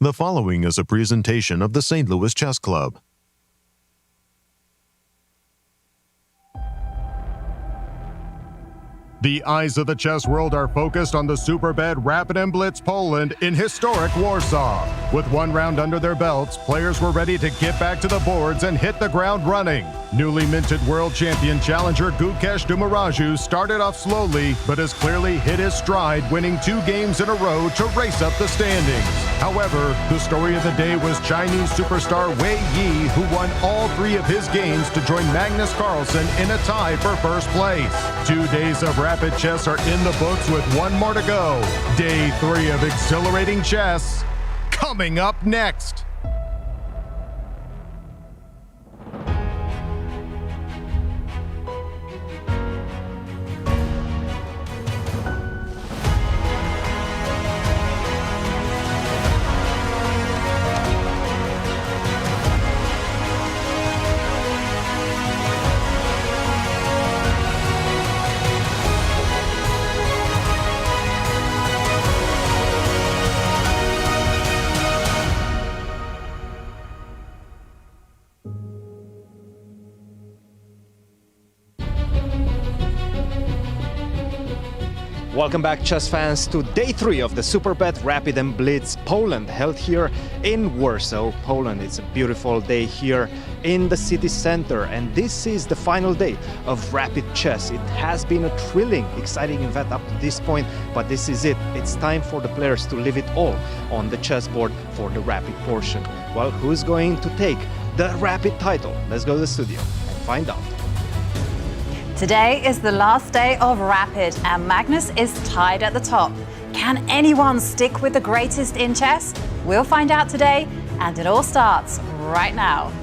The following is a presentation of the St. Louis Chess Club. The eyes of the chess world are focused on the Superbet Rapid Blitz Poland in historic Warsaw. With one round under their belts, players were ready to get back to the boards and hit the ground running. Newly minted world champion challenger Gukesh started off slowly, but has clearly hit his stride, winning 2 games in a row to race up the standings. However, the story of the day was Chinese superstar Wei Yi, who won all 3 of his games to join Magnus Carlsen in a tie for first place. 2 days of rapid chess are in the books with 1 more to go. Day 3 of exhilarating chess, coming up next. Welcome back, chess fans, to day 3 of the Superbet Rapid Blitz Poland, held here in Warsaw, Poland. It's a beautiful day here in the city center, and this is the final day of rapid chess. It has been a thrilling, exciting event up to this point, but this is it. It's time for the players to leave it all on the chessboard for the rapid portion. Well, who's going to take the rapid title? Let's go to the studio and find out. Today is the last day of Rapid, and Magnus is tied at the top. Can anyone stick with the greatest in chess? We'll find out today, and it all starts right now.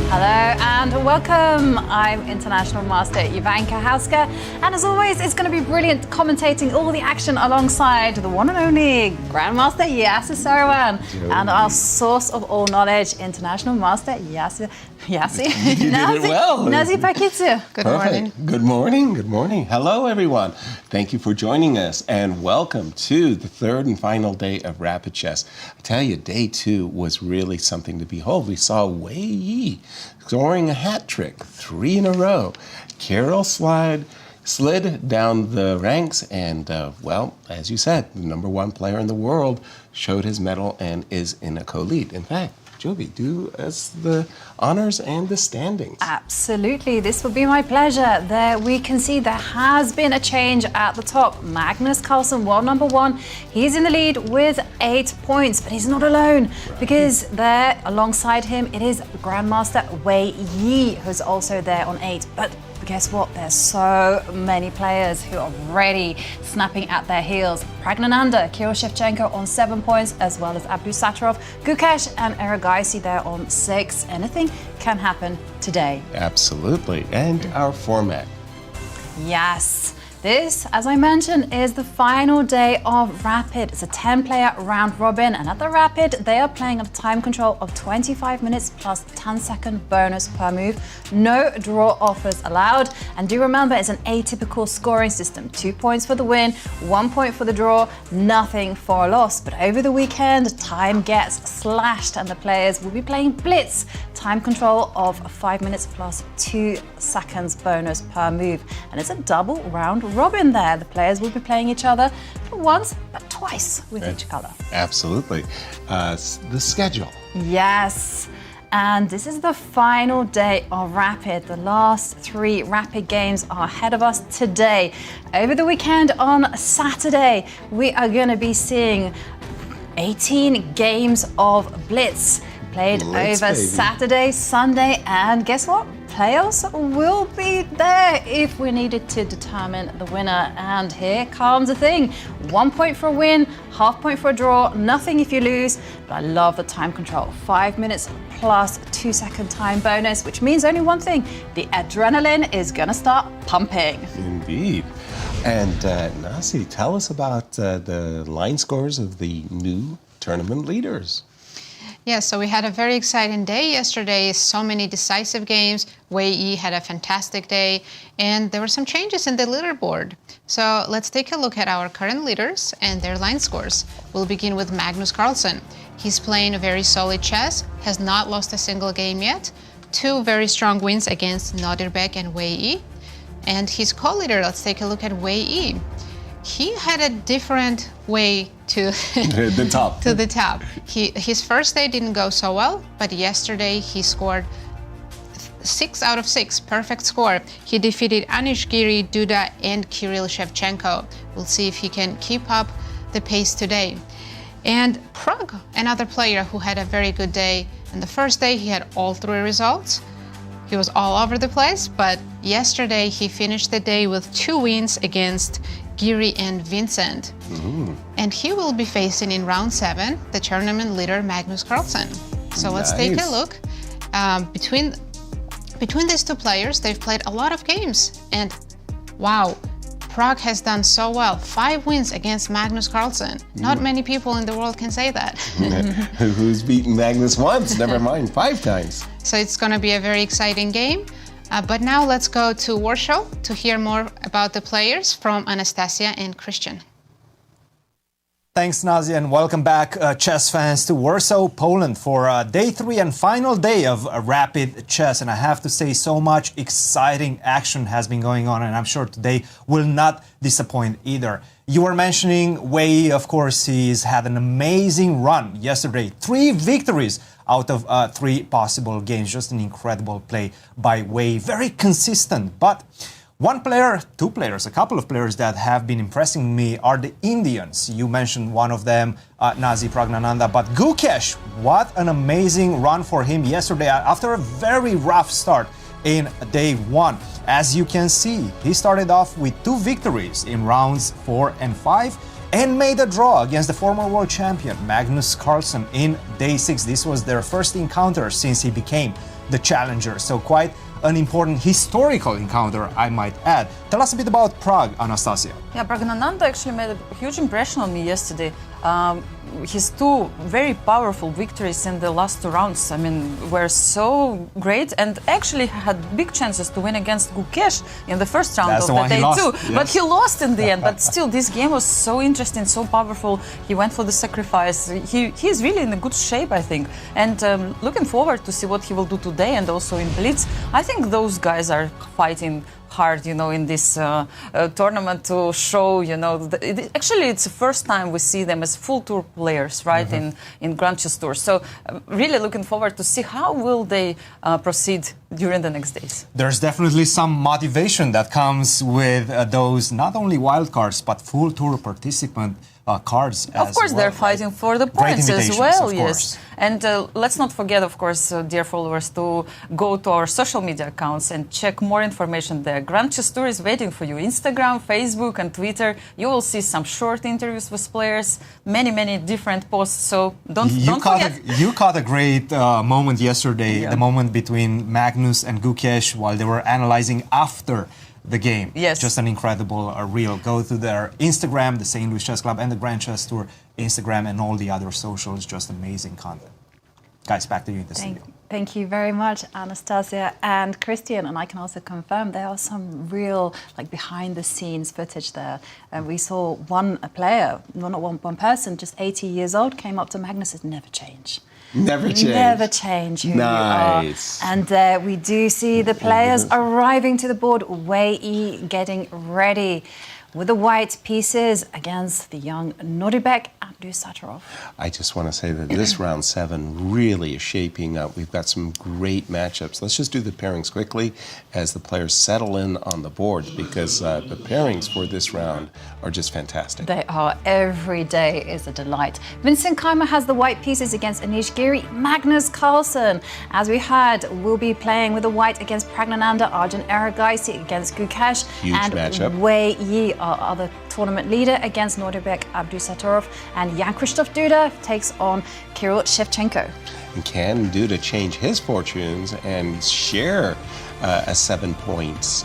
Hello and welcome. I'm International Master Jovanka Houska, and as always, it's going to be brilliant commentating all the action alongside the one and only Grandmaster Yasser Seirawan and our source of all knowledge, International Master Yasser. You did it well. Paikidze. Good morning. Good morning. Good morning. Hello, everyone. Thank you for joining us, and welcome to the 3rd and final day of Rapid Chess. I tell you, day 2 was really something to behold. We saw Wei Yi scoring a hat trick, 3 in a row. Kirill slid down the ranks, and well, as you said, the #1 player in the world showed his mettle and is in a co-lead. In fact, Jovi, do us the honors and the standings. Absolutely, this would be my pleasure. There we can see there has been a change at the top. Magnus Carlsen, world #1, he's in the lead with 8 points, but he's not alone, because there alongside him it is Grandmaster Wei Yi, who's also there on 8. But guess what? There's so many players who are ready, snapping at their heels. Praggnanandhaa, Kirill, Shevchenko on 7 points, as well as Abdusattorov, Gukesh and Erigaisi there on 6. Anything can happen today. Absolutely. And our format. Yes. This, as I mentioned, is the final day of Rapid. It's a 10-player round robin, and at the Rapid, they are playing at a time control of 25 minutes plus 10-second bonus per move. No draw offers allowed. And do remember, it's an atypical scoring system. 2 points for the win, 1 point for the draw, nothing for a loss. But over the weekend, time gets slashed, and the players will be playing Blitz. Time control of 5 minutes plus 2 seconds bonus per move. And it's a double round robin there. The players will be playing each other not once, but twice with each other. Absolutely. The schedule. Yes. And this is the final day of Rapid. The last 3 Rapid games are ahead of us today. Over the weekend on Saturday, we are going to be seeing 18 games of Blitz played over Saturday, Sunday, and guess what? Playoffs will be there if we needed to determine the winner. And here comes the thing. 1 point for a win, half point for a draw, nothing if you lose. But I love the time control. 5 minutes plus 2 second time bonus, which means only one thing. The adrenaline is going to start pumping. Indeed. And Nasi, tell us about the line scores of the new tournament leaders. Yeah, so we had a very exciting day yesterday. So many decisive games. Wei Yi had a fantastic day, and there were some changes in the leaderboard. So let's take a look at our current leaders and their line scores. We'll begin with Magnus Carlsen. He's playing a very solid chess, has not lost a single game yet. 2 very strong wins against Nodirbek and Wei Yi. And his co-leader, let's take a look at Wei Yi. He had a different way to the top. To the top. His first day didn't go so well, but yesterday he scored 6 out of 6, perfect score. He defeated Anish, Giri, Duda, and Kirill Shevchenko. We'll see if he can keep up the pace today. And Prag, another player who had a very good day. And the first day he had all 3 results. He was all over the place, but yesterday he finished the day with 2 wins against Giri and Vincent. And he will be facing in round 7 the tournament leader Magnus Carlsen. So let's take a look. Between these 2 players, they've played a lot of games. And wow, Prag has done so well. 5 wins against Magnus Carlsen. Not many people in the world can say that. Who's beaten Magnus once? Never mind, 5 times. So it's going to be a very exciting game. But now let's go to Warsaw to hear more about the players from Anastasiya and Cristian. Thanks, Nazi, and welcome back, chess fans, to Warsaw, Poland, for day 3 and final day of Rapid Chess. And I have to say, so much exciting action has been going on, and I'm sure today will not disappoint either. You were mentioning Wei Yi, of course. He's had an amazing run yesterday. 3 victories out of 3 possible games. Just an incredible play by Wei Yi. Very consistent, but one player, 2 players, a couple of players that have been impressing me are the Indians. You mentioned one of them, Nazi Praggnanandhaa, but Gukesh, what an amazing run for him yesterday after a very rough start in day 1. As you can see, he started off with 2 victories in rounds 4 and 5 and made a draw against the former world champion Magnus Carlsen in day 6. This was their first encounter since he became the challenger. So quite an important historical encounter, I might add. Tell us a bit about Prag, Anastasiya. Yeah, Praggnanandhaa actually made a huge impression on me yesterday. His 2 very powerful victories in the last 2 rounds, I mean, were so great, and actually had big chances to win against Gukesh in the first round of the day too. Yes. But he lost in the end. But still, this game was so interesting, so powerful. He went for the sacrifice. He's really in a good shape, I think. And looking forward to see what he will do today and also in Blitz. I think those guys are fighting hard, in this tournament to show, actually it's the first time we see them as full tour players, right, in Grand Chess Tour. So really looking forward to see how will they proceed during the next days. There's definitely some motivation that comes with those not only wildcards but full tour participant cards as well. Of course, they're fighting for the points as well, yes. And let's not forget, of course, dear followers, to go to our social media accounts and check more information there. Grand Chess Tour is waiting for you. Instagram, Facebook, and Twitter. You will see some short interviews with players, many different posts. So don't forget. You caught a great moment yesterday, the moment between Magnus and Gukesh while they were analyzing after the game. Yes. Just an incredible reel. Go to their Instagram, the St. Louis Chess Club, and the Grand Chess Tour Instagram, and all the other socials. Just amazing content. Guys, back to you in the studio. Thank you very much, Anastasiya and Cristian. And I can also confirm there are some real, behind-the-scenes footage there. We saw one player, not one person, just 80 years old, came up to Magnus and never changed. Never change. Never change who you are. And we do see the players arriving to the board. Wei Yi getting ready with the white pieces against the young Nodirbek Abdusattorov. I just want to say that this round 7 really is shaping up. We've got some great matchups. Let's just do the pairings quickly as the players settle in on the board, because the pairings for this round are just fantastic. They are. Every day is a delight. Vincent Keymer has the white pieces against Anish, Giri. Magnus Carlsen, as we heard, will be playing with the white against Praggnanandhaa. Arjun Erigaisi against Gukesh. Huge and matchup. Wei Yi, our other tournament leader, against Nodirbek Abdusattorov. And Jan-Krzysztof Duda takes on Kirill Shevchenko. And can Duda change his fortunes and share a 7 points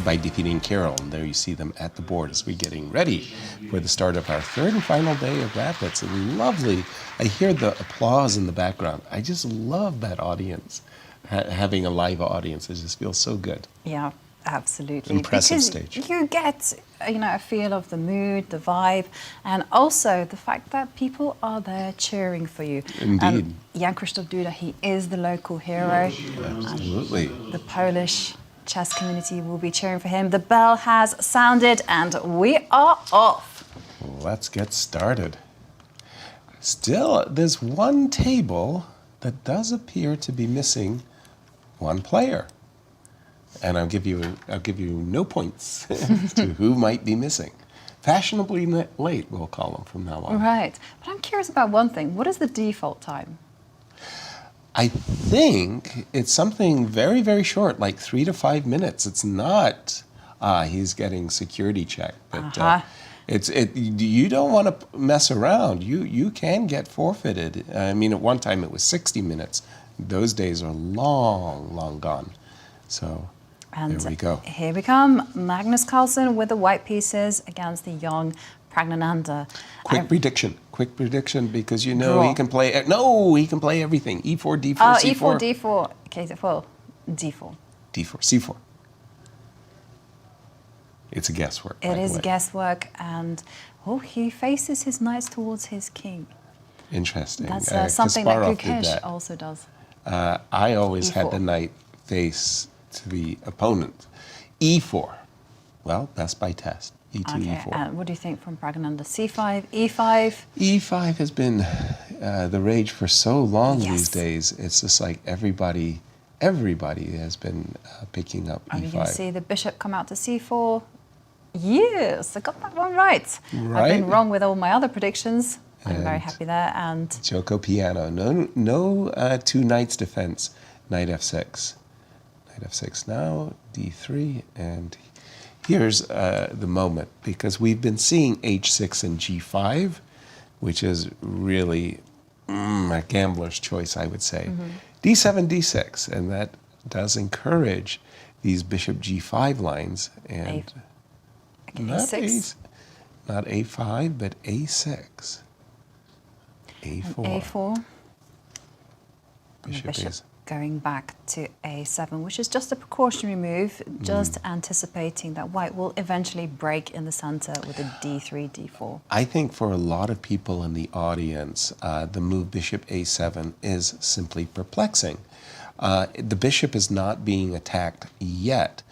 by defeating Kirill. And there you see them at the board as we're getting ready for the start of our third and final day of Rapids. And lovely, I hear the applause in the background. I just love that audience, having a live audience. It just feels so good. Yeah, absolutely. Impressive because stage. You get, a feel of the mood, the vibe, and also the fact that people are there cheering for you. Indeed. Jan-Krzysztof Duda, he is the local hero. Absolutely. The Polish chess community will be cheering for him. The bell has sounded and we are off. Let's get started. Still, there's one table that does appear to be missing one player. And I'll give you no points to who might be missing. Fashionably late, we'll call them from now on. Right. But I'm curious about one thing. What is the default time? I think it's something very, very short, like 3 to 5 minutes. It's not, he's getting security checked. But you don't want to mess around. You can get forfeited. I mean, at one time it was 60 minutes. Those days are long, long gone. So And there we go. Here we come. Magnus Carlsen with the white pieces against the young Praggnanandhaa. Quick prediction, because Draw. he can play. No, he can play everything. E4, D4, Oh, C4. E4, D4. Okay, well, D4. D4, C4. It's a guesswork. It is guesswork, and he faces his knights towards his king. Interesting. That's something that Kasparov did Gukesh that. also does. I always had E4. the knight face to the opponent. E4. Well, best by test. E2, Okay, E4. and what do you think from Praggnanandhaa? C5, E5? E5 has been the rage for so long Yes. these days. It's just like everybody has been picking up Are E5. we going to see the bishop come out to C4? Yes, I got that one right. I've Right? been wrong with all my other predictions. I'm very And happy there. And Joko piano. No two knights defense. Knight F6. Knight F6 now. D3. And here's the moment, because we've been seeing H6 and G5, which is really a gambler's choice, I would say. D7, D6, and that does encourage these bishop G5 lines. And not A6. not A5, but A6. A4. A4. Bishop Bishop is going back to A7, which is just a precautionary move, just anticipating that white will eventually break in the center with a D3, D4. I think for a lot of people in the audience, the move bishop A7 is simply perplexing. The bishop is not being attacked yet,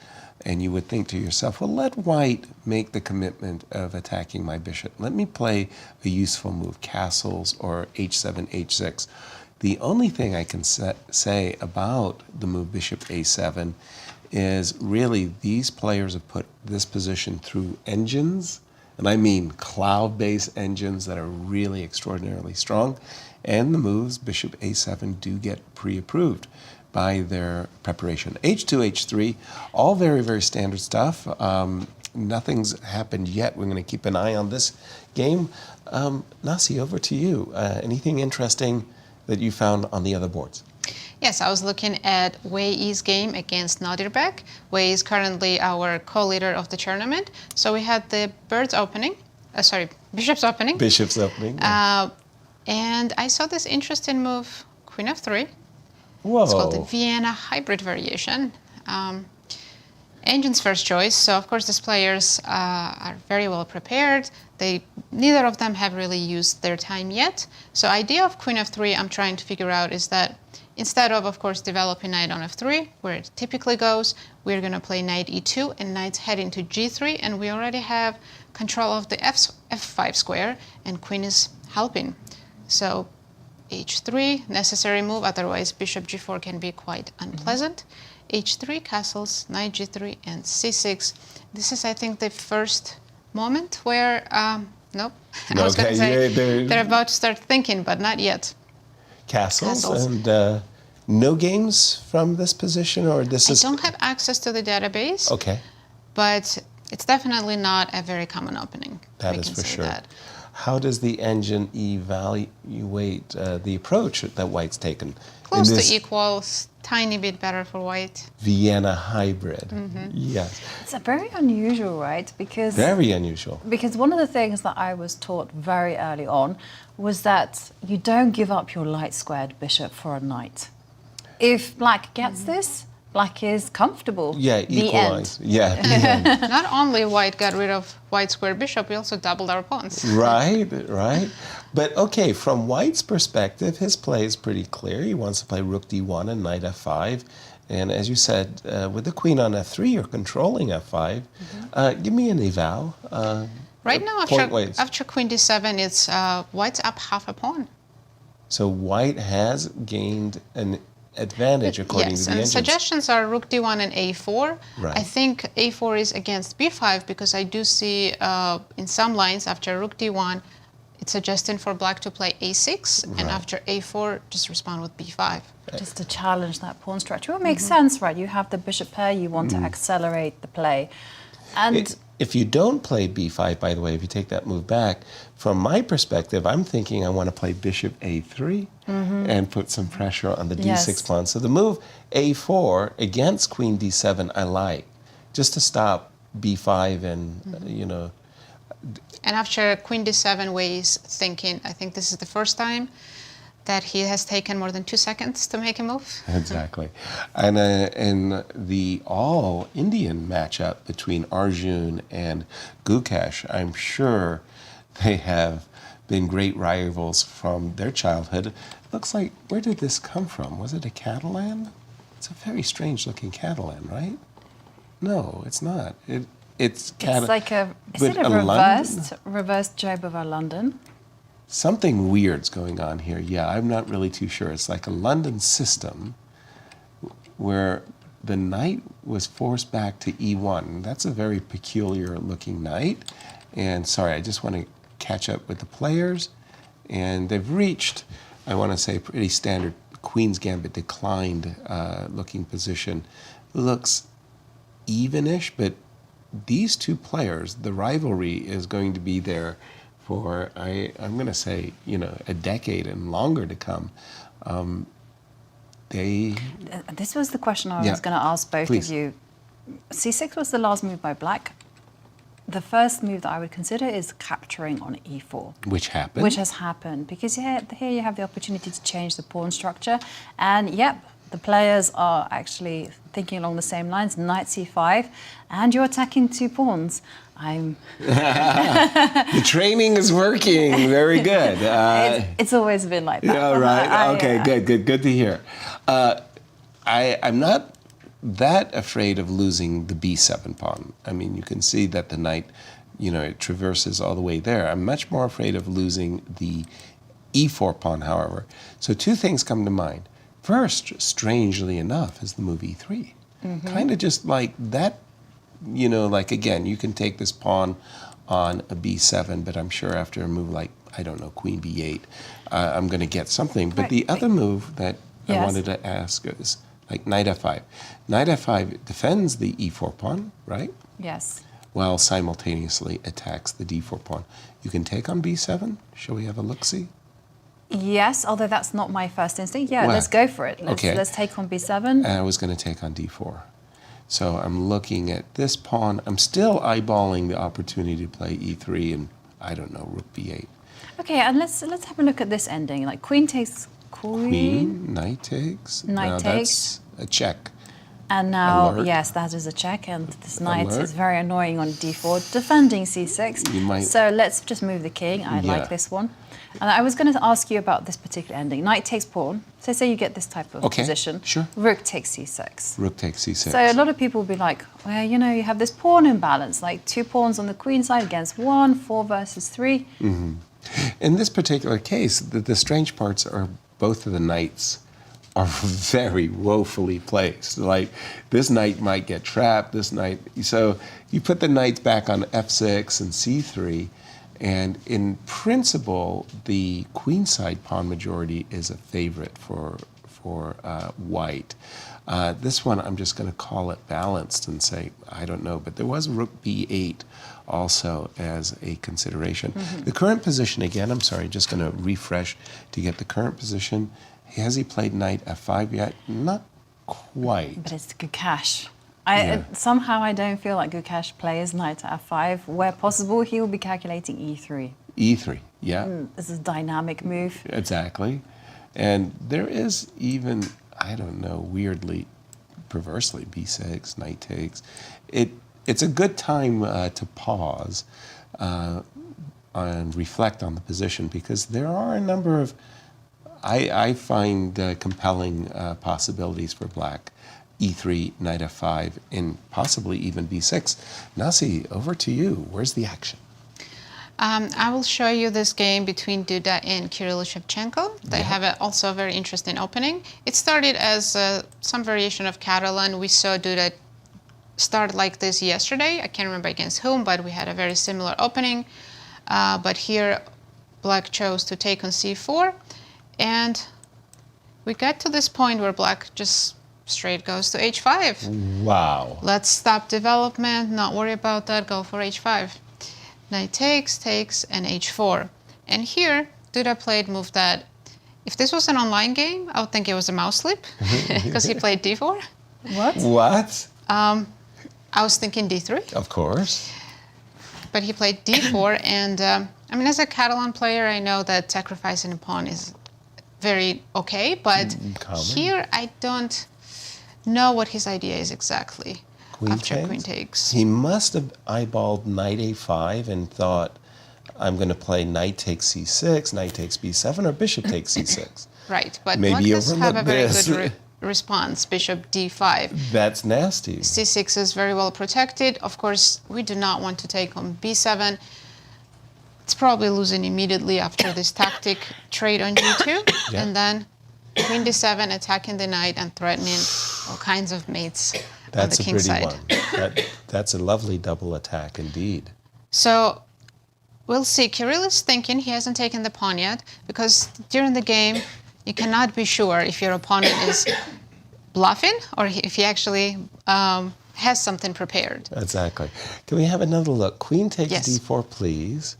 and you would think to yourself, well, let white make the commitment of attacking my bishop. Let me play a useful move, castles or H7, H6. The only thing I can say about the move bishop A7 is really these players have put this position through engines, and I mean cloud-based engines that are really extraordinarily strong, and the moves bishop A7 do get pre-approved by their preparation. H2, H3, all very, very standard stuff. Nothing's happened yet. We're going to keep an eye on this game. Nasi, over to you. Anything interesting that you found on the other boards? Yes, I was looking at Wei Yi's game against Nodirbek. Wei is currently our co-leader of the tournament. So we had the bishop's opening. Bishop's opening. And I saw this interesting move, Queen f3. Whoa. It's called the Vienna hybrid variation. Engine's first choice, so of course these players are very well prepared. Neither of them have really used their time yet. So idea of Queen f3 I'm trying to figure out is that instead of course, developing knight on f3, where it typically goes, we're going to play knight e2 and knight head into g3, and we already have control of the f5 square, and queen is helping. So h3, necessary move, otherwise bishop g4 can be quite unpleasant. H3, castles, knight g3, and c6. This is, I think, the first moment where, nope, I was going to say they're about to start thinking, but not yet. Castles. And no games from this position, or this is... I don't have access to the database. Okay. But it's definitely not a very common opening. That we is can for say sure. that. how does the engine evaluate the approach that white's taken? Close in to this equals, tiny bit better for white. Vienna hybrid. Yes. It's a very unusual, right? Because Very unusual. Because one of the things that I was taught very early on was that you don't give up your light squared bishop for a knight. If black gets this, black is comfortable. Yeah, The equalize. end. Yeah, the end. Not only white got rid of white square bishop, we also doubled our pawns. Right, right. But okay, from white's perspective, his play is pretty clear. He wants to play rook d1 and knight f5. And as you said, with the queen on f3, you're controlling f5. Give me an eval. Right now, point-wise. after queen d7, it's white's up half a pawn. So white has gained an advantage according Yes, to the and engines. suggestions are rook d1 and a4. Right. I think a4 is against b5 because I do see in some lines after rook d1, it's suggesting for black to play a6, and after a4, just respond with b5. Just to challenge that pawn structure. It makes sense, right? You have the bishop pair, you want to accelerate the play. And If you don't play b5, by the way, if you take that move back, from my perspective, I'm thinking I want to play bishop a3 and put some pressure on the d6 Yes. pawn. So the move a4 against queen d7, I like, just to stop b5 and, you know. And after queen d7, Wei is thinking, I think this is the first time that he has taken more than 2 seconds to make a move. Exactly. And in the all-Indian matchup between Arjun and Gukesh, I'm sure they have been great rivals from their childhood. Looks like, where did this come from? Was it a Catalan? It's a very strange-looking Catalan, right? No, it's not. It's it's like is but it a reversed Job of our London? Something weird's going on here. Yeah, I'm not really too sure. It's like a London system where the knight was forced back to e1. That's a very peculiar looking knight. And sorry, I just want to catch up with the players. And they've reached, I want to say, pretty standard Queen's Gambit declined looking position. Looks evenish, but these two players, the rivalry is going to be there for, I'm going to say, you know, a decade and longer to come. This was the question I was going to ask both Please. of you. c6 was the last move by black. The first move that I would consider is capturing on e4. Which happened. Which has happened, because here you have the opportunity to change the pawn structure. And yep, the players are actually thinking along the same lines, knight c5, and you're attacking 2 pawns. The training is working. Very good. It's always been like that. Yeah, right. Okay, good to hear. I'm not that afraid of losing the b7 pawn. I mean, you can see that the knight, you know, it traverses all the way there. I'm much more afraid of losing the e4 pawn, however. So 2 things come to mind. First, strangely enough, is the move e3. Kind of just like that, you know, like, again, you can take this pawn on a b7, but I'm sure after a move like, I don't know, queen b8, I'm going to get something. But the other move that I wanted to ask is like knight f5. Knight f5 defends the e4 pawn, right? Yes. While simultaneously attacks the d4 pawn. You can take on b7. Shall we have a look-see? Yes, although that's not my first instinct. Yeah, Well, let's go for it. okay. Let's take on b7. And I was going to take on d4. So I'm looking at this pawn. I'm still eyeballing the opportunity to play e3 and, I don't know, rook b8. Okay, and let's have a look at this ending. Like queen takes queen. Knight takes. Knight now takes. That's a check. And now, Alert. yes, that is a check, and this knight Alert. is very annoying on d4, defending c6. You might- So let's just move the king. I like this one. And I was going to ask you about this particular ending. Knight takes pawn. So say you get this type of position. Sure. Rook takes c6. Rook takes c6. So a lot of people will be like, well, you know, you have this pawn imbalance, like 2 pawns on the queen side against 1, 4 versus 3. In this particular case, the strange parts are both of the knights are very woefully placed. Like, this knight might get trapped, this knight. So you put the knights back on f6 and c3, and in principle, the queenside pawn majority is a favorite for white. This one, I'm just going to call it balanced and say, I don't know. But there was rook b8 also as a consideration. The current position, again, I'm sorry, just going to refresh to get the current position. Has he played knight f5 yet? Not quite. But it's Gukesh. Yeah. Somehow I don't feel like Gukesh plays knight to f5. Where possible, he will be calculating e3. e3, yeah. This is a dynamic move. Exactly. And there is even, I don't know, weirdly, perversely, b6, knight takes. It's a good time to pause and reflect on the position, because there are a number of, I find compelling possibilities for black. e3, knight f5, and possibly even b6. Nasi, over to you. Where's the action? I will show you this game between Duda and Kirill Shevchenko. They have also a very interesting opening. It started as some variation of Catalan. We saw Duda start like this yesterday. I can't remember against whom, but we had a very similar opening. But here, black chose to take on c4. And we got to this point where black just straight goes to h5. Wow. Let's stop development, not worry about that, go for h5. Knight takes, and h4. And here, Duda played move that, if this was an online game, I would think it was a mouse slip, because he played d4. What? What? I was thinking d3. Of course. But he played d4, and I mean, as a Catalan player, I know that sacrificing a pawn is very okay, but here I don't know what his idea is exactly. Queen takes. He must have eyeballed knight a5 and thought, I'm going to play knight takes c6, knight takes b7, or bishop takes c6. Right, but Maybe black does have a very this. good response, bishop d5. That's nasty. c6 is very well protected. Of course, we do not want to take on b7. It's probably losing immediately after this tactic trade on g2. And then queen d7, attacking the knight and threatening all kinds of mates on the king side. That's a pretty one. That's a lovely double attack indeed. So we'll see. Kirill is thinking he hasn't taken the pawn yet, because during the game, you cannot be sure if your opponent is bluffing or if he actually has something prepared. Exactly. Can we have another look? Queen takes d4, please.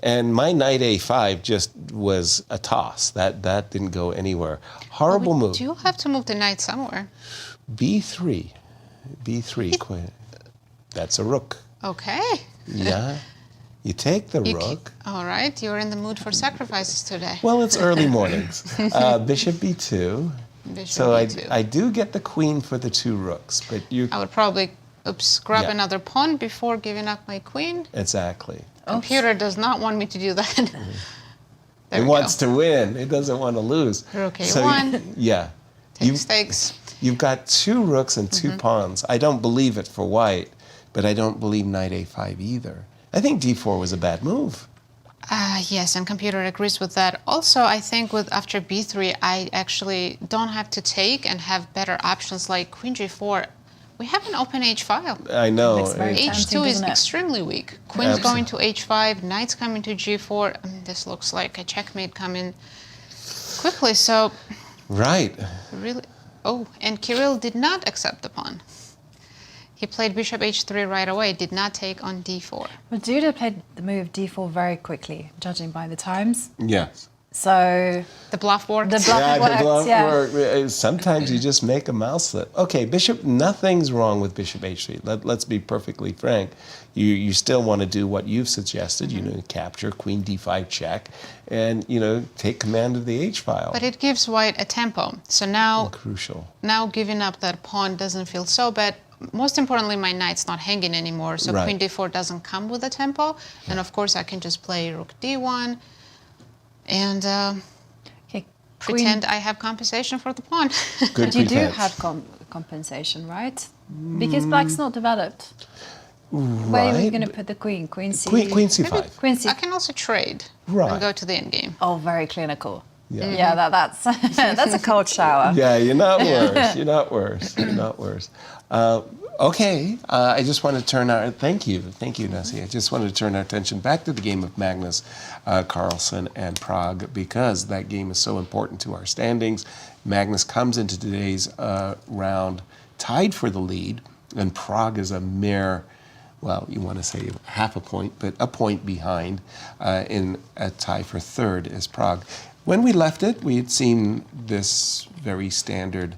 And my knight a5 just was a toss. That didn't go anywhere. Horrible move. You have to move the knight somewhere. b3. b3. Queen. That's a rook. Okay. Yeah. You take the rook. All right. You're in the mood for sacrifices today. Well, it's early mornings. Bishop b2. Bishop b2. I do get the queen for the two rooks, but you... I would probably grab another pawn before giving up my queen. Exactly. Computer does not want me to do that. It wants to win. It doesn't want to lose. Rook a1. Yeah. Takes. You've got two rooks and two pawns. I don't believe it for white, but I don't believe knight a5 either. I think d4 was a bad move. Yes, and computer agrees with that. Also, I think after b3, I actually don't have to take and have better options like queen g4. We have an open h file. I know. h2 is extremely weak. Queen's going to h5, knight's coming to g4. I mean, this looks like a checkmate coming quickly. So, right. Really. Oh, and Kirill did not accept the pawn. He played bishop h3 right away, did not take on d4. But Duda played the move d4 very quickly, judging by the times. Yes. So the bluff worked. The bluff worked. Sometimes you just make a mouse slip. Okay, bishop. Nothing's wrong with bishop h3. Let's be perfectly frank. You still want to do what you've suggested. You know, capture queen d5 check, and take command of the h file. But it gives white a tempo. So now crucial. Now giving up that pawn doesn't feel so bad. Most importantly, my knight's not hanging anymore. So queen d4 doesn't come with a tempo, and of course I can just play rook d1. And pretend I have compensation for the pawn. But you do have compensation, right? Because black's not developed. Where are you going to put the queen? Queen c5. Queen c5. Queen c5. I can also trade and go to the endgame. Oh, very clinical. Yeah, that's that's a cold shower. Yeah, you're not worse. You're not worse. You're not worse. Okay, I just want to turn our, thank you, Nessie. I just wanted to turn our attention back to the game of Magnus, Carlsen, and Prague, because that game is so important to our standings. Magnus comes into today's round tied for the lead, and Prague is a mere, well, you want to say half a point, but a point behind in a tie for third is Prague. When we left it, we had seen this very standard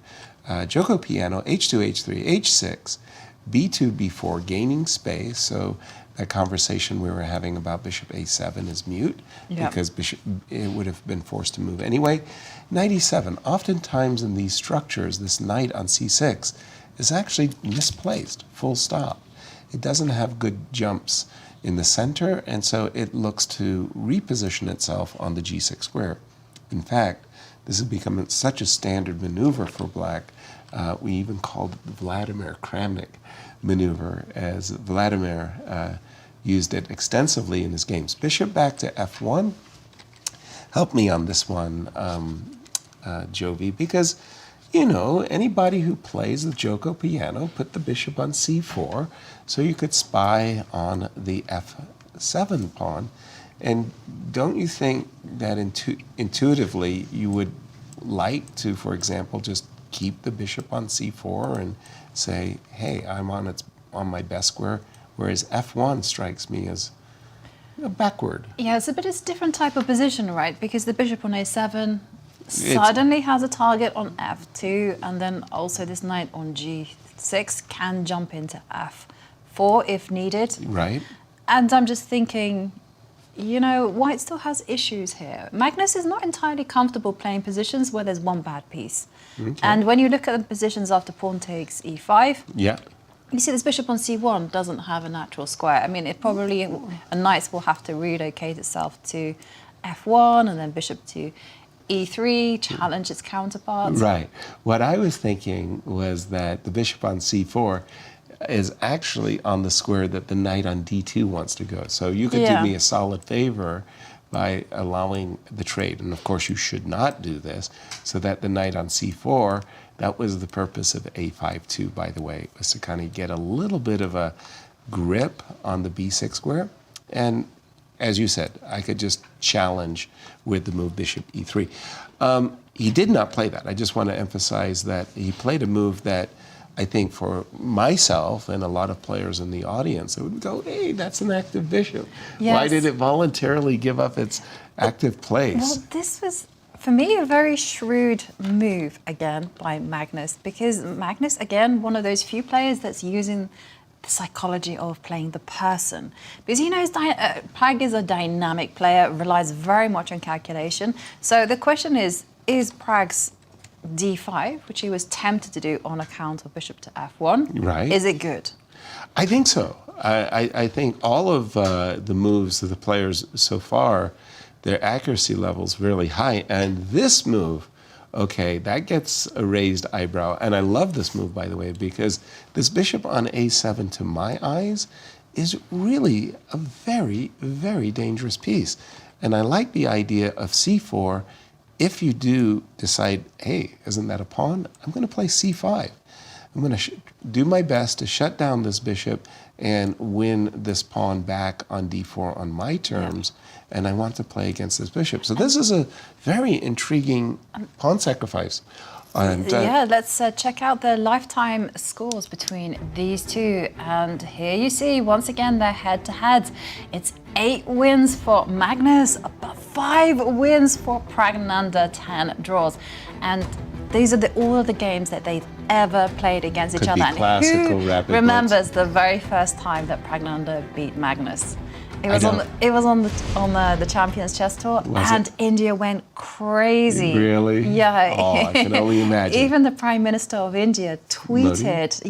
Joko piano, H2, H3, H6, B2, B4, gaining space. So that conversation we were having about bishop A7 is mute because bishop it would have been forced to move anyway. Knight E7, oftentimes in these structures, this knight on C6 is actually misplaced, full stop. It doesn't have good jumps in the center, and so it looks to reposition itself on the G6 square. In fact, this has become such a standard maneuver for black. We even called it the Vladimir Kramnik maneuver, as Vladimir used it extensively in his games. Bishop back to F1. Help me on this one, Jovi, because, you know, anybody who plays the Joko piano put the bishop on C4, so you could spy on the F7 pawn. And don't you think that intuitively you would like to, for example, just keep the bishop on C4 and say, hey, I'm on my best square, whereas F1 strikes me as backward. Yeah, it's a different type of position, right? Because the bishop on A7 suddenly has a target on F2, and then also this knight on G6 can jump into F4 if needed. Right. And I'm just thinking, you know, white still has issues here. Magnus is not entirely comfortable playing positions where there's one bad piece. Okay. And when you look at the positions after pawn takes E5, you see this bishop on C1 doesn't have a natural square. I mean, it probably, a knight will have to relocate itself to F1 and then bishop to E3, challenge its counterparts. Right. What I was thinking was that the bishop on C4 is actually on the square that the knight on D2 wants to go. So you could do me a solid favor by allowing the trade. And of course you should not do this, so that the knight on C4, that was the purpose of A5-2, by the way, was to kind of get a little bit of a grip on the B6 square. And as you said, I could just challenge with the move bishop E3. He did not play that. I just want to emphasize that he played a move that I think for myself and a lot of players in the audience, it would go, hey, that's an active bishop. Yes. Why did it voluntarily give up its active place? Well, this was, for me, a very shrewd move, again, by Magnus, because Magnus, again, one of those few players that's using the psychology of playing the person. Because he knows Pragg is a dynamic player, relies very much on calculation. So the question is Pragg's D5, which he was tempted to do on account of bishop to F1. Right. Is it good? I think so. I think all of the moves of the players so far, their accuracy level is really high. And this move, okay, that gets a raised eyebrow. And I love this move, by the way, because this bishop on A7, to my eyes, is really a very, very dangerous piece. And I like the idea of C4. If you do decide, hey, isn't that a pawn? I'm going to play C5. I'm going to do my best to shut down this bishop and win this pawn back on D4 on my terms, and I want to play against this bishop. So this is a very intriguing pawn sacrifice. And, let's check out the lifetime scores between these two. And here you see, once again, they're head-to-head. It's 8 wins for Magnus, but 5 wins for Praggnanandhaa, 10 draws. And these are all of the games that they've ever played against each other. And who remembers the very first time that Praggnanandhaa beat Magnus? It was on the Champions Chess Tour, and India went crazy. Really? Yeah. Oh, I can only imagine. Even the Prime Minister of India tweeted,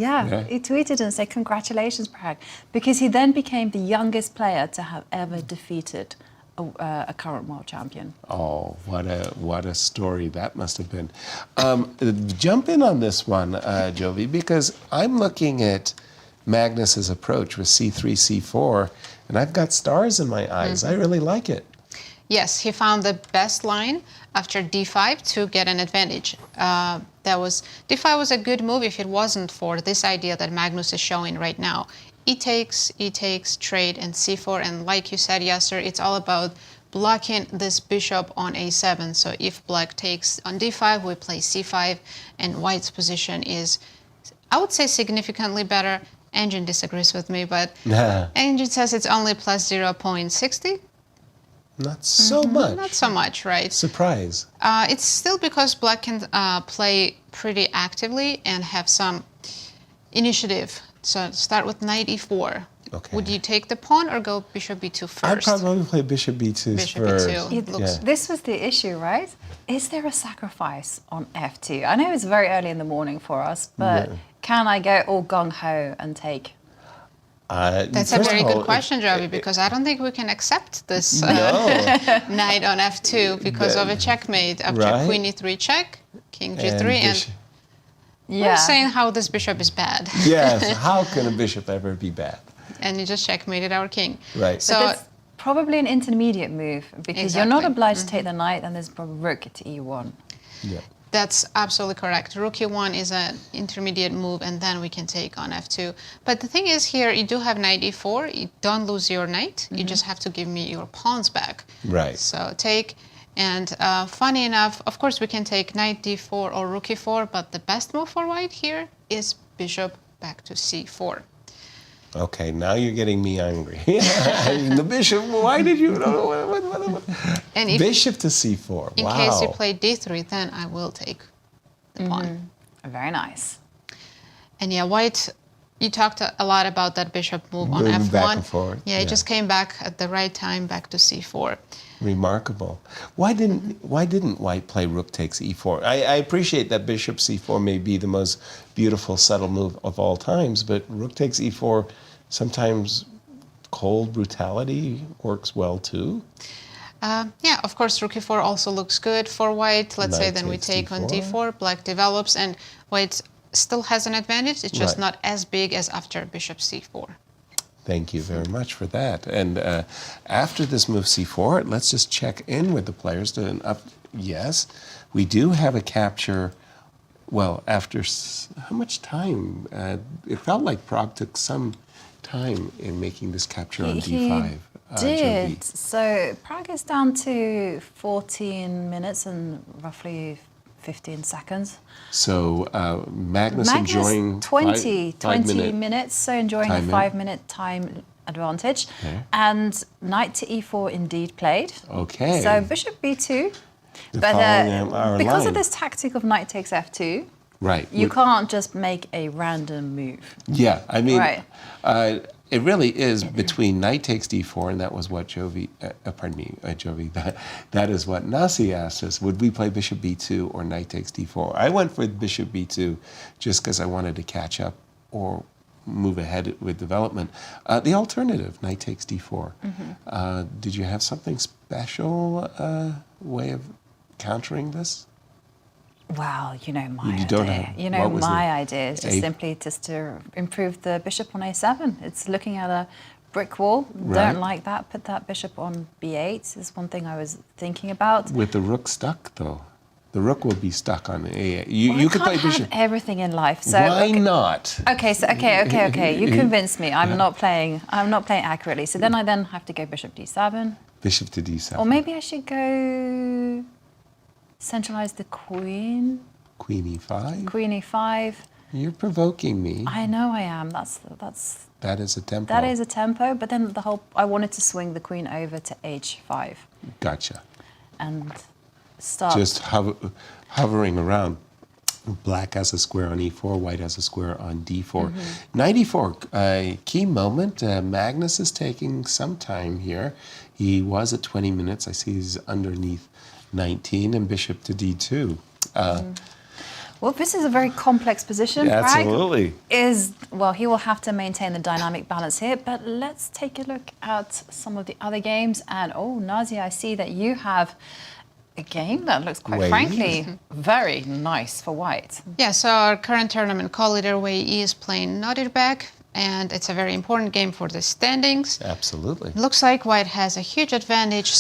he tweeted and said, "Congratulations, Pragg," because he then became the youngest player to have ever defeated a current world champion. Oh, what a story that must have been. Jump in on this one, Jovi, because I'm looking at Magnus's approach with C3, C4, and I've got stars in my eyes. I really like it. Yes, he found the best line after d5 to get an advantage. D5 was a good move if it wasn't for this idea that Magnus is showing right now. E takes, trade, and c4. And like you said, Yasser, it's all about blocking this bishop on a7. So if black takes on d5, we play c5, and white's position is, I would say, significantly better. Arjun disagrees with me, but Arjun says it's only plus 0.60. Not so much. Not so much, right? Surprise. It's still because black can play pretty actively and have some initiative. So start with knight e4. Okay. Would you take the pawn or go bishop b2 first? I'd probably play bishop b2 Bishop first. b2. This was the issue, right? Is there a sacrifice on f2? I know it's very early in the morning for us, but can I go all gung-ho and take? That's a very good question, Jovi, because I don't think we can accept this knight on f2 because of a checkmate after queen e3 check, king g3, and we're saying how this bishop is bad. Yes, how can a bishop ever be bad? And you just checkmated our king. Right. So But it's probably an intermediate move because you're not obliged to take the knight, and there's probably rook to e1. Yeah. that's absolutely correct. Rook e1 is an intermediate move, and then we can take on f2. But the thing is here, you do have knight e4. You don't lose your knight. You just have to give me your pawns back. Right. So take, and funny enough, of course, we can take knight d4 or rook e4, but the best move for white here is bishop back to c4. Okay, now you're getting me angry. I mean, the bishop, why did you... And if, bishop to c4, in wow. case you play d3, then I will take the pawn. Very nice. And yeah, white, you talked a lot about that bishop move on Moving f1. back and forth, Yeah, it just came back at the right time, back to c4. Remarkable. Why didn't white play rook takes e4? I appreciate that bishop c4 may be the most beautiful, subtle move of all times, but rook takes e4, sometimes cold brutality works well too. Yeah, of course, rook e4 also looks good for white. Let's say then we take on d4, black develops, and white still has an advantage. It's just not as big as after bishop c4. Thank you very much for that. And after this move c4, let's just check in with the players. Yes, we do have a capture. Well, after how much time? It felt like Prague took some time in making this capture on d5. Did. So Prague is down to 14 minutes and roughly 15 seconds. So Magnus enjoying 20 5 minutes, so enjoying a 5-minute time advantage. Okay. And knight to e4 indeed played. Okay. So bishop b2. They're But following our because line. of this tactic of knight takes f2, Right. you can't just make a random move. Yeah, I mean, Right. it really is between knight takes d4, and that was what Jovi, that is what Nasi asked us. Would we play bishop b2 or knight takes d4? I went for bishop b2 just because I wanted to catch up or move ahead with development. The alternative, knight takes d4. Did you have something special way of countering this? Well, you know my You don't idea. have- You know what was my the- idea is just simply just to improve the bishop on a7. It's looking at a brick wall. Right. Don't like that. Put that bishop on b8 is one thing I was thinking about. With the rook stuck, though. The rook will be stuck on a8. You could play can't bishop. have everything in life. So Why not? Okay. You convinced me. I'm not playing accurately. So then I have to go bishop d7. Bishop to d7. Or maybe I should go centralize the queen. Queen e5. Queen e5. You're provoking me. I know I am. That is a tempo. That is a tempo, but then I wanted to swing the queen over to h5 Gotcha. and start. Just hovering around. Black has a square on e4, white has a square on d4. Knight e4, key moment. Magnus is taking some time here. He was at 20 minutes. I see he's underneath 19, and bishop to d2. Well, this is a very complex position. Absolutely. He will have to maintain the dynamic balance here, but let's take a look at some of the other games. And, Nazi, I see that you have a game that looks, quite frankly, very nice for white. Yeah, so our current tournament co-leader Wei Yi is playing Nodirbek, and it's a very important game for the standings. Absolutely. Looks like white has a huge advantage.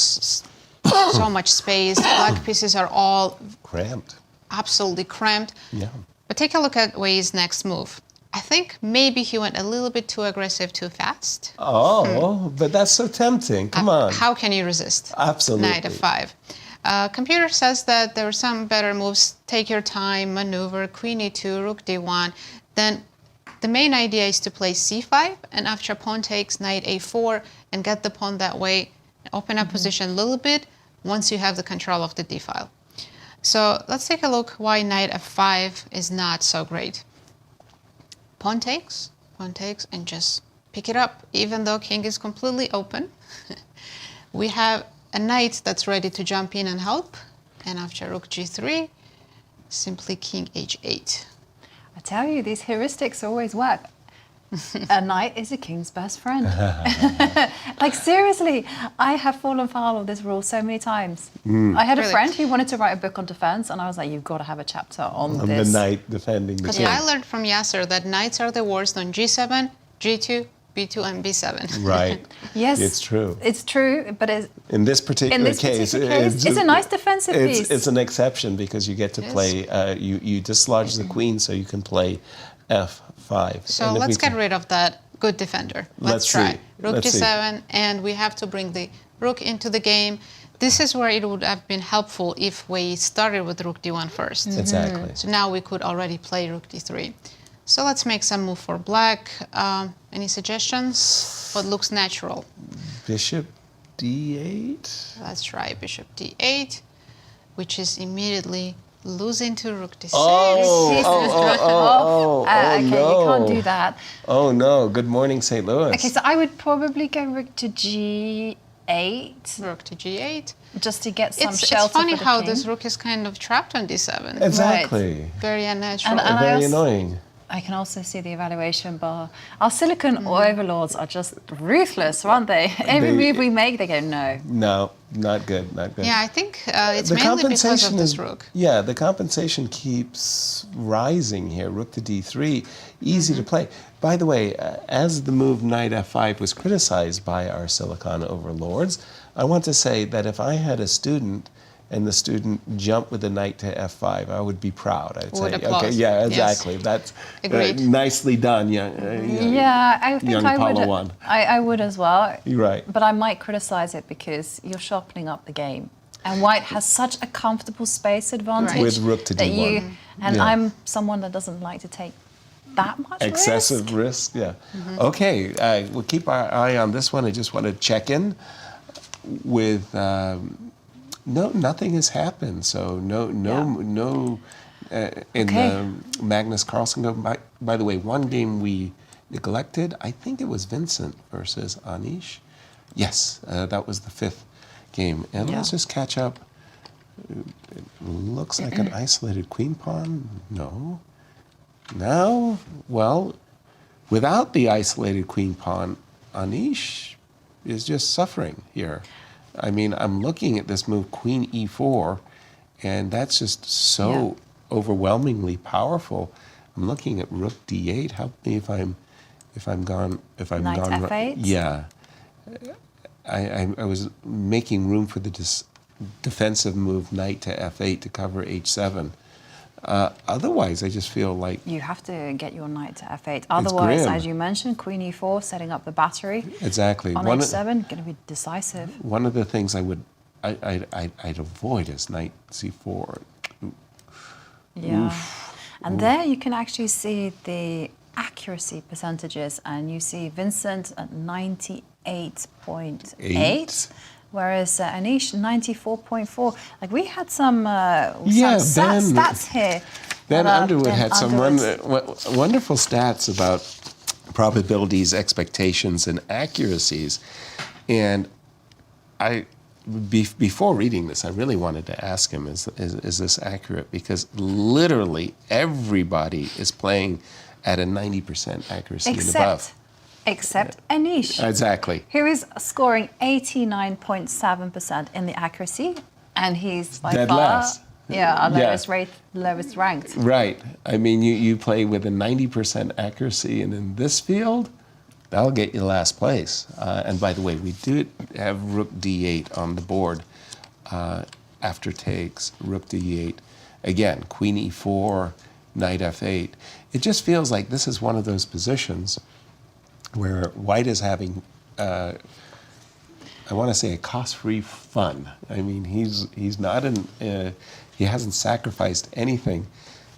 so much space. Black pieces are all Cramped. absolutely cramped. Yeah. But take a look at Wei Yi's next move. I think maybe he went a little bit too aggressive, too fast. Oh, but that's so tempting. Come on. How can you resist? Absolutely. Knight f5. Computer says that there are some better moves. Take your time, maneuver, queen e2, rook d1. Then the main idea is to play c5, and after pawn takes, knight a4, and get the pawn that way, open up position a little bit once you have the control of the d file. So let's take a look why knight f5 is not so great. Pawn takes, and just pick it up, even though king is completely open. We have a knight that's ready to jump in and help, and after rook g3, simply king h8. I tell you, these heuristics always work. A knight is a king's best friend. Like, seriously, I have fallen foul of this rule so many times. I had a Really? friend who wanted to write a book on defense, and I was like, you've got to have a chapter on On this. the knight defending the Because king. I learned from Yasser that knights are the worst on g7, g2, b2, and b7. Right. Yes, It's true. It's true, but it's, In this particular in this case, particular case, it's a nice defensive piece. It's an exception because you get to It is. play, you dislodge the queen so you can play f5. So And if let's we get can- rid of that good defender. Let's try. see. Rook Let's see. g7, and we have to bring the rook into the game. This is where it would have been helpful if we started with rook d1 first. Exactly. So now we could already play rook d3. So let's make some move for black. Any suggestions? What looks natural? Bishop d8. Let's try bishop d8, which is immediately losing to rook d6. Okay, no. you can't do that. Oh no! Good morning, St. Louis. Okay, so I would probably go rook to g8 Rook to g8. just to get some It's shelter funny for the how king. this rook is kind of trapped on d7. Exactly. Very unnatural. And I Very also- annoying. I can also see the evaluation bar. Our silicon overlords are just ruthless, aren't they? Every They- move we make, they go, no. No, not good. Not good. Yeah, I think it's mainly because of this rook. Yeah, the compensation keeps rising here. Rook to d3, easy to play. By the way, as the move knight f5 was criticized by our silicon overlords, I want to say that if I had a student and the student jumped with the knight to f5, I would be proud. I'd Would say, applause. okay, yeah, Yes. exactly. That's Agreed. nicely done. Yeah, Yeah, I think young I would. Palawan. I would as well. You're right. But I might criticize it because you're sharpening up the game. And white has such a comfortable space advantage. Right. With rook to that d1. you, and Yeah. I'm someone that doesn't like to take that much Excessive risk, yeah. Okay, we'll keep our eye on this one. I just want to check in with. No, nothing has happened. So no. In Okay. the Magnus Carlsen go. By the way, one game we neglected. I think it was Vincent versus Anish. Yes, that was the 5th game. And let's Yeah. just catch up. It looks like an isolated queen pawn. No. Now, well, without the isolated queen pawn, Anish is just suffering here. I mean, I'm looking at this move, queen e4, and that's just so overwhelmingly powerful. I'm looking at rook d8. Help me if I'm gone. Knight f8? Yeah, I was making room for the defensive move knight to f8 to cover h7. Otherwise, I just feel like You have to get your knight to f8. Otherwise, grim. as you mentioned, queen e4, setting up the battery. exactly On one. h7, going to be decisive. One of the things I'd avoid is knight c4. Yeah. And there you can actually see the accuracy percentages, and you see Vincent at 98.8, whereas Anish 94.4. Like, we had some stats here. Ben that, Underwood Ben had some Underwood's- wonderful stats about probabilities, expectations, and accuracies. And before reading this, I really wanted to ask him, is this accurate? Because literally everybody is playing at a 90% accuracy and above. Except Anish, Exactly. who is scoring 89.7% in the accuracy, and he's by Dead far last. our Yeah. lowest ranked. Right. I mean, you play with a 90% accuracy, and in this field, that'll get you last place. And by the way, we do have rook d8 on the board. after takes, rook to e8. Again, queen e4, knight f8. It just feels like this is one of those positions where white is having, I want to say, a cost-free fun. I mean, he's not he hasn't sacrificed anything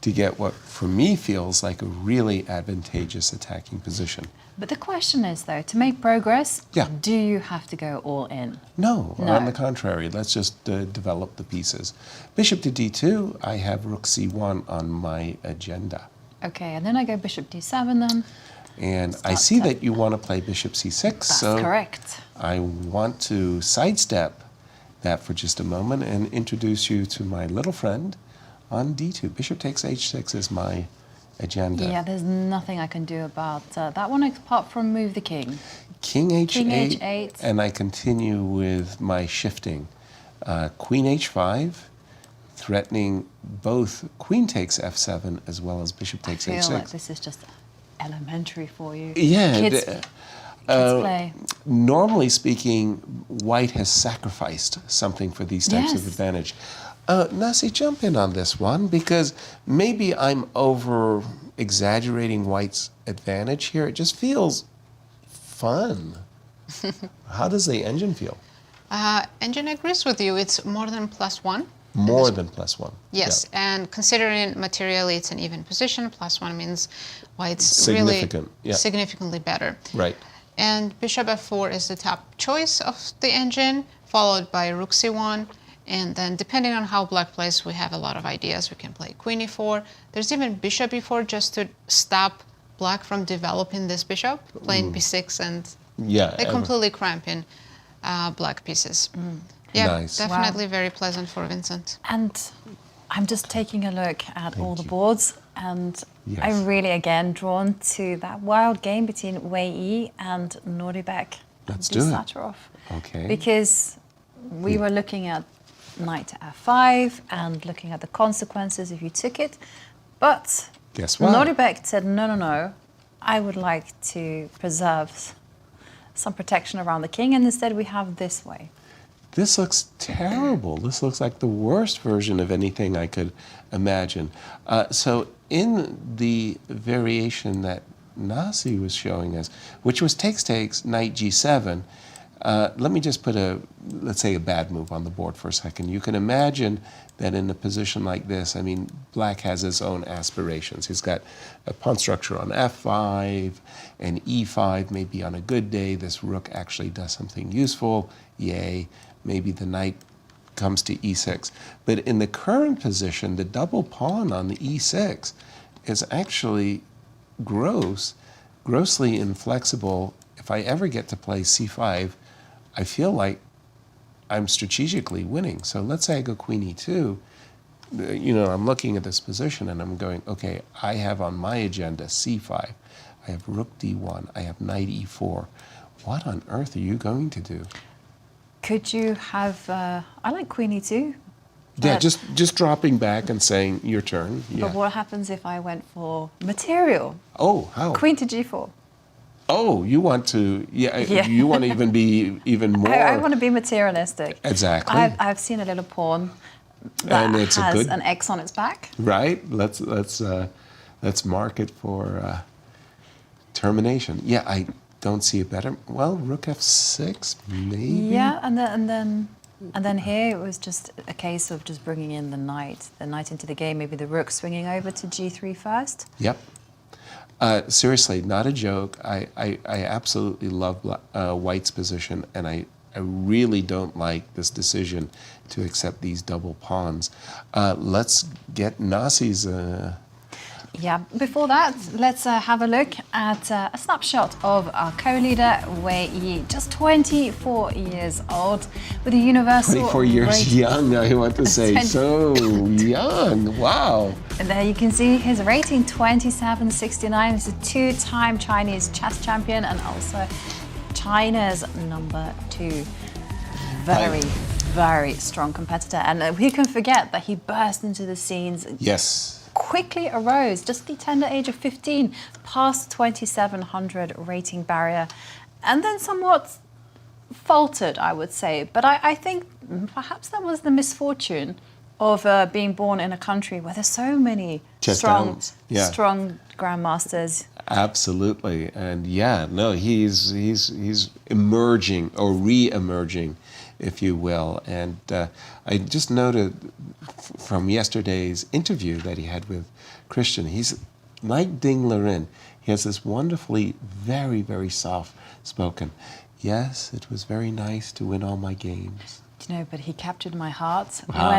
to get what, for me, feels like a really advantageous attacking position. But the question is, though, to make progress, Yeah. do you have to go all in? No, No. on the contrary, let's just develop the pieces. Bishop to d2, I have rook c1 on my agenda. Okay, and then I go bishop d7 then. And I Start see to- that you want to play bishop c6, That's so correct. I want to sidestep that for just a moment and introduce you to my little friend on d2. Bishop takes h6 is my agenda. Yeah, there's nothing I can do about that one apart from move the king. King h8, King h8. and I continue with my shifting. Queen h5, threatening both queen takes f7 as well as bishop takes I feel h6. like this is just elementary for you. Yeah, Kids, the- kids play. Normally speaking, white has sacrificed something for these types of Yes. advantage. Nasi, jump in on this one, because maybe I'm over exaggerating white's advantage here. It just feels fun. How does the engine feel? Engine agrees with you. It's more than +1. More than +1. Yes, and considering materially it's an even position, +1 means white's Significant, really yeah. significantly better. Right. And bishop f4 is the top choice of the engine, followed by rook c1. And then depending on how black plays, we have a lot of ideas. We can play queen e4. There's even bishop e4 just to stop black from developing this bishop, playing b6 and Yeah. they completely cramping black pieces. Yeah, Nice. definitely very pleasant for Vincent. And I'm just taking a look at all the boards, and Yes. I'm really again drawn to that wild game between Wei Yi and Nodirbek Let's do it. Abdusattorov. Okay. Because we were looking at knight to f5 and looking at the consequences if you took it, but Guess what? Nodirbek said, no, I would like to preserve some protection around the king, and instead we have this way. This looks terrible. This looks like the worst version of anything I could imagine. So in the variation that Nasi was showing us, which was takes, knight g7, let me just put let's say a bad move on the board for a second. You can imagine that in a position like this, I mean, black has his own aspirations. He's got a pawn structure on f5 and e5. Maybe on a good day, this rook actually does something useful. Yay. Maybe the knight comes to e6. But in the current position, the double pawn on the e6 is actually grossly inflexible. If I ever get to play c5, I feel like I'm strategically winning. So let's say I go queen e2. You know, I'm looking at this position and I'm going, okay, I have on my agenda c5. I have rook d1. I have knight e4. What on earth are you going to do? Could you have, I like queen e2. Yeah, but- just dropping back and saying your turn. Yeah. But what happens if I went for material? Oh, how? Queen to g4. Oh, you want to? Yeah, Yeah. You want to even be even more. I want to be materialistic. Exactly. I've seen a little pawn that And it's a has good- an X on its back. Right. Let's mark it for termination. Yeah, I don't see it better. Well, rook f6 maybe. Yeah, and then here it was just a case of just bringing in the knight into the game. Maybe the rook swinging over to g3 first. Yep. Seriously, not a joke. I absolutely love White's position, and I really don't like this decision to accept these double pawns. Let's get Nasi's. Yeah, before that, let's have a look at a snapshot of our co-leader, Wei Yi, just 24 years old, with a universal 24 years rating. young, I want to say. So young. Wow. And there you can see his rating, 2769. He's a two-time Chinese chess champion and also China's #2. Very strong competitor. And who can forget that he burst into the scenes, Yes. quickly arose, just the tender age of 15, past 2700 rating barrier, and then somewhat faltered, I would say. But I think perhaps that was the misfortune of being born in a country where there's so many strong grandmasters. Absolutely, and he's emerging or re-emerging, if you will. And I just noted from yesterday's interview that he had with Cristian, he's like Ding Liren. He has this wonderfully, very, very soft-spoken. Yes, it was very nice to win all my games. You know, but he captured my heart Wow.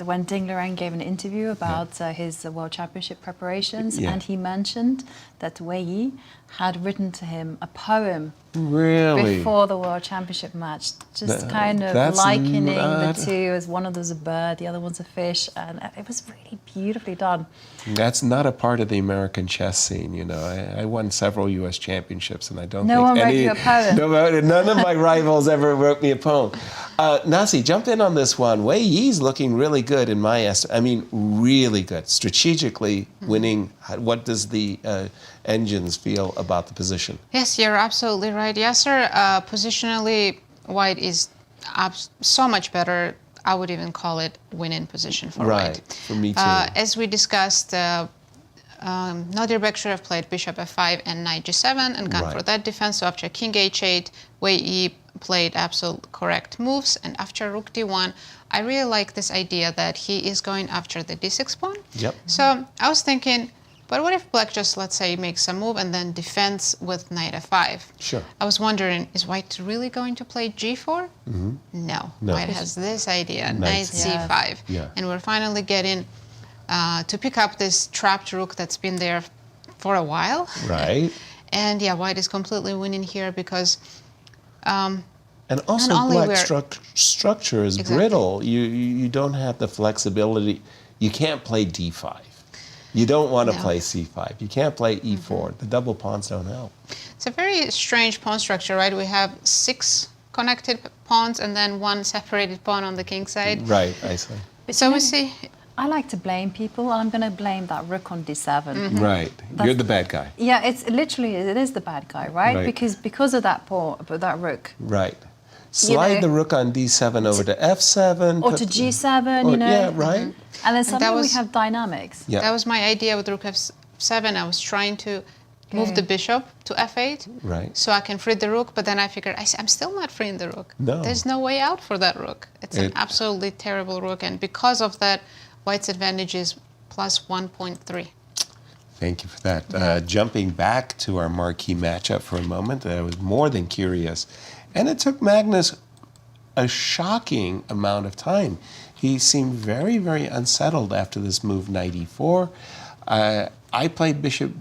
when Ding Liren gave an interview about his World Championship preparations, Yeah. and he mentioned that Wei Yi had written to him a poem Really? before the World Championship match, just kind of that's likening not- the two, as one of them's a bird, the other one's a fish, and it was really beautifully done. That's not a part of the American chess scene, you know. I won several U.S. championships, and I don't No think one wrote any... you a poem. None of my rivals ever wrote me a poem. Nasi, jump in on this one. Wei Yi's looking really good in my estimate. I mean, really good. Strategically winning. What does the engines feel about the position? Yes, you're absolutely right, Yasser. Positionally, white is so much better. I would even call it winning position for white. For me too. As we discussed, Nodirbek should have played bishop f5 and knight g7 and gone for that defense. So after king h8, Wei Yi played absolute correct moves. And after rook d1, I really like this idea that he is going after the d6 pawn. Yep. So I was thinking, but what if black just, let's say, makes a move and then defends with knight f5? Sure. I was wondering, is white really going to play g4? No. White has this idea, knight c5. Yeah. And we're finally getting to pick up this trapped rook that's been there for a while. Right. And yeah, white is completely winning here because... And also not only black structure is brittle. You don't have the flexibility. You can't play d5. You don't want to play c5. You can't play e4. The double pawns don't help. It's a very strange pawn structure, right? We have 6 connected pawns and then 1 separated pawn on the king side. Right, I see. So we see... I like to blame people, and I'm going to blame that rook on d7. Right. You're the bad guy. Yeah, it is the bad guy, right? Right. Because of that pawn, that rook. Right. Slide the rook on d7 over to f7. Or to g7, you know. Yeah, right. And then suddenly we was- have dynamics. Yeah. That was my idea with rook f7. I was trying to move the bishop to f8 Right. so I can free the rook, but then I figured I'm still not freeing the rook. No. There's no way out for that rook. It's an absolutely terrible rook, and because of that, white's advantage is plus 1.3. Thank you for that. Jumping back to our marquee matchup for a moment, I was more than curious. And it took Magnus a shocking amount of time. He seemed very, very unsettled after this move, knight e4. I played bishop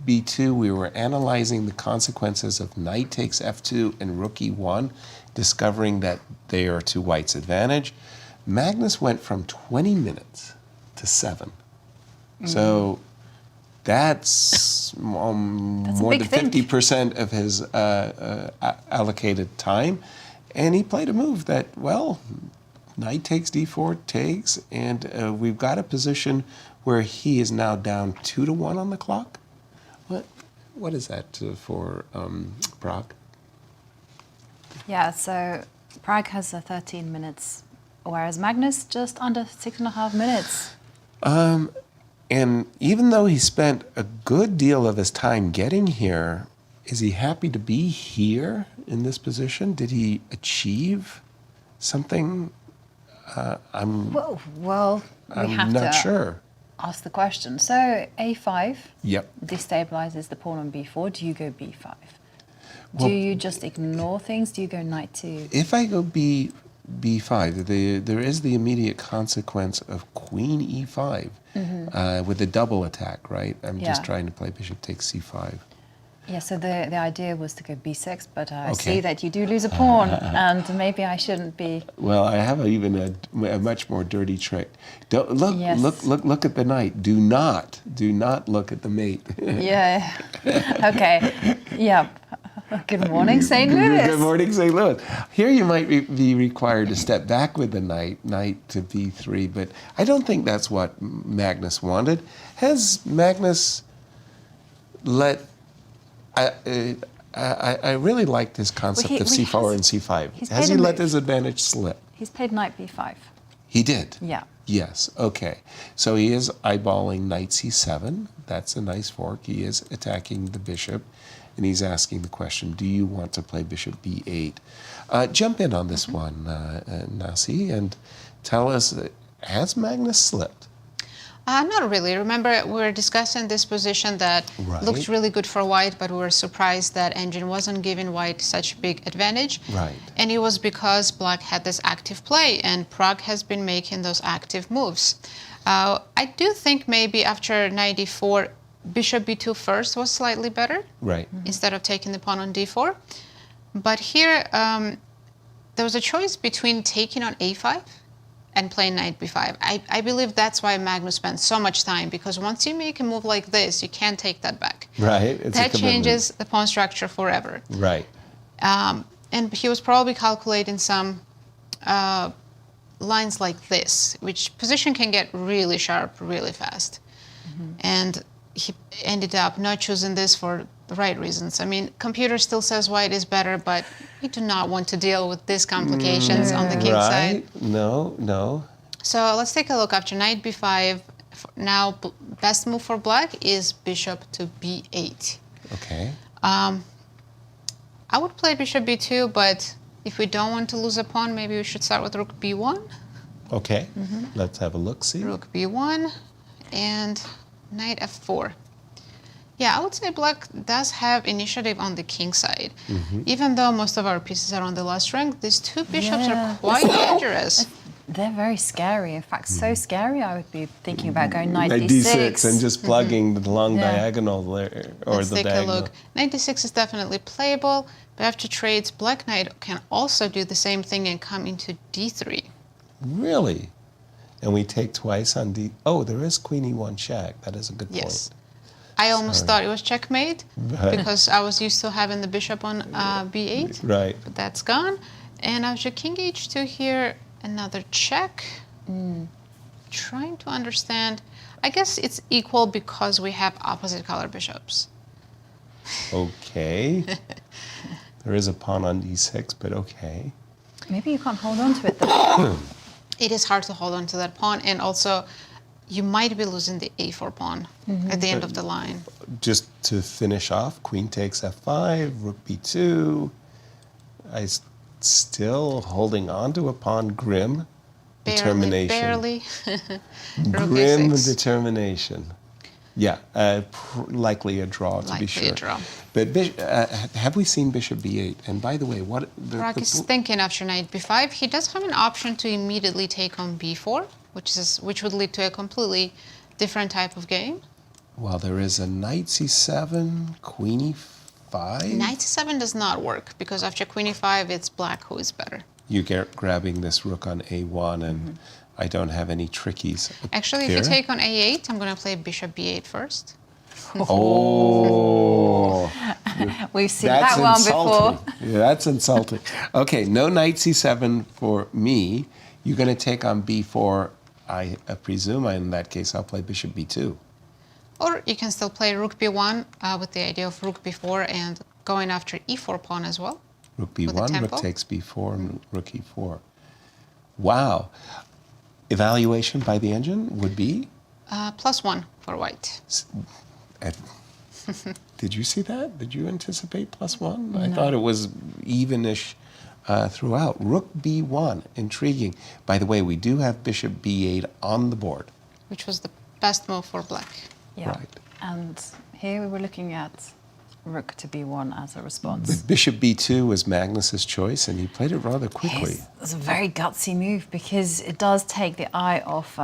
b2. We were analyzing the consequences of knight takes f2 and rook e1, discovering that they are to white's advantage. Magnus went from 20 minutes to 7. So that's more than 50% of his allocated time. And he played a move that, well, knight takes d4 takes, and we've got a position where he is now down 2-1 on the clock. What is that for Prague? Yeah, so Prague has 13 minutes, whereas Magnus just under 6.5 minutes. And even though he spent a good deal of his time getting here, is he happy to be here in this position? Did he achieve something? I'm have not to sure. ask the question. So a5 Yep. destabilizes the pawn on b4. Do you go b5? Do you just ignore things? Do you go knight to... If I go b5, there is the immediate consequence of queen e5 with a double attack, right? I'm just trying to play bishop takes c5. Yeah, so the idea was to go b6, but I see that you do lose a pawn, and maybe I shouldn't be... Well, I have a much more dirty trick. Don't look at the knight. Do not look at the mate. Yeah. Okay. Yeah. Good morning, St. Louis. Good morning, St. Louis. Here you might be required to step back with the knight to b3, but I don't think that's what Magnus wanted. Has Magnus let... I really liked his concept Well, of C4 and C5. he's Has played he a let move. his advantage slip? He's played knight b5. He did? Yeah. Yes, okay. So he is eyeballing knight c7. That's a nice fork. He is attacking the bishop, and he's asking the question, do you want to play bishop b8? Jump in on this one, Nasi, and tell us, has Magnus slipped? Not really. Remember, we were discussing this position that Right. looked really good for white, but we were surprised that engine wasn't giving white such a big advantage. Right. And it was because black had this active play, and Pragg has been making those active moves. I do think maybe after knight d4, bishop b2 first was slightly better, Right. instead of taking the pawn on d4. But here, there was a choice between taking on a5 and playing knight b5. I believe that's why Magnus spent so much time, because once you make a move like this, you can't take that back. Right. It's a That commitment. changes the pawn structure forever. Right. And he was probably calculating some lines like this, which position can get really sharp really fast. And he ended up not choosing this for the right reasons. I mean, computer still says white is better, but we do not want to deal with these complications on the king side. Right. No. So let's take a look after knight b5. Now, best move for black is bishop to b8. Okay. I would play bishop b2, but if we don't want to lose a pawn, maybe we should start with rook b1. Okay. Let's have a look, see. Rook b1 and knight f4. Yeah, I would say black does have initiative on the king side. Even though most of our pieces are on the last rank, these two bishops Yeah. are quite dangerous. They're very scary. In fact, so scary I would be thinking about going knight Knight d6. d6 and just plugging the long Yeah. diagonal there, or Let's the take diagonal. a look. Knight d6 is definitely playable, but after trades, black knight can also do the same thing and come into d3. Really? And we take twice on d. Oh, there is queen e1 check. That is a good Yes. point. I almost thought it was checkmate Right. because I was used to having the bishop on b8, Right. but that's gone. And after king h2 here, another check. Trying to understand. I guess it's equal because we have opposite color bishops. Okay. There is a pawn on d6, but okay. Maybe you can't hold on to it though. It is hard to hold on to that pawn, and also you might be losing the a4 pawn at the end of the line. Just to finish off, queen takes f5, rook b2. Still holding on to a pawn, grim determination. Barely. Rook Grim a6. determination. Yeah, likely a draw to be Likely sure. a draw. But have we seen bishop b8? And by the way, what Pragg is thinking after knight b5. He does have an option to immediately take on b4, which would lead to a completely different type of game. Well, there is a knight c7, queen e5. Knight c7 does not work because after queen e5, it's black who is better. You get grabbing this rook on a1, and I don't have any trickies. Actually, if there. you take on a8, I'm going to play bishop b8 first. Oh, We've seen that's that one insulting. before. Yeah, that's insulting. Okay, no knight c7 for me. You're going to take on b4. I presume in that case I'll play bishop b2. Or you can still play rook b1 with the idea of rook b4 and going after e4 pawn as well. Rook With the b1, tempo. rook takes b4, and rook e4. Wow. Evaluation by the engine would be? +1 for white. Did you see that? Did you anticipate +1? I thought it was evenish throughout. Rook b1, intriguing. By the way, we do have bishop b8 on the board. Which was the best move for black. Yeah. Right. And here we were looking at rook to b1 as a response. But bishop b2 was Magnus's choice, and he played it rather quickly. It's a very gutsy move because it does take the eye off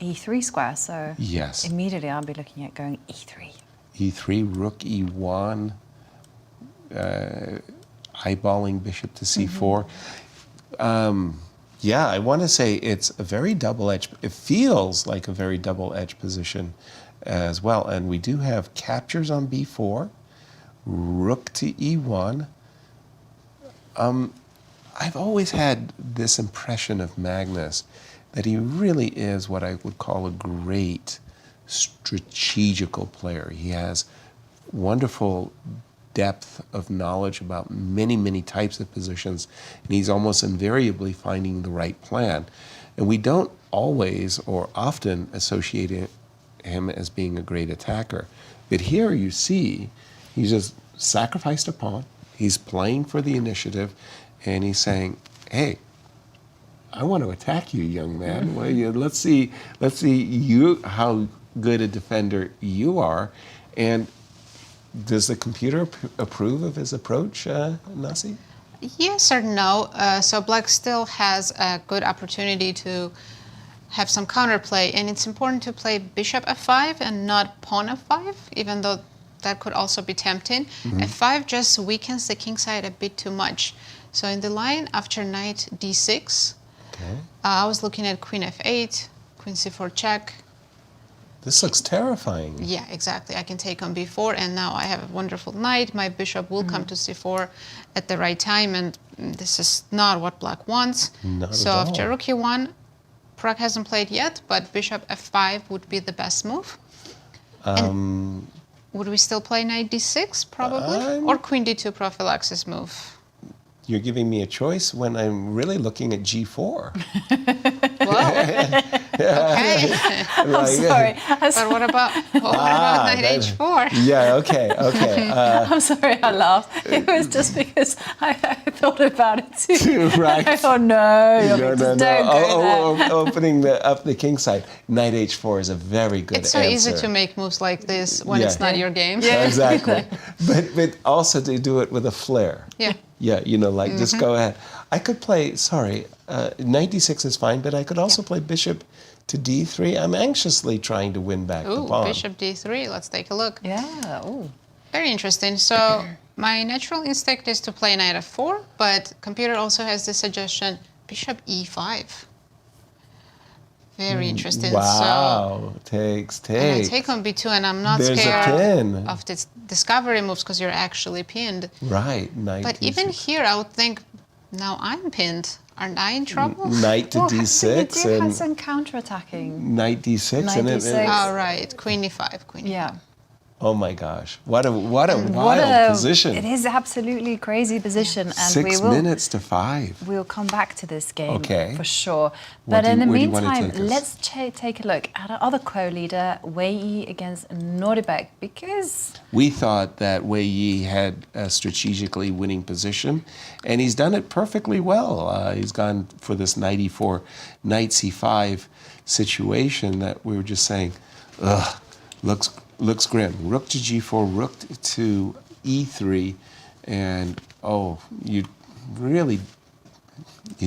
e3 square. So Yes. immediately I'll be looking at going e3. e3, rook e1, eyeballing bishop to c4. Yeah, I want to say it's a very double-edged, it feels like a very double-edged position as well. And we do have captures on b4, rook to e1. I've always had this impression of Magnus that he really is what I would call a great strategical player. He has wonderful depth of knowledge about many, many types of positions, and he's almost invariably finding the right plan. And we don't always or often associate him as being a great attacker. But here you see, he just sacrificed a pawn, he's playing for the initiative, and he's saying, hey, I want to attack you, young man. Well, let's see you how good a defender you are. And does the computer approve of his approach, Nasi? Yes or no. So black still has a good opportunity to have some counterplay, and it's important to play bishop f5 and not pawn f5, even though that could also be tempting. F5 just weakens the king side a bit too much. So in the line after knight d6, I was looking at queen f8, queen c4 check. This looks terrifying. Yeah, exactly. I can take on b4, and now I have a wonderful knight. My bishop will come to c4 at the right time, and this is not what black wants. Not so at all. after rook e1, Pragg hasn't played yet, but bishop f5 would be the best move. And would we still play knight d6, probably? Or queen d2 prophylaxis move? You're giving me a choice when I'm really looking at g4. Okay. I'm sorry. But what about knight h4? Yeah, okay. I'm sorry I laughed. It was just because I thought about it too. Right. I thought, no, don't go there. Opening up the king side. Knight h4 is a very good It's so answer. easy to make moves like this when Yeah. it's not your game. Yeah. Exactly. but also to do it with a flair. Yeah. Yeah, like just go ahead. I could play, knight d6 is fine, but I could also play bishop to d3. I'm anxiously trying to win back the Ooh, pawn. bishop d3. Let's take a look. Yeah, ooh. Very interesting. So my natural instinct is to play knight f4, but computer also has the suggestion bishop e5. Very interesting. Wow, So takes. and I take on b2, and I'm not There's a scared pin. of this discovery moves because you're actually pinned. Right, knight But d6. even here, I would think, now I'm pinned. Aren't I in trouble? Knight to Well, d6 you do have and some counterattacking. knight d6 Knight and d6. Oh, right. Queen e5, queen e5. Yeah. oh my gosh, what a wild position. It is absolutely crazy position, and 6 minutes to 5. We'll come back to this game Okay. for sure. What But in the where do you wanna meantime, take us? let's take a look at our other co-leader, Wei Yi against Nodirbek, because We thought that Wei Yi had a strategically winning position, and he's done it perfectly well. He's gone for this knight e4, knight c5 situation that we were just saying, ugh, looks grim. Rook to g4, rook to e3, and you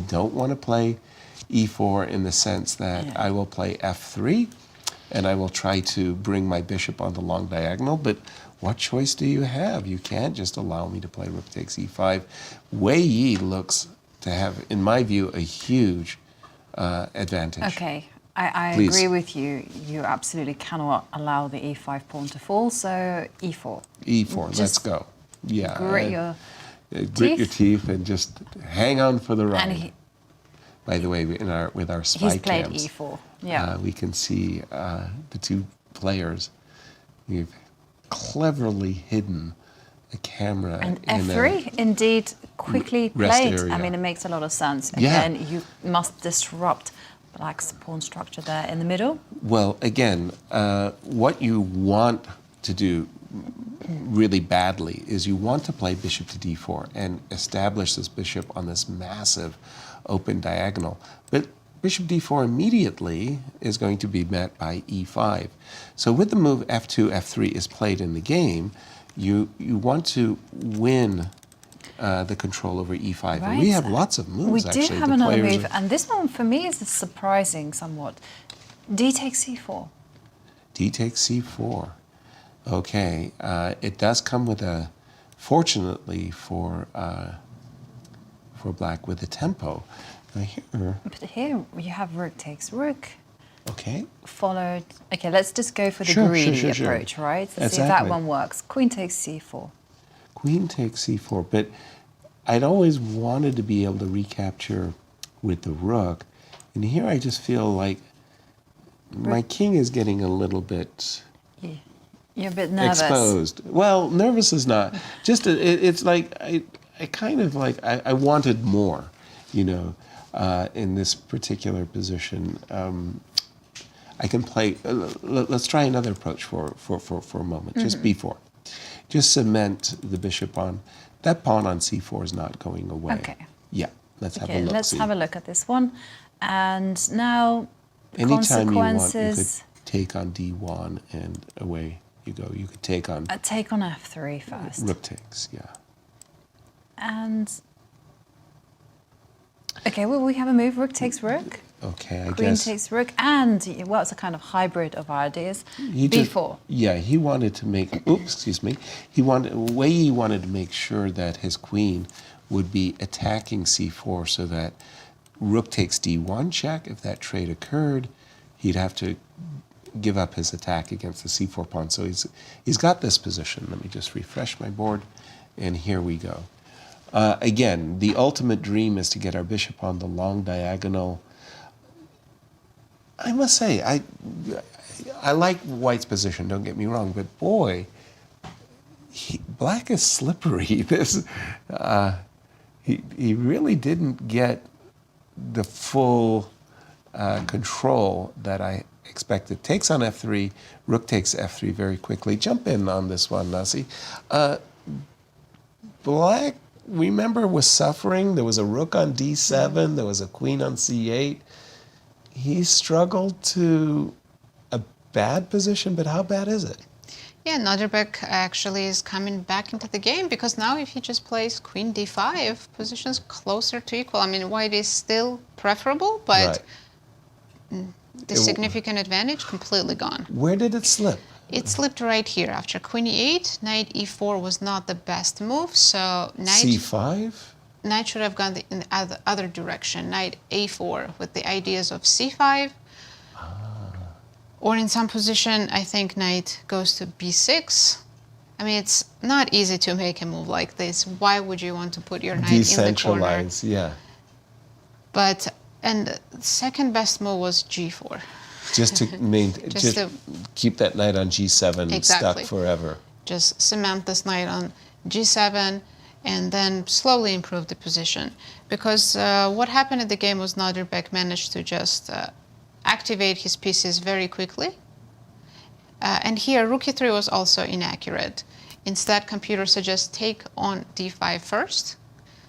don't want to play e4 in the sense that I will play f3, and I will try to bring my bishop on the long diagonal, but what choice do you have? You can't just allow me to play rook takes e5. Wei Yi looks to have, in my view, a huge advantage. okay, I Please. agree with you. You absolutely cannot allow the e5 pawn to fall, so e4. E4, let's Just go. Yeah. Grit your grit your teeth. teeth and just hang on for the ride. And By the way, with our spy he's played cams, e4. Yeah. we can see the two players. You've cleverly hidden a camera And in f3, indeed, quickly rest played. area. I mean, it makes a lot of sense. Yeah. Again, you must disrupt black's pawn structure there in the middle. Well, again, what you want to do really badly is you want to play bishop to d4 and establish this bishop on this massive open diagonal. But bishop d4 immediately is going to be met by e5. So with the move f2, f3 is played in the game, you want to win the control over e5. And we have lots of moves, We actually. do have The another players move, and this one for me is surprising somewhat. D takes c4. D takes c4. Okay, it does come with a, fortunately for black, with a tempo. Now here, But here you have rook takes rook, okay. followed. Okay, let's just go for the Sure, greedy sure. approach, right? Let's see if Exactly. that one works. Queen takes c4. Queen takes c4, but I'd always wanted to be able to recapture with the rook. And here I just feel like my king is getting a little bit You're a bit nervous. exposed. Well, nervous is not. Just it's like I kind of like I wanted more, you know, in this particular position. I can play. Let's try another approach for a moment. Just b4. Just cement the bishop on. That pawn on c4 is not going away. Okay. Yeah. Let's have a look. Let's have a look at this one. And now, Anytime you want, you consequences. could take on d1 and away you go. You could take on Take on f3 first. rook takes. Yeah. And okay, well, we have a move. Rook takes rook. Okay, I Queen guess. takes rook, and well, it's a kind of hybrid of our ideas. He just- b4. Yeah, he wanted to make. Oops, excuse me. Wei Yi wanted to make sure that his queen would be attacking c4, so that rook takes d1 check. If that trade occurred, he'd have to give up his attack against the c4 pawn. So he's got this position. Let me just refresh my board, and here we go. Again, the ultimate dream is to get our bishop on the long diagonal. I must say, I like White's position, don't get me wrong, but boy, Black is slippery. This, he really didn't get the full control that I expected. Takes on f3, rook takes f3 very quickly. Jump in on this one, Nasi. Black, remember, was suffering. There was a rook on d7, there was a queen on c8. He struggled to a bad position, but how bad is it? Yeah, Nodirbek actually is coming back into the game, because now if he just plays queen d5, position's closer to equal. I mean, White is still preferable, but the significant advantage completely gone. Where did it slip? It slipped right here. After queen e8, knight e4 was not the best move, so c5? Knight should have gone in the other direction, knight a4, with the ideas of c5. Or in some position, I think knight goes to b6. I mean, it's not easy to make a move like this. Why would you want to put your knight in the corner? Decentralize, yeah. And the second best move was g4. Just to just to keep that knight on g7 stuck forever. Just cement this knight on g7 and then slowly improve the position. Because what happened in the game was Nodirbek managed to just activate his pieces very quickly. And here, rook e3 was also inaccurate. Instead, computer suggests take on d5 first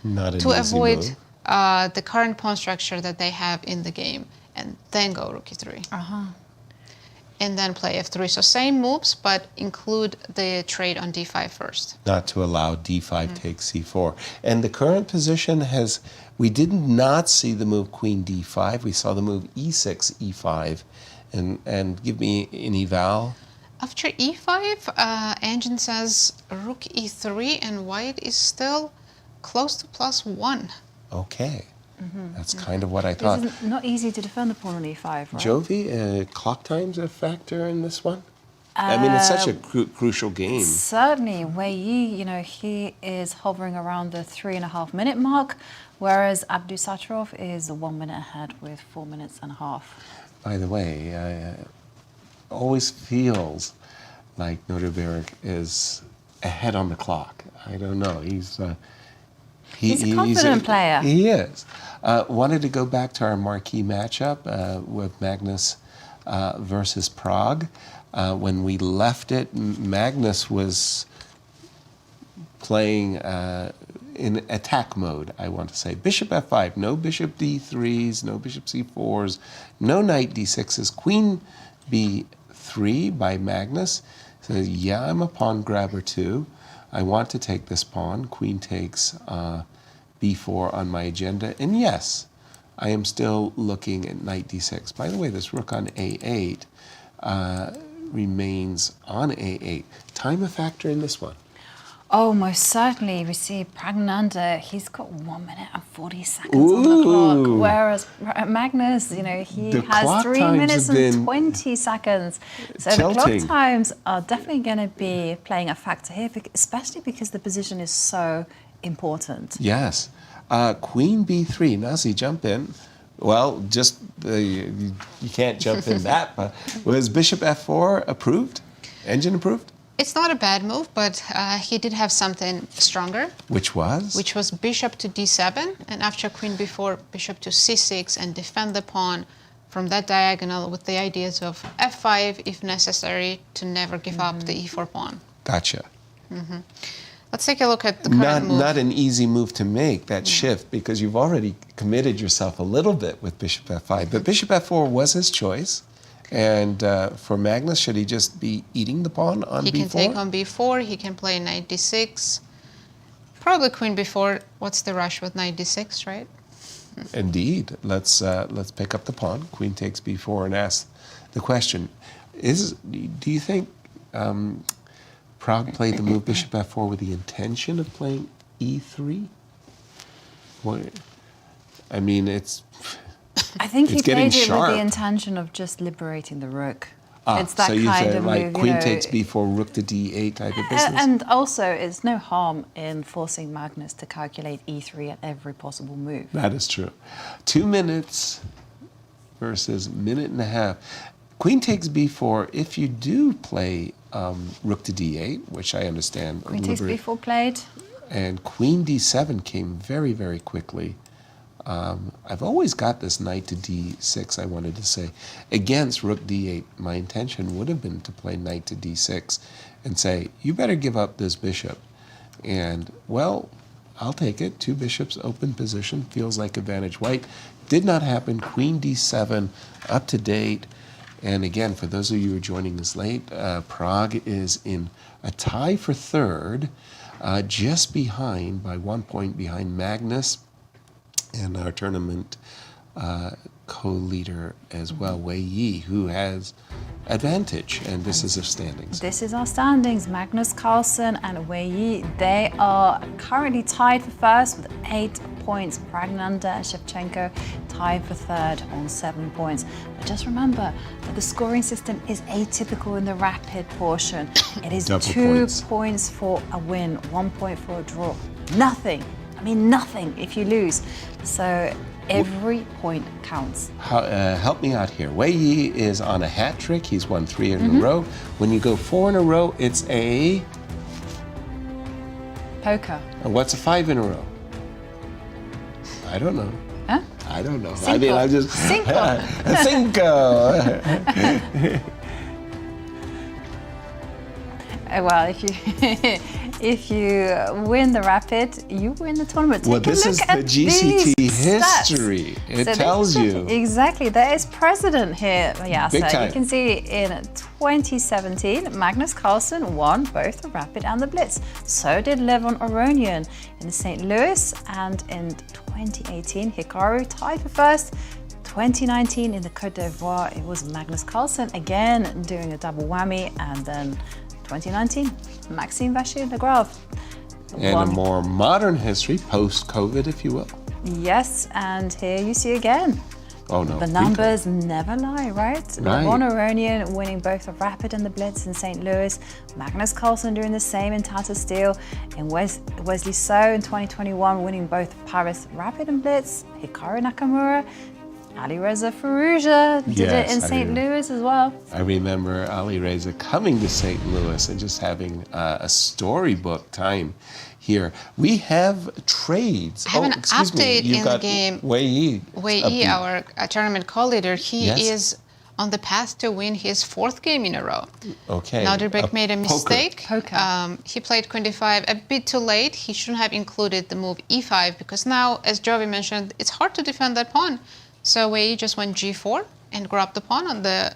to avoid the current pawn structure that they have in the game, and then go rook e3. And then play f3. So same moves, but include the trade on d5 first. Not to allow d5 takes c4. And the current position has, we did not see the move queen d5. We saw the move e6, e5. And give me an eval. After e5, Arjun says rook e3, and White is still close to +1. Okay. That's kind of what I thought. It's not easy to defend the pawn on e5, right? Jovi, clock time's a factor in this one? I mean, it's such a crucial game. Certainly. Wei Yi, he is hovering around the 3.5-minute mark, whereas Abdusattorov is 1 minute ahead with 4 minutes and a half. By the way, always feels like Nodirbek is ahead on the clock. I don't know. He's a confident player. He is. Wanted to go back to our marquee matchup with Magnus versus Prague. When we left it, Magnus was playing in attack mode, I want to say. Bishop f5, no bishop d3s, no bishop c4s, no knight d6s, queen b3 by Magnus. Says, yeah, I'm a pawn grabber too. I want to take this pawn. Queen takes b4 on my agenda. And yes, I am still looking at knight d6. By the way, this rook on a8 remains on a8. Time a factor in this one? Oh, most certainly. We see Praggnanandhaa, he's got 1 minute and 40 seconds on the clock, whereas Magnus, he has 3 minutes and 20 seconds. So the clock times are definitely going to be playing a factor here, especially because the position is so important. Yes. Queen b3. Nasi, jump in. Well, just you can't jump in that, but was bishop f4 approved? Engine approved? It's not a bad move, but he did have something stronger. Which was? Which was bishop to d7, and after queen b4, bishop to c6, and defend the pawn from that diagonal with the ideas of f5 if necessary to never give up the e4 pawn. Gotcha. Let's take a look at the current move. Not an easy move to make, that shift, because you've already committed yourself a little bit with bishop f5. But bishop f4 was his choice. And for Magnus, should he just be eating the pawn on b4? He can take on b4, he can play knight d6. Probably queen b4. What's the rush with knight d6, right? Indeed. Let's pick up the pawn. Queen takes b4 and ask the question, do you think Pragg played the move bishop f4 with the intention of playing e3? I mean, I think he getting played it sharp. with the intention of just liberating the rook. It's that so you kind say of like move, queen takes b4, rook to d8 type of business? And also, it's no harm in forcing Magnus to calculate e3 at every possible move. That is true. 2 minutes versus minute and a half. Queen takes b4. If you do play rook to d8, which I understand. Queen takes b4 played. And queen d7 came very, very quickly. I've always got this knight to d6, I wanted to say. Against rook d8, my intention would have been to play knight to d6 and say, you better give up this bishop. And, well, I'll take it. 2 bishops, open position, feels like advantage white. Did not happen. Queen d7, up to date. And again, for those of you who are joining us late, Pragg is in a tie for third, just behind, by 1 point behind Magnus, and our tournament co-leader as well, Wei Yi, who has advantage, and this is our standings. This is our standings. Magnus Carlsen and Wei Yi, they are currently tied for first with 8 points. Praggnanandhaa and Shevchenko tied for third on 7 points. But just remember that the scoring system is atypical in the rapid portion. It is Double 2 points. points for a win, 1 point for a draw. Nothing. I mean, nothing if you lose. So every point counts. Help me out here. Wei Yi is on a hat trick. He's won 3 in a row. When you go 4 in a row, it's a... Poker. And what's a 5 in a row? I don't know. Huh? I don't know. Cinco. I mean, I'm just... Cinco. Cinco. Well, if you win the rapid, you win the tournament. Well, Take a this look is at the GCT these stats. history. It So tells you. Exactly. There is precedent here. Yeah, Big so time. you can see in 2017, Magnus Carlsen won both the Rapid and the Blitz. So did Levon Aronian in St. Louis, and in 2018, Hikaru tied for first. 2019 in the Côte d'Ivoire, it was Magnus Carlsen again doing a double whammy, and then 2019, Maxime Vachier-Lagrave. And a more modern history, post-COVID, if you will. Yes, and here you see again. Oh, no. The numbers never lie, right? Levon Aronian winning both the Rapid and the Blitz in St. Louis. Magnus Carlsen doing the same in Tata Steel. And Wesley So in 2021 winning both Paris Rapid and Blitz. Hikaru Nakamura. Ali Reza Firouzja did it in St. Louis as well. I remember Ali Reza coming to St. Louis and just having a storybook time here. We have trades. I have an update in the game. Wei Yi. Wei Yi, our tournament co-leader, he is on the path to win his 4th game in a row. Okay. Nodirbek made a mistake. Poker. He played queen d5 a bit too late. He shouldn't have included the move e5 because now, as Jovi mentioned, it's hard to defend that pawn. So Wei Yi just went g4 and grabbed the pawn on the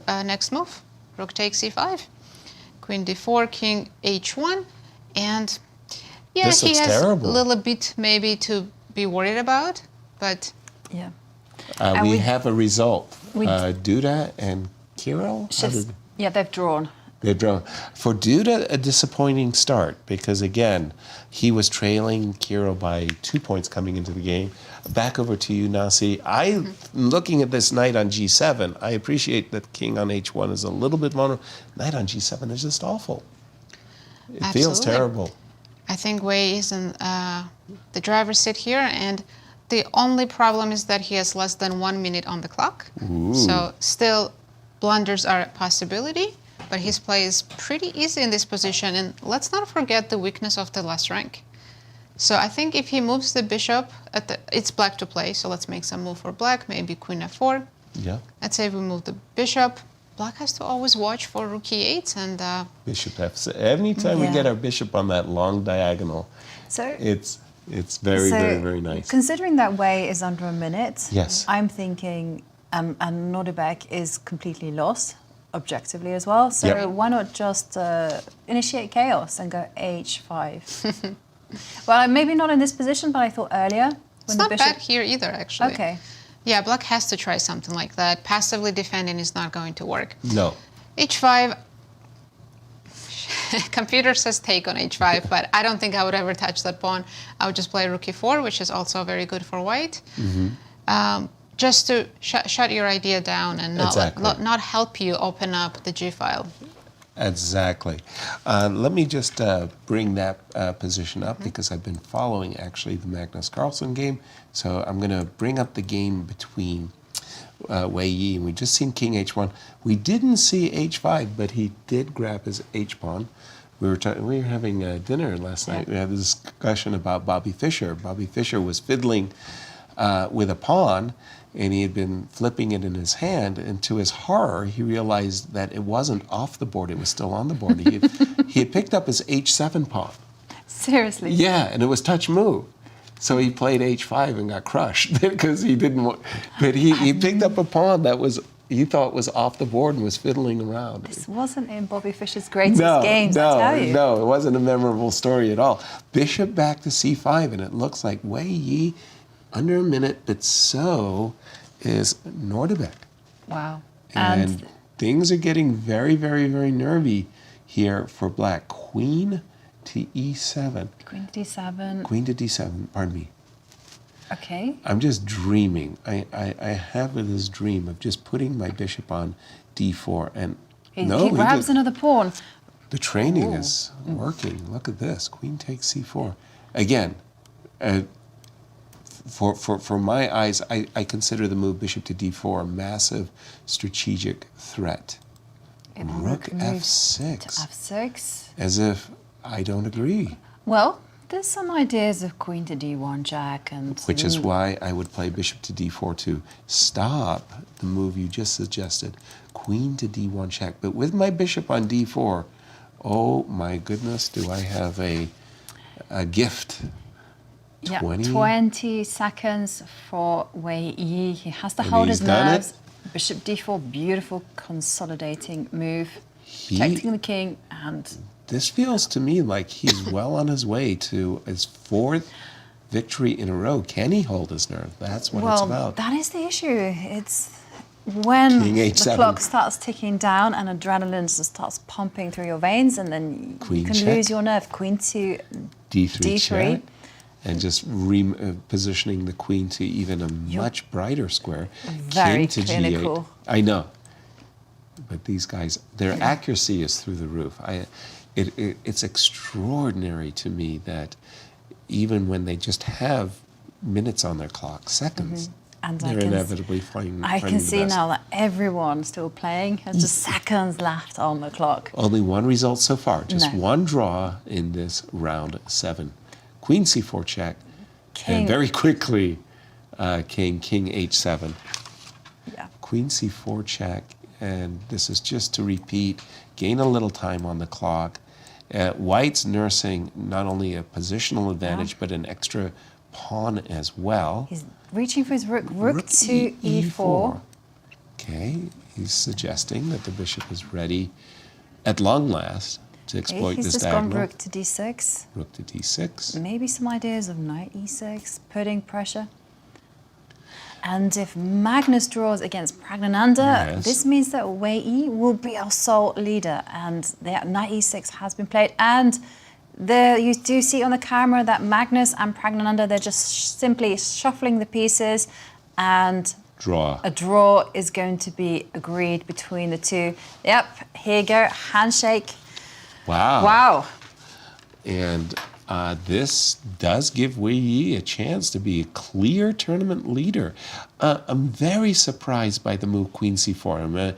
next move. Rook takes e5. Queen d4, king h1. And yeah, this he has terrible. a little bit maybe to be worried about, but... Yeah. We have a result. Duda and Kirill? Yeah, they've drawn. They've drawn. For Duda, a disappointing start because, again, he was trailing Kirill by 2 points coming into the game. Back over to you, Nasi. I'm looking at this knight on g7. I appreciate that king on h1 is a little bit vulnerable. Knight on g7 is just awful. It feels terrible. I think Wei is in the driver's seat here, and the only problem is that he has less than 1 minute on the clock. Ooh. So still, blunders are a possibility. but his play is pretty easy in this position. And let's not forget the weakness of the last rank. So I think if he moves the bishop, it's black to play, so let's make some move for black, maybe queen f4. Yeah. Let's say we move the bishop. Black has to always watch for rook e8 and... Bishop f6. Anytime we get our bishop on that long diagonal, So it's very, very, very nice. Considering that Wei is under a minute, Yes. I'm thinking, and Nodirbek is completely lost, objectively as well. So Yep. why not just initiate chaos and go h5? Well, maybe not in this position, but I thought earlier. It's not bad here either, actually. Okay. Yeah, black has to try something like that. Passively defending is not going to work. No. h5. Computer says take on h5, but I don't think I would ever touch that pawn. I would just play rook e4, which is also very good for white. Just to shut your idea down and not help you open up the G file. Exactly. Let me just bring that position up because I've been following actually the Magnus Carlsen game. So I'm going to bring up the game between Wei Yi, and we just seen king h1. We didn't see h5, but he did grab his h-pawn. We were having dinner last night. We had a discussion about Bobby Fischer. Bobby Fischer was fiddling with a pawn, and he had been flipping it in his hand, and to his horror, he realized that it wasn't off the board, it was still on the board. He had picked up his h7 pawn. Seriously? Yeah, and it was touch move. So he played h5 and got crushed because he didn't want, but he picked up a pawn that he thought was off the board and was fiddling around. This wasn't in Bobby Fischer's greatest games, I tell you. No, it wasn't a memorable story at all. Bishop back to c5, and it looks like Wei Yi under a minute, but so is Nodirbek. Wow. And things are getting very, very, very nervy here for black. Queen to e7. Queen to d7. Queen to d7, pardon me. Okay. I'm just dreaming. I have this dream of just putting my bishop on d4 and He grabs another pawn. The training is working. Look at this. Queen takes c4. Again, for my eyes, I consider the move bishop to d4 a massive strategic threat. Rook f6. To f6. As if I don't agree. Well, there's some ideas of queen to d1 jack and... Which is why I would play bishop to d4 to stop the move you just suggested. Queen to d1 check. But with my bishop on d4, oh my goodness, do I have a gift. 20 seconds for Wei Yi. He has to hold his nerves. Bishop d4, beautiful consolidating move. Protecting the king and... This feels to me like he's well on his way to his 4th victory in a row. Can he hold his nerve? That's what it's about. Well, that is the issue. It's when the clock starts ticking down and adrenaline just starts pumping through your veins, and then you can lose your nerve. Queen to d3 check, and just repositioning the queen to even a much brighter square. Very king to clinical. g8. I know. But these guys, their accuracy is through the roof. It's extraordinary to me that even when they just have minutes on their clock, seconds, and they're inevitably finding the best. I can see now that everyone's still playing. There's just seconds left on the clock. Only one result so far, just one draw in this round 7. Queen c4 check, and very quickly came king h7. Yeah. Queen c4 check, and this is just to repeat, gain a little time on the clock. White's nursing not only a positional advantage, but an extra pawn as well. He's reaching for his rook. Rook to e4. Okay, he's suggesting that the bishop is ready at long last to exploit this diagonal. He's just gone rook to d6. Rook to d6. Maybe some ideas of knight e6, putting pressure. And if Magnus draws against Praggnanandhaa, this means that Wei Yi will be our sole leader. And knight e6 has been played. And there you do see on the camera that Magnus and Praggnanandhaa, they're just simply shuffling the pieces, and a draw is going to be agreed between the two. Yep, here you go, handshake. Wow. Wow. And this does give Wei Yi a chance to be a clear tournament leader. I'm very surprised by the move queen c4.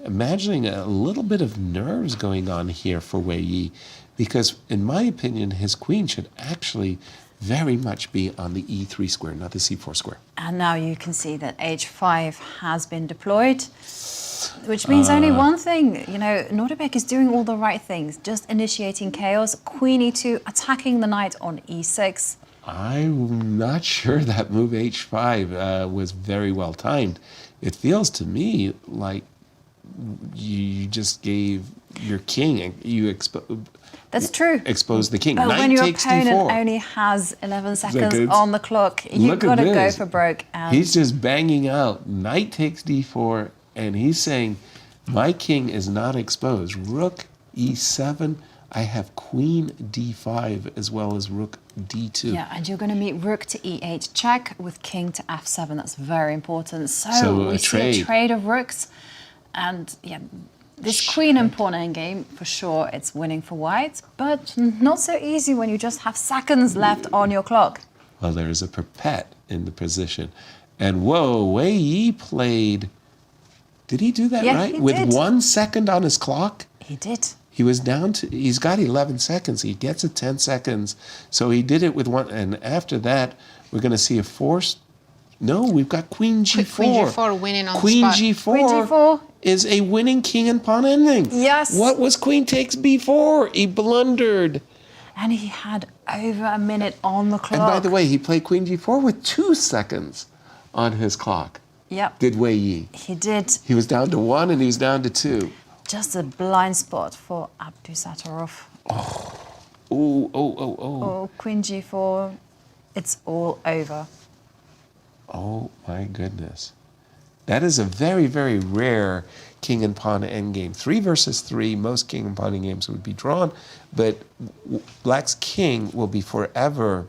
imagining a little bit of nerves going on here for Wei Yi, because in my opinion, his queen should actually very much be on the e3 square, not the c4 square. And now you can see that h5 has been deployed, which means only one thing. You know, Nodirbek is doing all the right things, just initiating chaos. Queen e2, attacking the knight on e6. I'm not sure that move h5 was very well timed. It feels to me like you just gave your king, That's true. exposed the king. But Knight when your takes opponent d4. only has 11 seconds Seconds. on the clock, you've Look got at to go this. for broke. And He's just banging out. Knight takes d4, and he's saying, my king is not exposed. Rook e7. I have queen d5 as well as rook d2. yeah, and you're going to meet rook to e8 check with king to f7. That's very important. So So we a see trade. a trade of rooks, and yeah, this queen and pawn endgame, for sure, it's winning for white, but not so easy when you just have seconds left on your clock. Well, there is a perpet in the position. And whoa, Wei Yi played, did he do that Yeah, right? he With did. 1 second on his clock? He did. He was down to, he's got 11 seconds. He gets it 10 seconds. So he did it with one, and after that, we're going to see a forced, no, we've got queen g4. Queen g4 winning on the Queen spot. g4, Queen g4. is a winning king and pawn ending. Yes. What was queen takes b4? He blundered. And he had over a minute on the clock. And by the way, he played queen g4 with 2 seconds on his clock. Yep, Did Wei Yi. he did. He was down to 1 and he was down to 2. Just a blind spot for Abdusattorov. Ooh, oh. Oh, queen g4, it's all over. Oh my goodness. That is a very, very rare king and pawn endgame. 3 versus 3, most king and pawn endgames would be drawn, but Black's king will be forever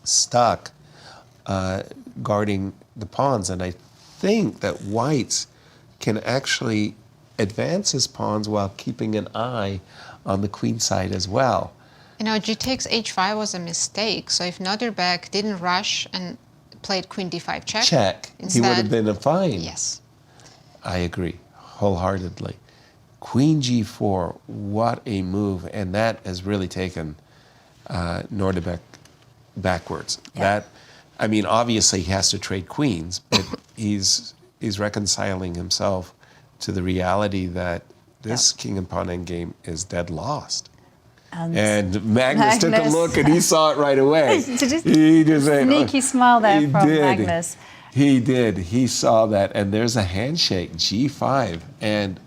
stuck guarding the pawns. And I think that White's can actually advance his pawns while keeping an eye on the queen side as well. You know, g takes h5 was a mistake. So if Nodirbek didn't rush and played queen d5 check, Check. He would have been a fine. Yes. I agree wholeheartedly. Queen g4, what a move. And that has really taken Nodirbek backwards. Yeah. That, I mean, obviously he has to trade queens, but he's reconciling himself to the reality that this king and pawn endgame is dead lost. And Magnus took a look and he saw it right away. He just said, Sneaky smile there he from did. Magnus. He did. He saw that. And there's a handshake, g5. And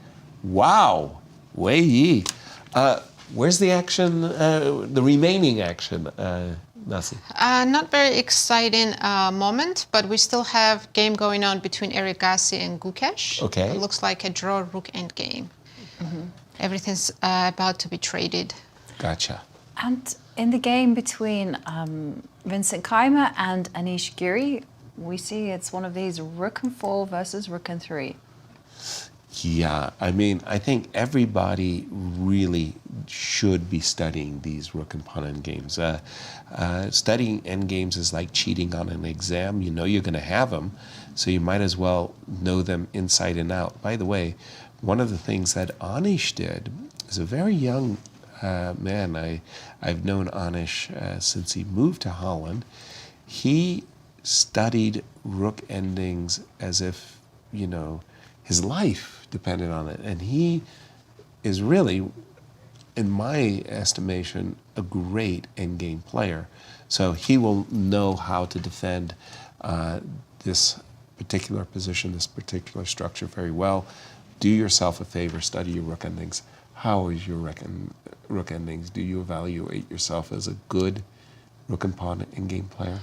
wow, Wei Yi. Where's the action, the remaining action, Nasi? Not very exciting moment, but we still have game going on between Erigaisi and Gukesh. Okay. It looks like a draw rook endgame. Everything's about to be traded. Gotcha. And in the game between Vincent Keymer and Anish Giri, we see it's one of these rook and 4 versus rook and 3. Yeah, I mean, I think everybody really should be studying these rook and pawn endgames. Studying endgames is like cheating on an exam. You know you're going to have them, so you might as well know them inside and out. By the way, one of the things that Anish did is a very young man. I've known Anish since he moved to Holland. He studied rook endings as if, you know, his life depended on it. And he is really, in my estimation, a great endgame player. So he will know how to defend this particular position, this particular structure very well. Do yourself a favor, study your rook endings. How is your rook endings? Do you evaluate yourself as a good rook and pawn endgame player?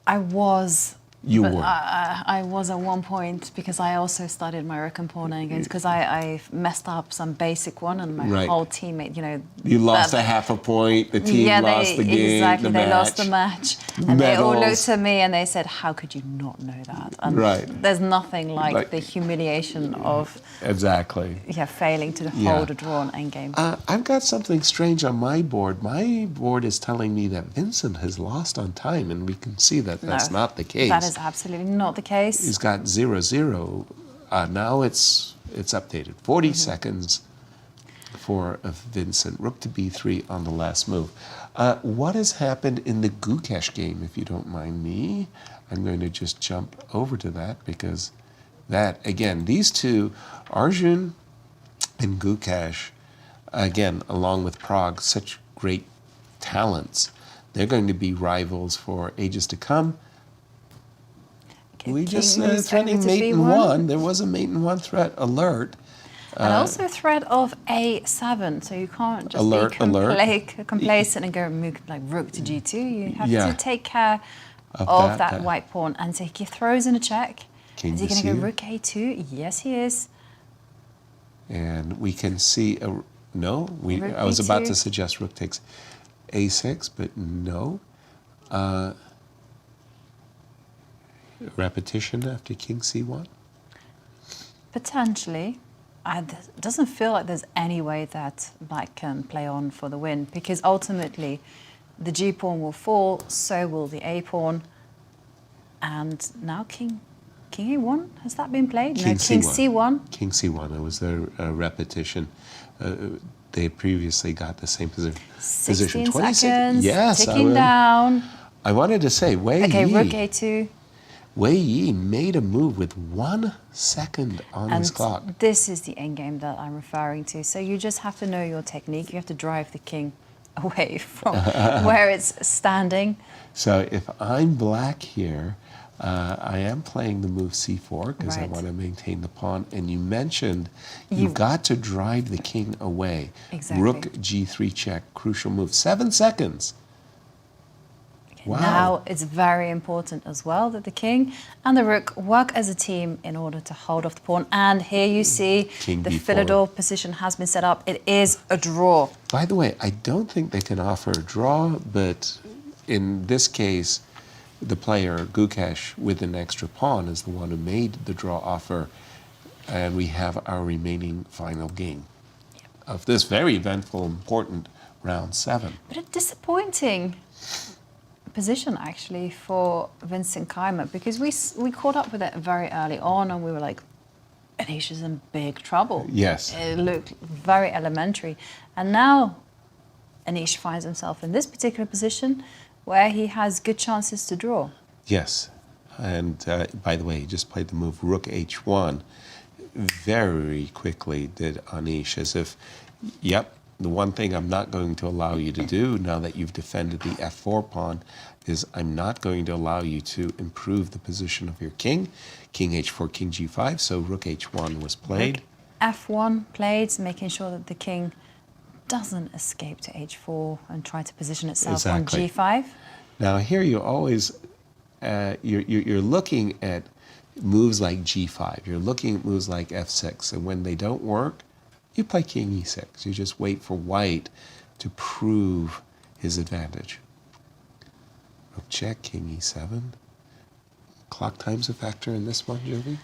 I was. You but were. I was at one point because I also studied my rook and pawn endgames because I messed up some basic one and my Right. whole teammate, you know. You lost a half a point, the team lost the game, exactly. the They match. lost the match, and they all Medals. looked at me and they said, "How could you not know that?" And Right. there's nothing like Like- the humiliation of Exactly. failing to Yeah. hold a drawn endgame. I've got something strange on my board. My board is telling me that Vincent has lost on time, and we can see that that's No, not the case. That is absolutely not the case. He's got 0-0. Now it's it's updated. 40 seconds for Vincent. Rook to b3 on the last move. What has happened in the Gukesh game, if you don't mind me? I'm going to just jump over to that because that, again, these two, Arjun and Gukesh, again, along with Prague, such great talents. They're going to be rivals for ages to come. Okay, We just king moves threatening over to mate in B1. one. There was a mate in one threat alert. And also a threat of A7, so you can't just Alert, be alert. complacent and go move like rook to G2. You have Yeah. to take care Of of that, that white pawn. And so he throws in a check. King Is he to going to go C. rook A2? Yes, he is. And we can see no. Rook I was about B2. to suggest rook takes A6, but no. Repetition after King C1. Potentially. It doesn't feel like there's any way that black can play on for the win, because ultimately the G pawn will fall, so will the A pawn. And now King A1, has that been played? King no, King C1. C1. King C1. It was their repetition. They previously got the same position. 16 26. seconds, Yes, ticking down. I wanted to say Wei Okay, Yi. rook A2. Wei Yi made a move with 1 second on his clock. This is the endgame that I'm referring to. So you just have to know your technique. You have to drive the king away from where it's standing. So if I'm black here, I am playing the move c4 because I Right. want to maintain the pawn. And you mentioned you've got to drive the king away. Exactly. Rook g3 check, crucial move. 7 seconds. Wow. Now it's very important as well that the king and the rook work as a team in order to hold off the pawn. And here you see King the B4. Philidor position has been set up. It is a draw. By the way, I don't think they can offer a draw, but in this case, the player, Gukesh, with an extra pawn is the one who made the draw offer. And we have our remaining final game of this very eventful, important round 7. But a disappointing position actually for Vincent Keymer, because we caught up with it very early on and we were like, Anish is in big trouble. Yes. It looked very elementary. And now Anish finds himself in this particular position where he has good chances to draw. Yes. And by the way, he just played the move Rook H1 very quickly, did Anish, as if, yep, the one thing I'm not going to allow you to do now that you've defended the F4 pawn is I'm not going to allow you to improve the position of your king. King H4, King G5, so Rook H1 was played. Rook F1 played, making sure that the king doesn't escape to H4 and try to position itself Exactly. on G5. Now here you always, you're looking at moves like G5, you're looking at moves like F6, and when they don't work, you play King E6. You just wait for white to prove his advantage. Rook check, King E7. Clock time's a factor in this one, Jovi?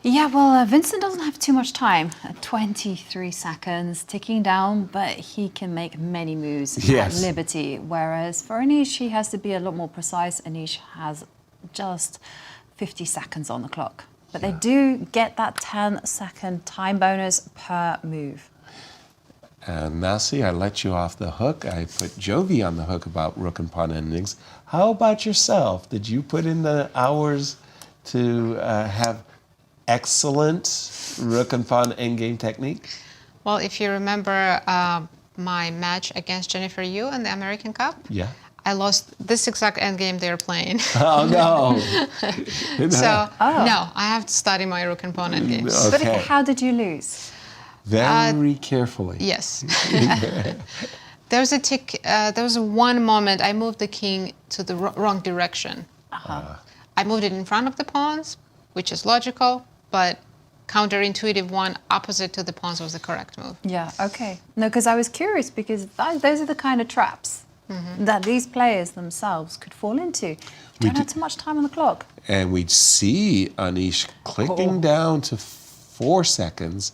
Yeah, well, Vincent doesn't have too much time. 23 seconds, ticking down, but he can make many moves Yes. at liberty. Whereas for Anish, he has to be a lot more precise. Anish has just 50 seconds on the clock. But they do get that 10-second time bonus per move. Nasi, I let you off the hook. I put Jovi on the hook about rook and pawn endings. How about yourself? Did you put in the hours to have excellent rook and pawn endgame technique? Well, if you remember my match against Jennifer Yu in the American Cup, Yeah. I lost this exact endgame they're playing. Oh, no. So, no, I have to study my rook and pawn endgames. But Okay. how did you lose? Very carefully. Yes. There was one moment I moved the king to the wrong direction. I moved it in front of the pawns, which is logical, but counterintuitive one opposite to the pawns was the correct move. Yeah, okay. No, because I was curious, because those are the kind of traps that these players themselves could fall into. You don't have too much time on the clock. And we'd see Anish clicking down to 4 seconds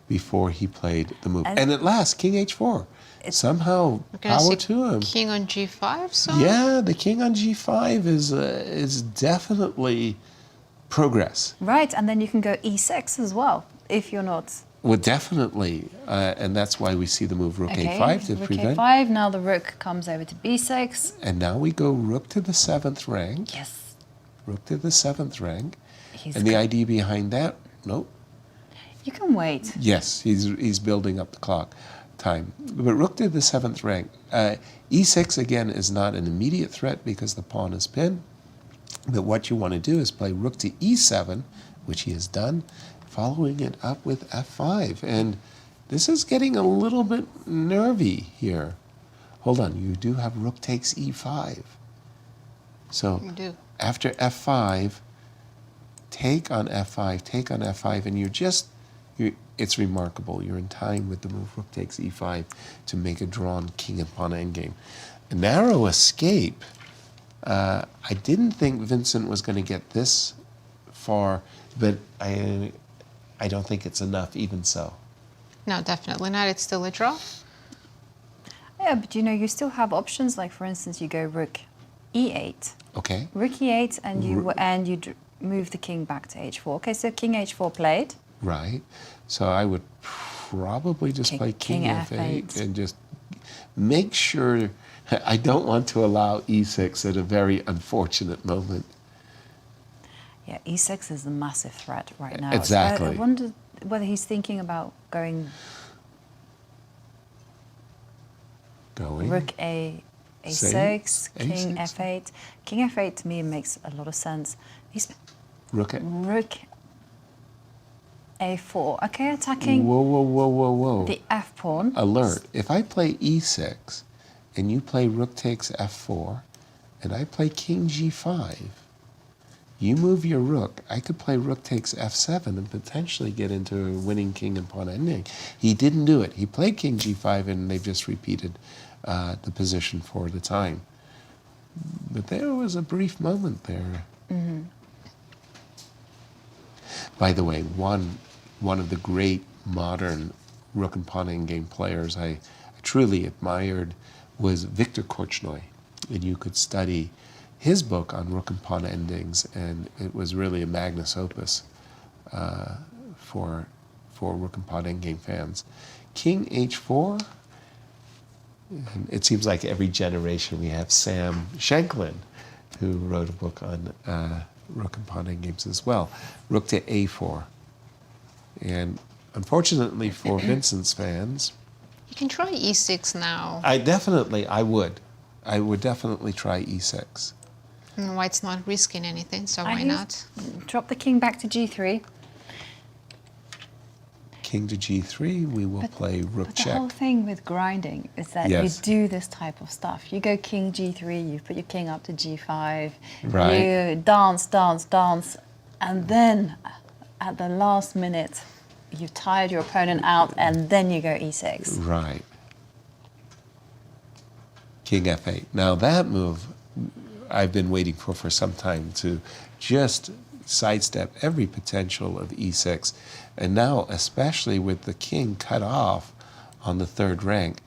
before he played the move. And at last, King H4. Somehow, We're gonna power see to him. King on G5, so? Yeah, the king on G5 is definitely progress. Right, and then you can go E6 as well. if you're not. Well, definitely, and that's why we see the move rook a5 to rook prevent. a5. Now the rook comes over to b6. And now we go rook to the 7th rank. Yes. Rook to the 7th rank. He's And the idea behind that, nope. You can wait. Yes, he's building up the clock time. But rook to the 7th rank. E6 again is not an immediate threat because the pawn is pinned. But what you want to do is play rook to e7, which he has done, following it up with f5. And this is getting a little bit nervy here. Hold on, you do have rook takes e5. So You do. after f5, take on f5, take on f5, and it's remarkable. You're in time with the move rook takes e5 to make a drawn king and pawn endgame. A narrow escape. I didn't think Vincent was going to get this far, but I don't think it's enough even so. No, definitely not. It's still a draw. Yeah, but you still have options. Like for instance, you go rook e8. Okay. Rook e8, and you move the king back to h4. Okay, so king h4 played. Right. So I would probably just play king f8 and just make sure. I don't want to allow e6 at a very unfortunate moment. Yeah, e6 is a massive threat right now. Exactly. I wonder whether he's thinking about going rook a6, king A6. f8. King f8 to me makes a lot of sense. He's Rook a4. Okay, attacking Whoa. the f pawn. Alert. If I play e6 and you play rook takes f4 and I play king g5, you move your rook. I could play rook takes f7 and potentially get into a winning king and pawn ending. He didn't do it. He played king g5 and they've just repeated the position for the time. But there was a brief moment there. Mm-hmm. By the way, one of the great modern rook and pawn endgame players I truly admired was Viktor Korchnoi. And you could study his book on rook and pawn endings, and it was really a magnus opus for rook and pawn endgame fans. King h4, and it seems like every generation we have Sam Shanklin, who wrote a book on rook and pawn endgames as well. Rook to a4. And unfortunately for Vincent's fans, You can try e6 now. I would. I would definitely try e6. And White's not risking anything, so why not? Drop the king back to g3. King to g3, we will play rook But check. the whole thing with grinding is that Yes. you do this type of stuff. You go king g3, you put your king up to g5, Right. you dance, and then at the last minute, you've tired your opponent out, and then you go e6. Right. King f8. Now that move I've been waiting for some time to just sidestep every potential of e6. And now, especially with the king cut off on the 3rd rank,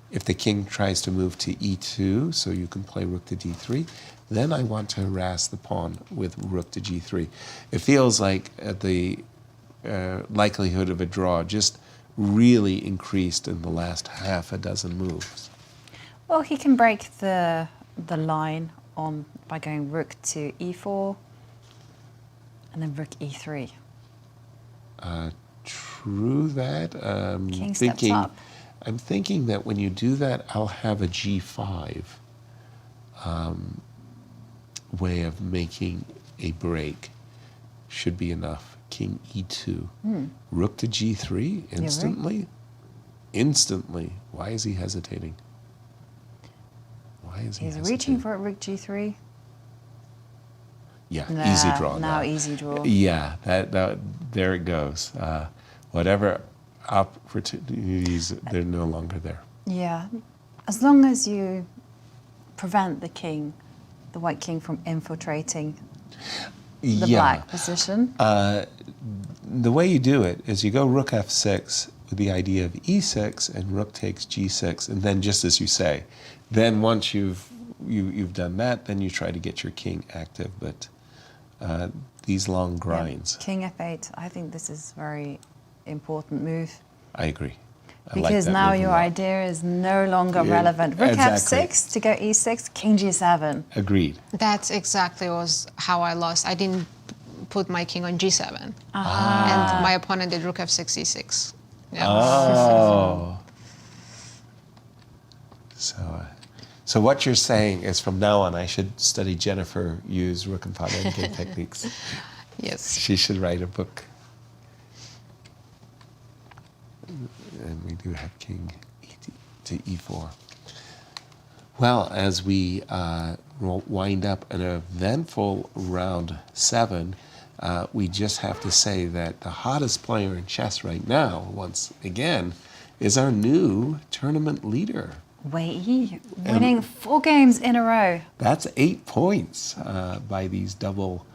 if the king tries to move to e2, so you can play rook to d3, then I want to harass the pawn with rook to g3. It feels like the likelihood of a draw just really increased in the last half a dozen moves. Well, he can break the line by going rook to e4 and then rook e3. True that. King steps up. I'm thinking that when you do that, I'll have a g5 way of making a break. Should be enough. King e2. Rook to g3 instantly? Instantly. Why is he hesitating? Why is he hesitating? He's reaching for rook g3. Yeah, easy draw now. Easy draw. Yeah, that there it goes. Whatever opportunities, they're no longer there. Yeah, as long as you prevent the white king from infiltrating the black position. The way you do it is you go rook f6 with the idea of e6 and rook takes g6, and then just as you say, then once you've done that, then you try to get your king active. But these long grinds. King f8. I think this is very important move. I agree. I like Because that now move a your lot. idea is no longer Yeah, relevant. Rook exactly. f6 to go e6, king g7. Agreed. That's exactly was how I lost. I didn't put my king on g7. And my opponent did rook f6, e6. Yeah. Oh. So what you're saying is from now on I should study Jennifer Yu's rook and pawn endgame techniques. Yes. She should write a book. And we do have king to e4. Well, as we wind up an eventful round 7, we just have to say that the hottest player in chess right now, once again, is our new tournament leader. Wei Yi, winning 4 games in a row. That's 8 points by these double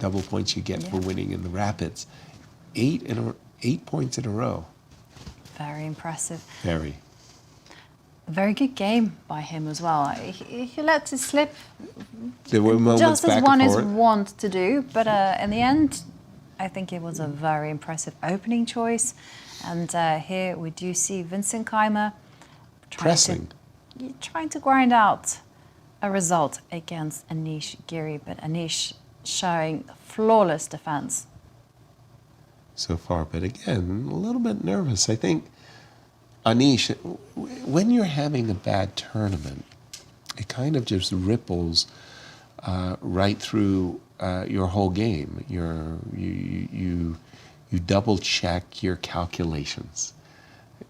points you get for winning in the rapids. 8 points in a row. Very impressive. Very. Very good game by him as well. He let it slip There were moments just as back one and is forth. wont to do, but in the end, I think it was a very impressive opening choice. And here we do see Vincent Keymer trying to grind out a result against Anish Giri, but Anish showing flawless defense. So far, but again, a little bit nervous. I think, Anish, when you're having a bad tournament, it kind of just ripples right through your whole game. You double check your calculations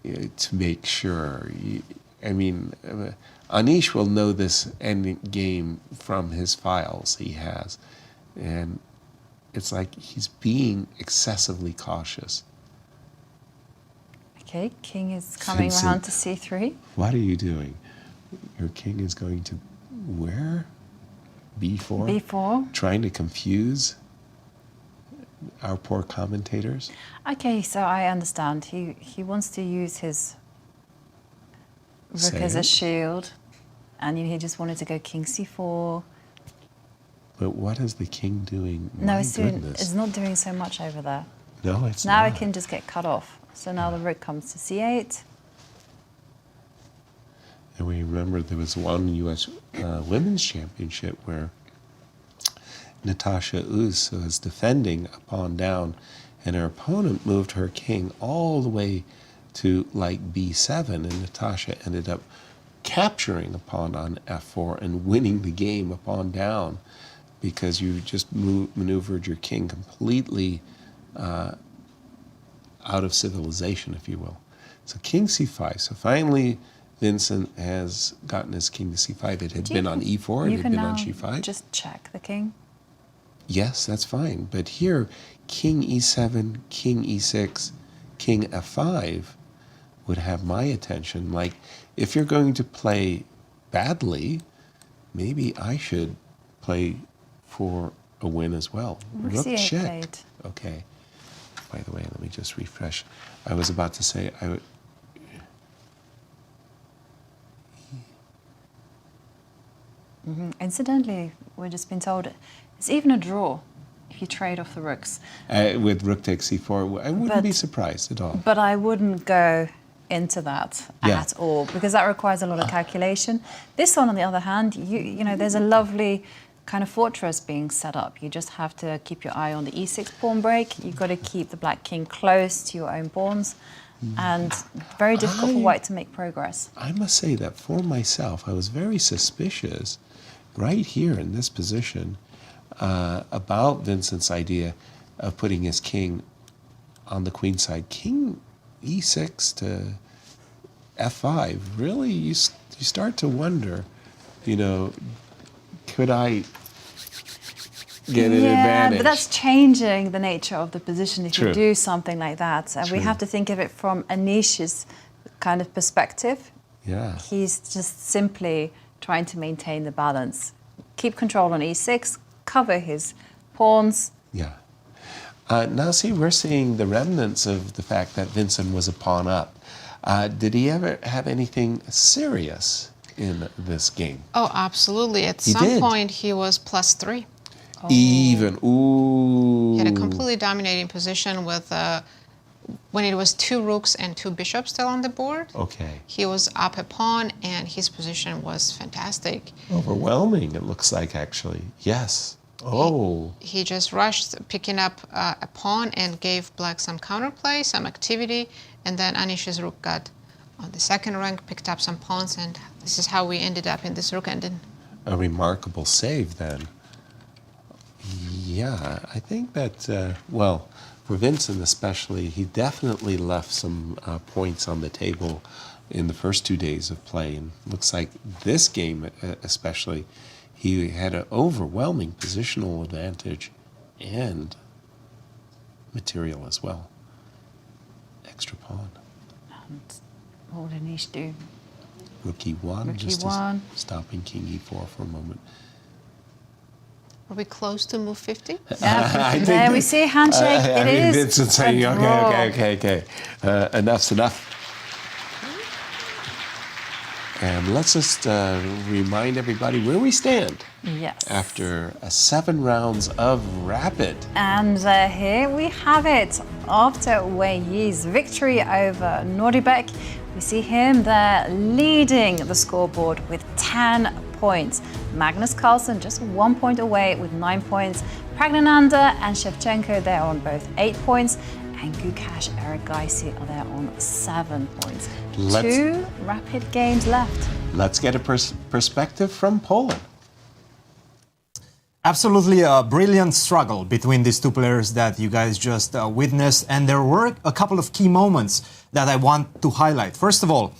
to make sure. Anish will know this end game from his files he has, and it's like he's being excessively cautious. Okay, king is coming Vincent, around to c3. What are you doing? Your king is going to where? B4? b4. Trying to confuse our poor commentators? Okay, so I understand. He wants to use his rook as a shield, and he just wanted to go king c4. But what is the king doing? No, My it's goodness. not doing so much over there. No, it's Now not. it can just get cut off. So now the rook comes to c8. And we remember there was one U.S. Women's Championship where Natasha Us was defending a pawn down, and her opponent moved her king all the way to like b7, and Natasha ended up capturing a pawn on f4 and winning the game a pawn down because you just maneuvered your king completely out of civilization, if you will. So king c5. So finally, Vincent has gotten his king to c5. It had been on e4, it You had can been now on g5. just check the king. Yes, that's fine. But here, king e7, king e6, king f5 would have my attention. Like, if you're going to play badly, maybe I should play for a win as well. Rook c8 check. played. Okay. By the way, let me just refresh. I was about to say I would. Incidentally, we've just been told it's even a draw if you trade off the rooks. With rook takes c4, I wouldn't be But- surprised at all. But I wouldn't go into that Yeah. at all because that requires a lot of calculation. This one, on the other hand, you know, there's a lovely kind of fortress being set up. You just have to keep your eye on the e6 pawn break. You've got to keep the black king close to your own pawns, and very difficult for white to make progress. I must say that for myself, I was very suspicious right here in this position about Vincent's idea of putting his king on the queen side. King e6 to f5, really, you start to wonder, you know, could I get an advantage? But that's changing the nature of the position if True. you do something like that. And we True. have to think of it from Anish's kind of perspective. Yeah. He's just simply trying to maintain the balance. Keep control on e6, cover his pawns. Yeah. Now, see, we're seeing the remnants of the fact that Vincent was a pawn up. Did he ever have anything serious in this game? Oh, absolutely. At He some did. point, he was +3. Even. Ooh. He had a completely dominating position with when it was 2 rooks and 2 bishops still on the board. Okay. He was up a pawn, and his position was fantastic. Overwhelming, it looks like, actually. Yes. Oh. He just rushed, picking up a pawn and gave black some counterplay, some activity, and then Anish's rook got on the second rank, picked up some pawns, and this is how we ended up in this rook ending. A remarkable save, then. Yeah, I think that, well, for Vincent especially, he definitely left some points on the table in the first 2 days of play. And looks like this game especially, he had an overwhelming positional advantage and material as well. Extra pawn. And what did Anish do? Rook E1, Rook just E1. stopping King E4 for a moment. Are we close to move 50? Yeah, there we see a handshake. I It mean, is Vincent saying, a draw. okay. Enough's enough. And let's just remind everybody where we stand Yes. after 7 rounds of Rapid. And here we have it. After Wei Yi's victory over Nodirbek, we see him there leading the scoreboard with 10 points. Magnus Carlsen just 1 point away with 9 points. Praggnanandhaa and Shevchenko there on both 8 points. And Gukesh, Erigaisi are there on 7 points. 2 rapid games left. Let's get a perspective from Poland. Absolutely a brilliant struggle between these two players that you guys just witnessed. And there were a couple of key moments that I want to highlight. First of all,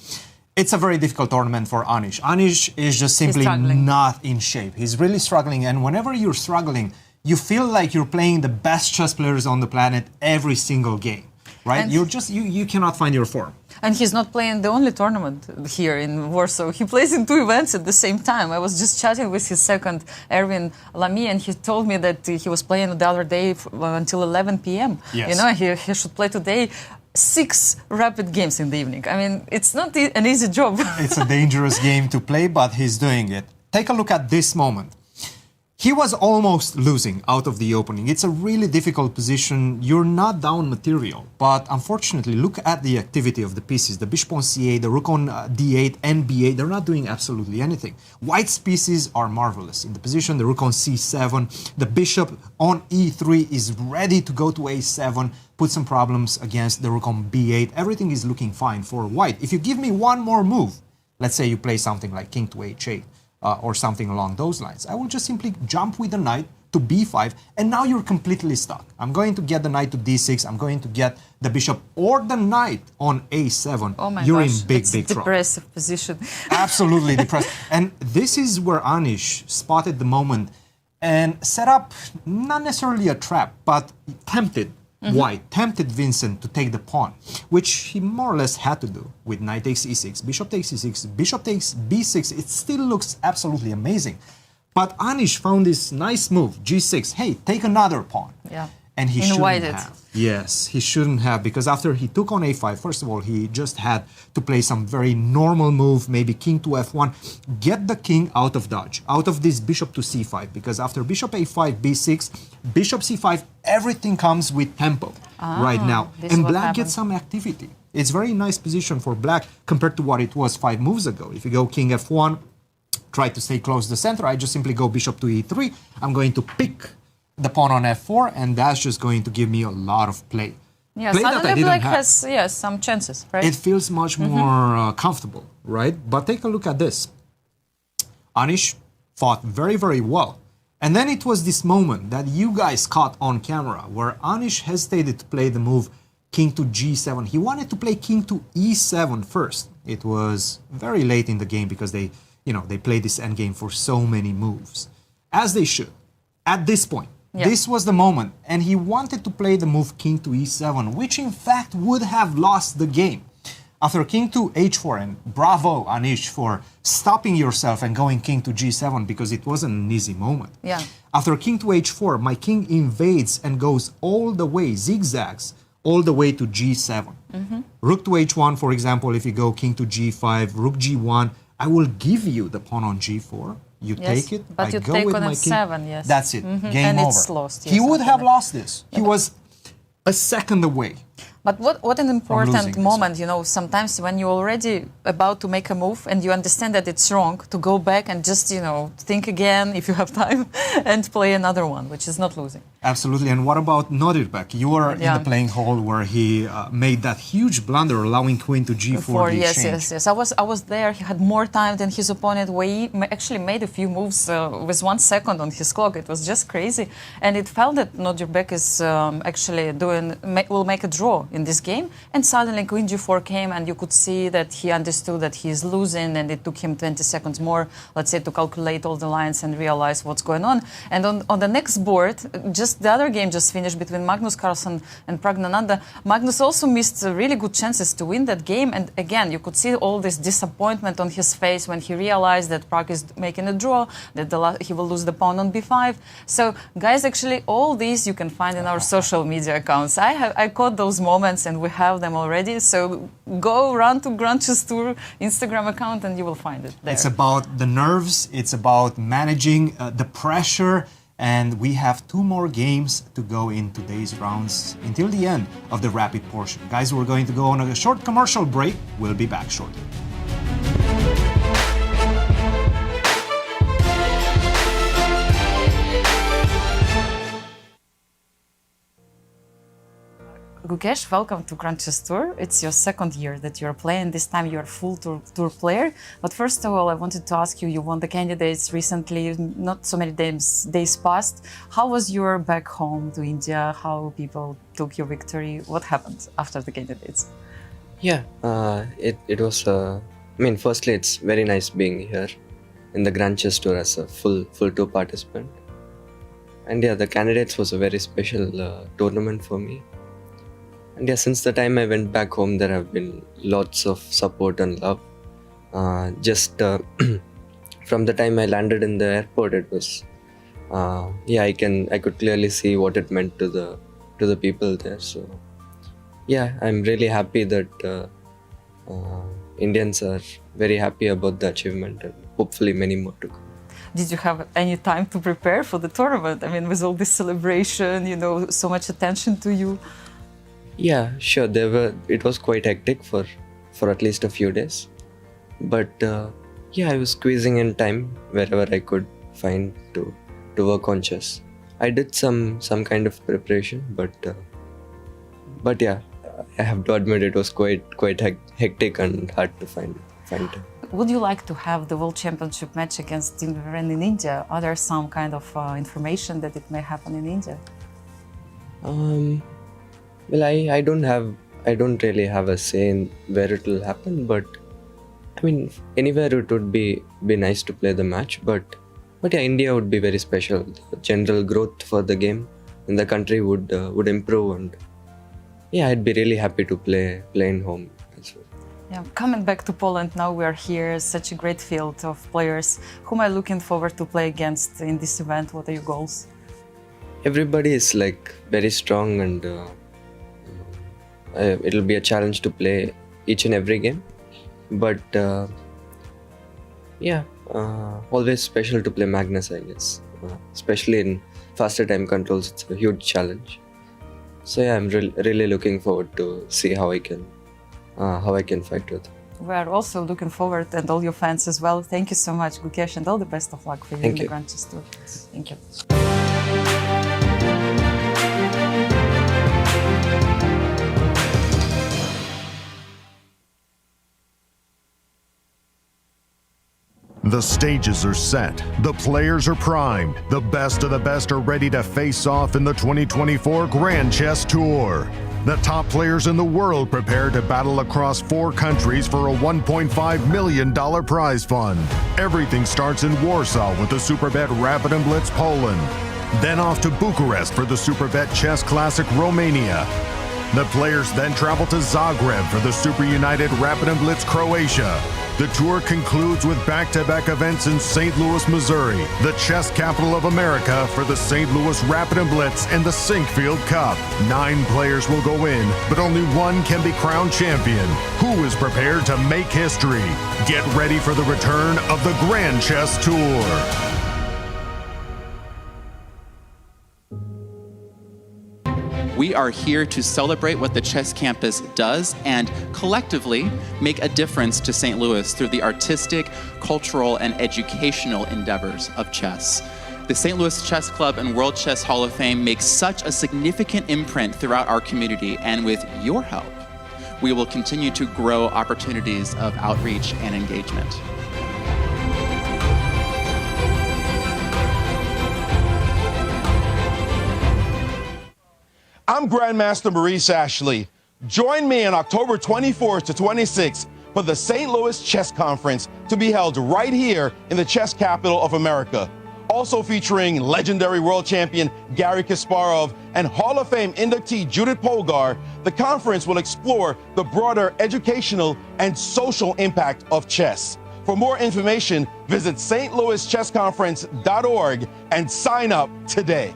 it's a very difficult tournament for Anish. Anish is just simply not in shape. He's really struggling. And whenever you're struggling, you feel like you're playing the best chess players on the planet every single game, right? And you cannot find your form. And he's not playing the only tournament here in Warsaw. He plays in 2 events at the same time. I was just chatting with his second, Erwin Lamy, and he told me that he was playing the other day until 11 p.m. Yes. You know, he should play today 6 rapid games in the evening. I mean, it's not an easy job. It's a dangerous game to play, but he's doing it. Take a look at this moment. He was almost losing out of the opening. It's a really difficult position. You're not down material, but unfortunately, look at the activity of the pieces. The bishop on c8, the rook on d8, and b8, they're not doing absolutely anything. White's pieces are marvelous in the position. The rook on c7, the bishop on e3 is ready to go to a7, put some problems against the rook on b8. Everything is looking fine for white. If you give me one more move, let's say you play something like king to h8, or something along those lines, I will just simply jump with the knight to b5, and now you're completely stuck. I'm going to get the knight to d6, I'm going to get the bishop or the knight on a7. Oh my you're gosh, in big it's trouble. depressive position. Absolutely depressed. And this is where Anish spotted the moment and set up not necessarily a trap, but tempted White, tempted Vincent to take the pawn, which he more or less had to do with knight takes e6, bishop takes e6, bishop takes b6. It still looks absolutely amazing. But Anish found this nice move, g6. Hey, take another pawn. Yeah. And he shouldn't Invited. have. Yes, he shouldn't have, because after he took on a5, first of all, he just had to play some very normal move, maybe king to f1, get the king out of dodge, out of this bishop to c5, because after bishop a5, b6, bishop c5, everything comes with tempo right now. And black gets some activity. It's very nice position for black compared to what it was 5 moves ago. If you go king f1, try to stay close to the center, I just simply go bishop to e3, I'm going to pick the pawn on f4, and that's just going to give me a lot of play. Yeah, Play that I suddenly didn't black have. has some chances, right? It feels much more comfortable, right? But take a look at this. Anish fought very, very well. And then it was this moment that you guys caught on camera where Anish hesitated to play the move king to g7. He wanted to play king to e7 first. It was very late in the game because they played this endgame for so many moves, as they should. At this point, this was the moment, and he wanted to play the move king to e7, which in fact would have lost the game. After king to h4, and bravo Anish for stopping yourself and going king to g7, because it wasn't an easy moment. Yeah. After king to h4, my king invades and goes all the way, zigzags, all the way to g7. Rook to h1, for example, if you go king to g5, rook g1, I will give you the pawn on g4, You Yes, take it. but I you go take with on my king. f7, yes. That's it. Game And over. it's lost, He yes, would after have that. lost this. He was a second away. But what an important losing this moment, you know, sometimes when you're already about to make a move and you understand that it's wrong, to go back and just, you know, think again if you have time and play another one, which is not losing. Absolutely. And what about Nodirbek? You were in the playing hall where he made that huge blunder, allowing queen to g4. Yes. I was there. He had more time than his opponent. Wei Yi actually made a few moves with 1 second on his clock. It was just crazy, and it felt that Nodirbek is actually will make a draw in this game. And suddenly queen g4 came, and you could see that he understood that he is losing, and it took him 20 seconds more, let's say, to calculate all the lines and realize what's going on. And on the next board, the other game just finished between Magnus Carlsen and Praggnanandhaa. Magnus also missed really good chances to win that game, and again you could see all this disappointment on his face when he realized that Pragg is making a draw, that he will lose the pawn on b5. So guys, actually all these you can find in our social media accounts. I caught those moments and we have them already, so run to Grand Chess Tour Instagram account and you will find it there. It's about the nerves, it's about managing the pressure. And we have 2 more games to go in today's rounds until the end of the rapid portion. Guys, we're going to go on a short commercial break. We'll be back shortly. Gukesh, welcome to Grand Chess Tour. It's your second year that you're playing. This time you're a full tour player. But first of all, I wanted to ask you won the candidates recently, not so many days passed. How was your back home to India? How people took your victory? What happened after the candidates? Yeah, it was, firstly, it's very nice being here in the Grand Chess Tour as a full tour participant. And yeah, the candidates was a very special tournament for me. And yeah, since the time I went back home, there have been lots of support and love. From the time I landed in the airport, it was, I could clearly see what it meant to the people there. So yeah, I'm really happy that Indians are very happy about the achievement, and hopefully many more to come. Did you have any time to prepare for the tournament? I mean, with all this celebration, you know, so much attention to you. Yeah, sure. It was quite hectic for at least a few days, but I was squeezing in time wherever I could find to work on chess. I did some kind of preparation, but yeah, I have to admit it was quite hectic and hard to find time. Would you like to have the World Championship match against Incr in India? Are there some kind of information that it may happen in India? Well, I don't really have a say in where it will happen, but I mean, anywhere it would be nice to play the match, but yeah, India would be very special. The general growth for the game in the country would improve, and yeah, I'd be really happy to play in home as well. Yeah, coming back to Poland now, we are here, such a great field of players. Whom are you looking forward to play against in this event? What are your goals? Everybody is like very strong, and it'll be a challenge to play each and every game, but always special to play Magnus, I guess, especially in faster time controls. It's a huge challenge, so yeah, I'm really looking forward to see how I can fight with him. We are also looking forward, and all your fans as well. Thank you so much, Gukesh, and all the best of luck for you in the Grand Chess Tour. Thank you. The stages are set, the players are primed, the best of the best are ready to face off in the 2024 Grand Chess Tour. The top players in the world prepare to battle across 4 countries for a $1.5 million prize fund. Everything starts in Warsaw with the Superbet Rapid Blitz Poland, then off to Bucharest for the Superbet Chess Classic Romania. The players then travel to Zagreb for the Super United Rapid Blitz Croatia, The tour concludes with back-to-back events in St. Louis, Missouri, the chess capital of America, for the St. Louis Rapid and Blitz and the Sinkfield Cup. 9 players will go in, but only one can be crowned champion. Who is prepared to make history? Get ready for the return of the Grand Chess Tour. We are here to celebrate what the Chess Campus does and collectively make a difference to St. Louis through the artistic, cultural, and educational endeavors of chess. The St. Louis Chess Club and World Chess Hall of Fame make such a significant imprint throughout our community, and with your help, we will continue to grow opportunities of outreach and engagement. I'm Grandmaster Maurice Ashley. Join me on October 24th to 26th for the St. Louis Chess Conference to be held right here in the chess capital of America. Also featuring legendary world champion Garry Kasparov and Hall of Fame inductee Judith Polgar, the conference will explore the broader educational and social impact of chess. For more information, visit stlouischessconference.org and sign up today.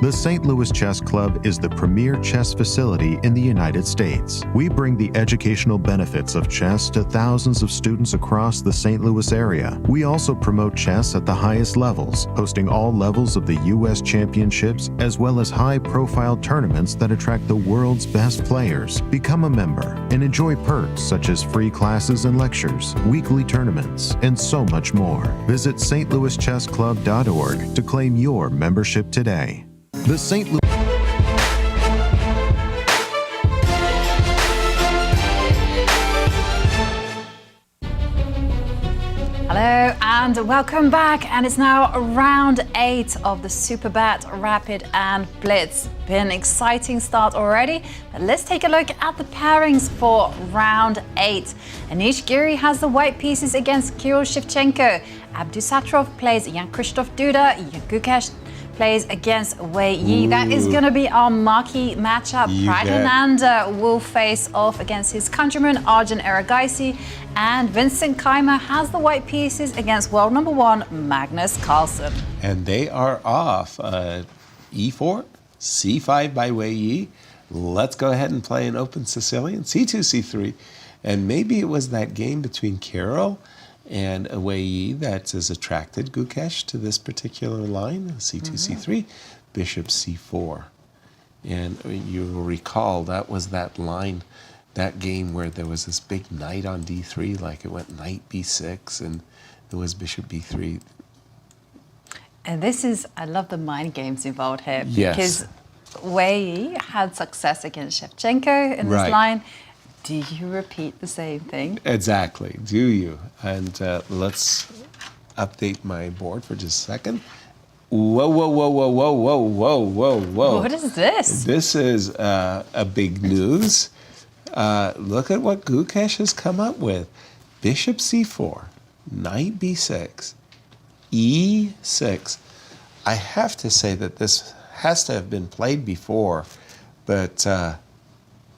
The St. Louis Chess Club is the premier chess facility in the United States. We bring the educational benefits of chess to thousands of students across the St. Louis area. We also promote chess at the highest levels, hosting all levels of the U.S. championships, as well as high-profile tournaments that attract the world's best players. Become a member and enjoy perks such as free classes and lectures, weekly tournaments, and so much more. Visit stlouischessclub.org to claim your membership today. The St. Louis Hello and welcome back, and it's now round 8 of the Superbet Rapid and Blitz. Been an exciting start already, but let's take a look at the pairings for round 8. Anish Giri has the white pieces against Kirill Shevchenko. Abdusattorov plays Jan-Krzysztof Duda. Gukesh plays against Wei Yi. That is going to be our marquee matchup. Praggnanandhaa will face off against his countryman Arjun Erigaisi, and Vincent Keymer has the white pieces against world number 1 Magnus Carlsen. And they are off. E4, C5 by Wei Yi. Let's go ahead and play an open Sicilian. C2, C3. And maybe it was that game between Kirill and Wei Yi that has attracted Gukesh to this particular line, C2, C3, bishop C4. And you will recall that was that line, that game where there was this big knight on D3, like it went knight B6, and there was bishop B3. And this is, I love the mind games involved here. Yes. Because Wei Yi had success against Shevchenko in this line. Do you repeat the same thing? Exactly, do you? And let's update my board for just a second. Whoa, whoa, whoa, whoa, whoa, whoa, whoa, whoa, whoa. What is this? This is a big news. Look at what Gukesh has come up with. Bishop C4, knight B6, E6. I have to say that this has to have been played before, but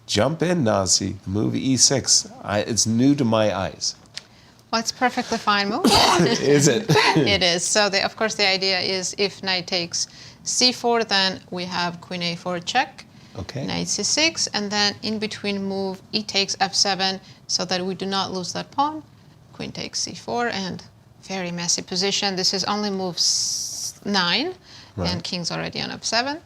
jump in, Nazi. Move E6. It's new to my eyes. Well, it's perfectly fine move. Is it? It is. So, of course, the idea is if knight takes C4, then we have queen A4 check. Okay. Knight C6, and then in between move E takes F7, so that we do not lose that pawn. Queen takes C4, and very messy position. This is only move 9, and king's already on F7.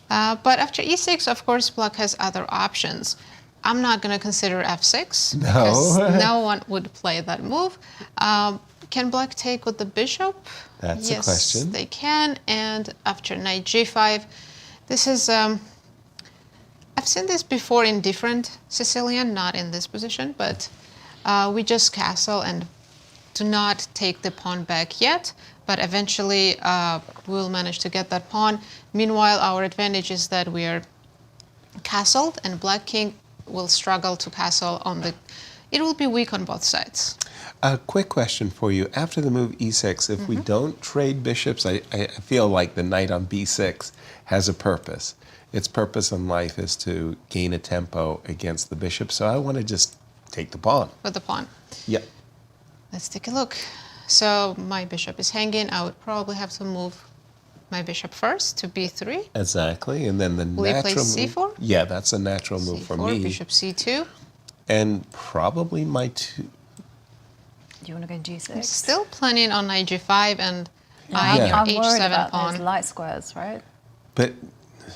But after E6, of course, Black has other options. I'm not going to consider F6, because no one would play that move. Can Black take with the bishop? That's a question. Yes, they can. And after knight G5, this is... I've seen this before in different Sicilian, not in this position, but we just castle and do not take the pawn back yet, but eventually we'll manage to get that pawn. Meanwhile, our advantage is that we are castled, and Black king will struggle to castle on the... It will be weak on both sides. A quick question for you. After the move E6, if we don't trade bishops, I feel like the knight on B6 has a purpose. its purpose in life is to gain a tempo against the bishop. So I want to just take the pawn. With the pawn. Yep. Let's take a look. So my bishop is hanging. I would probably have to move my bishop first to b3. Exactly, and then the Will you play natural c4? move. Yeah, that's a natural move for me. Bishop c2. And probably my two. Do you want to go g6? I'm still planning on knight g5 and I'm worried h7 about pawn. those light squares, right? But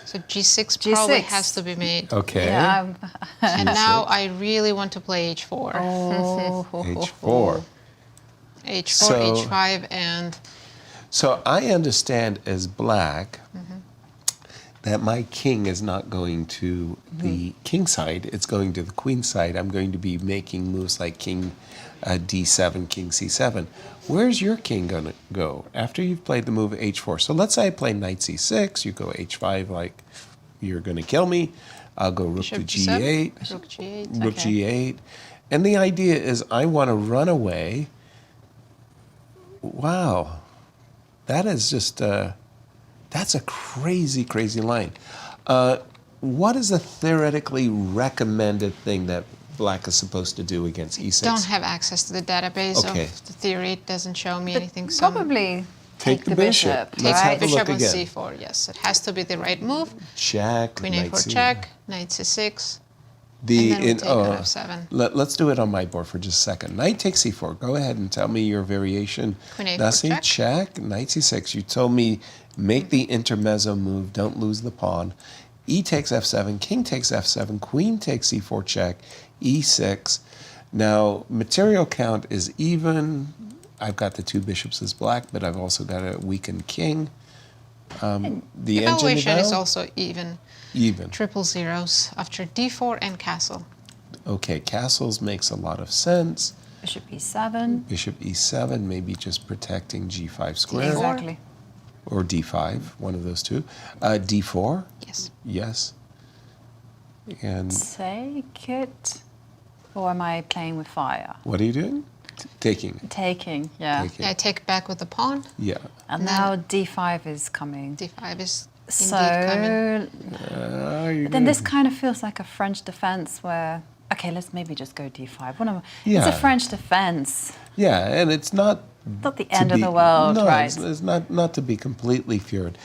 So g6 probably has to be made. okay. Yeah. And now I really want to play h4. Oh. H4. h4, So- h5, and So I understand as black that my king is not going to the king side, it's going to the queen side. I'm going to be making moves like king d7, king c7. Where's your king going to go after you've played the move h4? So let's say I play knight c6, you go h5 like you're going to kill me. I'll go rook to bishop g7, g8, rook g8. rook g8. And the idea is I want to run away. Wow. That is just, that's a crazy, crazy line. What is a theoretically recommended thing that black is supposed to do against e6? Don't have access to the database Okay. of the theory. It doesn't show me But anything. So probably Take the bishop. take Let's the have a bishop look on again. c4. Yes, it has to be the right move. Check, Queen knight a4 c- check, knight c6. The, and then we take on f7. Let's do it on my board for just a second. Knight takes c4. Go ahead and tell me your variation. Queen a4 Nasi, check. knight c6. You told me make the intermezzo move, don't lose the pawn. E takes f7, king takes f7, queen takes c4 check, e6. Now, material count is even. I've got the two bishops as black, but I've also got a weakened king. The engine Evaluation is now? also even. Even. Triple zeros after d4 and castle. Okay, castles makes a lot of sense. bishop e7. Bishop e7, maybe just protecting g5 square. Exactly. Or d5, one of those two. d4, Yes. yes. And Take it. Or am I playing with fire? what are you doing? Taking. Taking, yeah. Taking. I take back with the pawn. Yeah. And And now d5 is coming. d5 is indeed coming. So then this kind of feels like a French defense where, okay, let's maybe just go d5. It's Yeah. a French defense. Yeah, and it's not Not the to end of be- the world, no, right? it's not to be completely feared.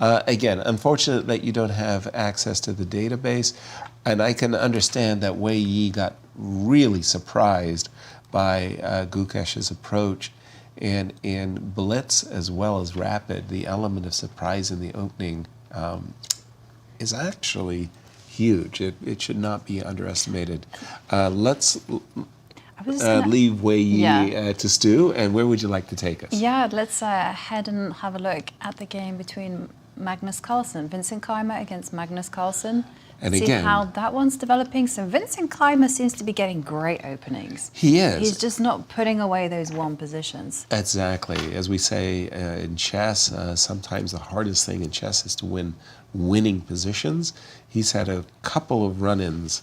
Again, unfortunate that you don't have access to the database, and I can understand that Wei Yi got really surprised by Gukesh's approach, and in blitz as well as rapid, the element of surprise in the opening is actually huge. It should not be underestimated. Let's I was just gonna- leave Wei Yi Yeah. to stew, and where would you like to take us? Yeah, let's head and have a look at the game between Magnus Carlsen, Vincent Keymer against Magnus Carlsen. And See again- how that one's developing. So Vincent Keymer seems to be getting great openings. He is. He's just not putting away those one positions. Exactly. As we say in chess, sometimes the hardest thing in chess is to win winning positions. He's had a couple of run-ins,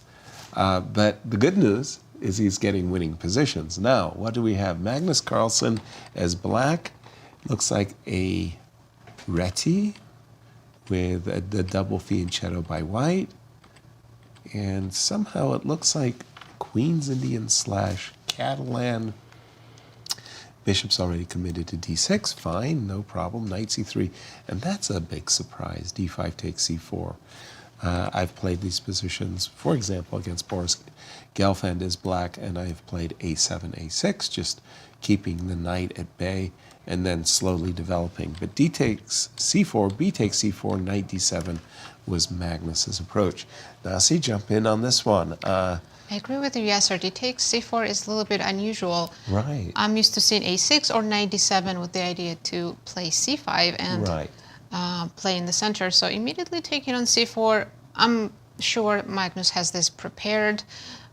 but the good news is he's getting winning positions. Now, what do we have? Magnus Carlsen as black. Looks like a reti with the double fianchetto by white. And somehow it looks like Queen's Indian / Catalan. Bishop's already committed to d6, fine, no problem, knight c3, and that's a big surprise, d5 takes c4. I've played these positions, for example, against Boris Gelfand as black, and I've played a7, a6, just keeping the knight at bay, and then slowly developing. But d takes c4, b takes c4, knight d7 was Magnus's approach. Nasi, jump in on this one. I agree with you, Yasser. D takes c4 is a little bit unusual. Right. I'm used to seeing a6 or knight d7 with the idea to play c5 and Right. play in the center. So immediately taking on c4, I'm sure Magnus has this prepared,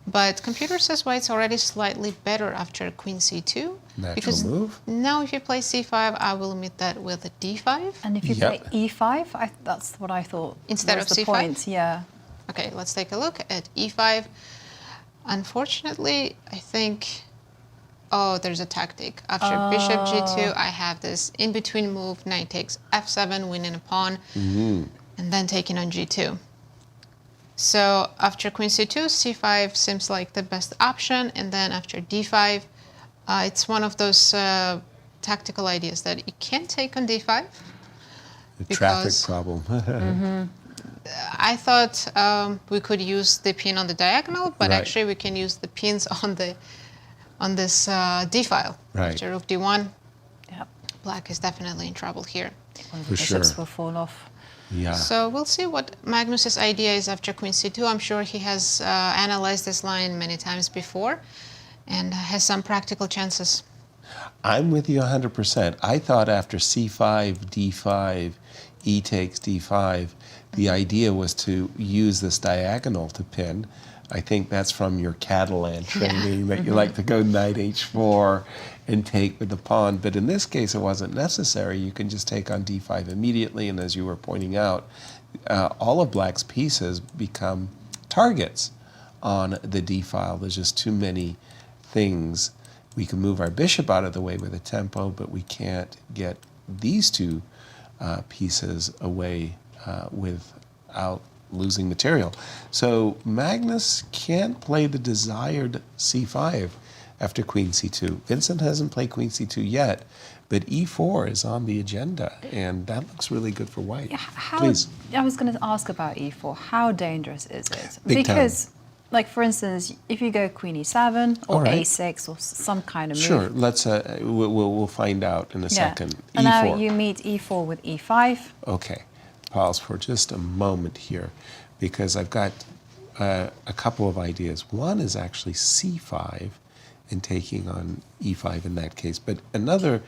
but computer says white's already slightly better after queen c2. Natural because move. now if you play c5, I will meet that with a d5. And if you Yep. play e5, that's what I thought Instead was of the c5? point. Yeah. Okay, let's take a look at e5. Unfortunately, I think, oh, there's a tactic. After bishop g2, I have this in-between move, knight takes f7, winning a pawn. and then taking on g2. So after queen c2, c5 seems like the best option, and then after d5, it's one of those tactical ideas that you can't take on d5. The traffic problem. I thought we could use the pin on the diagonal, but Right. actually we can use the pins on this d file. Right. After rook d1, Yep. black is definitely in trouble here. One of For the bishops sure. will fall off. Yeah. So we'll see what Magnus's idea is after queen c2. I'm sure he has analyzed this line many times before and has some practical chances. I'm with you 100%. I thought after c5, d5, e takes d5, the idea was to use this diagonal to pin. I think that's from your Catalan training that you like to go knight h4 and take with the pawn. But in this case, it wasn't necessary. You can just take on d5 immediately. And as you were pointing out, all of black's pieces become targets on the d file. There's just too many things. We can move our bishop out of the way with a tempo, but we can't get these two pieces away without losing material. So Magnus can't play the desired c5 after queen c2. Vincent hasn't played queen c2 yet, but e4 is on the agenda, and that looks really good for white. How, Please. I was going to ask about e4. How dangerous is it? Big time. Because, like for instance, if you go queen e7 or All right. a6 or some kind of move. Sure, let's we'll find out in a second. And now e4. you meet e4 with e5. Okay, pause for just a moment here, because I've got a couple of ideas. One is actually c5 and taking on e5 in that case, but another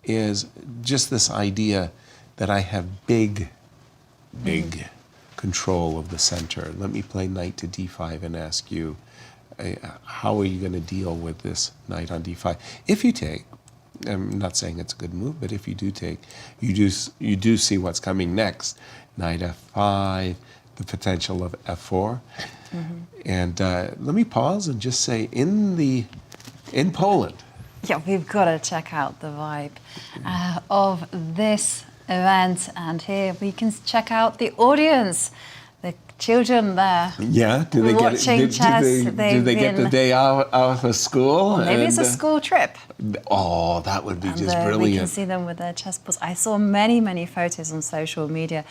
is just this idea that I have big control of the center. Let me play knight to d5 and ask you, how are you going to deal with this knight on d5? If you take, I'm not saying it's a good move, but if you do take, you do see what's coming next. Knight f5, the potential of f4. And let me pause and just say, in Poland, Yeah, we've got to check out the vibe of this event. And here we can check out the audience, the children there. yeah, do they Watching chess, do they get the been- day out of school? Maybe it's a And, school trip. Oh, that would be And just we can brilliant. see them with their chessboards. I saw many photos on social media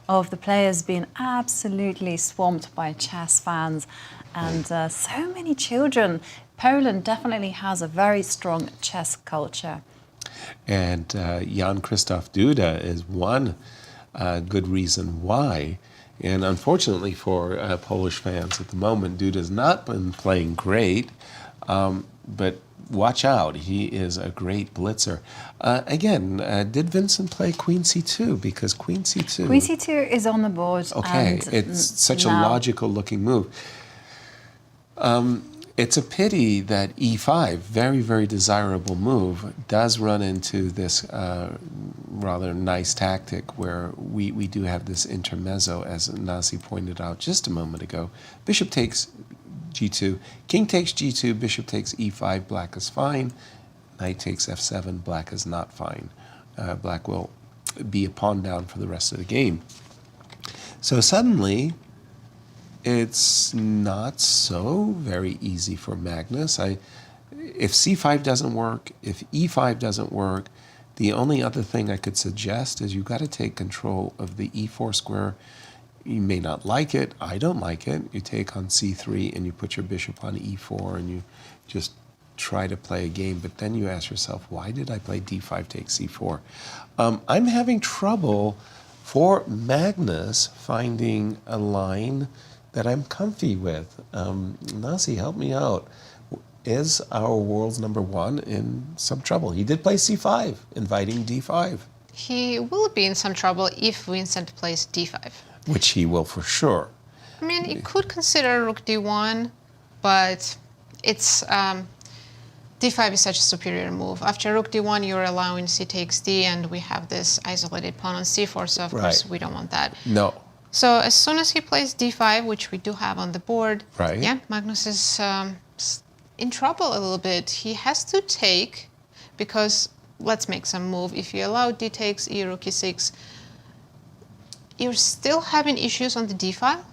of the players being absolutely swamped by chess fans and so many children. Poland definitely has a very strong chess culture. And Jan-Krzysztof Duda is one good reason why. And unfortunately for Polish fans at the moment, Duda's not been playing great, but watch out, he is a great blitzer. Again, did Vincent play queen c2? Because queen c2... Queen c2 is on the board. Okay, and it's such a now- logical looking move. It's a pity that e5, very desirable move, does run into this rather nice tactic where we do have this intermezzo, as Nasi pointed out just a moment ago. Bishop takes g2, king takes g2, bishop takes e5, black is fine. Knight takes f7, black is not fine. Black will be a pawn down for the rest of the game. So suddenly, it's not so very easy for Magnus. If c5 doesn't work, if e5 doesn't work, the only other thing I could suggest is you've got to take control of the e4 square. You may not like it. I don't like it. You take on c3 and you put your bishop on e4 and you just try to play a game. But then you ask yourself, why did I play d5 takes c4? I'm having trouble for Magnus finding a line that I'm comfy with. Nasi, help me out. Is our world's number one in some trouble? He did play c5, inviting d5. He will be in some trouble if Vincent plays d5. Which he will for sure. I mean, you could consider rook d1, but it's d5 is such a superior move. After rook d1, you're allowing c takes d, and we have this isolated pawn on c4, so of course we don't want that. No. So as soon as he plays d5, which we do have on the board, Right. yeah, Magnus is in trouble a little bit. He has to take, because let's make some move. If you allow d takes e, rook e6, you're still having issues on the d file.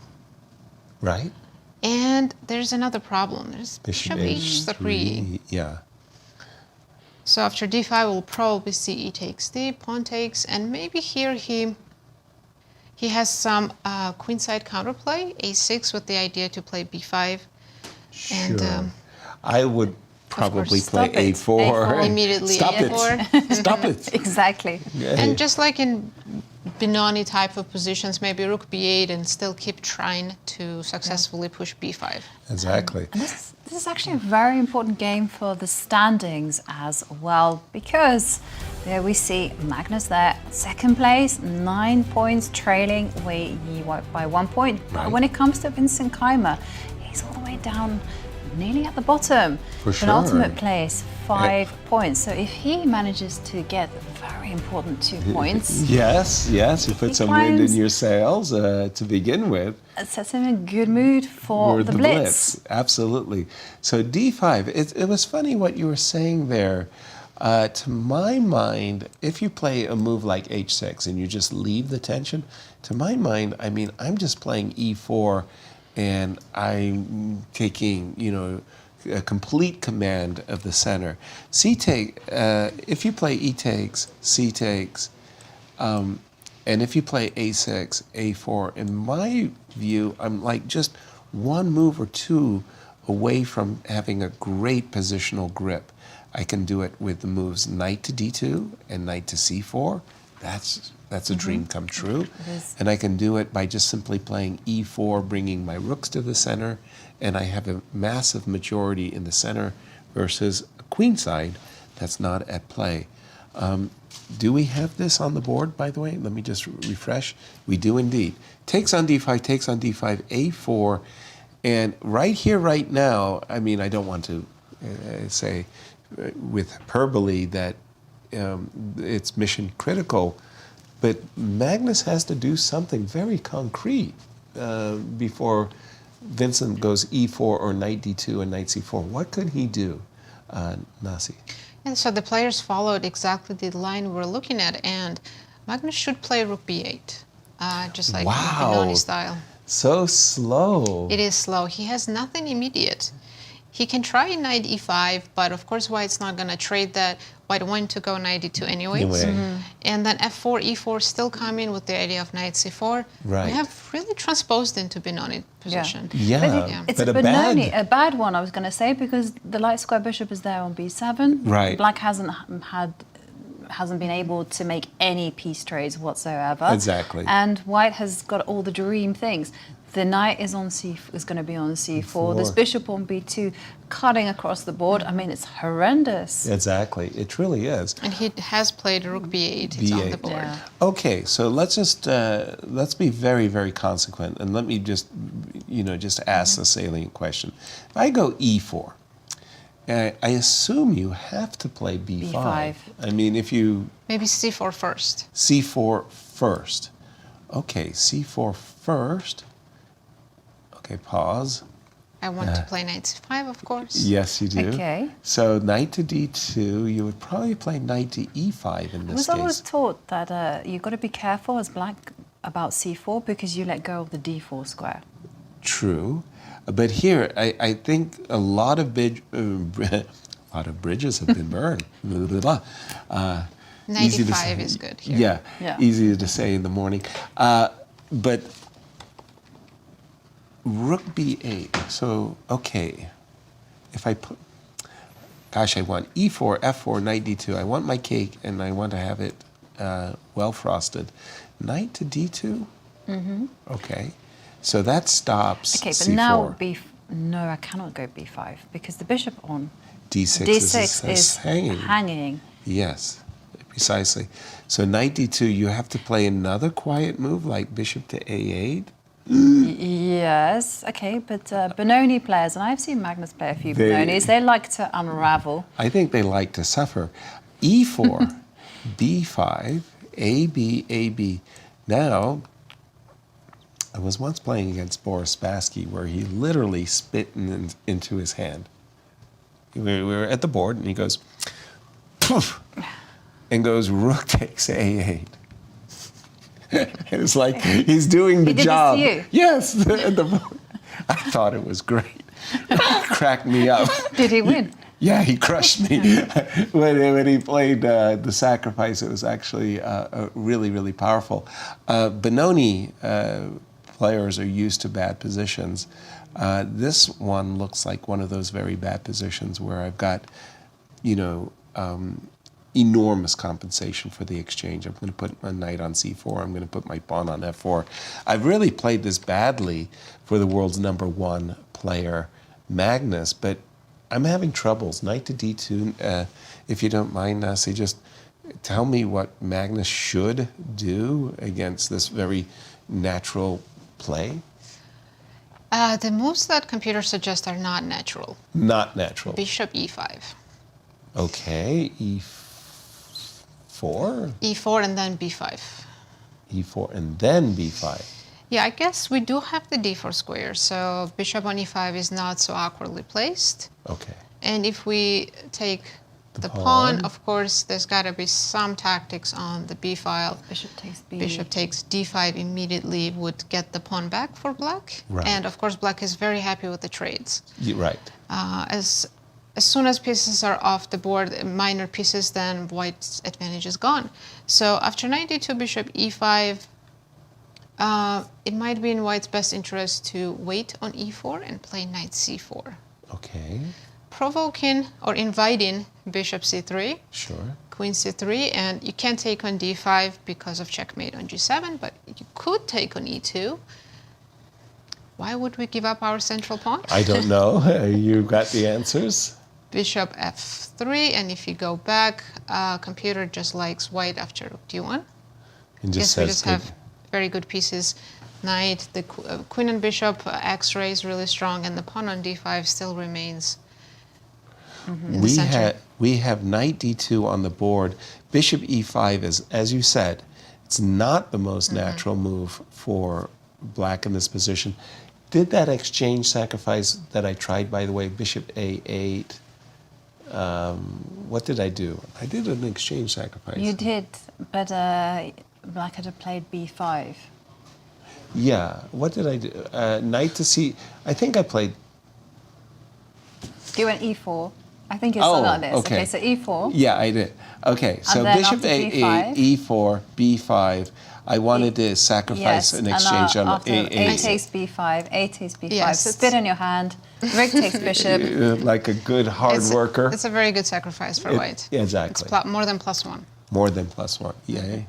Right? And there's another problem. There's Bishop h3. Yeah. So after d5, we'll probably see e takes d, pawn takes, and maybe here he has some queenside counterplay, a6 with the idea to play b5. Sure. And I would probably play stop it. a4. A4. immediately Stop a4. it. Stop it. Exactly. And just like in Benoni type of positions, maybe rook b8 and still keep trying to successfully push b5. Exactly. And this is actually a very important game for the standings as well, because there we see Magnus there, second place, 9 points, trailing Wei Yi by 1 point. But when it comes to Vincent Keymer, he's all the way down nearly at the bottom. For sure. Penultimate place, 5 points. So if he manages to get very important 2 points, Yes, you put He some wind in climbs- your sails to begin with. it sets him in a good mood for the blitz. Absolutely. So d5, it was funny what you were saying there. To my mind, if you play a move like h6 and you just leave the tension, to my mind, I mean, I'm just playing e4 and I'm taking, a complete command of the center. If you play e takes, c takes, and if you play a6, a4, in my view, I'm like just one move or two away from having a great positional grip. I can do it with the moves knight to d2 and knight to c4. That's a dream come true. And I can do it by just simply playing e4, bringing my rooks to the center, and I have a massive majority in the center versus a queenside that's not at play. Do we have this on the board, by the way? Let me just refresh. We do indeed. Takes on d5, takes on d5, a4, and right here, right now, I mean, I don't want to say with hyperbole that it's mission critical, but Magnus has to do something very concrete before Vincent goes e4 or knight d2 and knight c4. What could he do, Nasi? And so the players followed exactly the line we're looking at, and Magnus should play rook b8, just like in Benoni style. So slow. It is slow. He has nothing immediate. He can try knight e5, but of course White's not going to trade that. White wanted to go knight d2 anyways. And then f4, e4 still coming with the idea of knight c4. Right. We have really transposed into Benoni position. Yeah, It's but a Benoni, a bad one, I was going to say, because the light square bishop is there on b7. Right. Black hasn't been able to make any piece trades whatsoever. Exactly. And White has got all the dream things. The knight is going to be on c4. This bishop on b2, cutting across the board. I mean, it's horrendous. Exactly. It really is. And he has played rook b8. It's on the board. Yeah. Okay, so let's just let's be very, very consequent, and let me just ask the salient question. If I go e4, I assume you have to play b5. b5. I mean, if you Maybe c4 first. c4 first. Okay, c4 first. Okay, pause. I want to play knight c5, of course. Yes, you do. Okay. So knight to d2, you would probably play knight to e5 in I this was case. always taught that you've got to be careful as Black about c4 because you let go of the d4 square. True, but here I think a lot of bridges have been burned. Knight Easy to e5 say. is good here. Yeah. Easier to say in the morning. But rook b8. So okay, if I put, gosh, I want e4, f4, knight d2. I want my cake, and I want to have it well frosted. Knight to d2. Okay, so that stops. Okay, but c4. now no, I cannot go b5 because the bishop on d6, d6 is hanging. Yes, precisely. So knight d2, you have to play another quiet move like bishop to a8. Yes, okay, but Benoni players, and I've seen Magnus play a few Benonis, they like to unravel. I think they like to suffer. e4, b5, ab, ab. Now, I was once playing against Boris Spassky where he literally spit into his hand. We were at the board, and he goes, poof, and goes, rook takes a8. It's like he's doing the He did job. this to you? Yes. I thought it was great. It cracked me up. Did he win? Yeah, he crushed me. when he played the sacrifice, it was actually really, really powerful. Benoni players are used to bad positions. This one looks like one of those very bad positions where I've got, enormous compensation for the exchange. I'm going to put my knight on c4. I'm going to put my pawn on f4. I've really played this badly for the world's #1 player, Magnus, but I'm having troubles. Knight to d2. If you don't mind, Nasi, just tell me what Magnus should do against this very natural play. The moves that computers suggest are not natural. Not natural. Bishop e5. Okay, e4. E4 and then b5. E4 and then b5. Yeah, I guess we do have the d4 square, so bishop on e5 is not so awkwardly placed. Okay. And if we take the pawn. pawn, of course, there's got to be some tactics on the b file. Bishop takes b. Bishop takes d5 immediately would get the pawn back for black. Right. And of course, black is very happy with the trades. Right. As soon as pieces are off the board, minor pieces, then white's advantage is gone. So after knight d2, bishop e5, it might be in white's best interest to wait on e4 and play knight c4. Okay. Provoking or inviting bishop c3, Sure. queen c3, and you can't take on d5 because of checkmate on g7, but you could take on e2. Why would we give up our central pawn? I don't know. You got the answers? Bishop f3, and if you go back, computer just likes white after rook d1. And just Yes, we says just good. have very good pieces. Knight, the queen and bishop, x-ray is really strong, and the pawn on d5 still remains in the center. We have knight d2 on the board. Bishop e5 is, as you said, it's not the most natural move for black in this position. Did that exchange sacrifice that I tried, by the way, bishop a8, what did I do? I did an exchange sacrifice. You did, but black had played b5. Yeah, what did I do? Knight to c, I think I played. You went e4. I think it's like this. Okay. So e4. Yeah, I did. Okay, so then bishop after a8, g5. e4, b5. I wanted to sacrifice an exchange on after a8. a takes b5, a takes b5. Yes, Spit in your hand. Rook takes bishop. Like a good hard worker. It's a very good sacrifice for white. Yeah, exactly. It's more than +1. More than +1, yay.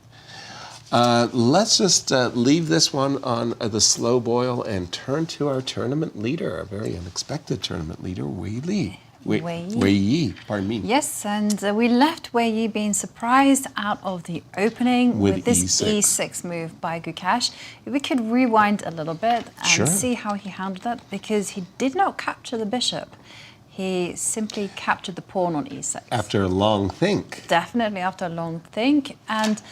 Let's just leave this one on the slow boil and turn to our tournament leader, a very unexpected tournament leader, Wei Yi. Wei Yi, pardon me. Yes, and we left Wei Yi being surprised out of the opening with this e6 move by Gukesh. If we could rewind a little bit and see how he handled that, because he did not capture the bishop. He simply captured the pawn on e6. After a long think. Definitely after a long think, and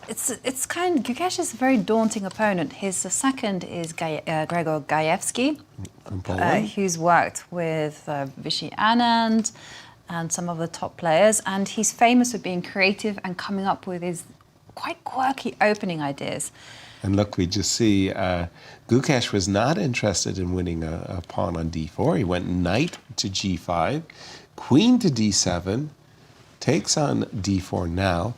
it's kind. Gukesh is a very daunting opponent. His second is Gregor Gajewski, who's worked with Vichy Anand and some of the top players, and he's famous for being creative and coming up with his quite quirky opening ideas. And look, we just see Gukesh was not interested in winning a pawn on d4. He went knight to g5, queen to d7, takes on d4 now.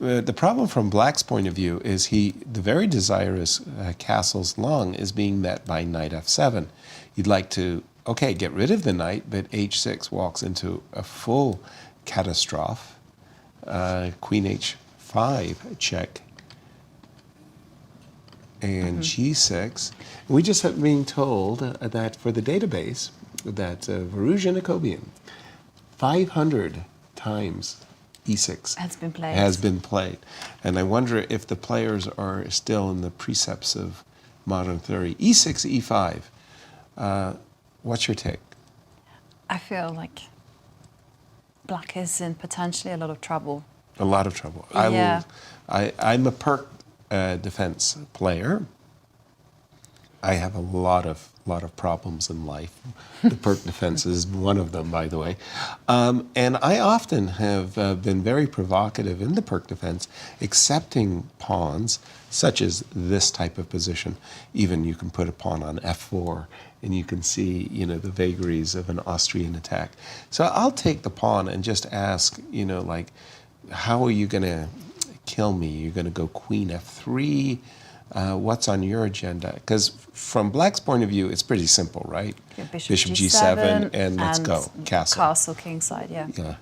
The problem from black's point of view is the very desirous castle's long is being met by knight f7. You'd like to, okay, get rid of the knight, but h6 walks into a full catastrophe. Queen h5 check. And g6. We just have been told that for the database that Varuja Jacobian, 500 times e6 has been played. And I wonder if the players are still in the precepts of modern theory. e6, e5. What's your take? I feel like black is in potentially a lot of trouble. A lot of trouble. Yeah. I'm a perk defense player. I have a lot of problems in life. The Perk defense is one of them, by the way. And I often have been very provocative in the Perk defense, accepting pawns, such as this type of position. Even you can put a pawn on f4, and you can see, you know, the vagaries of an Austrian attack. So I'll take the pawn and just ask, you know, like, how are you going to kill me? You're going to go queen f3? What's on your agenda? Because from Black's point of view, it's pretty simple, right? Yeah, Bishop G7, and let's go. Castle. Castle, kingside, yeah. Yeah.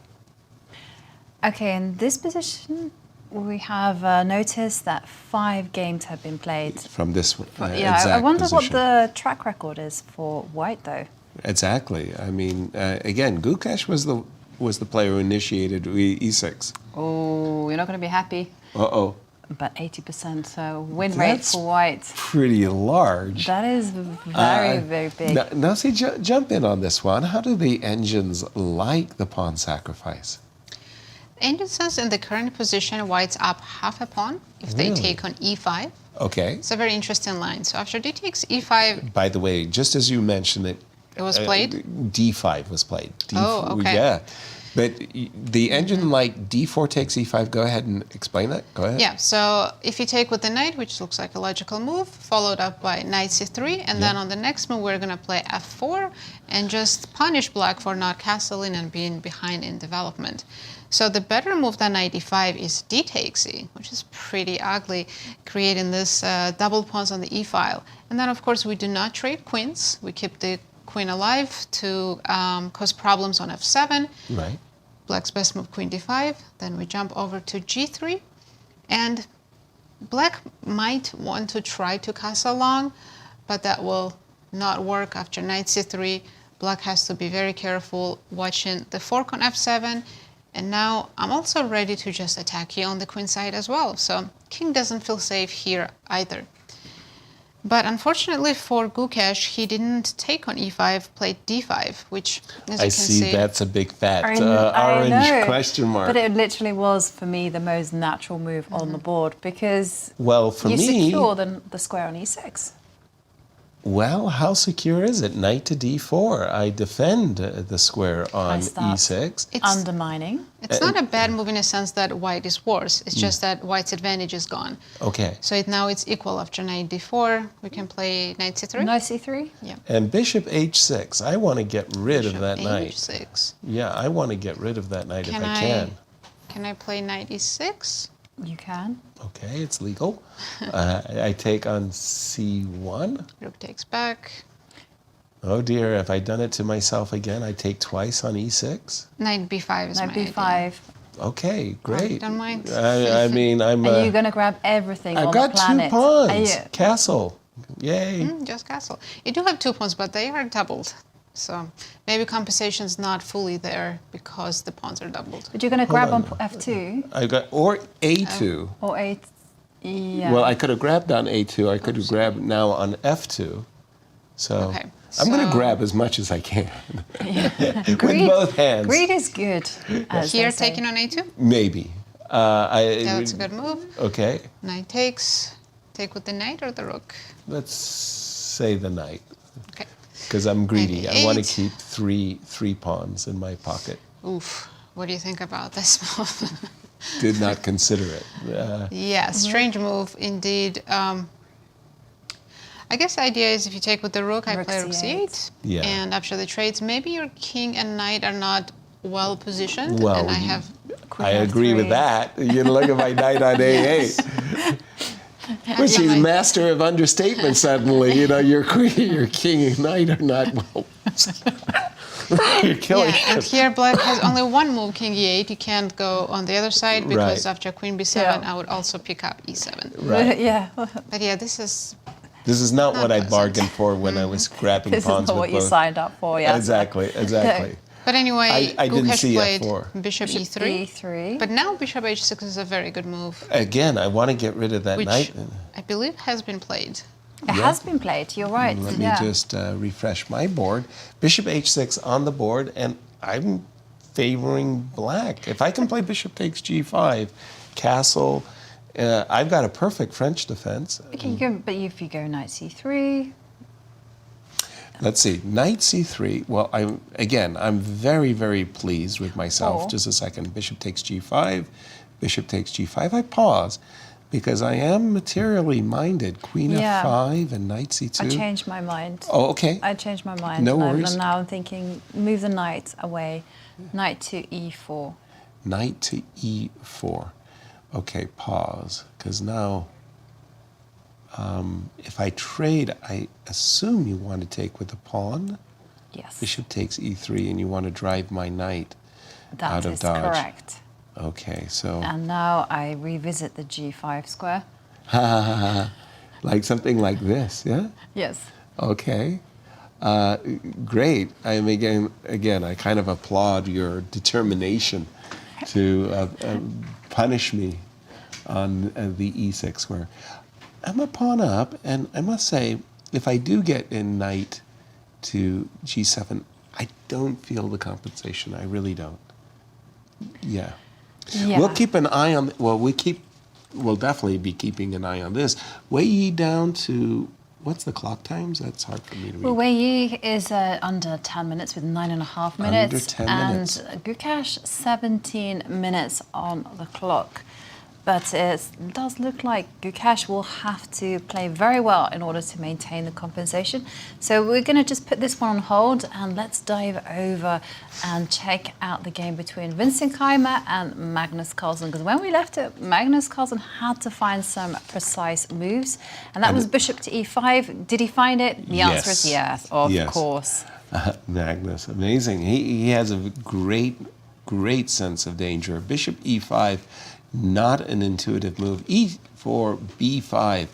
Okay, in this position, we have noticed that 5 games have been played. From this one. Yeah, I wonder what the track record is for White, though. Exactly. I mean, again, Gukesh was the player who initiated E6. Oh, you're not going to be happy. Uh-oh. About 80% win rate for White. Pretty large. That is very, very big. Now see, jump in on this one. How do the engines like the pawn sacrifice? Engine says in the current position, White's up half a pawn if they take on e5. Okay. It's a very interesting line. So after d takes e5... By the way, just as you mentioned it... It was played? d5 was played. Oh, okay. Yeah. But the engine like d4 takes e5. Go ahead and explain that. Go ahead. Yeah, so if you take with the knight, which looks like a logical move, followed up by knight c3, and then on the next move we're going to play f4 and just punish Black for not castling and being behind in development. So the better move than knight e5 is d takes e, which is pretty ugly, creating this double pawns on the e file. And then of course we do not trade queens. We keep the queen alive to cause problems on f7. Right. Black's best move, queen d5. Then we jump over to g3. And Black might want to try to castle long, but that will not work after knight c3. Black has to be very careful watching the fork on f7. And now I'm also ready to just attack you on the queen side as well. So king doesn't feel safe here either. But unfortunately for Gukesh, he didn't take on e5, played d5, which, as you can see... that's a big fat I orange know, question mark. But it literally was, for me, the most natural move on the board because well, for you me, secure the square on e6. Well, how secure is it? Knight to d4. I defend the square on e6. It's undermining. It's not a bad move in a sense that White is worse. It's just that White's advantage is gone. Okay. So now it's equal after knight d4. We can play knight c3. Knight c3? Yeah. And bishop h6. I want to get rid of that knight. h6. Yeah, I want to get rid of that knight if I can. Can I play knight e6? You can. Okay, it's legal. I take on c1. Rook takes back. Oh dear, have I done it to myself again? I take twice on e6. Knight b5 is Knight my b5. idea. Okay, great. Don't mind. I mean, I'm... Are you going to grab everything on the I've got planet? 2 pawns. Castle. Yay. Just castle. You do have 2 pawns, but they are doubled. So maybe compensation's not fully there because the pawns are doubled. But you're going to grab on f2? I got, or a2. Or a... Yeah. Well, I could have grabbed on a2. I could have grabbed now on f2. So, Okay, I'm going to so- grab as much as I can. With Greed- both hands. Greed is good. as Here they say. taking on a2? Maybe. That's a good move. Okay. Knight takes. Take with the knight or the rook? Let's say the knight. Okay. Because I'm greedy. Maybe I want to 8. keep three pawns in my pocket. Oof. What do you think about this move? Did not consider it. Yeah, strange move indeed. I guess the idea is if you take with the rook, I Rook play rook c8. c8. Yeah. And after the trades, maybe your king and knight are not well positioned. Well, and I have... I agree with f3. that. You look at my knight on a8. Which Yeah, is like- master of understatement suddenly. You know, your queen, your king and knight are not well. You're killing Yeah, and us. here Black has only one move, king e8. You can't go on the other side because Right. after queen b7, Yeah. I would also pick up e7. Right. Yeah. But yeah, this is... This is not what I pleasant. bargained for when I was grabbing This is pawns not with what you both. signed up for, yeah. Exactly, exactly. But anyway, I didn't Gukesh see played f4. bishop e3. e3. But now bishop h6 is a very good move, Again, I want to get rid of that which knight. I believe has been played. It has been played, you're right. Let me yeah. just refresh my board. Bishop h6 on the board, and I'm favoring black. If I can play bishop takes g5, castle, I've got a perfect French defense. Okay, but if you go knight c3, Let's see, knight c3. Well, I'm very, very pleased with myself. Oh. Just a second. Bishop takes g5. Bishop takes g5. I pause because I am materially minded. Queen f5 and knight c2. I changed my mind. Oh, okay. I changed my mind. No and worries. now I'm thinking, move the knight away. Knight to e4. Knight to e4. Okay, pause. Because now, if I trade, I assume you want to take with the pawn. Yes. Bishop takes e3, and you want to drive my knight out That of is dodge. correct. Okay, so And now I revisit the g5 square. like something like this, yeah? Yes. Okay. Great. Again, I kind of applaud your determination to punish me on the e6 square. I'm a pawn up, and I must say, if I do get in knight to g7, I don't feel the compensation. I really don't. Yeah. We'll keep an eye on. We'll definitely be keeping an eye on this. Wei Yi down to. What's the clock times? That's hard for me to read. Well, Wei Yi is under 10 minutes with 9.5 minutes. Under 10 minutes. And Gukesh, 17 minutes on the clock. But it does look like Gukesh will have to play very well in order to maintain the compensation. So we're going to just put this one on hold and let's dive over and check out the game between Vincent Keymer and Magnus Carlsen. Because when we left it, Magnus Carlsen had to find some precise moves. And that was bishop to e5. Did he find it? The answer is yes, of course. Magnus, amazing. He has a great sense of danger. Bishop e5. Not an intuitive move. E4, b5,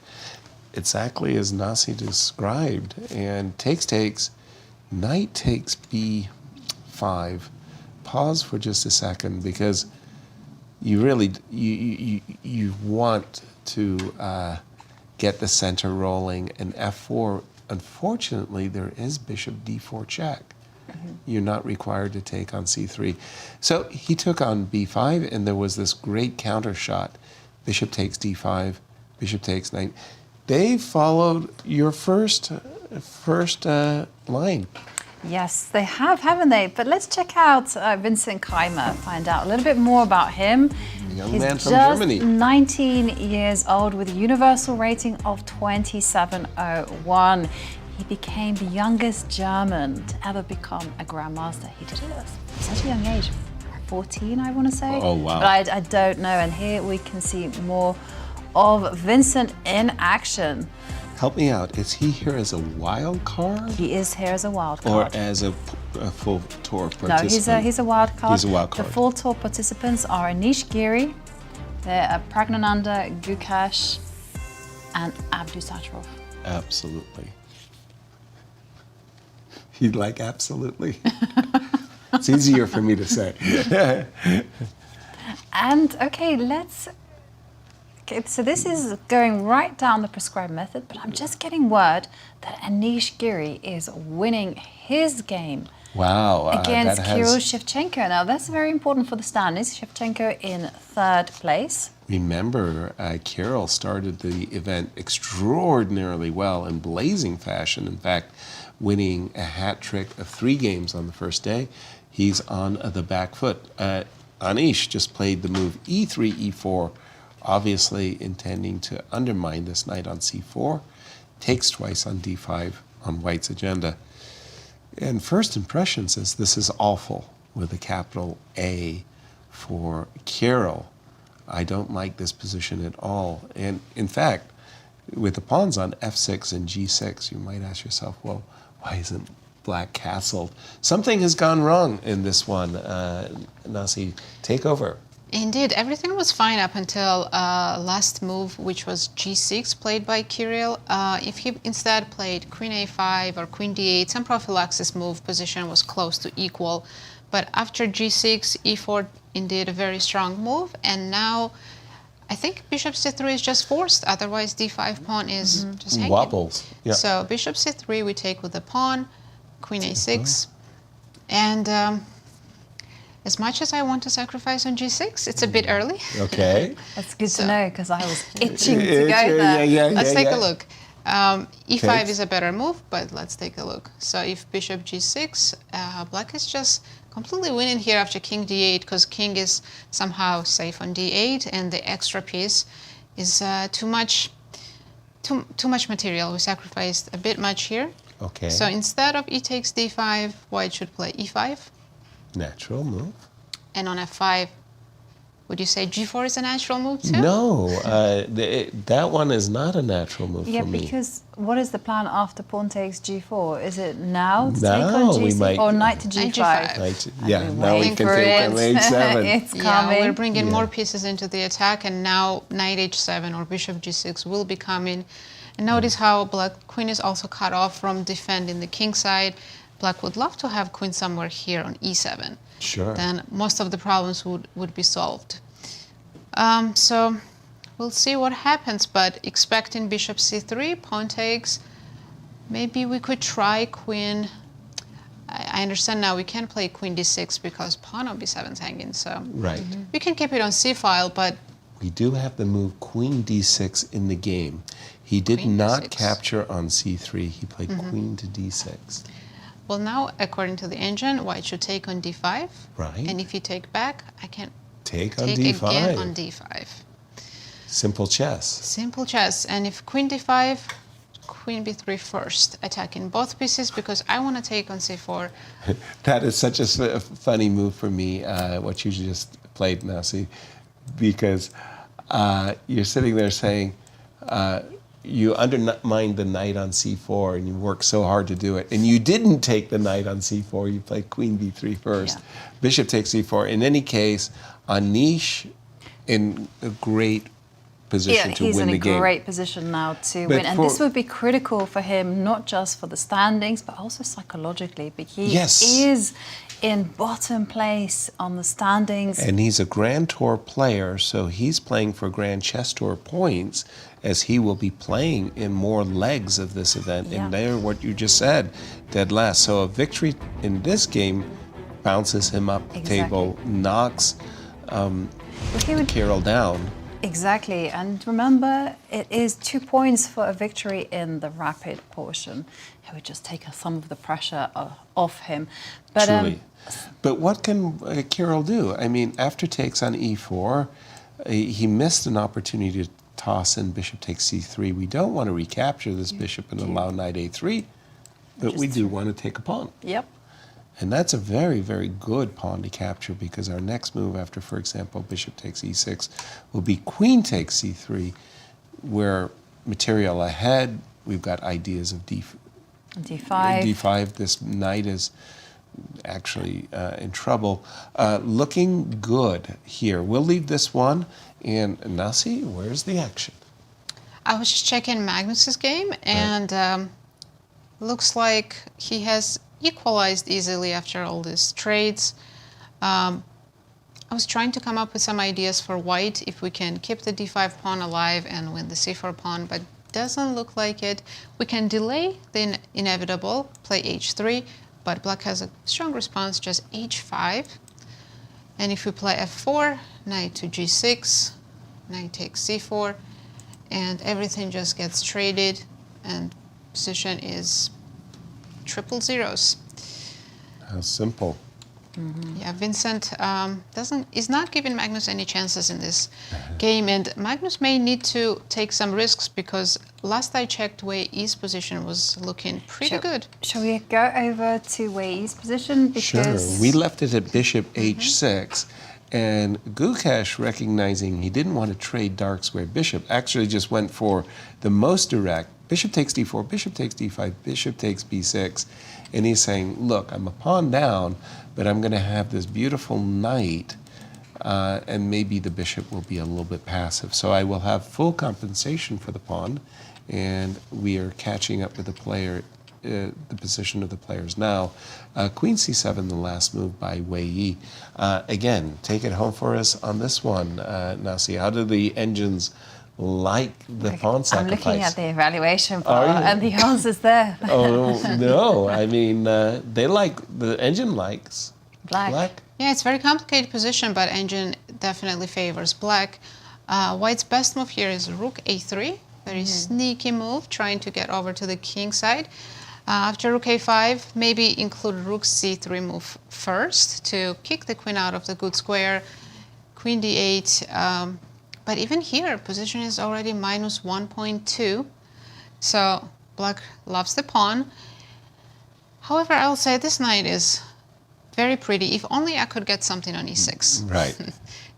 exactly as Nasi described. And takes, knight takes b5. Pause for just a second because you really you want to get the center rolling. And f4, unfortunately, there is bishop d4 check. You're not required to take on c3. So he took on b5, and there was this great counter shot. Bishop takes d5, bishop takes knight. They followed your first line. Yes, they have, haven't they? But let's check out Vincent Keymer, find out a little bit more about him. Young He's man from just Germany. 19 years old with a universal rating of 2701. He became the youngest German to ever become a grandmaster. He did it at such a young age, 14, I want to say. Oh, wow. But I don't know. And here we can see more of Vincent in action. Help me out. Is he here as a wild card? He is here as a wild Or card. as a full tour No, participant? he's a wild card. He's a wild card. The full tour participants are Anish, Giri, Praggnanandhaa, Gukesh, and Abdusattorov. Absolutely. You'd like absolutely? It's easier for me to say. And okay, so this is going right down the prescribed method, but I'm just getting word that Anish Giri is winning his game Wow. against Kirill Shevchenko. Now that's very important for the standings. Shevchenko in 3rd place. Remember, Kirill started the event extraordinarily well in blazing fashion. In fact, winning a hat trick of 3 games on the first day. He's on the back foot. Anish just played the move e3, e4, obviously intending to undermine this knight on c4. Takes twice on d5 on White's agenda. And first impression says this is awful with a capital A for Kirill. I don't like this position at all. And in fact, with the pawns on f6 and g6, you might ask yourself, well, why isn't black castled? Something has gone wrong in this one. Nasi, take over. Indeed, everything was fine up until last move, which was g6, played by Kirill. If he instead played queen a5 or queen d8, some prophylaxis move, position was close to equal. But after g6, e4, indeed a very strong move. And now I think bishop c3 is just forced, otherwise d5 pawn is just hanging. Wobbles. Yeah. So bishop c3 we take with the pawn, queen a6. And as much as I want to sacrifice on g6, it's a bit early. Okay. That's good to know because I was itching to go there. Let's take a look. E5 Takes. is a better move, but let's take a look. So if bishop g6, black is just completely winning here after king d8 because king is somehow safe on d8 and the extra piece is too much material. We sacrificed a bit much here. Okay. So instead of e takes d5, white should play e5. Natural move. And on f5, would you say g4 is a natural move too? No, that one is not a natural move Yeah, for me. because what is the plan after pawn takes g4? Is it now to Now take on we g6 might- or knight to Knight g5? g5. Yeah, now we waiting can for take on it. h7. It's Yeah, coming. we're bringing more pieces into the attack, and now knight h7 or bishop g6 will be coming. And notice how black queen is also cut off from defending the king side. Black would love to have queen somewhere here on e7. Sure. Then most of the problems would be solved. So we'll see what happens, but expecting bishop c3, pawn takes. Maybe we could try queen. I understand now we can't play queen d6 because pawn on b7 is hanging, so Right. we can keep it on c file, but We do have the move queen d6 in the game. He did Queen not d6. capture on c3. He played queen to d6. well, now according to the engine, white should take on d5. Right. And if you take back, I can Take on take d5. again on d5. Simple chess. Simple chess. And if queen d5, queen b3 first, attacking both pieces because I want to take on c4. That is such a funny move for me, what you just played, Nasi, because you're sitting there saying, you undermined the knight on c4 and you worked so hard to do it. And you didn't take the knight on c4, you played queen b3 first. Yeah. Bishop takes c4. In any case, Anish in a great position Yeah, to he's win in the a game. great position now to But win. And for- this would be critical for him, not just for the standings, but also psychologically. But he Yes. is in bottom place on the standings. And he's a Grand Tour player, so he's playing for Grand Chess Tour points as he will be playing in more legs of this event. Yeah. And they're what you just said, dead last. So a victory in this game bounces him up the table, knocks But he would Kirill down. Exactly, and remember, it is 2 points for a victory in the rapid portion. It would just take some of the pressure off him. But, Truly. But what can Kirill do? I mean, after takes on e4, he missed an opportunity to toss in bishop takes c3. We don't want to recapture this bishop and allow knight a3, but we do want to take a pawn. Yep. And that's a very, very good pawn to capture because our next move after, for example, bishop takes e6 will be queen takes c3, where material ahead, we've got ideas of D5. d5. This knight is actually in trouble. Looking good here. We'll leave this one. And Nasi, where's the action? I was just checking Magnus's game, and looks like he has equalized easily after all these trades. I was trying to come up with some ideas for white if we can keep the d5 pawn alive and win the c4 pawn, but doesn't look like it. We can delay the inevitable, play h3, but black has a strong response, just h5. And if we play f4, knight to g6, knight takes c4, and everything just gets traded, and position is triple zeros. How simple. Yeah, Vincent is not giving Magnus any chances in this game, and Magnus may need to take some risks because last I checked, Wei Yi's position was looking pretty good. Shall we go over to Wei Yi's position? Because Sure. We left it at bishop h6, and Gukesh, recognizing he didn't want to trade dark square bishop, actually just went for the most direct. Bishop takes d4, bishop takes d5, bishop takes b6. And he's saying, look, I'm a pawn down, but I'm going to have this beautiful knight, and maybe the bishop will be a little bit passive. So I will have full compensation for the pawn, and we are catching up with the player, the position of the players now. Queen c7, the last move by Wei Yi. Again, take it home for us on this one, Nasi. How do the engines like the pawn sacrifice? I'm looking at the evaluation Are bar, you? and the answer's there. Oh, no. I mean, the engine likes black. Yeah, it's a very complicated position, but engine definitely favors black. White's best move here is rook a3, Very sneaky move, trying to get over to the king side. After rook a5, maybe include rook c3 move first to kick the queen out of the good square. Queen d8. But even here, position is already minus 1.2. So black loves the pawn. However, I'll say this knight is very pretty. If only I could get something on e6. Right.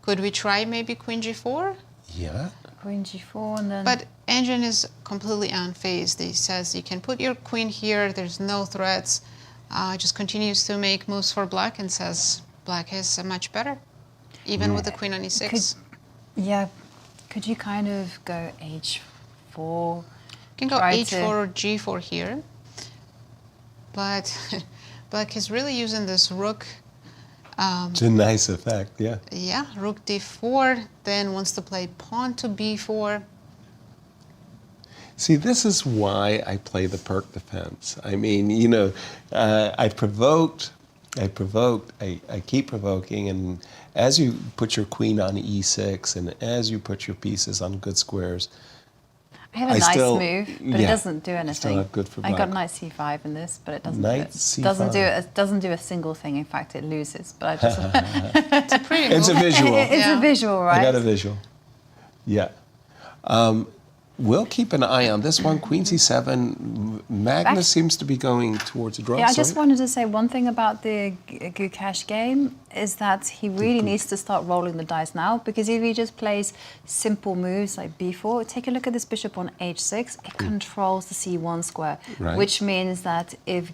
Could we try maybe queen g4? Yeah. Queen g4 and then... But Arjun is completely unfazed. He says you can put your queen here, there's no threats. Just continues to make moves for black and says black is much better, even with the queen on e6. Could you kind of go h4? You can go h4 or g4 here. But black is really using this rook. It's a nice effect, yeah. Yeah, rook d4, then wants to play pawn to b4. See, this is why I play the perk defense. I mean, you know, I keep provoking, and as you put your queen on e6, and as you put your pieces on good squares, I have a nice move, but it doesn't do anything. Still not good for black. I got knight c5 in this, but it doesn't Knight do it. c5. Doesn't do a single thing. In fact, it loses. But I just It's a pretty It's a visual. It's a visual, right? I got a visual. Yeah. We'll keep an eye on this one. Queen c7. Magnus seems to be going towards a draw. Yeah, I just wanted to say one thing about the Gukesh game is that he really needs to start rolling the dice now, because if he just plays simple moves like b4, take a look at this bishop on h6, it controls the c1 square, which means that if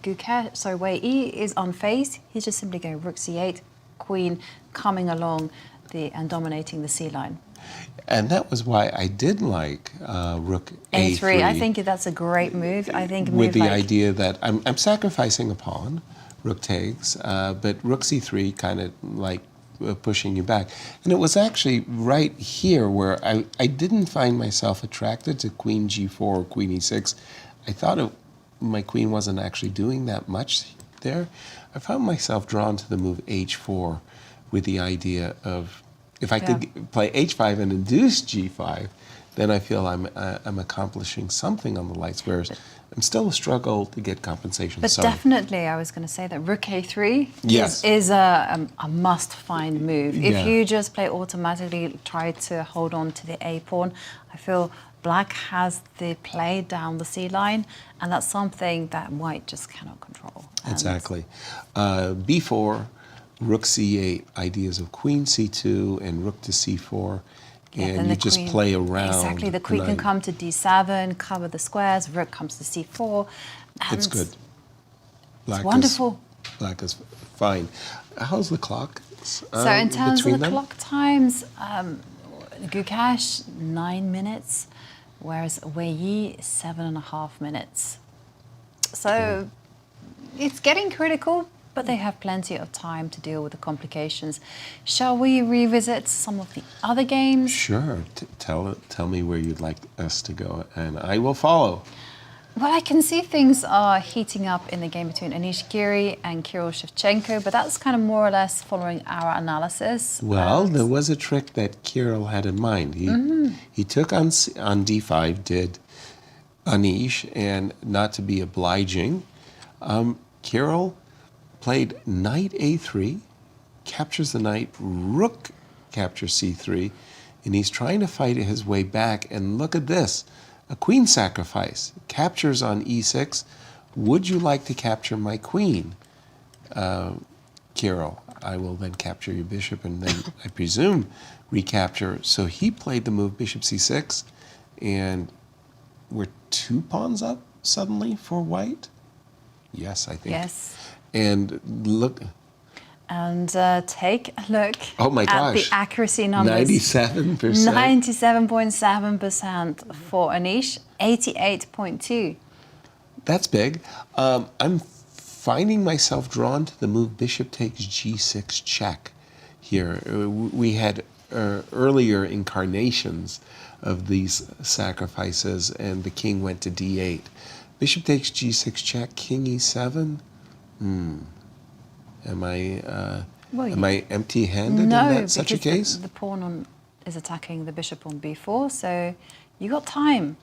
Wei Yi is unfazed, he's just simply going rook c8, queen coming along and dominating the c line. And that was why I did like rook a3. I think that's a great move. I think with the idea that I'm sacrificing a pawn, rook takes, but rook c3 kind of like pushing you back. And it was actually right here where I didn't find myself attracted to queen g4 or queen e6. I thought my queen wasn't actually doing that much there. I found myself drawn to the move h4 with the idea of, if I could play h5 and induce g5, then I feel I'm accomplishing something on the light squares. I'm still a struggle to get compensation. But definitely, I was going to say that rook a3 is a must-find move. If you just play automatically, try to hold on to the a pawn, I feel black has the play down the c line, and that's something that white just cannot control. Exactly. b4. Rook c8, ideas of queen c2 and rook to c4, and you just play around. Exactly, the queen can come to d7, cover the squares, rook comes to c4. It's good. It's wonderful. Black is fine. How's the clock? So in terms of the clock times, Gukesh, 9 minutes, whereas Wei Yi, 7.5 minutes. So it's getting critical, but they have plenty of time to deal with the complications. Shall we revisit some of the other games? Sure. Tell me where you'd like us to go, and I will follow. Well, I can see things are heating up in the game between Anish Giri and Kirill Shevchenko, but that's kind of more or less following our analysis. Well, there was a trick that Kirill had in mind. He took on d5, did Anish, and not to be obliging, Kirill played knight a3, captures the knight, rook captures c3, and he's trying to fight his way back. And look at this, a queen sacrifice, captures on e6. Would you like to capture my queen, Kirill? I will then capture your bishop and then, I presume, recapture. So he played the move bishop c6, and we're 2 pawns up suddenly for white? Yes, I think. Yes. And look. And take a look at the accuracy numbers. 97%. 97.7% for Anish, 88.2. That's big. I'm finding myself drawn to the move bishop takes g6 check here. We had earlier incarnations of these sacrifices, and the king went to d8. Bishop takes g6 check, king e7. Am I empty-handed in such a case? The pawn is attacking the bishop on b4, so you got time.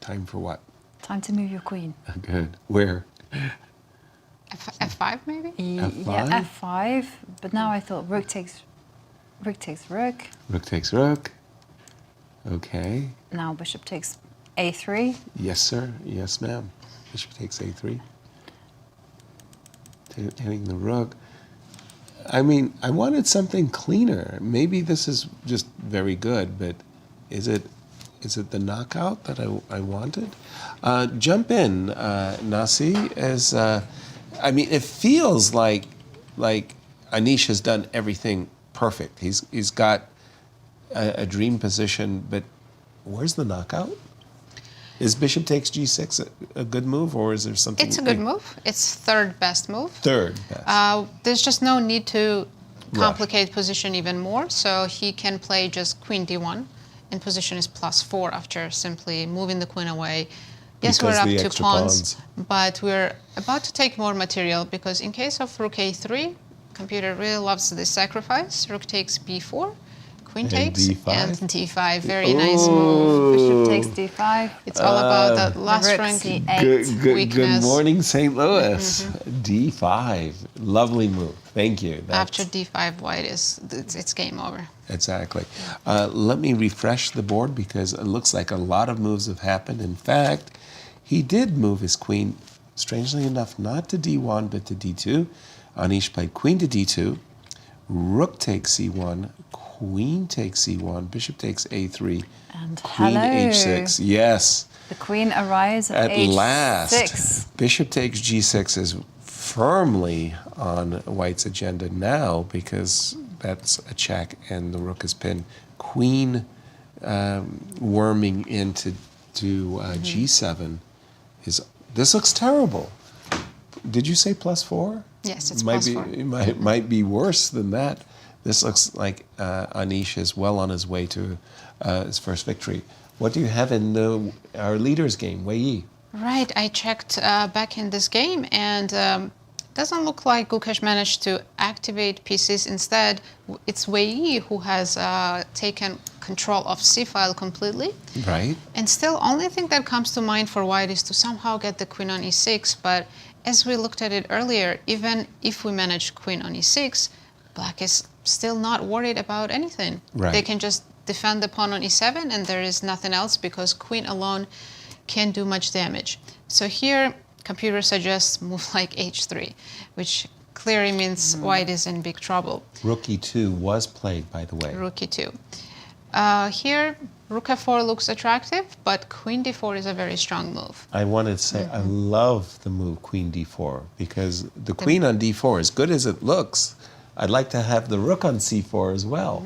Time for what? Time to move your queen. Good. Where? F5 maybe? F5? Yeah, F5. But now I thought rook takes rook. Rook takes rook. Okay. Now bishop takes A3. Yes, sir. Yes, ma'am. Bishop takes A3. Hitting the rook. I mean, I wanted something cleaner. Maybe this is just very good, but is it the knockout that I wanted? Jump in, Nasi. I mean, it feels like Anish has done everything perfect. He's got a dream position, but where's the knockout? Is bishop takes g6 a good move, or is there something? It's a good move. It's third best move. Third best. There's just no need to complicate position even more, so he can play just queen d1, and position is +4 after simply moving the queen away. Yes, Because we're the up 2 extra pawns, but we're about to take more material because in case of rook a3, computer really loves this sacrifice. Rook takes b4. Queen takes D5? and d5. Very nice move. Bishop takes d5. It's all about that last rook rank c8. Good weakness. morning, St. Louis. D5. Lovely move. Thank you. After d5, white it's game over. Exactly. Let me refresh the board because it looks like a lot of moves have happened. In fact, he did move his queen, strangely enough, not to d1, but to d2. Anish played queen to d2, rook takes c1, queen takes c1, bishop takes a3, And queen hello. h6. Yes. The queen arrives at At h6. last, bishop takes g6 is firmly on white's agenda now because that's a check and the rook is pinned. Queen worming into g7 is. This looks terrible. Did you say +4? Yes, it's might +4. It might be worse than that. This looks like Anish is well on his way to his first victory. What do you have in our leaders game, Wei Yi? Right, I checked back in this game and doesn't look like Gukesh managed to activate pieces. Instead, it's Wei Yi who has taken control of c-file completely. Right. And still, only thing that comes to mind for white is to somehow get the queen on e6. But as we looked at it earlier, even if we manage queen on e6, black is still not worried about anything. Right. They can just defend the pawn on e7 and there is nothing else because queen alone can't do much damage. So here, computer suggests move like h3, which clearly means white is in big trouble. Rook e2 was played, by the way. Rook e2. Here, rook f4 looks attractive, but queen d4 is a very strong move. I wanted to say I love the move queen d4 because the queen on d4, as good as it looks, I'd like to have the rook on c4 as well.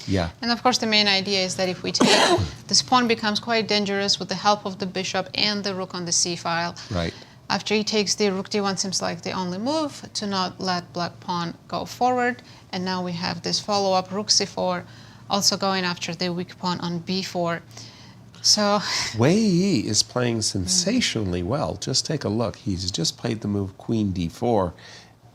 Yeah. And of course, the main idea is that if we take, this pawn becomes quite dangerous with the help of the bishop and the rook on the c-file. Right. After he takes the rook d1 seems like the only move to not let black pawn go forward. And now we have this follow-up rook c4, also going after the weak pawn on b4. So Wei Yi is playing sensationally well. Just take a look. He's just played the move queen d4.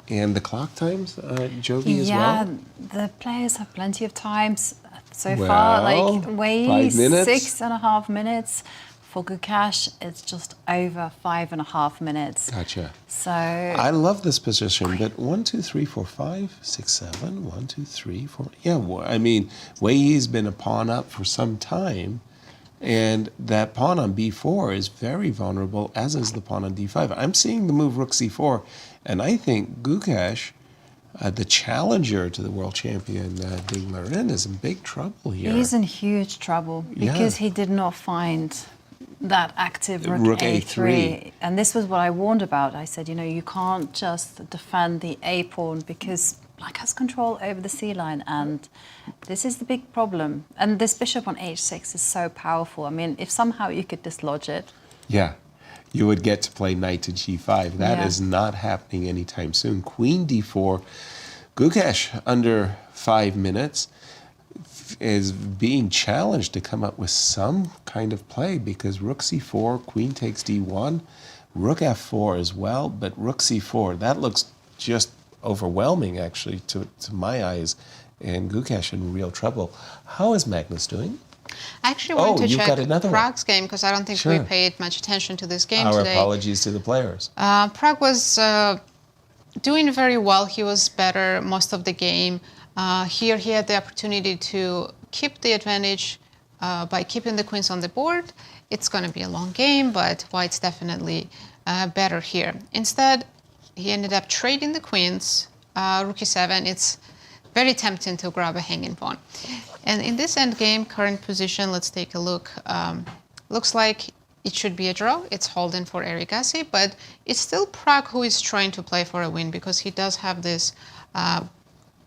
And the clock times, Jovi, as well? Yeah, the players have plenty of times so far. Like Wei 5 minutes. 6.5 minutes. For Gukesh, it's just over 5.5 minutes. Gotcha. So I love this position, but 1, 2, 3, 4, 5, 6, 7, 1, 2, 3, 4. Yeah, well, I mean, Wei Yi's been a pawn up for some time, and that pawn on b4 is very vulnerable, as is the pawn on d5. I'm seeing the move rook c4, and I think Gukesh, the challenger to the world champion Ding Marin, is in big trouble here. he's in huge trouble because he did not find that active rook a3. And this was what I warned about. I said, you know, you can't just defend the a pawn because black has control over the c line, and this is the big problem. And this bishop on h6 is so powerful. I mean, if somehow you could dislodge it. Yeah, you would get to play knight to g5. That is not happening anytime soon. Queen d4. Gukesh, under 5 minutes, is being challenged to come up with some kind of play because rook c4, queen takes d1, rook f4 as well, but rook c4, that looks just overwhelming actually to my eyes, and Gukesh in real trouble. How is Magnus doing? I actually want to you've check got another one. Prague's game because I don't think we Sure. paid much attention to this game Our today. apologies to the players. Prague was doing very well. He was better most of the game. Here he had the opportunity to keep the advantage by keeping the queens on the board. It's going to be a long game, but white's definitely better here. Instead, he ended up trading the queens, rook e7. It's very tempting to grab a hanging pawn. And in this endgame, current position, let's take a look. Looks like it should be a draw. It's holding for Erigaisi, but it's still Prague who is trying to play for a win because he does have this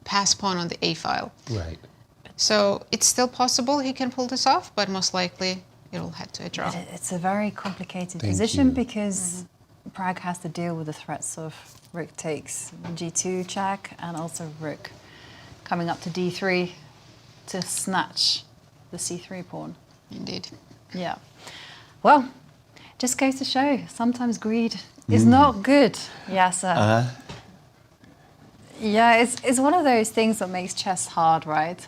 pass pawn on the A file. Right. So it's still possible he can pull this off, but most likely it'll head to a draw. It's a very complicated Thank position you. because Prague has to deal with the threats of rook takes g2 check and also rook coming up to d3 to snatch the c3 pawn. Indeed. Yeah. Well, just goes to show sometimes greed is not good, Yasser. Yeah, it's one of those things that makes chess hard, right?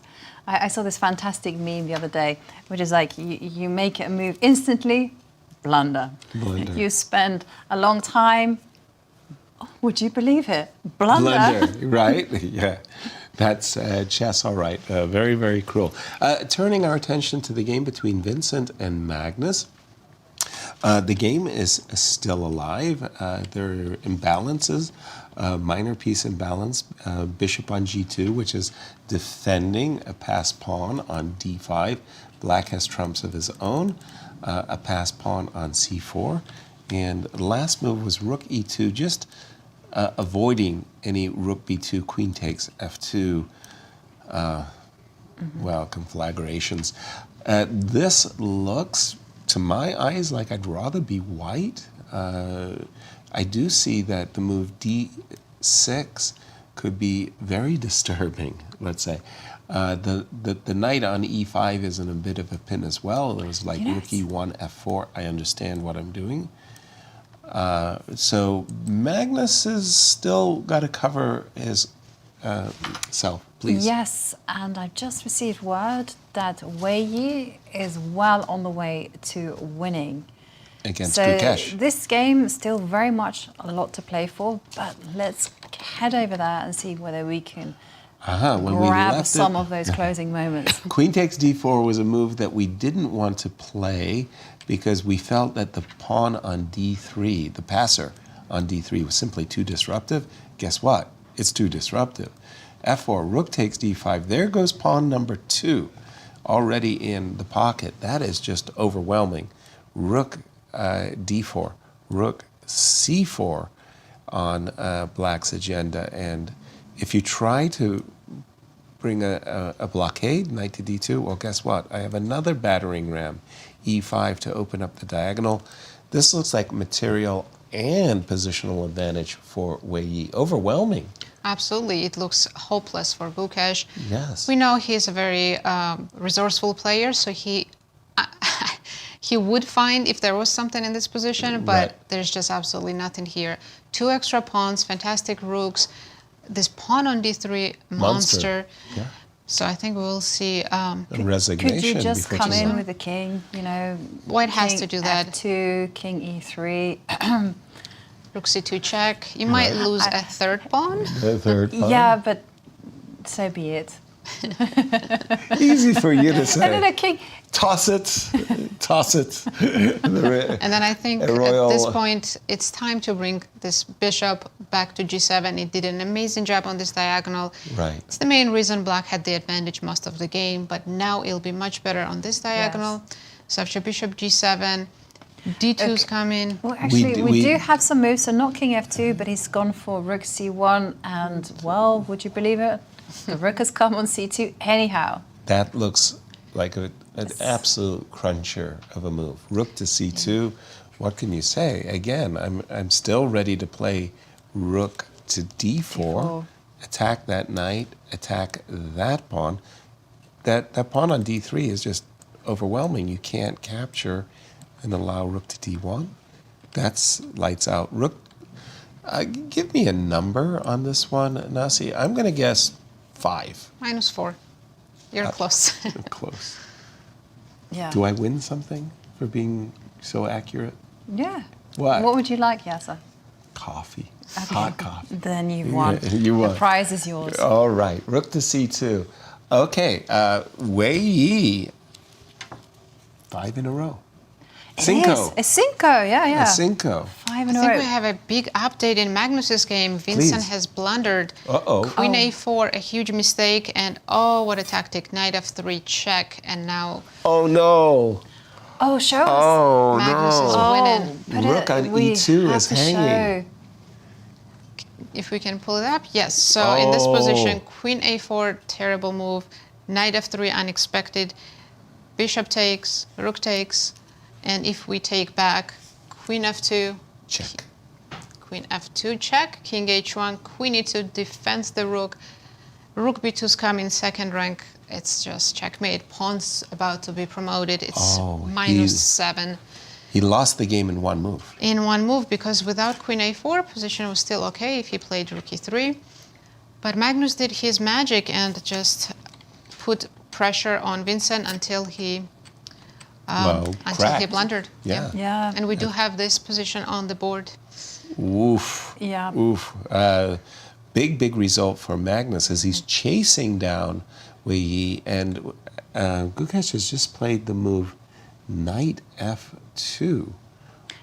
I saw this fantastic meme the other day, which is like you make a move instantly, blunder. You spend a long time, would you believe it? Blunder. Right? Yeah. That's chess, all right. Very, very cruel. Turning our attention to the game between Vincent and Magnus. The game is still alive. There are imbalances, minor piece imbalance, bishop on g2, which is defending a passed pawn on d5. Black has trumps of his own, a passed pawn on c4. And the last move was rook e2, just avoiding any rook b2, queen takes f2, well, conflagrations. This looks, to my eyes, like I'd rather be white. I do see that the move d6 could be very disturbing, let's say. The knight on e5 is in a bit of a pin as well. There's like rook e1, f4. I understand what I'm doing. So Magnus has still got to cover his self, please. Yes, and I've just received word that Wei Yi is well on the way to winning. Against So Gukesh. this game still very much a lot to play for, but let's head over there and see whether we can When we grab left some it, of those closing moments. Queen takes d4 was a move that we didn't want to play because we felt that the pawn on d3, the passer on d3, was simply too disruptive. Guess what? It's too disruptive. f4, rook takes d5. There goes pawn number 2 already in the pocket. That is just overwhelming. Rook d4, rook c4 on Black's agenda. And if you try to bring a blockade, knight to d2, well, guess what? I have another battering ram, e5, to open up the diagonal. This looks like material and positional advantage for Wei Yi. Overwhelming. Absolutely. It looks hopeless for Gukesh. Yes. We know he's a very resourceful player, so he would find if there was something in this position, but there's just absolutely nothing here. 2 extra pawns, fantastic rooks. This pawn on d3, monster. Yeah. So I think we'll see. Resignation. Could you just before come it's in over. with the king, you know? White has king to do that. f2, king e3. Rook c2 check. You might lose a third pawn. The third pawn. Yeah, but so be it. Easy for you to say. And then a king. Toss it. Toss it. And then I think A royal- at this point, it's time to bring this bishop back to g7. It did an amazing job on this diagonal. Right. It's the main reason Black had the advantage most of the game, but now it'll be much better on this diagonal. So after bishop g7, d2's coming. Well, actually, we we- do have some moves. So not king f2, but he's gone for rook c1. And, well, would you believe it? The rook has come on c2 anyhow. That looks like an absolute cruncher of a move. Rook to c2. What can you say? Again, I'm still ready to play rook to d4, attack that knight, attack that pawn. That pawn on d3 is just overwhelming. You can't capture and allow rook to d1. That's lights out. Rook. Give me a number on this one, Nasi. I'm going to guess 5. -4. You're close. Close. Yeah. Do I win something for being so accurate? Yeah. What? What would you like, Yasser? Coffee. Okay. Hot coffee. Then you've won. Yeah, you won. The prize is yours. All right. Rook to c2. Okay. Wei Yi. 5 in a row. Cinco. It's Cinco, yeah. A Cinco. 5 I in a think row. we have a big update in Magnus's game. Vincent Please. has blundered. Uh-oh. Queen a4, a huge mistake, and oh, what a tactic. Knight f3 check, and now Oh, no. Oh, show us. Oh, Magnus is no. winning. Put Rook on we E2 have is to hanging. show. If we can pull it up, yes. So in this Oh. position, Queen a4, terrible move. Knight f3, unexpected. Bishop takes, Rook takes, and if we take back, Queen f2, Check. Queen f2 check, King h1, Queen e2 defends the Rook. Rook b2's come in second rank. It's just checkmate. Pawn's about to be promoted. It's Oh, -7 He lost the game in one move. in one move because without Queen a4, position was still okay if he played Rook e3. But Magnus did his magic and just put pressure on Vincent until he cracked. blundered. Yeah. Yeah. And we do have this position on the board. Oof. Yeah. Oof. Big result for Magnus as he's chasing down Wei Yi, and Gukesh has just played the move Knight f2.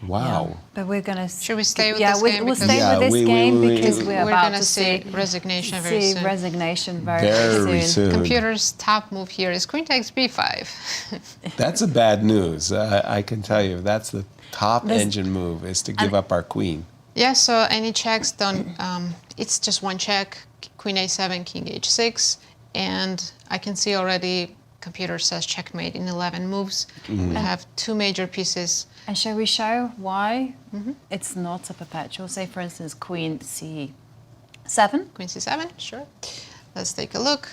Wow. But we're going to... Should we stay with yeah, this we, game? We'll Because- stay Yeah, with this game because we're We're about gonna to see see resignation very soon. resignation very Very soon. soon. Computer's top move here is Queen takes b5. That's a bad news. I can tell you. That's the top There's- engine move, is to give up our queen. Yeah, so any checks don't, it's just one check, Queen a7, King h6, and I can see already computer says checkmate in 11 moves. We have two major pieces. And shall we show why it's not a perpetual? Say, for instance, Queen c7. Queen c7, sure. Let's take a look.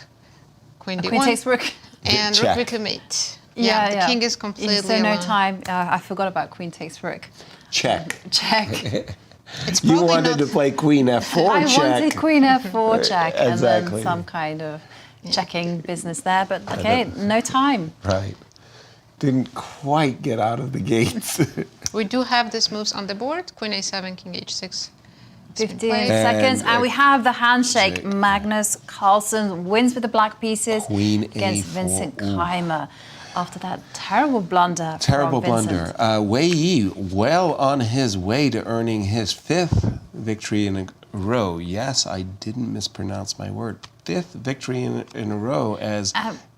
Queen d1. Queen takes rook. And Check. rook b2 mate. Yeah, the king is completely So no alone. time. I forgot about Queen takes rook. Check. Check. It's You probably wanted not to play Queen f4 I check. wanted Queen f4 check and Exactly. then some kind of checking business there. But okay, no time. Right. Didn't quite get out of the gates. We do have these moves on the board. Queen a7, King h6. 15 played. seconds, And, and we have the handshake. check. Magnus Carlsen wins with the black pieces Queen against A4. Vincent Keymer after that terrible blunder. Terrible from Vincent. blunder. Wei Yi well on his way to earning his 5th victory in a row. Yes, I didn't mispronounce my word. 5th victory in a row as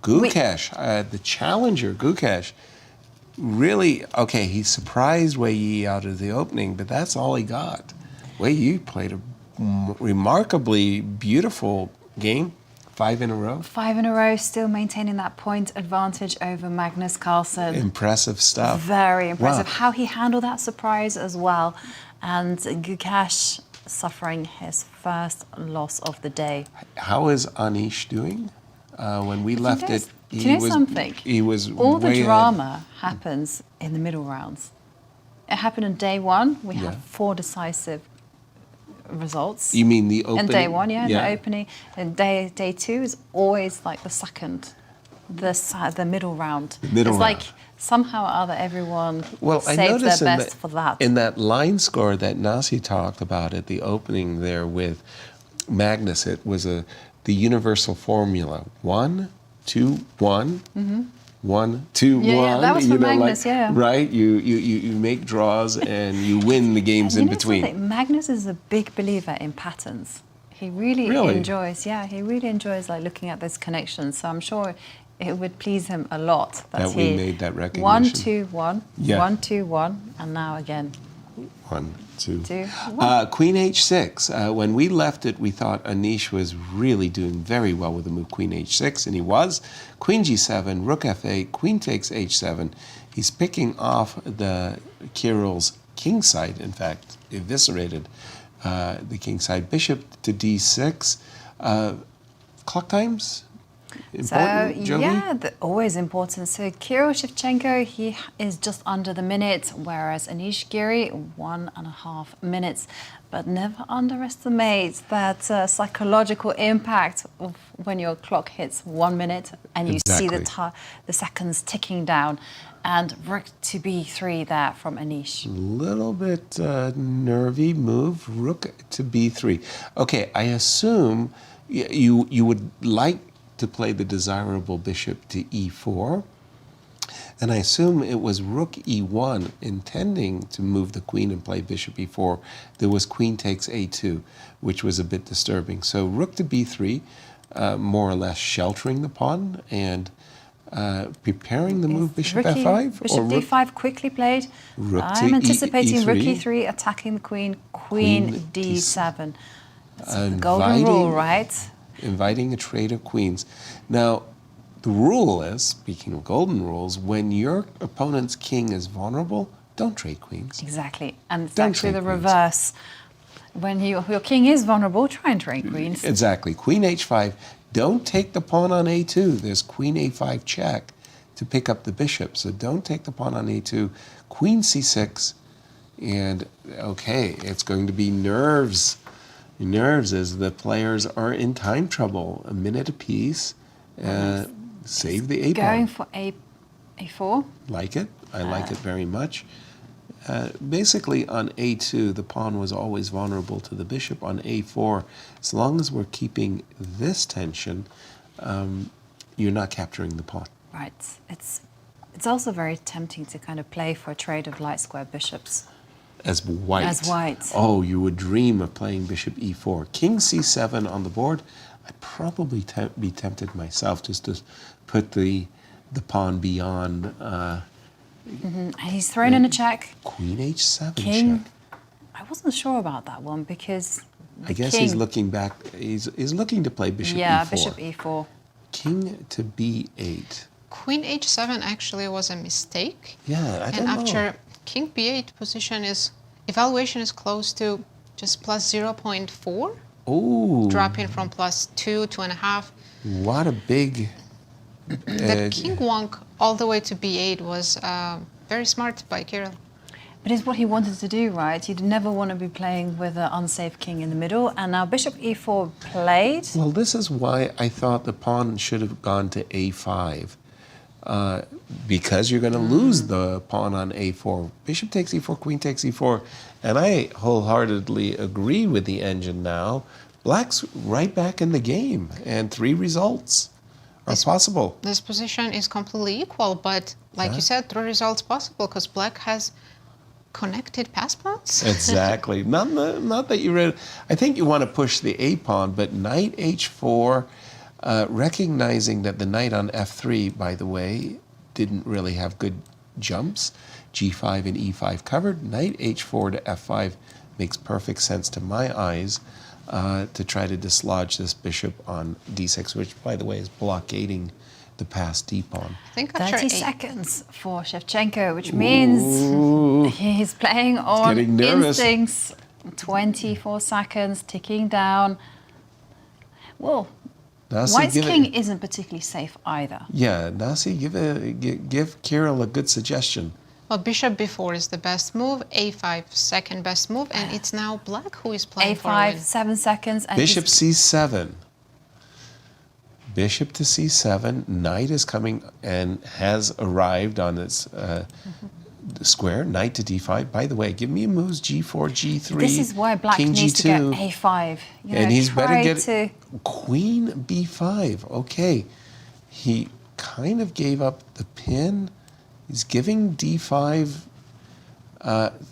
Gukesh, the challenger Gukesh, really, okay, he surprised Wei Yi out of the opening, but that's all he got. Wei Yi played a remarkably beautiful game. 5 in a row. 5 in a row, still maintaining that point advantage over Magnus Carlsen. Impressive stuff. Very impressive. Wow. How he handled that surprise as well. And Gukesh suffering his first loss of the day. How is Anish doing? When we left it, Do you know something? He was All the way ahead. drama happens in the middle rounds. It happened in day one. We Yeah. had 4 decisive results. You mean the opening? And day one, yeah, the opening. And day two is always like the second, the middle round. middle it's round. like somehow or other everyone Well, I saved noticed their best for that. in that line score that Nasi talked about at the opening there with Magnus, it was the universal formula: 1, 2, 1. 1, 2, 1. Yeah, that was for Magnus, yeah. Right? You make draws and you win the games And in you know between. something? Magnus is a big believer in patterns. He really enjoys, he really enjoys like looking at those connections. So I'm sure it would please him a lot That we made that 1, recognition. 2, 1, Yeah. 1, 2, 1, and now again. 1, 2. 2, 1. Queen h6. When we left it, we thought Anish was really doing very well with the move Queen h6, and he was. Queen g7, Rook f8, Queen takes h7. He's picking off the Kirill's king side, in fact, eviscerated the king side. Bishop to d6. Clock times? Important, Jovi? Yeah, always important. So Kirill Shevchenko, he is just under the minute, whereas Anish Giri, 1.5 minutes. But never underestimate that psychological impact of when your clock hits 1 minute and you see the seconds ticking down. And rook to b3 there from Anish. Little bit nervy move, rook to b3. Okay, I assume you would like to play the desirable bishop to e4, and I assume it was rook e1, intending to move the queen and play bishop e4. There was queen takes a2, which was a bit disturbing. So rook to b3, more or less sheltering the pawn and preparing the move bishop f5? Bishop d5 quickly played. I'm anticipating e3. rook e3, attacking the queen, queen d7. That's the golden rule, right? Inviting a trade of queens. Now, the rule is, speaking of golden rules, when your opponent's king is vulnerable, don't trade queens. Exactly. And it's actually the reverse. When your king is vulnerable, try and trade queens. Exactly. Queen h5. Don't take the pawn on a2. There's queen a5 check to pick up the bishop. So don't take the pawn on a2. Queen c6. And, okay, it's going to be nerves. Nerves as the players are in time trouble. A minute apiece. Save the a pawn. Going for a4. Like it. I like it very much. Basically, on a2, the pawn was always vulnerable to the bishop. On a4, as long as we're keeping this tension, you're not capturing the pawn. Right. It's also very tempting to kind of play for a trade of light square bishops. As white. As white. Oh, you would dream of playing bishop e4. King c7 on the board. I'd probably be tempted myself just to put the pawn beyond. And he's thrown in a check. Queen h7 King. check. I wasn't sure about that one because I guess he's looking back. He's looking to play bishop e4. Yeah, bishop e4. King to b8. Queen h7 actually was a mistake. Yeah, I don't know. And after king b8 position evaluation is close to just plus 0.4. Oh. Dropping from plus 2, 2.5. What a big... The king wonk all the way to b8 was very smart by Kirill. But it's what he wanted to do, right? You'd never want to be playing with an unsafe king in the middle. And now bishop e4 played. Well, this is why I thought the pawn should have gone to a5. Because you're going to lose the pawn on a4. Bishop takes e4, queen takes e4. And I wholeheartedly agree with the engine now. Black's right back in the game. And 3 results are possible. This position is completely equal. But like you said, 3 results possible because Black has connected pass pawns. Exactly. Not that you read. I think you want to push the a pawn, but knight h4, recognizing that the knight on f3, by the way, didn't really have good jumps. g5 and e5 covered. Knight h4 to f5 makes perfect sense to my eyes to try to dislodge this bishop on d6, which, by the way, is blockading the pass d pawn. I think 30 seconds for Shevchenko, which means he's playing on instincts. 24 seconds, ticking down. Well, White's king isn't particularly safe either. Yeah, Nasi, give Kirill a good suggestion. Well, bishop b4 is the best move, a5 second best move, and it's now Black who is playing for a win. a5, 7 seconds. And bishop c7. Bishop to c7. Knight is coming and has arrived on its square. Knight to d5. By the way, give me moves g4, g3. This is why Black king needs g2. to get a5. And he's better get queen b5. Okay. He kind of gave up the pin. He's giving d5.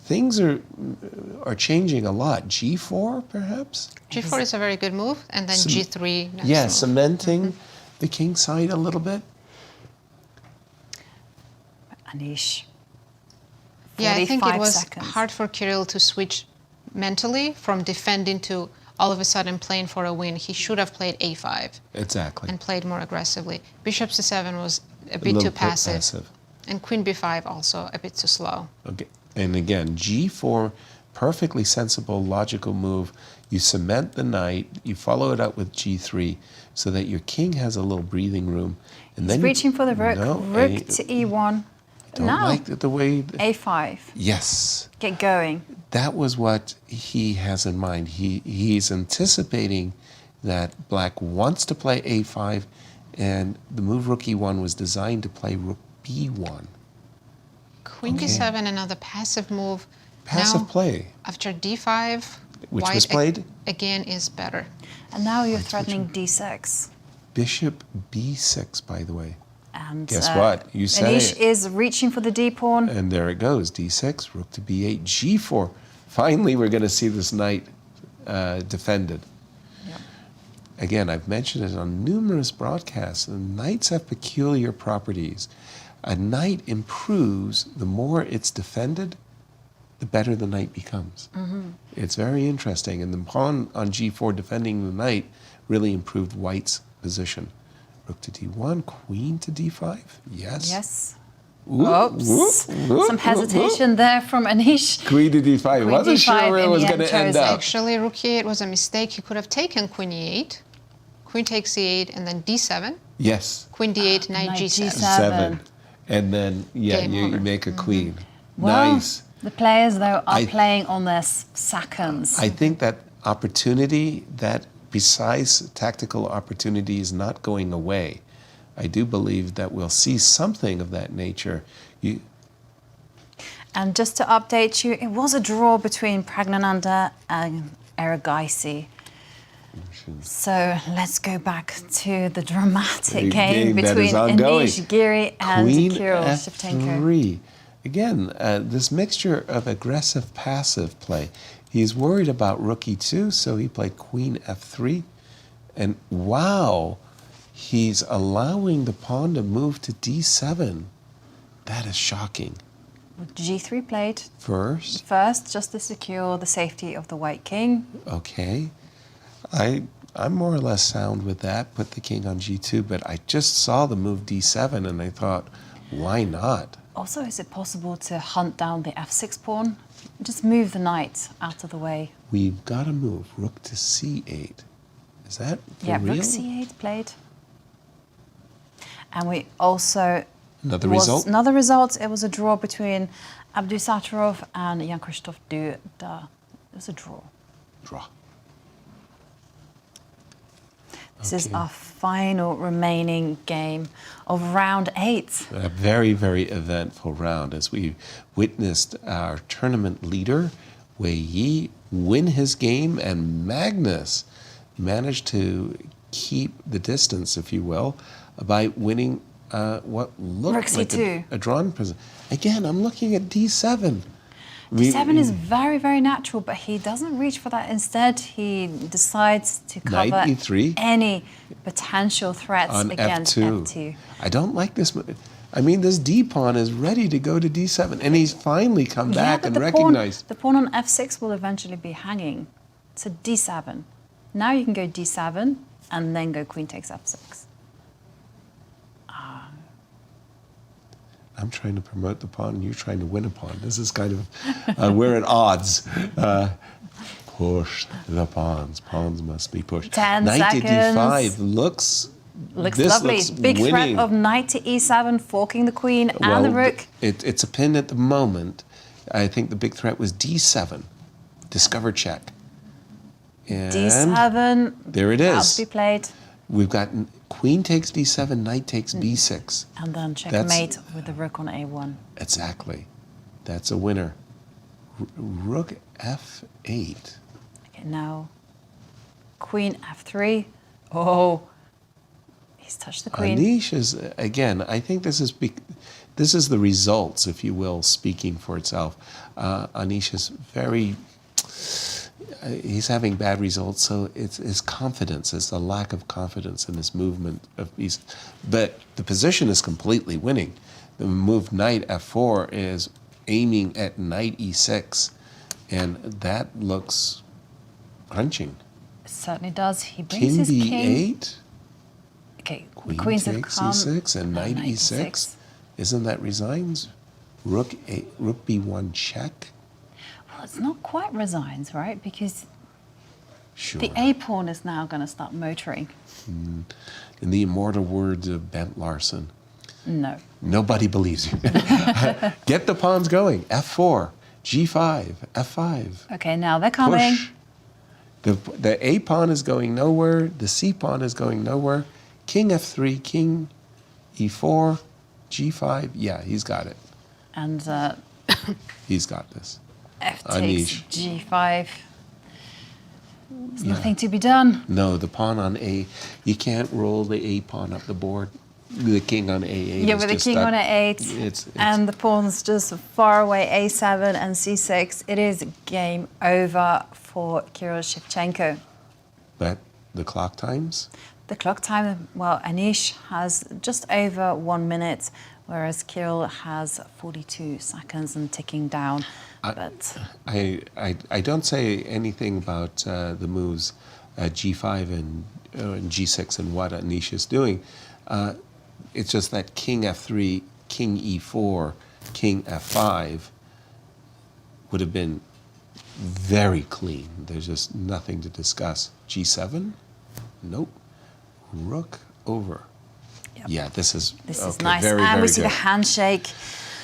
Things are changing a lot. g4, perhaps? g4 is a very good move, and then g3 next yeah, move. cementing the king side a little bit. Anish. Yeah, I think it was seconds. hard for Kirill to switch mentally from defending to all of a sudden playing for a win. He should have played a5. Exactly. And played more aggressively. Bishop c7 was a bit too passive. And queen b5 also a bit too slow. Okay. And again, g4 perfectly sensible, logical move. You cement the knight, you follow it up with g3 so that your king has a little breathing room. And He's then reaching for the rook. No, Rook to e1. don't No. like the way... a5. Yes. Get going. That was what he has in mind. He's anticipating that black wants to play a5, and the move rook e1 was designed to play rook b1. Queen d7, another passive move. Passive Now, play. after d5, Which white was played? again is better. And now you're threatening d6. Bishop b6, by the way. And Guess what? You said Anish it. is reaching for the d pawn. And there it goes, d6, rook to b8, g4. Finally, we're going to see this knight defended. Yep. Again, I've mentioned it on numerous broadcasts. The knights have peculiar properties. A knight improves the more it's defended, the better the knight becomes. It's very interesting. And the pawn on g4 defending the knight really improved white's position. Rook to d1, queen to d5. Yes. Yes. Whoop, Oops. whoop, whoop, Some hesitation there from Anish. Queen to d5. Wasn't d5 sure where it in was the going end to end chose up. Actually, rook e8 was a mistake. He could have taken queen e8, queen takes e8, and then d7. Yes. Queen d8, knight Knight g7. G7. And then, yeah, Game you over. make a queen. Well, Nice. The players, though, are I- playing on their seconds. I think that opportunity, that precise tactical opportunity is not going away. I do believe that we'll see something of that nature. And just to update you, it was a draw between Praggnanandhaa and Erigaisi. So let's go back to the dramatic The game game that between is ongoing. Anish, Giri, and Queen Kirill Shevchenko. f3. Again, this mixture of aggressive passive play. He's worried about rook e2, so he played queen f3. And wow, he's allowing the pawn to move to d7. That is shocking. G3 played First, just to secure the safety of the white king. okay. I'm more or less sound with that, put the king on g2, but I just saw the move d7 and I thought, why not? Also, is it possible to hunt down the f6 pawn? Just move the knight out of the way. We've got to move rook to c8. Is that for Yeah, real? rook c8 played. And we also... Another result? Another result, it was a draw between Abdusattorov and Jan-Krzysztof Duda. It was a draw. Draw. This is Okay. our final remaining game of round 8. A very, very eventful round as we witnessed our tournament leader, Wei Yi, win his game, and Magnus managed to keep the distance, if you will, by winning what looked Rook like C2. a drawn position. Again, I'm looking at d7. D7 is very, very natural, but he doesn't reach for that. Instead, he decides to Knight cover E3. any potential threats On against f2. f2. I don't like this. I mean, this d pawn is ready to go to d7, and he's finally come back but and the recognized. the pawn on f6 will eventually be hanging. So d7. Now you can go d7 and then go queen takes f6. I'm trying to promote the pawn, and you're trying to win a pawn. This is kind of, we're at odds. Push the pawns. Pawns must be pushed. 10 Knight to d5 seconds. looks Looks lovely. Looks Big winning. threat of knight to e7, forking the queen and the rook. It's a pin at the moment. I think the big threat was d7. Discover check. And d7. there it About is. to be played. We've got queen takes d7, knight takes b6. And then checkmate with the rook on a1. Exactly. That's a winner. Rook f8. Okay, now queen f3. Oh, he's touched the queen. Anish is, again, I think this is the results, if you will, speaking for itself. Anish is very, he's having bad results, so it's his confidence, it's the lack of confidence in his movement of piece. But the position is completely winning. The move knight f4 is aiming at knight e6, and that looks crunching. It certainly does. He brings King his king. b8. Okay, Queen queens have takes come. e6 and knight knight e6. Isn't that resigns? Rook b1 check. Well, it's not quite resigns, right? Because Sure. the A pawn is now going to start motoring. In the immortal words of Bent Larson, No. nobody believes you. Get the pawns going. F4, G5, F5. Okay, now they're coming. Push. The A pawn is going nowhere. The C pawn is going nowhere. King F3, King E4, G5. Yeah, he's got it. And He's got this. F takes Anish. G5. There's nothing to be done. No, the pawn on A. You can't roll the A pawn up the board. The king on A8. Yeah, is with the just king that- on A8 It's and the pawns just far away, A7 and C6. It is game over for Kirill Shevchenko. But the clock times. The clock time, well, Anish has just over 1 minute, whereas Kirill has 42 seconds and ticking down. But I don't say anything about the moves G5 and G6 and what Anish is doing. It's just that King F3, King E4, King F5 would have been very clean. There's just nothing to discuss. G7? Nope. Rook over. Yep. Yeah, this is okay, nice. Very, and very we see good. the handshake.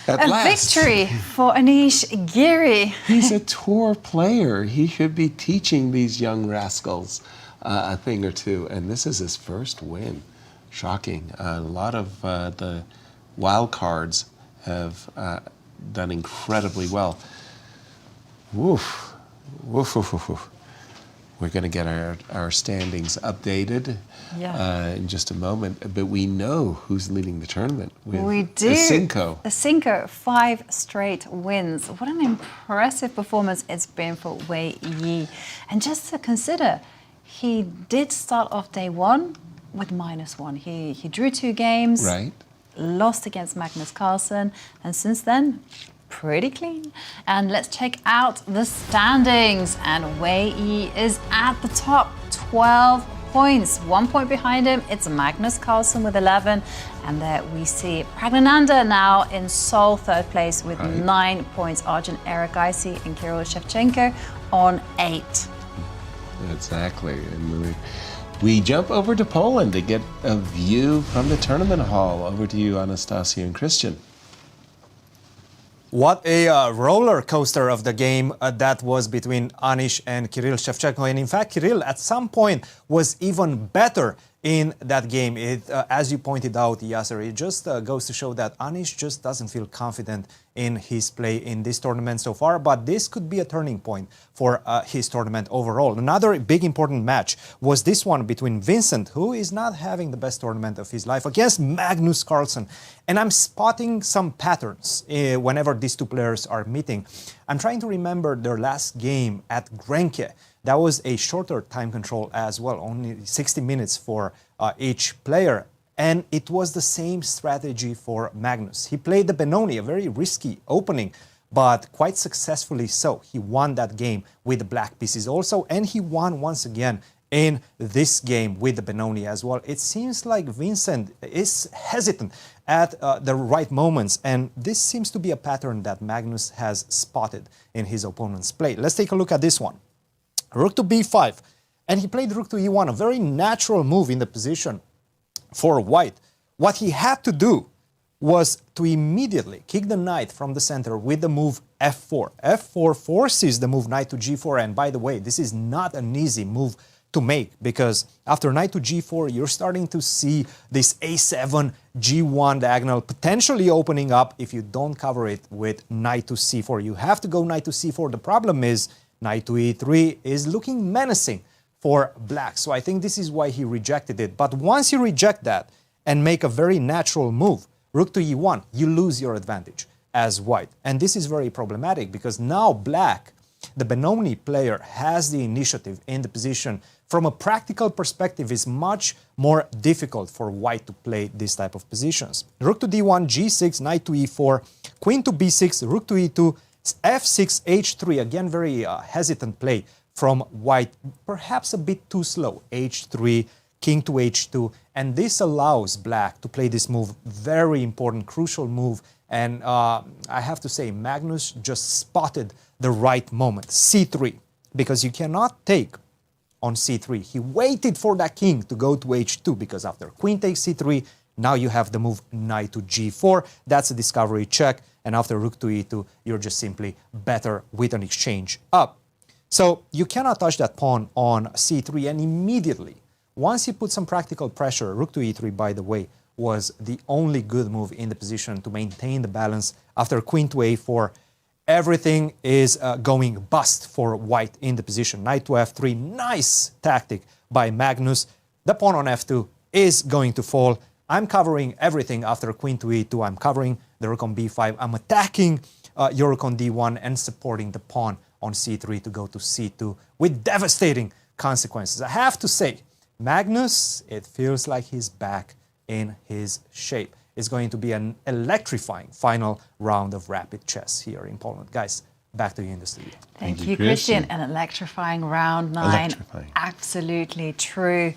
At A last. victory for Anish Giri. He's a tour player. He should be teaching these young rascals a thing or two. And this is his first win. Shocking. A lot of the wild cards have done incredibly well. Woof. Woof, woof, woof, woof. We're going to get our standings updated in just a moment. But we know who's leading the tournament. We do. Cinco, 5 straight wins. What an impressive performance it's been for Wei Yi. And just to consider, he did start off day one with -1. He drew 2 games, Right. lost against Magnus Carlsen, and since then, pretty clean. And let's check out the standings. And Wei Yi is at the top, 12 points. 1 point behind him, it's Magnus Carlsen with 11. And there we see Praggnanandhaa now in sole 3rd place with 9 points. Arjun, Erigaisi and Kirill Shevchenko on 8. Exactly. And we jump over to Poland to get a view from the tournament hall. Over to you, Anastasiya and Cristian. What a roller coaster of the game that was between Anish and Kirill Shevchenko. And in fact, Kirill at some point was even better in that game. As you pointed out, Yasser, it just goes to show that Anish just doesn't feel confident in his play in this tournament so far, but this could be a turning point for his tournament overall. Another big important match was this one between Vincent, who is not having the best tournament of his life, against Magnus Carlsen. And I'm spotting some patterns whenever these two players are meeting. I'm trying to remember their last game at Grenke. That was a shorter time control as well, only 60 minutes for each player. And it was the same strategy for Magnus. He played the Benoni, a very risky opening, but quite successfully so. He won that game with the black pieces also, and he won once again in this game with the Benoni as well. It seems like Vincent is hesitant at the right moments, and this seems to be a pattern that Magnus has spotted in his opponent's play. Let's take a look at this one. Rook to b5, and he played rook to e1, a very natural move in the position for white. What he had to do was to immediately kick the knight from the center with the move f4. f4 forces the move knight to g4, and by the way, this is not an easy move to make, because after knight to g4, you're starting to see this a7, g1 diagonal potentially opening up if you don't cover it with knight to c4. You have to go knight to c4. The problem is knight to e3 is looking menacing for black. So I think this is why he rejected it. But once you reject that and make a very natural move, rook to e1, you lose your advantage as white. And this is very problematic because now black, the Benoni player, has the initiative in the position. From a practical perspective, it's much more difficult for white to play this type of positions. Rook to d1, g6, knight to e4, queen to b6, rook to e2, f6, h3, again very hesitant play from white, perhaps a bit too slow, h3, king to h2, and this allows black to play this move, very important, crucial move And I have to say, Magnus just spotted the right moment, c3, because you cannot take on c3. He waited for that king to go to h2, because after queen takes c3, now you have the move knight to g4. That's a discovery check. And after rook to e2, you're just simply better with an exchange up. So you cannot touch that pawn on c3, and immediately, once you put some practical pressure, rook to e3, by the way, was the only good move in the position to maintain the balance. After queen to a4, everything is going bust for white in the position. Knight to f3, nice tactic by Magnus. The pawn on f2 is going to fall. I'm covering everything after queen to e2. I'm covering the rook on b5. I'm attacking your rook on d1 and supporting the pawn on c3 to go to c2 with devastating consequences. I have to say, Magnus, it feels like he's back in his shape. It's going to be an electrifying final round of rapid chess here in Poland. Guys, back to you in the studio. Thank you, Cristian. An electrifying round 9. Electrifying. Absolutely true.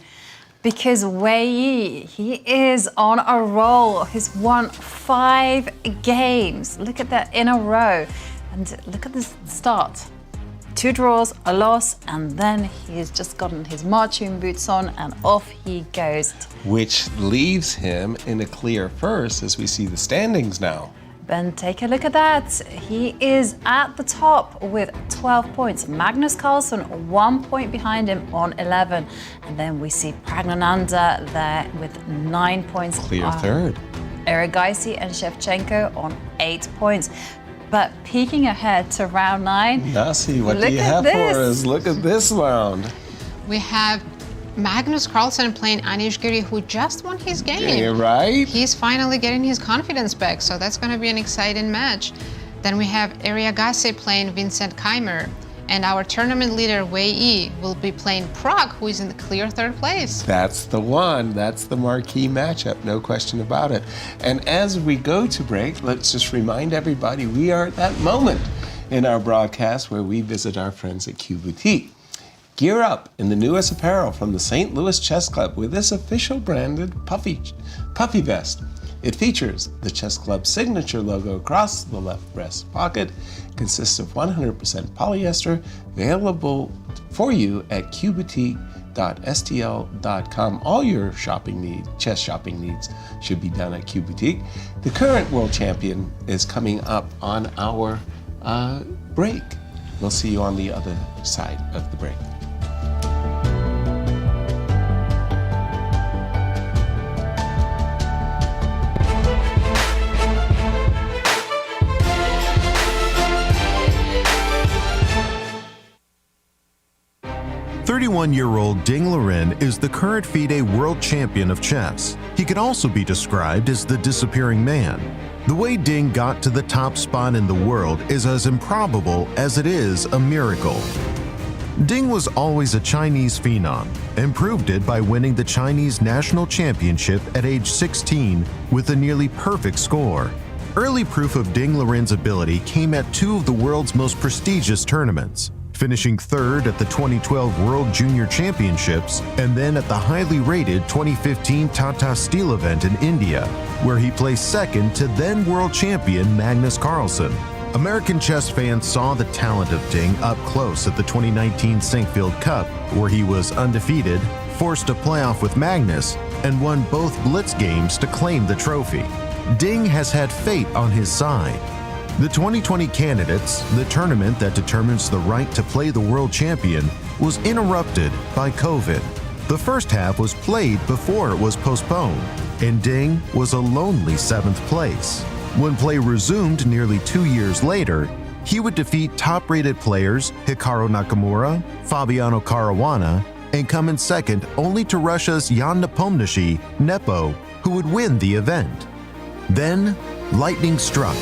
Because Wei Yi, he is on a roll. He's won 5 games. Look at that in a row. And look at this start. 2 draws, a loss, and then he's just gotten his marching boots on and off he goes. Which leaves him in a clear first as we see the standings now. Ben, take a look at that. He is at the top with 12 points. Magnus Carlsen 1 point behind him on 11. And then we see Praggnanandhaa there with 9 points. Clear third. Erigaisi and Shevchenko on 8 points. But peeking ahead to round 9. Nasi, what do you have for us? Look at this round. We have Magnus Carlsen playing Anish Giri, who just won his game. Yeah, right? He's finally getting his confidence back, so that's going to be an exciting match. Then we have Erigaisi playing Vincent Keymer, and our tournament leader Wei Yi will be playing Pragg, who is in the clear third place. That's the one. That's the marquee matchup, no question about it. And as we go to break, let's just remind everybody we are at that moment in our broadcast where we visit our friends at Q Boutique. Gear up in the newest apparel from the St. Louis Chess Club with this official branded puffy vest. It features the Chess Club signature logo across the left breast pocket, consists of 100% polyester, available for you at qboutique.stl.com. All your chess shopping needs should be done at Q Boutique. The current world champion is coming up on our break. We'll see you on the other side of the break. 31-year-old Ding Liren is the current FIDE world champion of chess. He could also be described as the disappearing man. The way Ding got to the top spot in the world is as improbable as it is a miracle. Ding was always a Chinese phenom and proved it by winning the Chinese national championship at age 16 with a nearly perfect score. Early proof of Ding Liren's ability came at 2 of the world's most prestigious tournaments, finishing 3rd at the 2012 World Junior Championships and then at the highly rated 2015 Tata Steel event in India, where he placed 2nd to then world champion Magnus Carlsen. American chess fans saw the talent of Ding up close at the 2019 Sinkfield Cup, where he was undefeated, forced a playoff with Magnus, and won both Blitz games to claim the trophy. Ding has had fate on his side. The 2020 Candidates, the tournament that determines the right to play the world champion, was interrupted by COVID. The first half was played before it was postponed, and Ding was a lonely 7th place. When play resumed nearly 2 years later, he would defeat top-rated players Hikaru Nakamura, Fabiano Caruana, and come in 2nd only to Russia's Jan Nepomniachtchi Nepo, who would win the event. Then, lightning struck.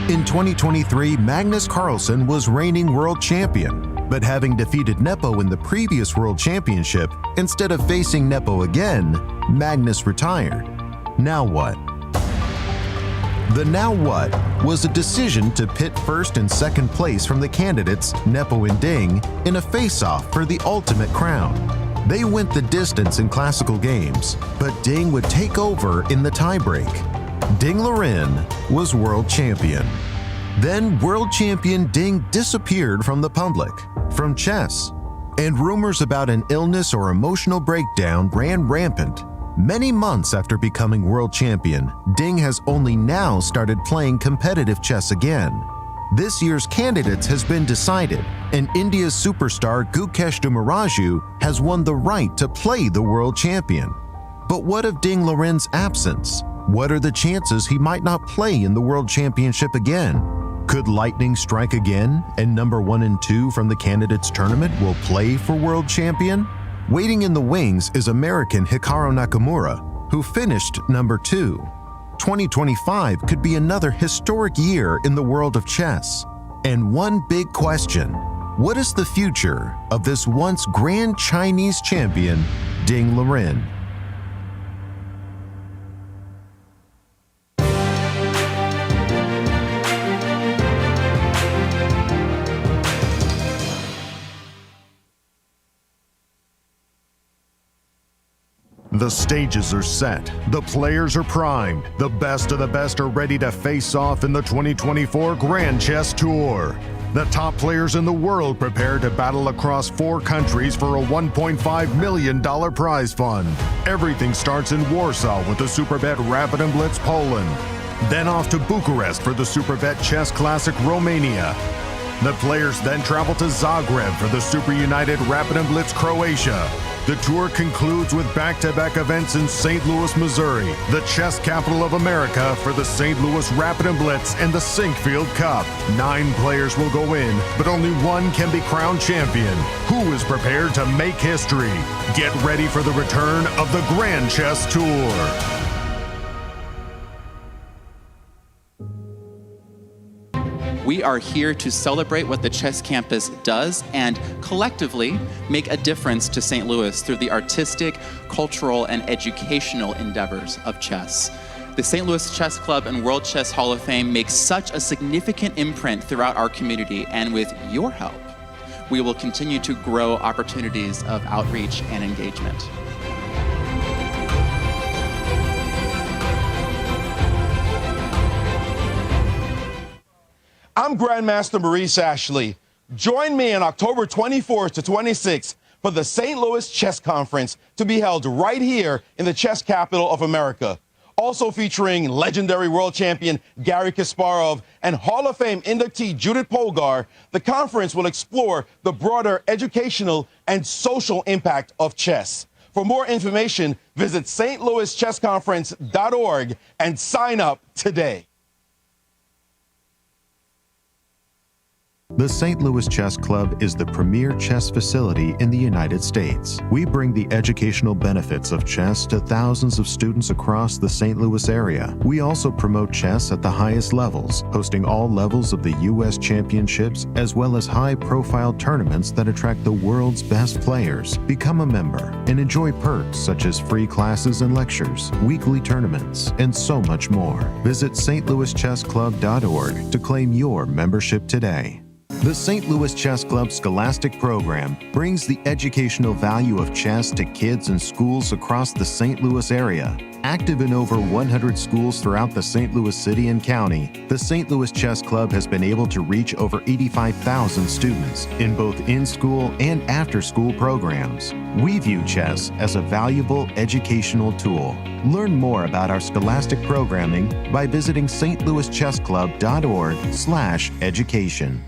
In 2023, Magnus Carlsen was reigning world champion, but having defeated Nepo in the previous world championship, instead of facing Nepo again, Magnus retired. Now what? The now what was a decision to pit 1st and 2nd place from the candidates, Nepo and Ding, in a face-off for the ultimate crown. They went the distance in classical games, but Ding would take over in the tiebreak. Ding Liren was world champion. Then world champion Ding disappeared from the public, from chess, and rumors about an illness or emotional breakdown ran rampant. Many months after becoming world champion, Ding has only now started playing competitive chess again. This year's candidates has been decided, and India's superstar Gukesh has won the right to play the world champion. But what of Ding Liren's absence? What are the chances he might not play in the World Championship again? Could lightning strike again, and number 1 and 2 from the candidates tournament will play for world champion? Waiting in the wings is American Hikaru Nakamura, who finished number 2. 2025 could be another historic year in the world of chess. And one big question: what is the future of this once grand Chinese champion, Ding Liren? The stages are set, the players are primed, the best of the best are ready to face off in the 2024 Grand Chess Tour. The top players in the world prepare to battle across 4 countries for a $1.5 million prize fund. Everything starts in Warsaw with the Superbet Rapid Blitz Poland. Then off to Bucharest for the Superbet Chess Classic Romania. The players then travel to Zagreb for the Super United Rapid Blitz Croatia. The tour concludes with back-to-back events in St. Louis, Missouri, the chess capital of America, for the St. Louis Rapid Blitz and the Sinkfield Cup. 9 players will go in, but only 1 can be crowned champion. Who is prepared to make history? Get ready for the return of the Grand Chess Tour. We are here to celebrate what the chess campus does and collectively make a difference to St. Louis through the artistic, cultural, and educational endeavors of chess. The St. Louis Chess Club and World Chess Hall of Fame make such a significant imprint throughout our community, and with your help, we will continue to grow opportunities of outreach and engagement. I'm Grandmaster Maurice Ashley. Join me on October 24th to 26th for the St. Louis Chess Conference, to be held right here in the chess capital of America. Also featuring legendary world champion Garry Kasparov and Hall of Fame inductee Judith Polgar, the conference will explore the broader educational and social impact of chess. For more information, visit stlouischessconference.org and sign up today. The St. Louis Chess Club is the premier chess facility in the United States. We bring the educational benefits of chess to thousands of students across the St. Louis area. We also promote chess at the highest levels, hosting all levels of the U.S. championships, as well as high-profile tournaments that attract the world's best players. Become a member and enjoy perks such as free classes and lectures, weekly tournaments, and so much more. Visit stlouischessclub.org to claim your membership today. The St. Louis Chess Club Scholastic Program brings the educational value of chess to kids in schools across the St. Louis area. Active in over 100 schools throughout the St. Louis City and County, the St. Louis Chess Club has been able to reach over 85,000 students in both in-school and after-school programs. We view chess as a valuable educational tool. Learn more about our scholastic programming by visiting stlouischessclub.org/education.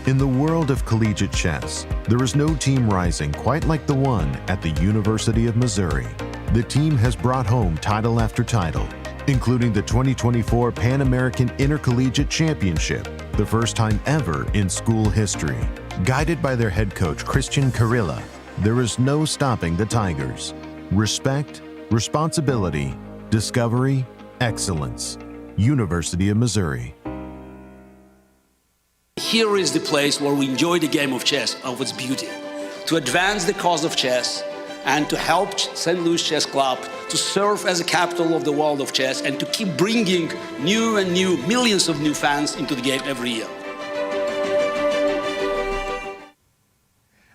In the world of collegiate chess, there is no team rising quite like the one at the University of Missouri. The team has brought home title after title, including the 2024 Pan American Intercollegiate Championship, the first time ever in school history. Guided by their head coach, Cristian Chirila, there is no stopping the Tigers. Respect, responsibility, discovery, excellence. University of Missouri. Here is the place where we enjoy the game of chess, of its beauty, to advance the cause of chess and to help St. Louis Chess Club to serve as a capital of the world of chess and to keep bringing new and new millions of new fans into the game every year.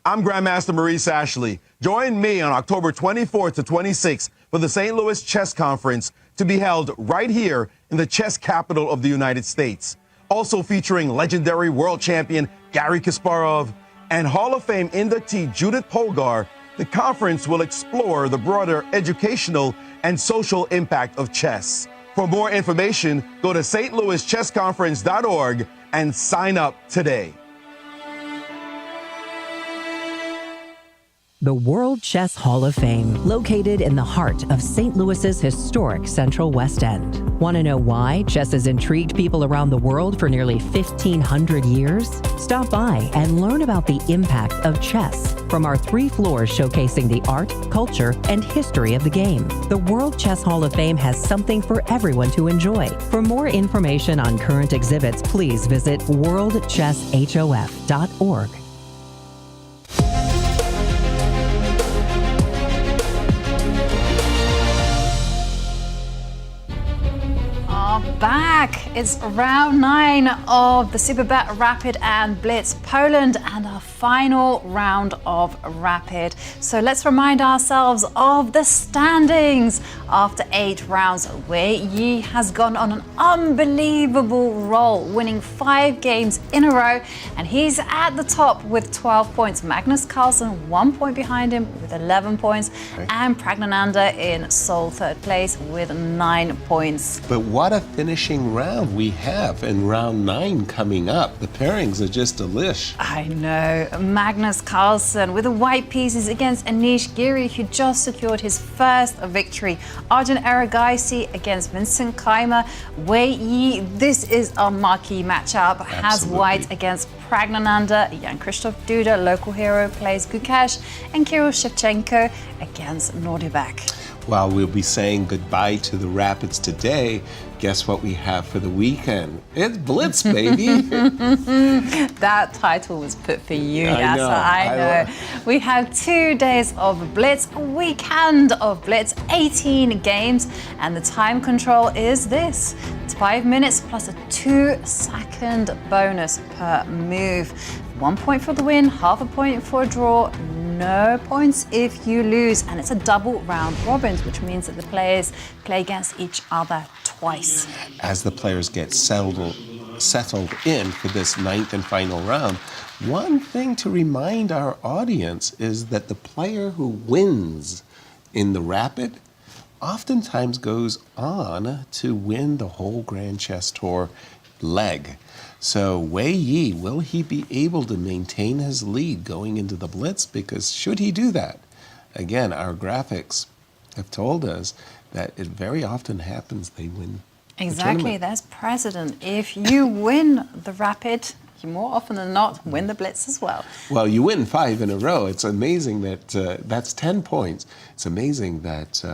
I'm Grandmaster Maurice Ashley. Join me on October 24th to 26th for the St. Louis Chess Conference to be held right here in the chess capital of the United States. Also featuring legendary world champion Garry Kasparov and Hall of Fame inductee Judith Polgar, the conference will explore the broader educational and social impact of chess. For more information, go to stlouischessconference.org and sign up today. The World Chess Hall of Fame, located in the heart of St. Louis's historic Central West End. Want to know why chess has intrigued people around the world for nearly 1,500 years? Stop by and learn about the impact of chess from our 3 floors showcasing the art, culture, and history of the game. The World Chess Hall of Fame has something for everyone to enjoy. For more information on current exhibits, please visit worldchesshof.org. Back. It's round 9 of the Superbet Rapid and Blitz Poland and our final round of Rapid. So let's remind ourselves of the standings. After 8 rounds, Wei Yi has gone on an unbelievable roll, winning 5 games in a row, and he's at the top with 12 points. Magnus Carlsen 1 point behind him with 11 points, and Praggnanandhaa in sole 3rd place with 9 points. But what a finishing round we have in round 9 coming up. The pairings are just delish. I know. Magnus Carlsen with the white pieces against Anish Giri, who just secured his first victory. Arjun Erigaisi against Vincent Keymer. Wei Yi, this is a marquee matchup. Has white against Praggnanandhaa. Jan-Krzysztof Duda, local hero, plays Gukesh. And Kirill Shevchenko against Nodirbek. While we'll be saying goodbye to the Rapids today, guess what we have for the weekend? It's Blitz, baby. That title was put for you, Yasser. I know. We have 2 days of Blitz, a weekend of Blitz, 18 games, and the time control is this. It's 5 minutes plus a 2-second bonus per move. 1 point for the win, half a point for a draw, no points if you lose, and it's a double round robins, which means that the players play against each other twice. As the players get settled in for this 9th and final round, one thing to remind our audience is that the player who wins in the Rapid oftentimes goes on to win the whole Grand Chess Tour leg. So Wei Yi, will he be able to maintain his lead going into the Blitz? Because should he do that, again, our graphics have told us that it very often happens they win. Exactly, there's precedent. If you win the Rapid, you more often than not win the Blitz as well. Well, you win 5 in a row. It's amazing that that's 10 points. It's amazing that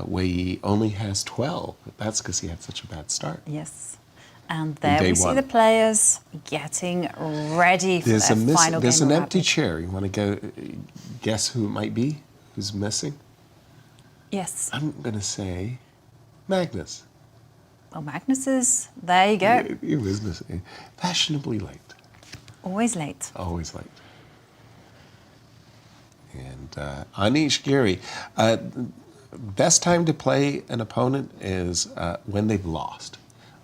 Wei Yi only has 12. That's because he had such a bad start. Yes. And there we see the players getting ready for their final game. There's an empty chair. You want to go guess who it might be? Who's missing? Yes. I'm going to say Magnus. Well, Magnus is, there you go. He was missing. Fashionably late. Always late. Always late. And Anish Giri. Best time to play an opponent is when they've lost.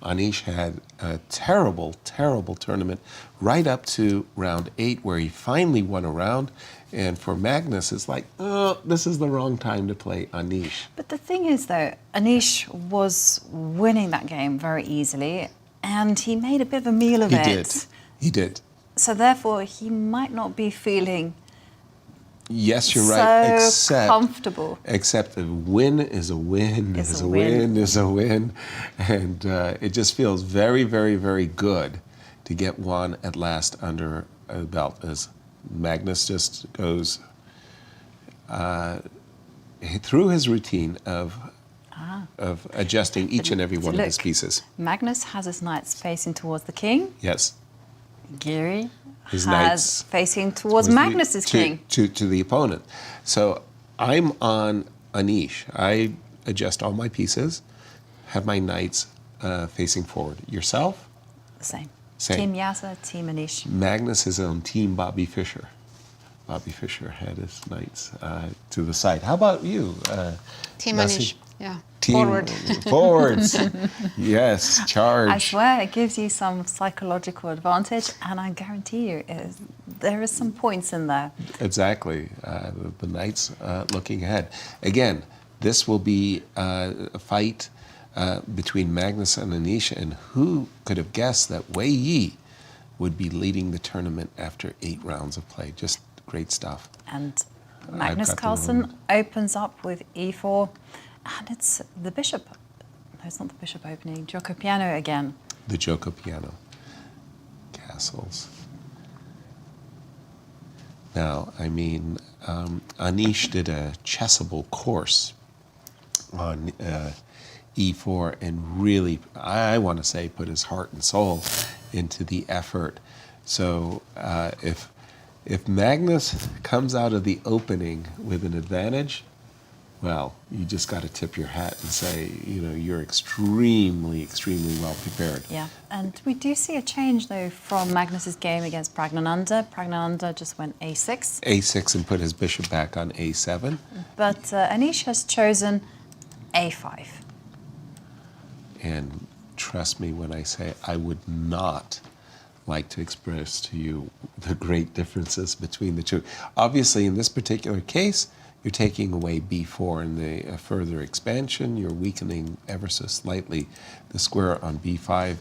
Anish had a terrible, terrible tournament right up to round 8 where he finally won a round. And for Magnus, it's like, oh, this is the wrong time to play Anish. But the thing is, though, Anish was winning that game very easily, and he made a bit of a meal of it. He did. So therefore, he might not be feeling yes, you're right. So comfortable. Except a win is a win, is a win, is a win. And it just feels very, very, very good to get one at last under a belt as Magnus just goes through his routine of adjusting each and every one of his pieces. Magnus has his knights facing towards the king. Yes. Giri his has knights facing towards Magnus's king. To the opponent. So I'm on Anish. I adjust all my pieces, have my knights facing forward. Yourself? The same. Same. Team Yasser, Team Anish. Magnus is on Team Bobby Fischer. Bobby Fischer had his knights to the side. How about you? Team Lassie? Anish, yeah. Team Forward. Forwards. Yes, charge. I swear it gives you some psychological advantage, and I guarantee you there is some points in there. Exactly. The knights looking ahead. Again, this will be a fight between Magnus and Anish, and who could have guessed that Wei Yi would be leading the tournament after 8 rounds of play. Just great stuff. And Magnus Carlsen opens up with e4, and it's the bishop. No, it's not the bishop opening. Gioco piano again. The Gioco piano. Castles. Now, I mean, Anish did a chessable course on e4 and really, I want to say, put his heart and soul into the effort. So if Magnus comes out of the opening with an advantage, well, you just got to tip your hat and say, you know, you're extremely, extremely well prepared. Yeah, and we do see a change, though, from Magnus's game against Praggnanandhaa. Praggnanandhaa just went a6. a6 and put his bishop back on a7. But Anish has chosen a5. And trust me when I say I would not like to express to you the great differences between the two. Obviously, in this particular case, you're taking away b4 in the further expansion. You're weakening ever so slightly the square on b5.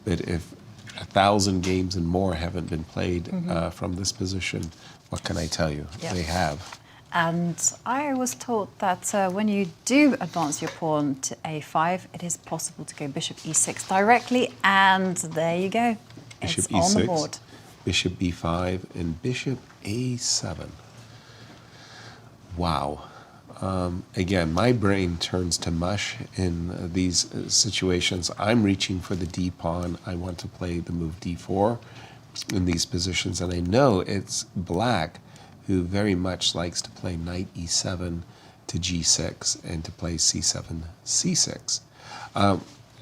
But if 1,000 games and more haven't been played from this position, what can I tell you? Yep. They have. And I was taught that when you do advance your pawn to a5, it is possible to go bishop e6 directly, and there you go. Bishop It's e6, on the board. bishop b5, and bishop a7. Wow. Again, my brain turns to mush in these situations. I'm reaching for the d pawn. I want to play the move d4 in these positions, and I know it's black who very much likes to play knight e7 to g6 and to play c7, c6.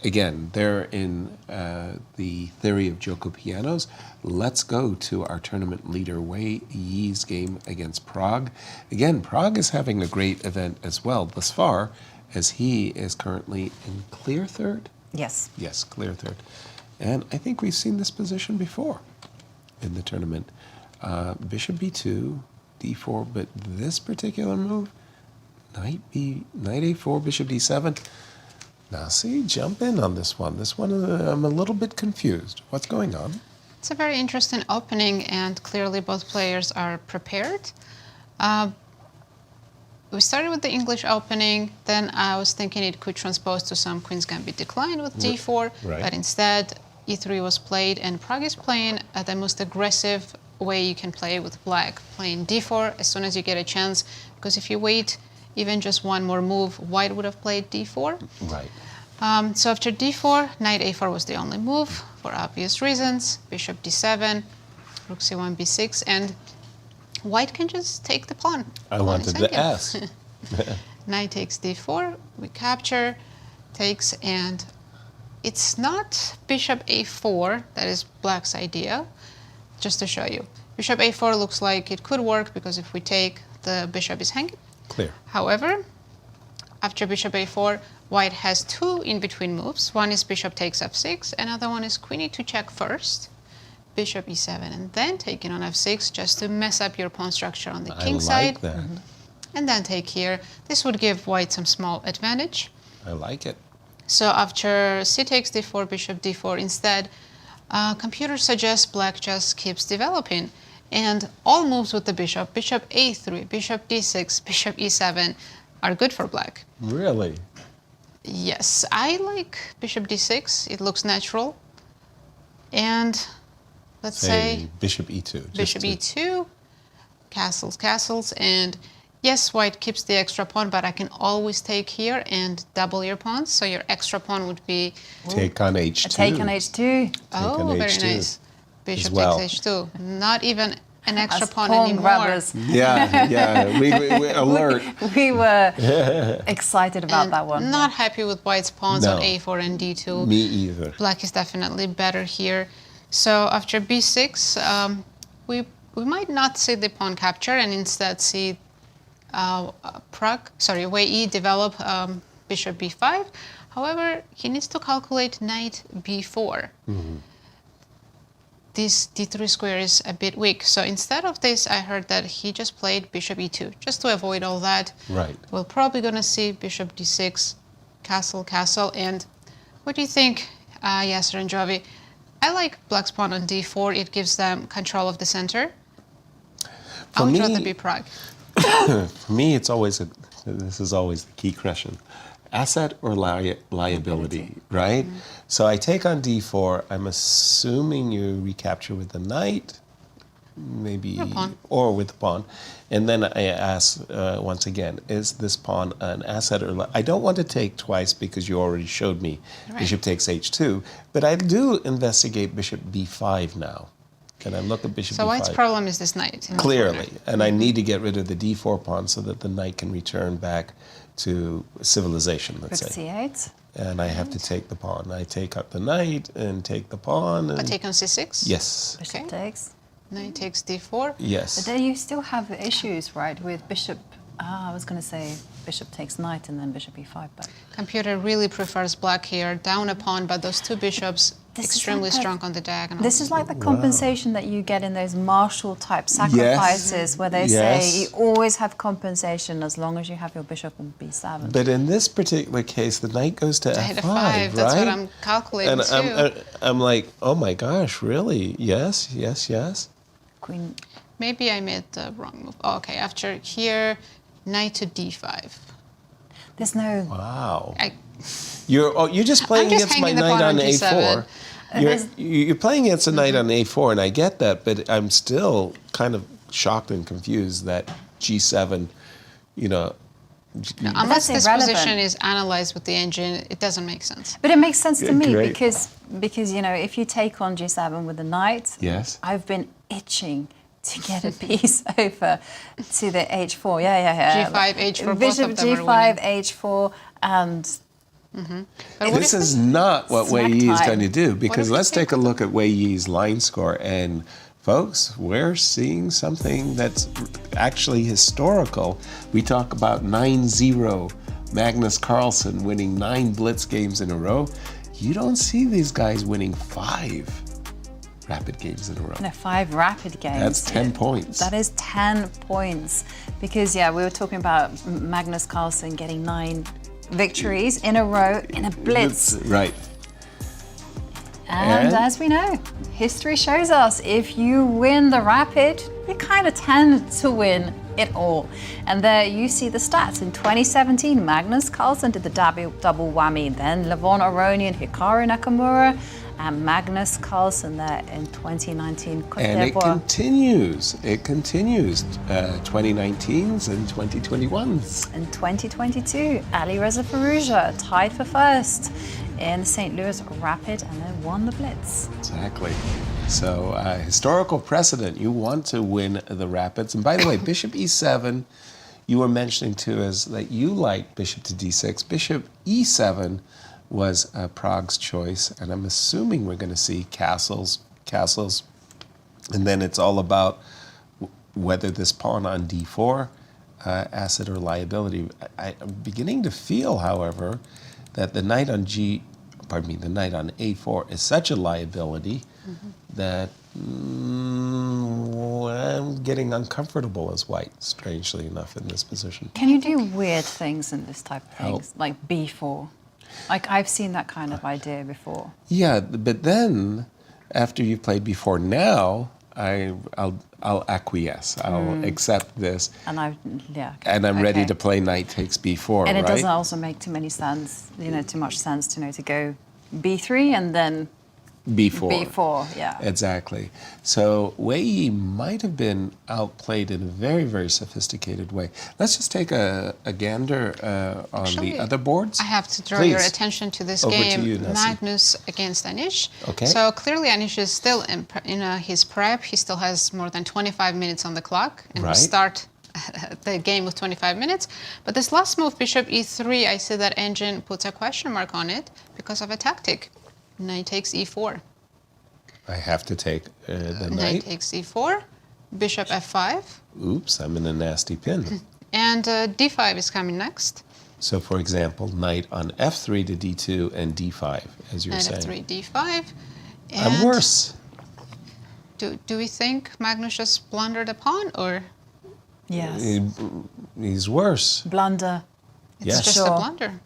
Again, they're in the theory of Gioco pianos. Let's go to our tournament leader, Wei Yi's game against Pragg. Again, Pragg is having a great event as well thus far, as he is currently in clear third. Yes. Yes, clear third. And I think we've seen this position before in the tournament. Bishop b2, d4, but this particular move, knight a4, bishop d7. Now see, jump in on this one. This one, I'm a little bit confused. What's going on? It's a very interesting opening, and clearly both players are prepared. We started with the English opening, then I was thinking it could transpose to some Queen's Gambit decline with d4, but instead e3 was played, and Pragg is playing the most aggressive way you can play with black, playing d4 as soon as you get a chance, because if you wait even just one more move, white would have played d4. Right. So after d4, knight a4 was the only move for obvious reasons. Bishop d7, rook c1, b6, and white can just take the pawn. I wanted to ask. Knight takes d4, we capture, takes, and it's not bishop a4 that is black's idea, just to show you. Bishop a4 looks like it could work because if we take, the bishop is hanging. Clear. However, after bishop a4, white has 2 in-between moves. One is bishop takes f6, another one is queen e2 check first, bishop e7, and then taking on f6 just to mess up your pawn structure on the king side. I like that. And then take here. This would give white some small advantage. I like it. So after c takes d4, bishop d4, instead, computer suggests black just keeps developing. And all moves with the bishop, bishop a3, bishop d6, bishop e7, are good for black. Really? Yes, I like bishop d6. It looks natural. And let's say bishop e2. Bishop e2, castles, castles, and yes, white keeps the extra pawn, but I can always take here and double your pawns. So your extra pawn would be take on h2. A take on h2. Oh, very nice. Bishop takes h2. Not even an extra pawn anymore. Grabbers. Yeah, we alert. We were excited about that one. Not happy with white's pawns on a4 and d2. Me either. Black is definitely better here. So after b6, we we might not see the pawn capture and instead see Wei Yi develop bishop b5. However, he needs to calculate knight b4. This d3 square is a bit weak. So instead of this, I heard that he just played bishop e2, just to avoid all that. Right. We're probably going to see bishop d6, castle, castle. And what do you think, Yasser and Jovi? I like black's pawn on d4. It gives them control of the center. I would rather be Prague. For me, it's always this is always the key question. Asset or liability, right? So I take on d4. I'm assuming you recapture with the knight, maybe, or with the pawn. And then I ask once again, is this pawn an asset or I don't want to take twice because you already showed me bishop takes h2, but I do investigate bishop b5 now. Can I look at bishop b5? So white's problem is this knight. Clearly, and I need to get rid of the d4 pawn so that the knight can return back to civilization, let's say. c8. And I have to take the pawn. I take up the knight and take the pawn. But take on c6? Yes. Bishop takes. Knight takes d4. Yes. But then you still have issues, right, with bishop. I was going to say bishop takes knight and then bishop e5. But Computer really prefers black here, down a pawn, but those two bishops extremely strong on the diagonal. This is like the compensation that you get in those Marshall-type sacrifices, where they say you always have compensation as long as you have your bishop on b7. But in this particular case, the knight goes to f5, right? That's what I'm calculating and too. I'm like, oh my gosh, really? Yes, yes, yes. Queen. Maybe I made the wrong move. Oh, okay, after here, knight to d5. There's no... Wow. You're just playing just against my hanging the knight pawn on on a4. d7. You're playing against a knight on a4, and I get that, but I'm still kind of shocked and confused that g7, Unless this position is analyzed with the engine, it doesn't make sense. But it makes sense to me Great. because if you take on g7 with the knight, yes, I've been itching to get a piece over to the h4. Yeah. g5, h4, Bishop both of them g5, h4, and... This is not what Wei Yi is going to do, because let's take a look at Wei Yi's line score. And folks, we're seeing something that's actually historical. We talk about 9-0, Magnus Carlsen winning 9 blitz games in a row. You don't see these guys winning 5 rapid games in a row. No, 5 rapid games. That's 10 points. That is 10 points. Because, we were talking about Magnus Carlsen getting 9 victories in a row in a blitz. Right. And as we know, history shows us if you win the rapid, you kind of tend to win it all. And there you see the stats. In 2017, Magnus Carlsen did the double whammy. Then Levon Aroni and Hikaru Nakamura. And Magnus Carlsen there in 2019. And it continues. It continues. 2019s and 2021s. In 2022, Ali Reza Firouzja tied for first in the St. Louis Rapid and then won the Blitz. Exactly. So historical precedent. You want to win the Rapids. And by the way, Bishop e7, you were mentioning too, is that you like Bishop to d6. Bishop e7 was Prague's choice, and I'm assuming we're going to see castles, and then it's all about whether this pawn on d4, asset or liability. I'm beginning to feel, however, that the knight on the knight on a4 is such a liability that I'm getting uncomfortable as white, strangely enough, in this position. Can you do weird things in this type of things, like b4? Like, I've seen that kind of idea before. Yeah, but then, after you've played before, now I'll acquiesce. I'll accept this. And I'm ready to play knight takes b4, and it right? doesn't also make too much sense to go b3 and then b4, yeah. Exactly. So Wei Yi might have been outplayed in a very, very sophisticated way. Let's just take a gander on the other boards. I have to draw your attention to this game. To you, Magnus against Anish. Okay. So clearly Anish is still in his prep. He still has more than 25 minutes on the clock. And we start the game with 25 minutes. But this last move, Bishop e3, I see that engine puts a question mark on it because of a tactic. Knight takes e4. I have to take the knight. Knight takes e4. bishop f5. Oops, I'm in a nasty pin. And d5 is coming next. So, for example, knight on f3 to d2 and d5, as you were Knight saying. f3, d5. I'm And worse. Do we think Magnus just blundered a pawn, or Yes. He's worse. Blunder. it's Yes. just Sure. a blunder?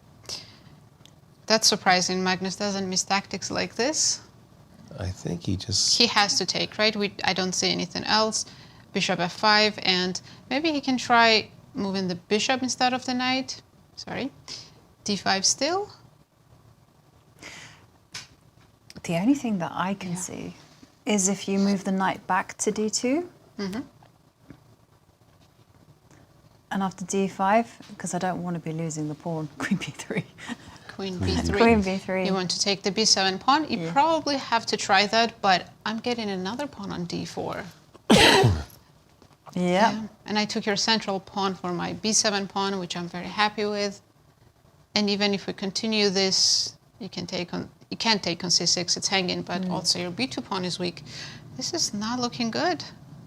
That's surprising. Magnus doesn't miss tactics like this. I think he just... He has to take, right? I don't see anything else. Bishop f5, and maybe he can try moving the bishop instead of the knight. Sorry. d5 still. The only thing that I can see is if you move the knight back to d2. And after d5, because I don't want to be losing the pawn, queen b3. Queen b3. Queen b3. You want to take the b7 pawn? You probably have to try that, but I'm getting another pawn on d4. Yeah. And I took your central pawn for my b7 pawn, which I'm very happy with. And even if we continue this, you can't take on c6, it's hanging, but also your b2 pawn is weak. This is not looking good.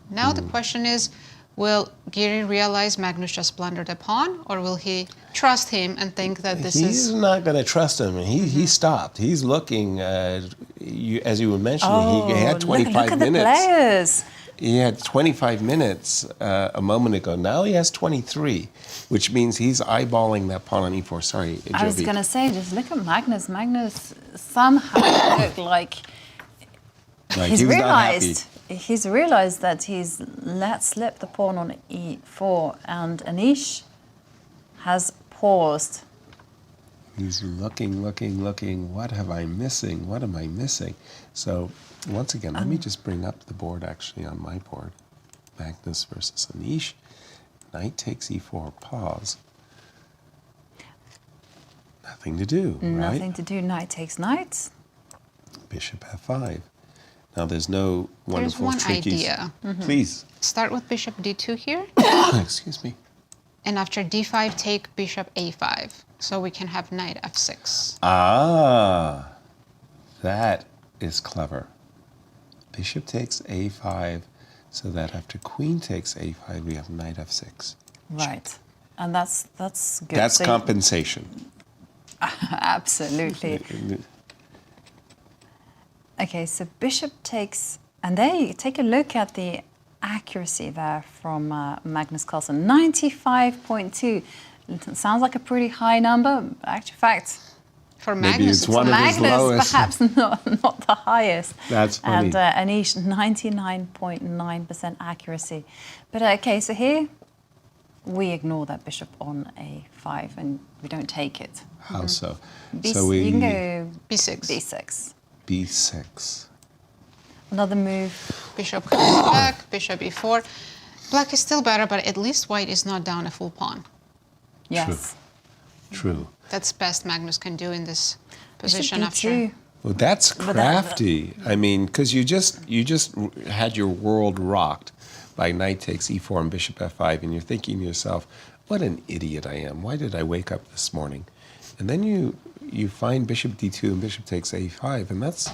Now the question is, will Giri realize Magnus just blundered a pawn, or will he trust him and think that this He's is... not going to trust him. He stopped. He's looking, as you were mentioning, he had 25 look at minutes. the players. He had 25 minutes a moment ago. Now he has 23, which means he's eyeballing that pawn on e4. Sorry, I was Jovi. going to say, just look at Magnus. Magnus somehow looked like Like, he's he was not happy. realized that he's let slip the pawn on e4, and Anish has paused. He's looking. What have I missing? What am I missing? So, once again, let me just bring up the board actually on my board. Magnus versus Anish. Knight takes e4, pause. Nothing to do, Nothing right? to do. Knight takes knight. Bishop f5. Now, there's no wonderful one trickies. idea. Please. Start with bishop d2 here, Excuse me. and after d5, take bishop a5, so we can have knight f6. Ah, that is clever. Bishop takes a5, so that after queen takes a5, we have knight f6. Right. And that's good. That's So- compensation. Absolutely. Okay, so bishop takes, and there you take a look at the accuracy there from Magnus Carlsen, 95.2. Sounds like a pretty high number. Actual fact, For Maybe Magnus, it's one of his Magnus lowest. perhaps not the highest. That's funny. And Anish, 99.9% accuracy. But okay, so here we ignore that bishop on a5 and we don't take it. How so? B- So we you can go b6. b6. b6. Another move. Bishop comes back, bishop e4. Black is still better, but at least white is not down a full pawn. Yes. True. That's best Magnus can do in this Bishop position after. e2. Well, that's crafty. I mean, because you just had your world rocked by knight takes e4 and bishop f5, and you're thinking to yourself, "What an idiot I am! Why did I wake up this morning?" And then you find bishop d2 and bishop takes a5, and that's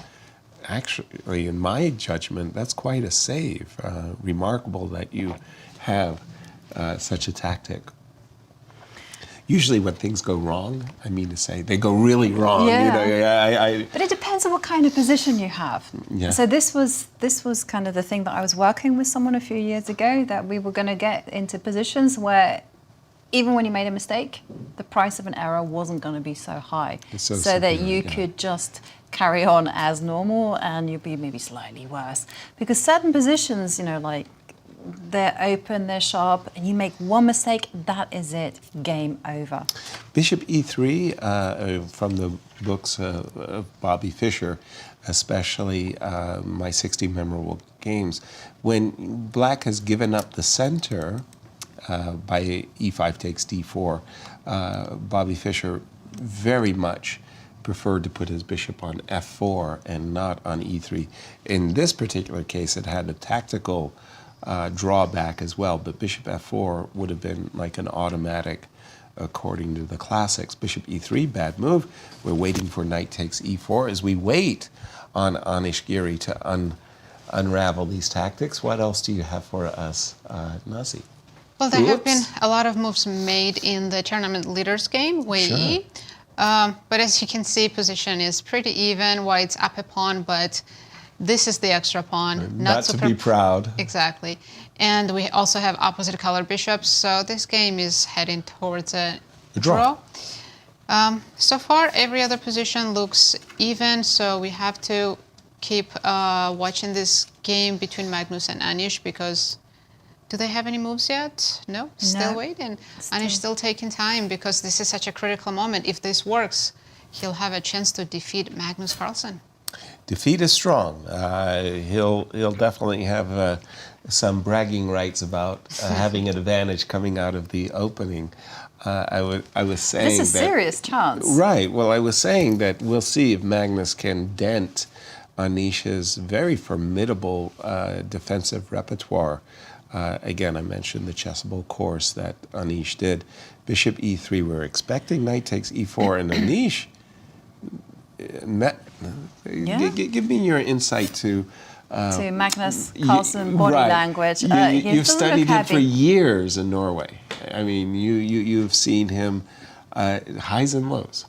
actually, in my judgment, that's quite a save. Remarkable that you have such a tactic. Usually when things go wrong, I mean to say, they go really wrong. Yeah. You know, But it depends on what kind of position you have. Yeah. So this was kind of the thing that I was working with someone a few years ago, that we were going to get into positions where even when you made a mistake, the price of an error wasn't going to be so high. It's so that severe, you yeah. could just carry on as normal and you'd be maybe slightly worse. Because certain positions, you know, like they're open, they're sharp, and you make one mistake, that is it, game over. Bishop e3, from the books of Bobby Fischer, especially My 60 Memorable Games, when black has given up the center by e5 takes d4, Bobby Fischer very much preferred to put his bishop on f4 and not on e3. In this particular case, it had a tactical drawback as well, but bishop f4 would have been like an automatic according to the classics. Bishop e3, bad move. We're waiting for knight takes e4 as we wait on Anish Giri to unravel these tactics. What else do you have for us, Nasi? Well, there have been a lot of moves made in the tournament leaders game, Wei Yi. But as you can see, position is pretty even. White's up a pawn, but this is the extra pawn. Not to be proud. Exactly. And we also have opposite color bishops, so this game is heading towards a draw. So far, every other position looks even, so we have to keep watching this game between Magnus and Anish, because do they have any moves yet? No? Still waiting. Anish still taking time, because this is such a critical moment. If this works, he'll have a chance to defeat Magnus Carlsen. Defeat is strong. He'll definitely have some bragging rights about having an advantage coming out of the opening. I was saying this is a serious chance. Right. Well, I was saying that we'll see if Magnus can dent Anish's very formidable defensive repertoire. Again, I mentioned the chessable course that Anish did. Bishop e3, we're expecting knight takes e4, and Anish. Give me your insight to Magnus Carlsen body language. You've studied him for years in Norway. I mean, you've seen him highs and lows.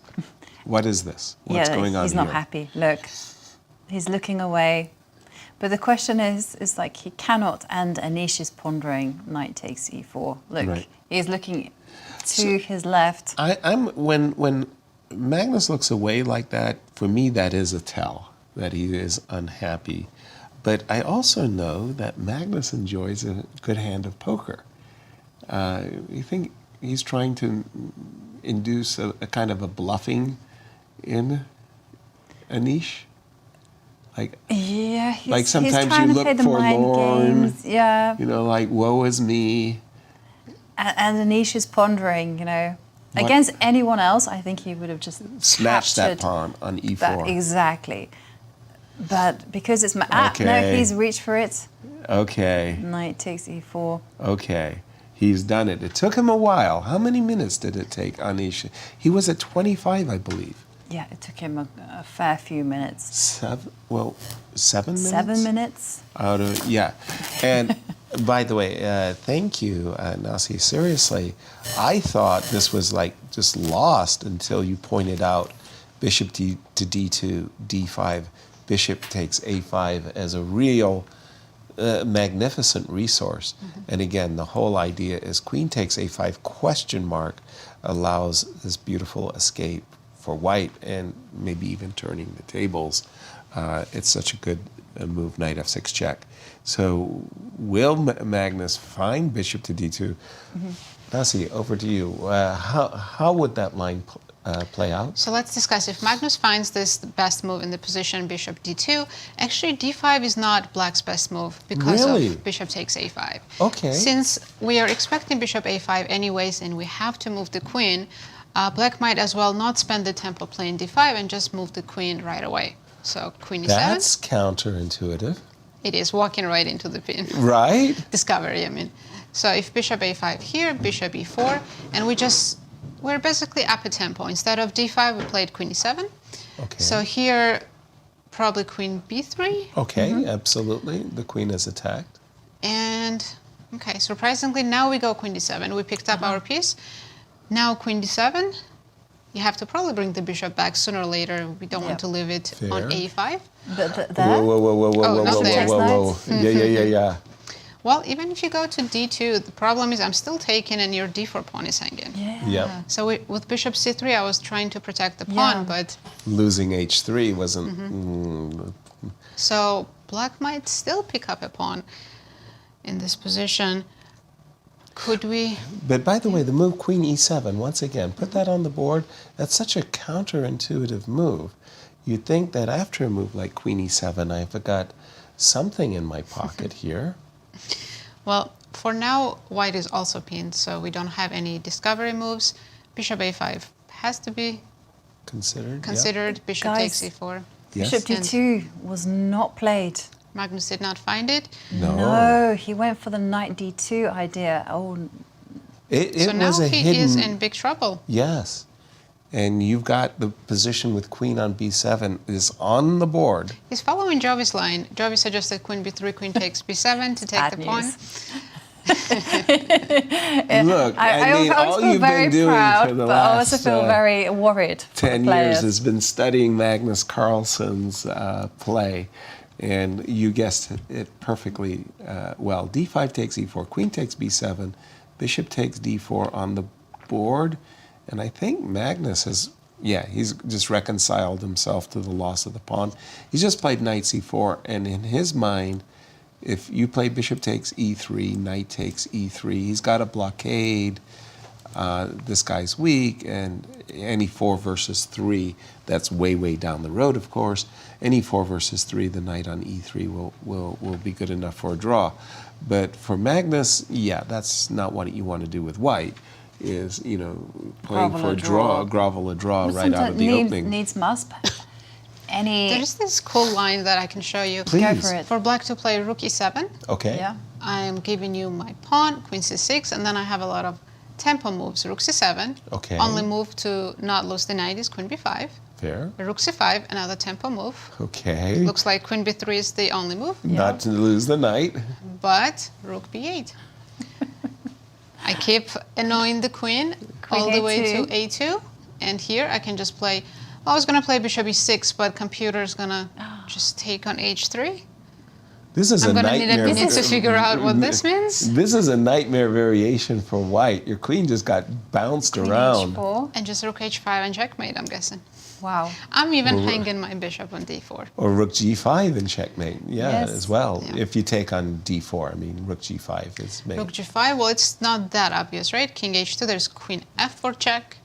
What is this? What's going on he's here? not happy. Look, he's looking away. But the question is like he cannot, and Anish is pondering knight takes e4. Look, he's looking to his left. When Magnus looks away like that, for me that is a tell that he is unhappy. But I also know that Magnus enjoys a good hand of poker. You think he's trying to induce a kind of a bluffing in Anish? Like sometimes you look forlorn. Yeah. You know, like woe is me. And Anish is pondering, you know. Against anyone else, I think he would have just smashed that pawn on e4. Exactly. But because it's no, he's reached for it. Okay. Knight takes e4. Okay. He's done it. It took him a while. How many minutes did it take Anish? He was at 25, I believe. Yeah, it took him a fair few minutes. 7 minutes? 7 minutes. And by the way, thank you, Nasi. Seriously, I thought this was like just lost until you pointed out bishop to d2, d5, bishop takes a5 as a real magnificent resource. And again, the whole idea is queen takes a5 ? Allows this beautiful escape for white, and maybe even turning the tables. It's such a good move, knight f6 check. So will Magnus find bishop to d2? Nasi, over to you. How would that line play out? So let's discuss. If Magnus finds this the best move in the position, bishop d2, actually d5 is not black's best move because of bishop takes a5. Okay. Since we are expecting bishop a5 anyways, and we have to move the queen, black might as well not spend the tempo playing d5 and just move the queen right away. So queen e7. That's counterintuitive. It is walking right into the pin. Right. Discovery, I mean. So if bishop a5 here, bishop e4, and we're basically up a tempo. Instead of d5, we played queen e7. Okay. So here, probably queen b3. Okay, absolutely. The queen is attacked. And, okay, surprisingly, now we go queen d7. We picked up our piece. Now queen d7. You have to probably bring the bishop back sooner or later. We don't want to leave it on a5. Whoa. Yeah. Well, even if you go to d2, the problem is I'm still taking and your d4 pawn is hanging. Yeah. So with bishop c3, I was trying to protect the pawn, but... Losing h3 wasn't... So black might still pick up a pawn in this position. Could we... But by the way, the move queen e7, once again, put that on the board. That's such a counterintuitive move. You'd think that after a move like queen e7, I've got something in my pocket here. Well, for now, white is also pinned, so we don't have any discovery moves. Bishop a5 has to be considered. Yeah. Bishop takes e4. Yes. Bishop d2 was not played. Magnus did not find it. No, he went for the knight d2 idea. Oh. So now he is in big trouble. Yes. and you've got the position with queen on b7 is on the board. He's following Jovi's line. Jovi suggested queen b3, queen takes b7 to take Bad the pawn. news. Look, I mean, always all feel you've very been doing proud, for the but I also last feel very worried for 10 the players. years has been studying Magnus Carlsen's play, and you guessed it perfectly well. d5 takes e4, queen takes b7, bishop takes d4 on the board, and I think Magnus has, he's just reconciled himself to the loss of the pawn. He's just played knight c4, and in his mind, if you play bishop takes e3, knight takes e3, he's got a blockade. This guy's weak, and any 4 versus 3, that's way, way down the road, of course. Any 4 versus 3, the knight on e3 will be good enough for a draw. But for Magnus, that's not what you want to do with white, is, playing for a draw, grovel a draw right out of the opening. Needs must. There's this cool line that I can show you. Please. Go for it. For black to play rook e7, Okay. Yeah. I'm giving you my pawn, queen c6, and then I have a lot of tempo moves. Rook c7. Okay. Only move to not lose the knight is queen b5. Fair. Rook c5, another tempo move. Okay. Looks like queen b3 is the only move. Not to lose the knight. But rook b8. I keep annoying the queen all the way to a2. And here I can just play, I was going to play bishop e6, but computer's going to just take on h3. This is I'm a going to nightmare. need a minute to figure out what this means. This is a nightmare variation for white. Your queen just got bounced around. H4. And just rook h5 and checkmate, I'm guessing. Wow. I'm even hanging my bishop on d4. Or rook g5 and checkmate, Yes. as well. Yeah. If you take on d4, I mean, rook g5 is made. Rook g5, well, it's not that obvious, right? King h2, there's queen f4 check,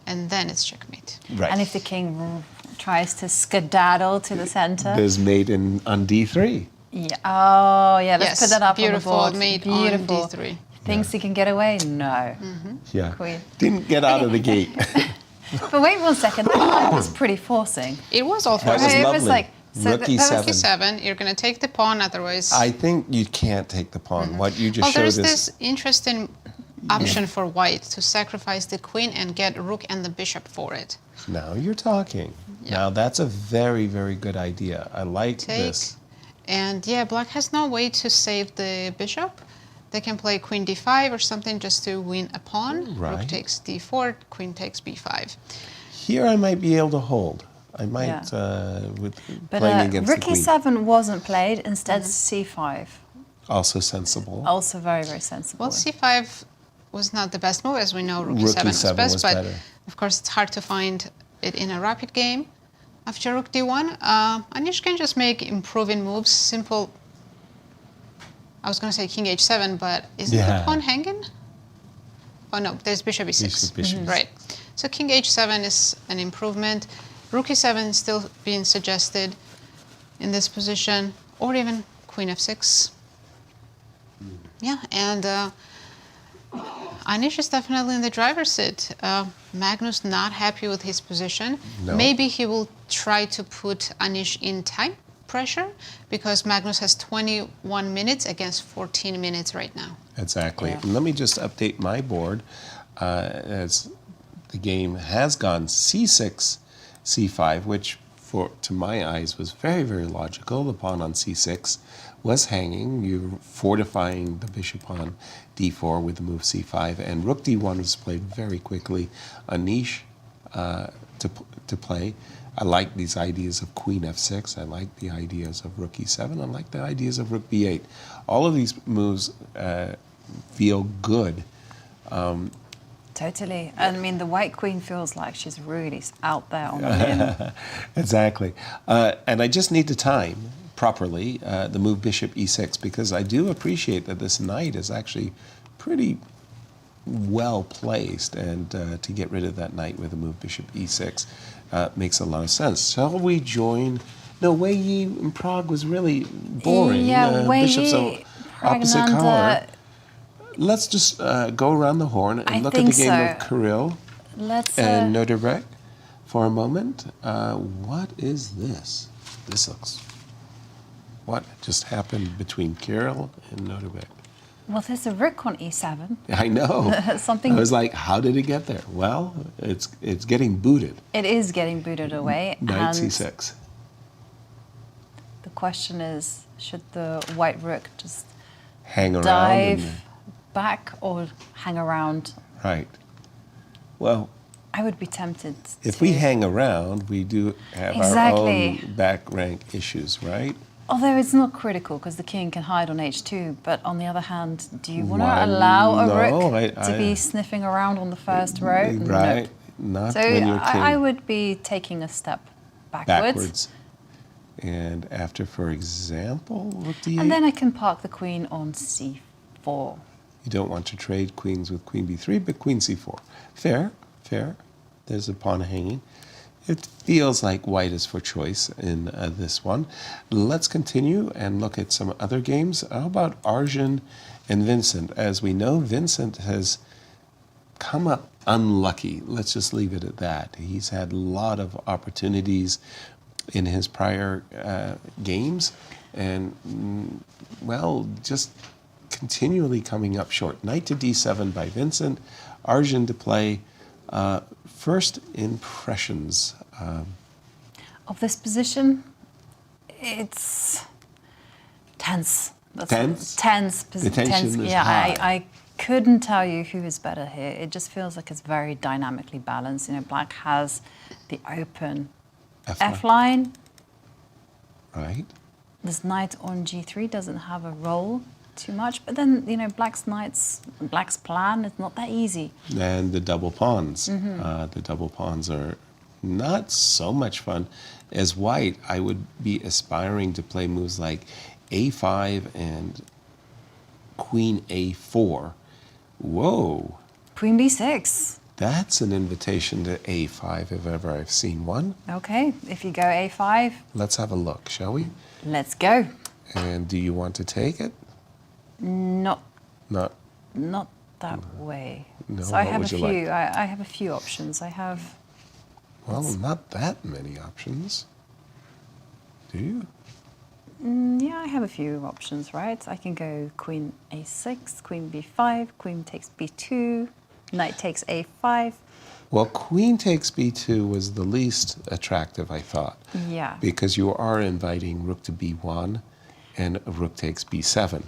and then it's checkmate. Right. And if the king tries to skedaddle to the center. There's mate on d3. Yeah. Oh, yeah. Let's Yes, put that up beautiful, on the board. mate Beautiful. on d3. Thinks he can get away? No. Yeah. Queen. Didn't get out of the gate. But wait 1 second. That line was pretty forcing. It was all That was forcing. It lovely. was like so rook that e7. Rook e7, you're going to take the pawn, otherwise... I think you can't take the pawn. What you just Well, showed there's is... this interesting option for white to sacrifice the queen and get rook and the bishop for it. Now you're talking. Yeah. Now that's a very, very good idea. I like this. And yeah, black has no way to save the bishop. They can play queen d5 or something just to win a pawn. Right. Rook takes d4, queen takes b5. Here I might be able to hold. I might, with playing against Rook the queen. e7 wasn't played. Instead, c5. Also sensible. Also very, very sensible. Well, c5 was not the best move, as we know. Rook Rook e7 was e7 best, was but better. of course it's hard to find it in a rapid game. After rook d1, Anish can just make improving moves. Simple. I was going to say king h7, but is it the pawn hanging? Oh no, there's bishop e6. Bishop. Right. So king h7 is an improvement. Rook e7 is still being suggested in this position, or even queen f6. Yeah, and Anish is definitely in the driver's seat. Magnus not happy with his position. No. Maybe he will try to put Anish in time pressure, because Magnus has 21 minutes against 14 minutes right now. Exactly. And let me just update my board as the game has gone c6, c5, which to my eyes was very, very logical. The pawn on c6 was hanging. You're fortifying the bishop on d4 with the move c5, and rook d1 was played very quickly. Anish to play. I like these ideas of queen f6. I like the ideas of rook e7. I like the ideas of rook b8. All of these moves feel good. Totally. I mean, the white queen feels like she's really out there on the win. Exactly. And I just need to time properly the move bishop e6, because I do appreciate that this knight is actually pretty well placed, and to get rid of that knight with the move bishop e6 makes a lot of sense. Shall we join? No, Wei Yi in Prague was really boring. Yeah, Wei Bishops Yi, of opposite color. Praggnanandhaa. Let's just go around the horn and look at the game of Kirill and Nodirbek for a moment. What is this? This looks... What just happened between Kirill and Nodirbek? Well, there's a rook on e7. I know. Something. I was like, how did it get there? Well, it's getting booted. It is getting booted away. Knight and c6. the question is, should the white rook just Hang around. dive back or hang around? Right. Well, I would be tempted if to. we hang around, we do have Exactly. our own back rank issues, right? Although it's not critical because the king can hide on h2, but on the other hand, do you want to Why, allow a no, rook I- to be sniffing around on the first row? Right. Nope. Not So when you're king I would be taking a step backwards. And after, for example, rook d8. And then I can park the queen on c4. You don't want to trade queens with queen b3, but queen c4. Fair, fair. There's a pawn hanging. It feels like white is for choice in this one. Let's continue and look at some other games. How about Arjun and Vincent? As we know, Vincent has come up unlucky. Let's just leave it at that. He's had a lot of opportunities in his prior games and, well, just continually coming up short. Knight to d7 by Vincent. Arjun to play. First impressions. Of this position, it's tense. Tense? Tense. The tension is yeah, high. I couldn't tell you who is better here. It just feels like it's very dynamically balanced. You know, black has the open F line. Right. This knight on g3 doesn't have a role too much, but then, you know, black's plan is not that easy. And the double pawns. The double pawns are not so much fun. As white, I would be aspiring to play moves like a5 and queen a4. Whoa. Queen b6. That's an invitation to a5 if ever I've seen one. Okay, if you go a5. Let's have a look, shall we? Let's go. And do you want to take it? Not Not. that way. No, So I what have a would you few. like? I have a few options. I have. Well, not that many options. Do you? Yeah, I have a few options, right? I can go queen a6, queen b5, queen takes b2, knight takes a5. Well, queen takes b2 was the least attractive, I thought. Yeah. Because you are inviting rook to b1 and rook takes b7.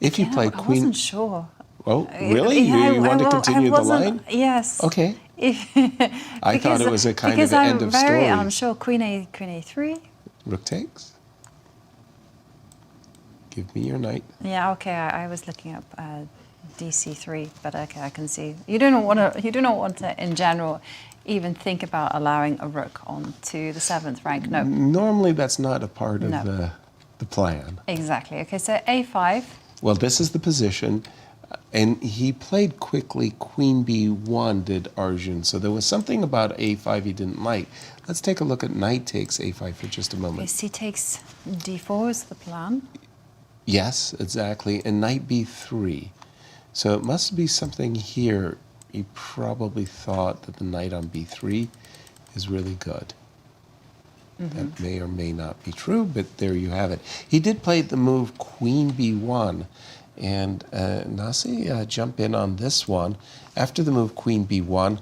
If you play I queen... wasn't sure. Oh, really? Yeah, you want to continue the wasn't- line? Yes. Okay. If, I thought it was a kind of because end of I'm very story. unsure. Queen a3. Rook takes. Give me your knight. Yeah. Okay. I was looking up dc3, but okay, I can see you do not want to in general even think about allowing a rook onto the 7th rank. No. Normally, that's not a part of No. the plan. Exactly. Okay. So a5. Well, this is the position. And he played quickly queen b1, did Arjun. So there was something about a5 he didn't like. Let's take a look at knight takes a5 for just a moment. Okay, c takes d4 is the plan. Yes, exactly. And knight b3. So it must be something here. He probably thought that the knight on b3 is really good. That may or may not be true, but there you have it. He did play the move queen b1. And Nasi, jump in on this one. After the move queen b1,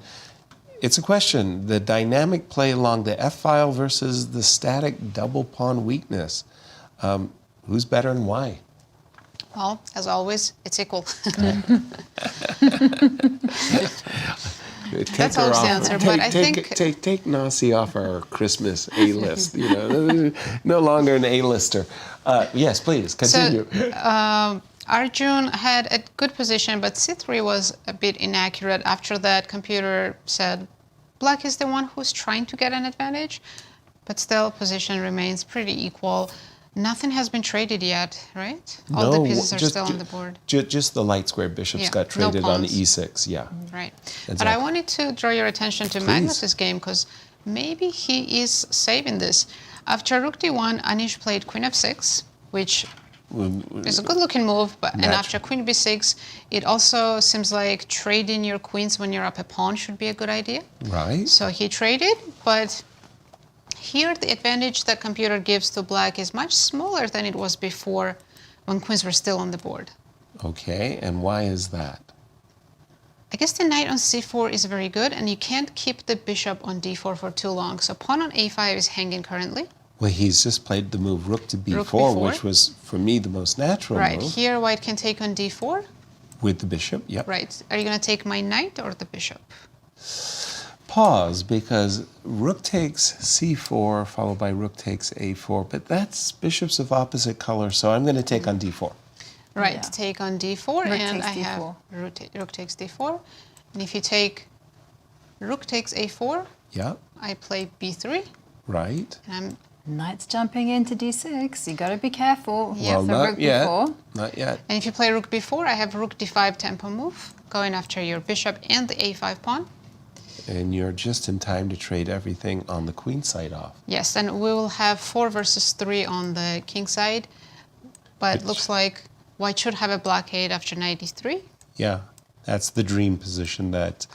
it's a question. The dynamic play along the f-file versus the static double pawn weakness. Who's better and why? Well, as always, it's equal. That's always the answer, but I think... Take Nasi off our Christmas A-list. You know, no longer an A-lister. Yes, please, continue. So, Arjun had a good position, but c3 was a bit inaccurate. After that, computer said black is the one who's trying to get an advantage, but still position remains pretty equal. Nothing has been traded yet, right? All the pieces are still on the board. Just the light square bishops got traded on e6, yeah. Right. Exactly. But I wanted to draw your attention to Magnus's game, because maybe he is saving this. After rook d1, Anish played queen f6, which is a good-looking move, but and after queen b6, it also seems like trading your queens when you're up a pawn should be a good idea. Right. So he traded, but Here, the advantage that computer gives to black is much smaller than it was before when queens were still on the board. Okay, and why is that? I guess the knight on c4 is very good, and you can't keep the bishop on d4 for too long. So pawn on a5 is hanging currently. Well, he's just played the move rook to b4, Rook b4. which was, for me, the most natural Right, move. here white can take on d4. With the bishop, yep. Right, are you going to take my knight or the bishop? Pause, because rook takes c4, followed by rook takes a4, but that's bishops of opposite color, so I'm going to take on d4. Right, Yeah. take on d4, Rook and takes I have d4. rook takes d4. And if you take rook takes a4, Yep, I play b3, right. and Knight's jumping into d6. You got to be careful. Yeah, well, for not rook yet. b4. Not yet. and if you play rook b4, I have rook d5 tempo move, going after your bishop and the a5 pawn. And you're just in time to trade everything on the queen side off. Yes, and we will have 4 versus 3 on the king side, but it looks like white should have a blockade after knight d3. Yeah, that's the dream position that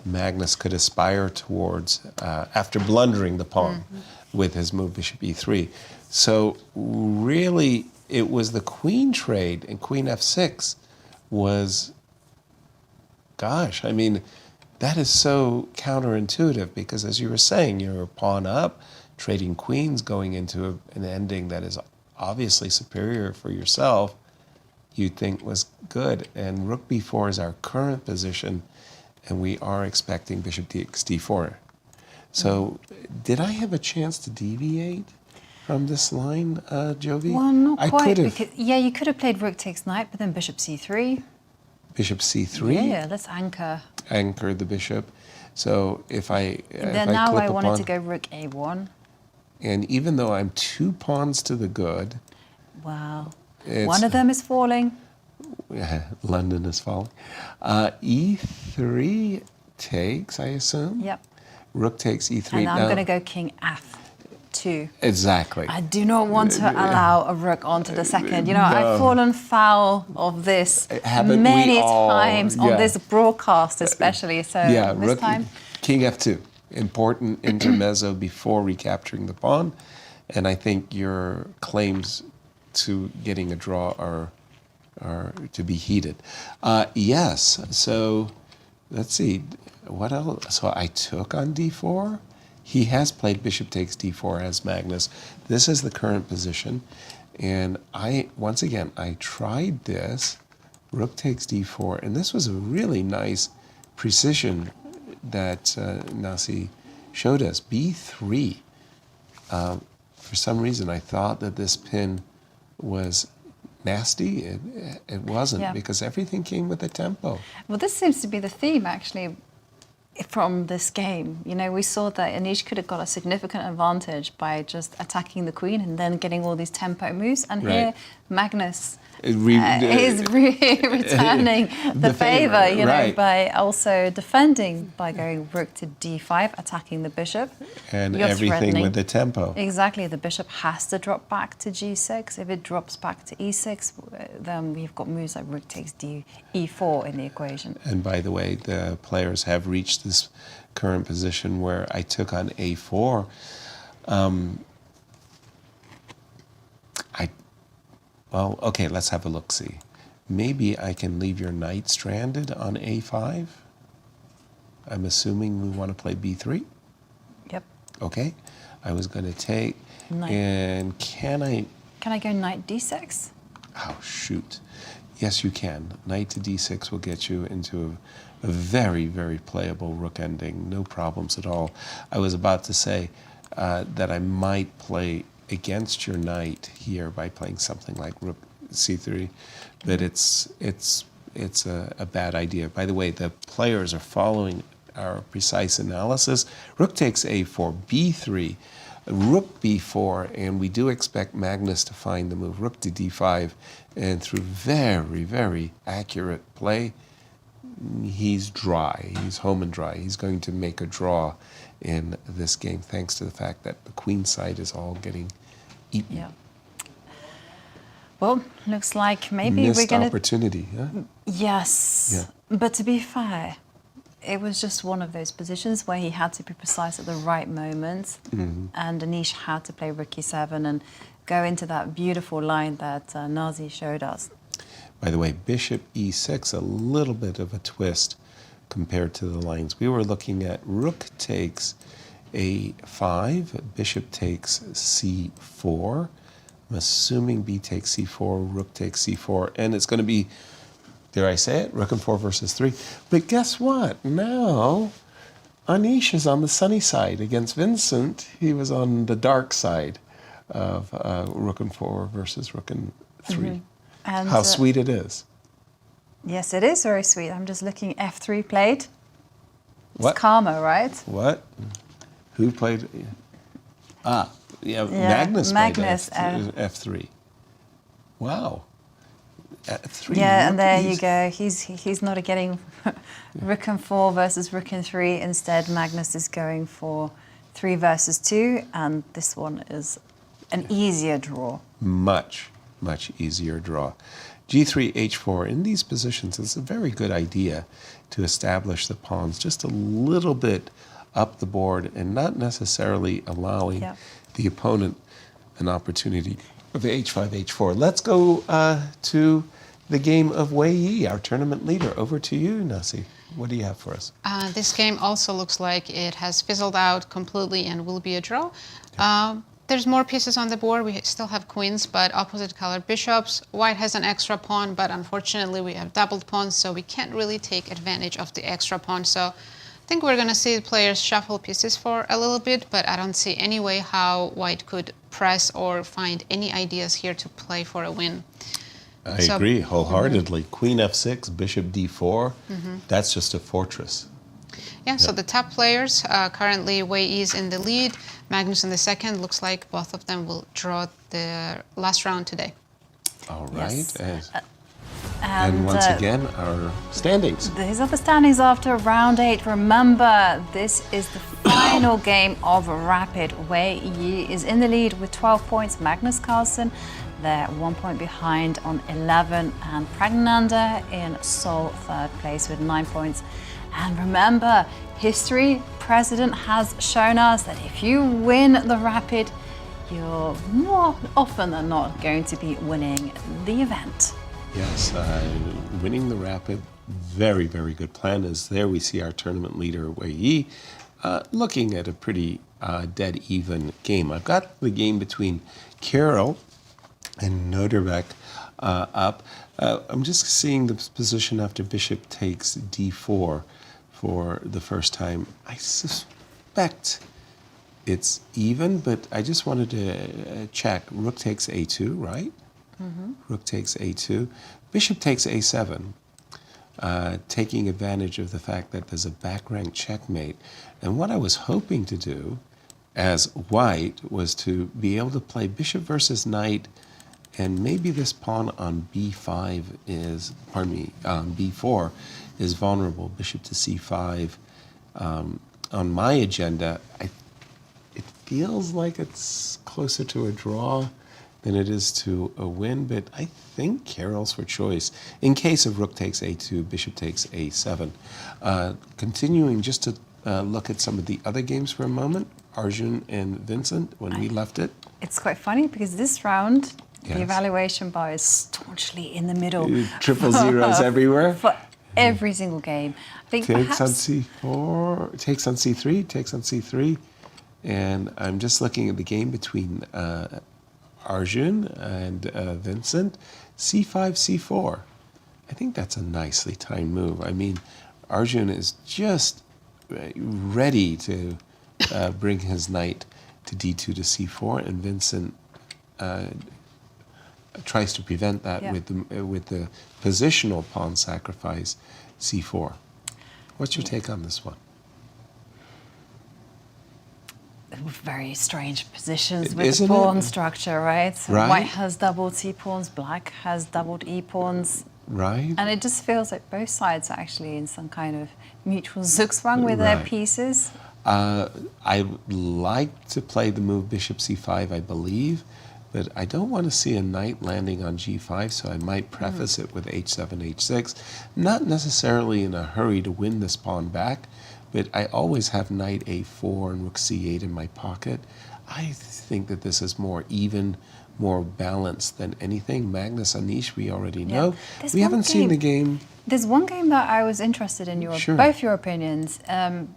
Magnus could aspire towards after blundering the pawn with his move bishop e3. So really, it was the queen trade, and queen f6 was, gosh, I mean, that is so counterintuitive because, as you were saying, you're pawn up, trading queens, going into an ending that is obviously superior for yourself, you'd think was good. And rook b4 is our current position, and we are expecting bishop takes d4. So did I have a chance to deviate from this line, Jovi? Well, not I quite. could have. Because, yeah, you could have played rook takes knight, but then bishop c3. Bishop c3, Yeah, let's anchor. anchor the bishop. So if I Then if now clip I a wanted pawn, to go rook a1. and even though I'm 2 pawns to the good, Wow. it's, One of them is falling. London is falling. E3 takes, I assume. Yep. Rook takes e3. And I'm Now- going to go king f2. Exactly. I do not want to allow a rook onto the second. You know, I've fallen foul of this Haven't we many all? times on Yeah. this broadcast, especially. So Yeah, this rook, time, king f2. Important intermezzo before recapturing the pawn. And I think your claims to getting a draw are to be heated. Yes, so let's see. What else? So I took on d4. He has played bishop takes d4 as Magnus. This is the current position. And once again, I tried this, rook takes d4, and this was a really nice precision that Nasi showed us. b3. For some reason, I thought that this pin was nasty. It wasn't, Yeah. because everything came with a tempo. well, this seems to be the theme actually from this game. You know, we saw that Anish could have got a significant advantage by just attacking the queen and then getting all these tempo moves. And Right. here, Magnus It is returning the favor, you know, right. by also defending by going rook to d5, attacking the bishop. And You're everything threatening. with the tempo. Exactly, the bishop has to drop back to g6. If it drops back to e6, then we've got moves like rook takes e4 in the equation. And by the way, the players have reached this current position where I took on a4. Well, okay, let's have a look-see. Maybe I can leave your knight stranded on a5. I'm assuming we want to play b3. Yep. Okay, I was going to take, Knight. and can I? Can I go knight d6? Oh shoot! Yes, you can. Knight to d6 will get you into a very, very playable rook ending. No problems at all. I was about to say that I might play against your knight here by playing something like rook c3, but it's a bad idea. By the way, the players are following our precise analysis. Rook takes a4, b3, rook b4, and we do expect Magnus to find the move rook to d5, and through very, very accurate play, he's dry. He's home and dry. He's going to make a draw in this game, thanks to the fact that the queen side is all getting eaten. Yeah. Well, looks like maybe Missed we're going to... opportunity, huh? Yes. Yeah. But to be fair, it was just one of those positions where he had to be precise at the right moment, and Anish had to play rook e7 and go into that beautiful line that Nazi showed us. By the way, bishop e6, a little bit of a twist compared to the lines. We were looking at rook takes a5, bishop takes c4. I'm assuming b takes c4, rook takes c4, and it's going to be, dare I say it, rook and 4 versus 3. But guess what? Now, Anish is on the sunny side against Vincent. He was on the dark side of rook and 4 versus rook and 3. And, how sweet it is. Yes, it is very sweet. I'm just looking, f3 played. It's What? karma, right? What? Who played? Magnus played f3. Wow. F3. Yeah, and there you go. He's not getting rook and 4 versus rook and 3. Instead, Magnus is going for 3 versus 2, and this one is an easier draw. Much easier draw. G3, H4. In these positions, it's a very good idea to establish the pawns just a little bit up the board and not necessarily allowing the opponent an opportunity of H5, H4. Let's go to the game of Wei Yi, our tournament leader. Over to you, Nasi. What do you have for us? This game also looks like it has fizzled out completely and will be a draw. There's more pieces on the board. We still have queens, but opposite colored bishops. White has an extra pawn, but unfortunately we have doubled pawns, so we can't really take advantage of the extra pawn. So I think we're going to see the players shuffle pieces for a little bit, but I don't see any way how White could press or find any ideas here to play for a win. I agree wholeheartedly. Queen f6, bishop d4, that's just a fortress. Yeah, so the top players, currently Wei Yi is in the lead, Magnus in the second. Looks like both of them will draw the last round today. All right. Yes. And once again, our standings. These are the standings after round 8. Remember, this is the final game of Rapid. Wei Yi is in the lead with 12 points. Magnus Carlsen, they're 1 point behind on 11. And Praggnanandhaa in sole third place with 9 points. And remember, history precedent has shown us that if you win the Rapid, you're more often than not going to be winning the event. Yes, winning the Rapid, very, very good plan. As there we see our tournament leader, Wei Yi, looking at a pretty dead even game. I've got the game between Kirill and Nodirbek up. I'm just seeing the position after bishop takes d4 for the first time. I suspect it's even, but I just wanted to check. Rook takes a2, right? Rook takes a2. Bishop takes a7, taking advantage of the fact that there's a back rank checkmate. And what I was hoping to do as white was to be able to play bishop versus knight, and maybe this pawn on b5 is, b4 is vulnerable. Bishop to c5. On my agenda, it feels like it's closer to a draw than it is to a win, but I think Kirill's for choice. In case of rook takes a2, bishop takes a7. Continuing just to look at some of the other games for a moment, Arjun and Vincent, when we left it. It's quite funny because this round, the evaluation bar is staunchly in the middle. Triple zeros everywhere. For every single game. I think takes on c4, takes on c3, takes on c3. And I'm just looking at the game between Arjun and Vincent. c5, c4. I think that's a nicely timed move. I mean, Arjun is just ready to bring his knight to d2 to c4, and Vincent tries to prevent that with the positional pawn sacrifice c4. What's your take on this one? Very strange positions with the pawn structure, right? So white has doubled c-pawns, black has doubled e-pawns. Right. And it just feels like both sides are actually in some kind of mutual zugzwang with their pieces. I like to play the move bishop c5, I believe, but I don't want to see a knight landing on g5, so I might preface it with h7, h6. Not necessarily in a hurry to win this pawn back, but I always have knight a4 and rook c8 in my pocket. I think that this is more even, more balanced than anything. Magnus, Anish, we already know. There's We one haven't seen the game. There's one game that I was interested in both your opinions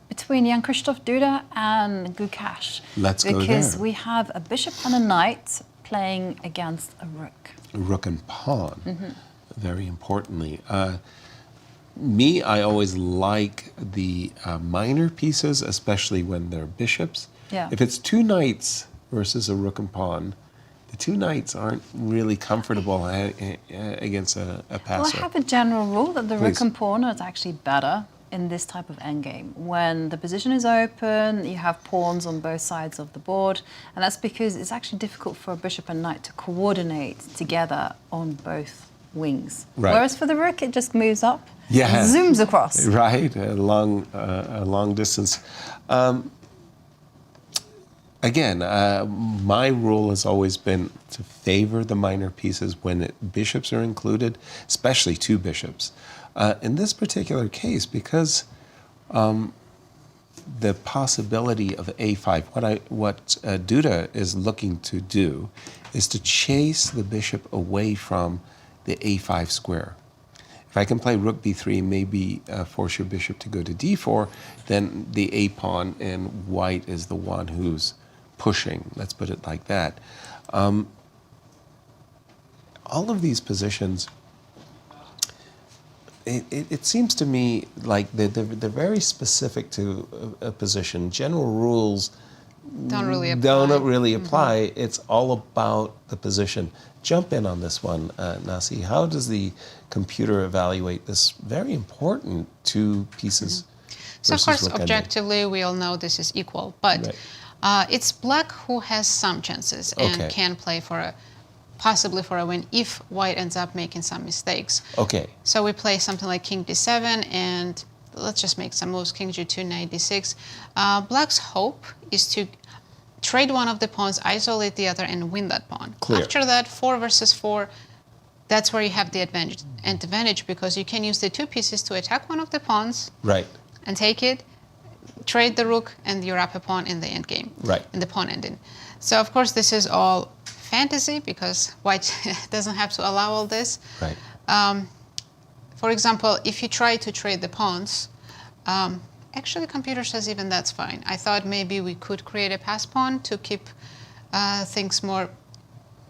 between Jan-Krzysztof Duda and Gukesh. Let's go there. Because we have a bishop and a knight playing against a rook. Rook and pawn, very importantly. Me, I always like the minor pieces, especially when they're bishops. Yeah. If it's two knights versus a rook and pawn, the two knights aren't really comfortable against a passer. Well, I have a general rule that the rook Please. and pawn is actually better in this type of endgame. When the position is open, you have pawns on both sides of the board, and that's because it's actually difficult for a bishop and knight to coordinate together on both wings. Right. Whereas for the rook, it just moves up, Yeah. zooms across. Right, a long distance. Again, my rule has always been to favor the minor pieces when bishops are included, especially two bishops. In this particular case, because the possibility of a5, what Duda is looking to do is to chase the bishop away from the a5 square. If I can play rook b3, maybe force your bishop to go to d4, then the a pawn and white is the one who's pushing, let's put it like that. All of these positions, it seems to me like they're very specific to a position. General rules Don't really apply. don't really apply. It's all about the position. Jump in on this one, Nasi. How does the computer evaluate this very important two pieces? So of versus course, rook ending? objectively, we all know this is equal, but it's black who has some chances and can play possibly for a win if white ends up making some mistakes. Okay. So we play something like king d7, and let's just make some moves, king g2, knight d6. Black's hope is to trade one of the pawns, isolate the other, and win that pawn. Clear. After that, 4 versus 4, that's where you have the advantage because you can use the two pieces to attack one of the pawns Right. and take it, trade the rook, and you're up a pawn in the endgame, Right. in the pawn ending. So of course this is all fantasy because white doesn't have to allow all this. Right. For example, if you try to trade the pawns, actually computer says even that's fine. I thought maybe we could create a pass pawn to keep things more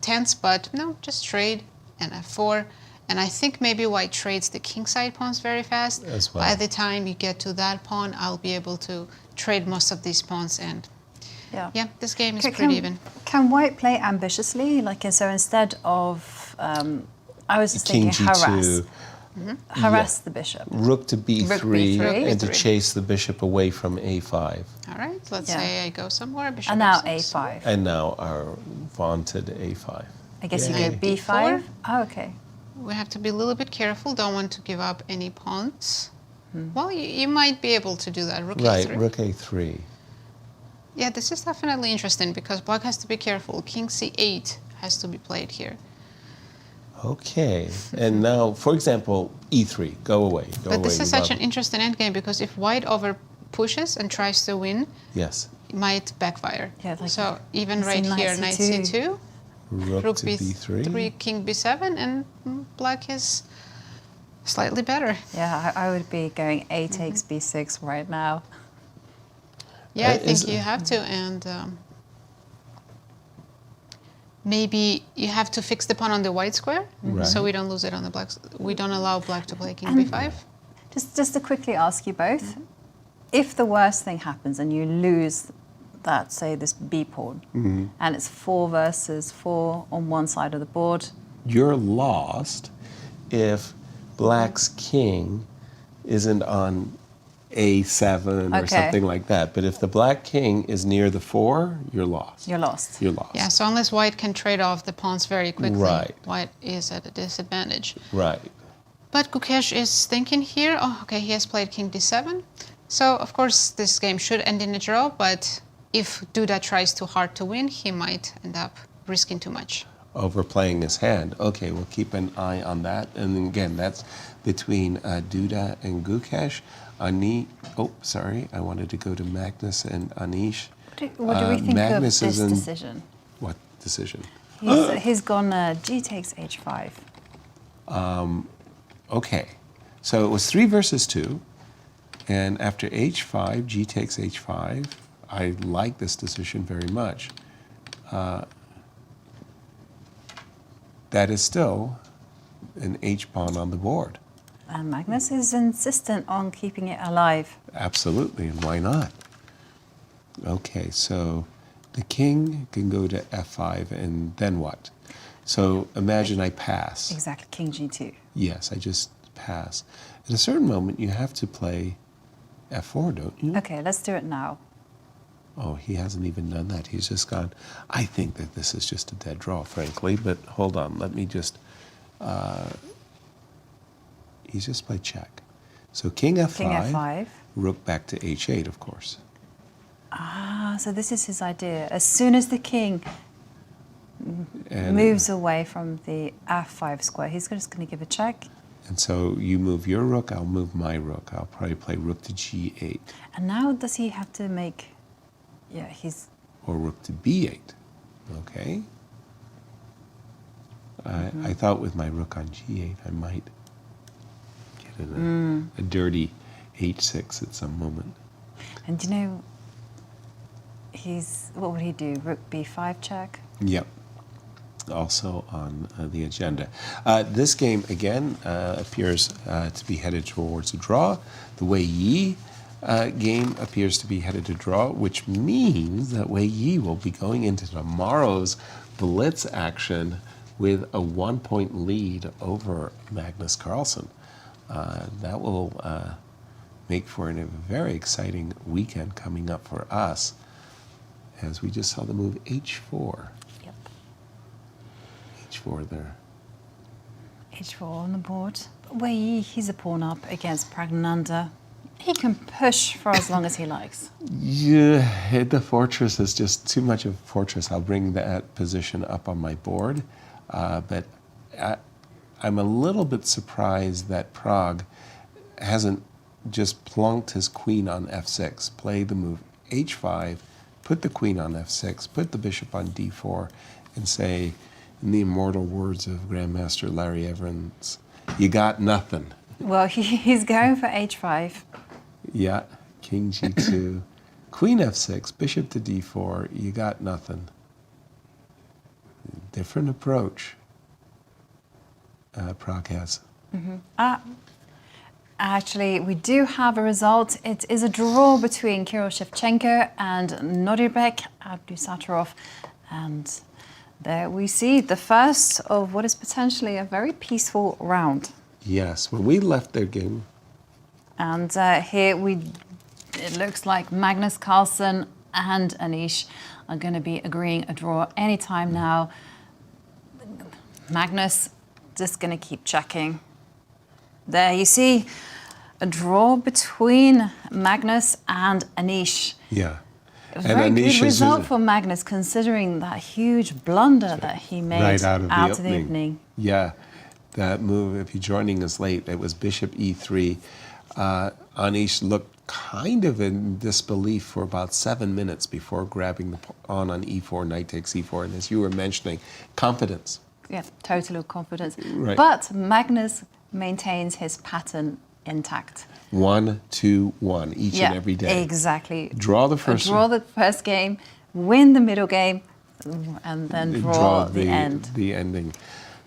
tense, but no, just trade and f4. And I think maybe white trades the kingside pawns very fast. As well. By the time you get to that pawn, I'll be able to trade most of these pawns, and yeah, this game is pretty even. Can white play ambitiously? So instead of, I was just King thinking G2. harass the bishop. Rook to b3, Rook B3. and to chase the bishop away from a5. All right, let's say I go somewhere, bishop And now f6. a5. And now our vaunted a5. I guess you Yeah. go b5. Oh, okay. We have to be a little bit careful, don't want to give up any pawns. Well, you might be able to do that, rook Right, a3. rook a3. Yeah, this is definitely interesting because black has to be careful. King c8 has to be played here. Okay, and now, for example, e3, go away. But this is such an an interesting endgame because if white over pushes and tries to win, Yes, it might backfire. Yeah, like so even you see right knight here, knight C2. c2, rook to b3. king b7, and black is slightly better. Yeah, I would be going a takes b6 right now. Yeah, I Is- think you have to, and maybe you have to fix the pawn on the white square, Right. so we don't lose it on the black. We don't allow black to play king And- b5. Just to quickly ask you both, if the worst thing happens and you lose that, say, this b pawn, and it's 4 versus 4 on one side of the board, You're lost if black's king isn't on a7 or Okay. something like that. But if the black king is near the 4, you're lost. you're lost. You're lost. Yeah, so unless white can trade off the pawns very quickly, Right. white is at a disadvantage. Right. But Gukesh is thinking here, oh, okay, he has played king d7. So, of course, this game should end in a draw, but if Duda tries too hard to win, he might end up risking too much. Overplaying his hand. Okay, we'll keep an eye on that. And then again, that's between Duda and Gukesh. Sorry, I wanted to go to Magnus and Anish. What do we think Magnus of is this in- decision? What decision? He's gone G takes H5. Okay, so it was 3 versus 2, and after H5, G takes H5. I like this decision very much. That is still an H pawn on the board. And Magnus is insistent on keeping it alive. Absolutely, and why not? Okay, so the king can go to F5, and then what? So imagine I pass. Exactly, King G2. Yes, I just pass. At a certain moment, you have to play F4, don't you? Okay, let's do it now. Oh, he hasn't even done that. He's just gone. I think that this is just a dead draw, frankly, but hold on. Let me just... he's just played check. So King F5. King F5. Rook back to H8, of course. Ah, so this is his idea. As soon as the king And, moves away from the F5 square, he's just going to give a check. And so you move your rook, I'll move my rook. I'll probably play rook to G8. And now does he have to make... Yeah, he's... Or rook to B8. Okay. I thought with my rook on G8, I might get in a dirty H6 at some moment. And do you know, what would he do? Rook B5 check? Yep. Also on the agenda. This game, again, appears to be headed towards a draw. The Wei Yi game appears to be headed to draw, which means that Wei Yi will be going into tomorrow's Blitz action with a 1-point lead over Magnus Carlsen. That will make for a very exciting weekend coming up for us, as we just saw the move H4. Yep. H4 there. H4 on the board. But Wei Yi, he's a pawn up against Praggnanandhaa. He can push for as long as he likes. Yeah, the fortress is just too much of a fortress. I'll bring that position up on my board. But I'm a little bit surprised that Prague hasn't just plunked his queen on F6, play the move H5, put the queen on F6, put the bishop on D4, and say, in the immortal words of Grandmaster Larry Evans, you got nothing. Well, he's going for H5. Yeah, King G2, Queen F6, Bishop to D4, you got nothing. Different approach Prague has. Actually, we do have a result. It is a draw between Kirill Shevchenko and Nodirbek Abdusattorov. And there we see the first of what is potentially a very peaceful round. Yes, when we left their game. And here it looks like Magnus Carlsen and Anish are going to be agreeing a draw anytime now. Magnus just going to keep checking. There you see a draw between Magnus and Anish. Yeah. A very good result for Magnus, considering that huge blunder that he made right out of the opening. Yeah, that move, if you're joining us late, it was Bishop E3. Anish looked kind of in disbelief for about 7 minutes before grabbing the pawn on E4, knight takes E4, and as you were mentioning, confidence. Yeah, total confidence. Right. But Magnus maintains his pattern intact. 1, 2, 1 each and every day. Exactly. Draw the first Draw the first game, win the middle game, and then draw the end. The ending.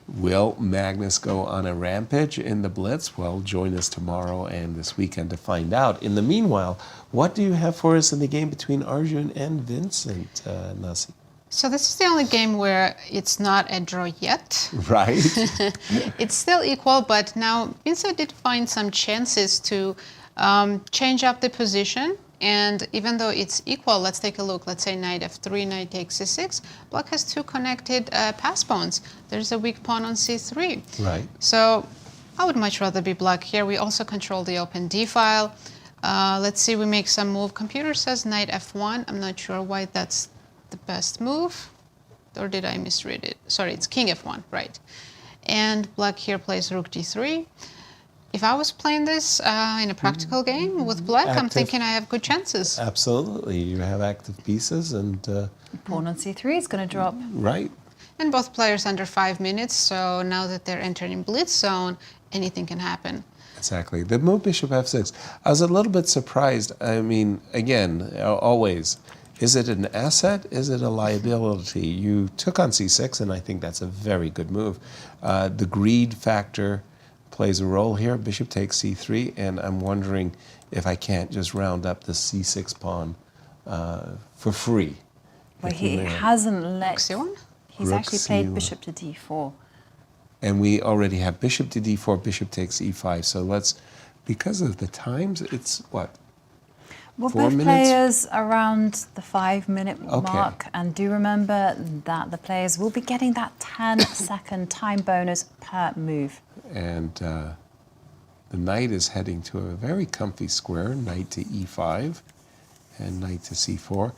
Will Magnus go on a rampage in the Blitz? Well, join us tomorrow and this weekend to find out. In the meanwhile, what do you have for us in the game between Arjun and Vincent, Nasi? So this is the only game where it's not a draw yet. Right. It's still equal, but now Vincent did find some chances to change up the position. And even though it's equal, let's take a look. Let's say knight f3, knight takes c6. Black has 2 connected pass pawns. There's a weak pawn on c3. Right. So I would much rather be black here. We also control the open d file. Let's see, we make some move. Computer says knight f1. I'm not sure why that's the best move. or did I misread it? Sorry, it's king f1, right. And black here plays rook d3. If I was playing this in a practical game with black, I'm thinking I have good chances. Absolutely, you have active pieces and... Pawn on c3 is going to drop. Right. And both players under 5 minutes, so now that they're entering blitz zone, anything can happen. Exactly. The move bishop f6. I was a little bit surprised. I mean, again, always, is it an asset? Is it a liability? You took on c6, and I think that's a very good move. The greed factor plays a role here. Bishop takes c3, and I'm wondering if I can't just round up the c6 pawn for free. Well, he hasn't let... C1? He's actually played bishop to d4. And we already have bishop to d4, bishop takes e5. So let's, because of the times, it's what? Well, 4 both minutes? players around the 5-minute mark. And do remember that the players will be getting that 10-second time bonus per move. And the knight is heading to a very comfy square, knight to e5 and knight to c4.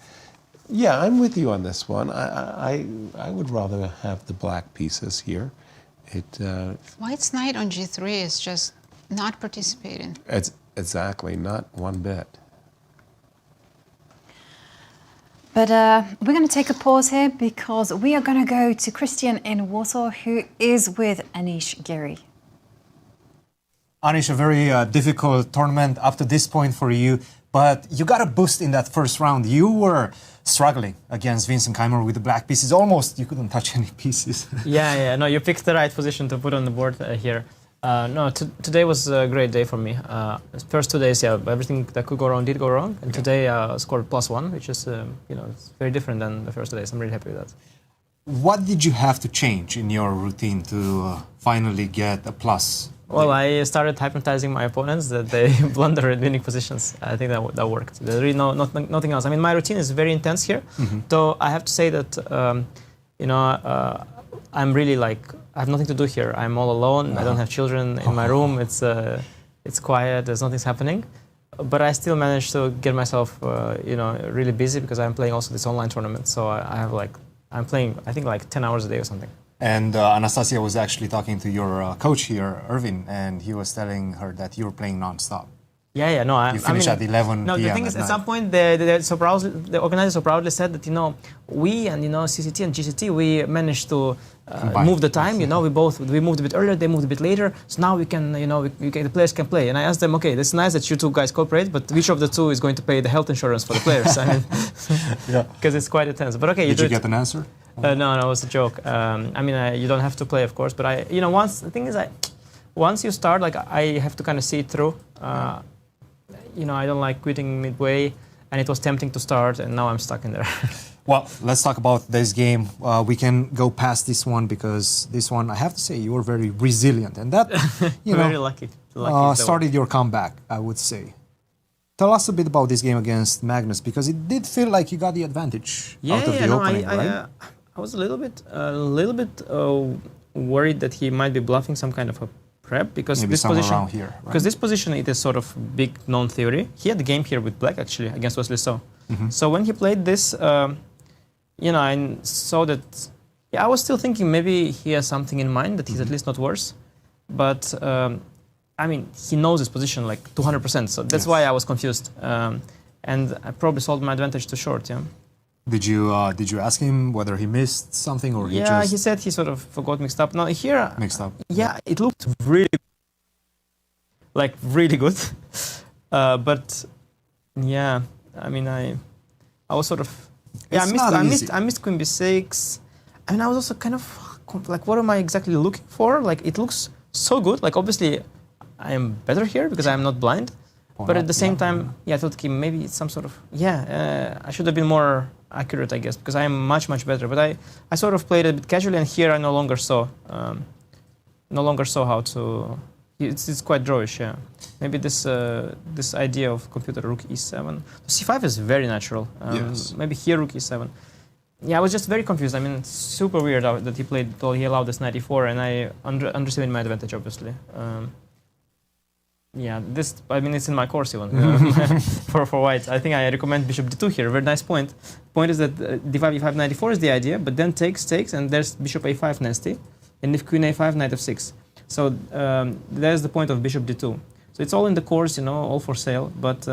Yeah, I'm with you on this one. I would rather have the black pieces here. White's knight on g3 is just not participating. It's exactly, not one bit. But we're going to take a pause here because we are going to go to Cristian in Warsaw, who is with Anish Giri. Anish, a very difficult tournament up to this point for you, but you got a boost in that first round. You were struggling against Vincent Keymer with the black pieces. Almost you couldn't touch any pieces. Yeah, no, you picked the right position to put on the board here. Today was a great day for me. First 2 days, yeah, everything that could go wrong did go wrong, and today I scored +1, which is, it's very different than the first 2 days. I'm really happy with that. What did you have to change in your routine to finally get a plus? Well, I started hypnotizing my opponents that they blunder at winning positions. I think that worked. There's really nothing else. I mean, my routine is very intense here. Though I have to say that, I'm really I have nothing to do here. I'm all alone. I don't have children in my room. It's quiet. There's nothing's happening. But I still managed to get myself, really busy because I'm playing also this online tournament. So I'm playing, I think 10 hours a day or something. And Anastasiya was actually talking to your coach here, Irvin, and he was telling her that you were playing non-stop. Yeah, no. You finished at 11 No, p.m. the thing is, at some point, the organizers so proudly said that, we and, CCT and GCT, we managed to move the time, we moved a bit earlier, they moved a bit later, so now we can, the players can play. And I asked them, okay, that's nice that you two guys cooperate, but which of the two is going to pay the health insurance for the players? I mean, because it's quite intense. But okay, Did you get an answer? No, it was a joke. You don't have to play, of course, but once you start, I have to kind of see it through. I don't like quitting midway, and it was tempting to start, and now I'm stuck in there. Well, let's talk about this game. We can go past this one because this one, I have to say, you were very resilient, and that, very lucky started your comeback, I would say. Tell us a bit about this game against Magnus, because it did feel like you got the advantage out of the opening, right? I was a little bit worried that he might be bluffing some kind of a prep because maybe this position around here, right? Because this position it is sort of big known theory. He had the game here with black actually against Wesley So. So when he played this, I saw that. Yeah, I was still thinking maybe he has something in mind that he's at least not worse, but he knows his position 200%. So that's why I was confused, and I probably sold my advantage too short. Yeah. Did you ask him whether he missed something or he just... Yeah, he said he sort of forgot mixed up. No, here... Mixed up. Yeah, it looked really good. But yeah, I was sort of... Yeah, I missed Queen B6. I was also kind of what am I exactly looking for? It looks so good. Obviously, I am better here because I am not blind. But at the same time, I thought, okay, maybe it's some sort of... I should have been more accurate, I guess, because I am much, much better. But I sort of played a bit casually, and here I no longer saw how to... It's quite drawish, yeah. Maybe this idea of computer rook e7. C5 is very natural. Yes. Maybe here rook e7. Yeah, I was just very confused. Super weird that he allowed this knight e4, and I underestimated my advantage, obviously. Yeah, it's in my course even for white. I think I recommend bishop d2 here. Very nice point. Point is that d5, e5, knight e4 is the idea, but then takes, and there's bishop a5 nasty, and if queen a5, knight f6. So there's the point of bishop d2. So it's all in the course, all for sale. But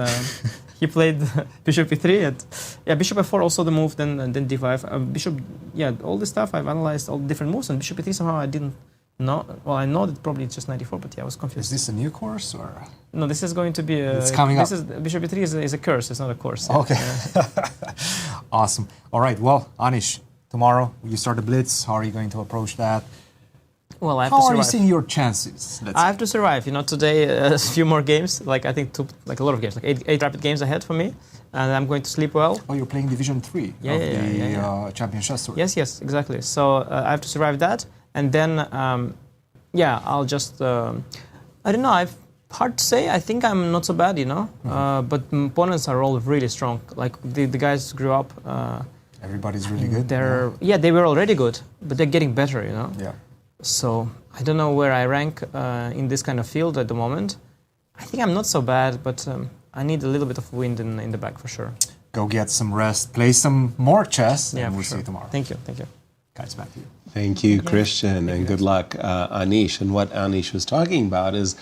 he played bishop e3, and bishop f4 also the move. Then d5, bishop, all the stuff I've analyzed, all the different moves, and bishop e3 somehow I didn't. No, well, I know that probably it's just 94, but I was confused. Is this a new course or? No, this is going to be. It's coming up. Bishop e3 is a curse. It's not a course. Okay. Awesome. All right. Well, Anish, tomorrow you start the blitz. How are you going to approach that? Well, I have How to survive. are you seeing your chances? I have to survive. Today a few more games. I think a lot of games, eight rapid games ahead for me, and I'm going to sleep well. Oh, you're playing Division 3 of the Champion Chess Tour. Yes, exactly. So I have to survive that. And then, I'll just, I don't know, hard to say. I think I'm not so bad, but opponents are all really strong. Like the guys grew up. Everybody's really good. They were already good, but they're getting better, Yeah. So I don't know where I rank in this kind of field at the moment. I think I'm not so bad, but I need a little bit of wind in the back for sure. Go get some rest, play some more chess, and we'll see you tomorrow. Thank you. Guys, back to you. Thank you, Cristian, and good luck, Anish. And what Anish was talking about is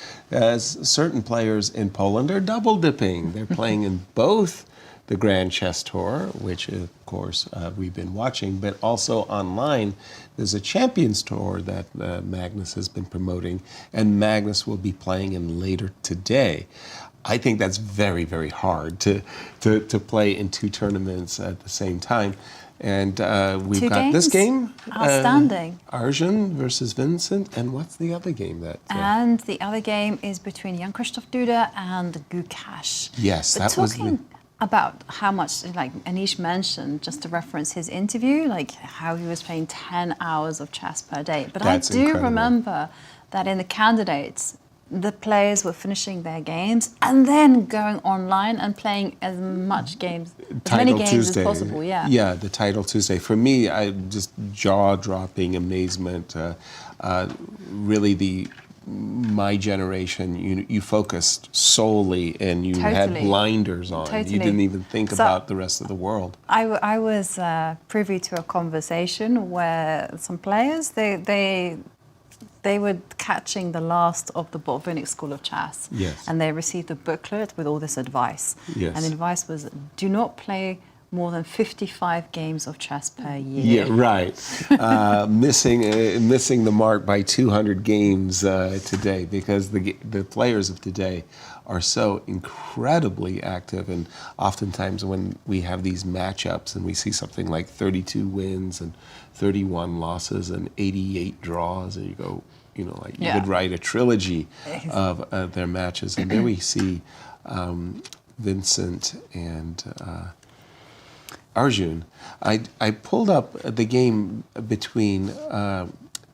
certain players in Poland are double dipping. They're playing in both the Grand Chess Tour, which of course we've been watching, but also online. There's a Champions Tour that Magnus has been promoting, and Magnus will be playing in later today. I think that's very, very hard to play in two tournaments at the same time. And we've got this game. Outstanding. Arjun versus Vincent. And what's the other game that? And the other game is between Jan-Krzysztof Duda and Gukesh. Yes, but that was the... about how much, like Anish mentioned, just to reference his interview, like how he was playing 10 hours of chess per day. But That's I do incredible. remember that in the candidates, the players were finishing their games and then going online and playing as much games, as many games as possible. Yeah, the Title Tuesday. For me, I just jaw-dropping amazement. Really, my generation, you focused solely and you had blinders on. You didn't even think about the rest of the world. I was privy to a conversation where some players, they were catching the last of the Botvinnik School of Chess. Yes. And they received a booklet with all this advice. Yes. And the advice was, do not play more than 55 games of chess per year. Yeah, right. Missing the mark by 200 games today, because the players of today are so incredibly active, and oftentimes when we have these matchups and we see something like 32 wins and 31 losses and 88 draws, and you go, you would write a trilogy of their matches. And there we see Vincent and Arjun. I pulled up the game between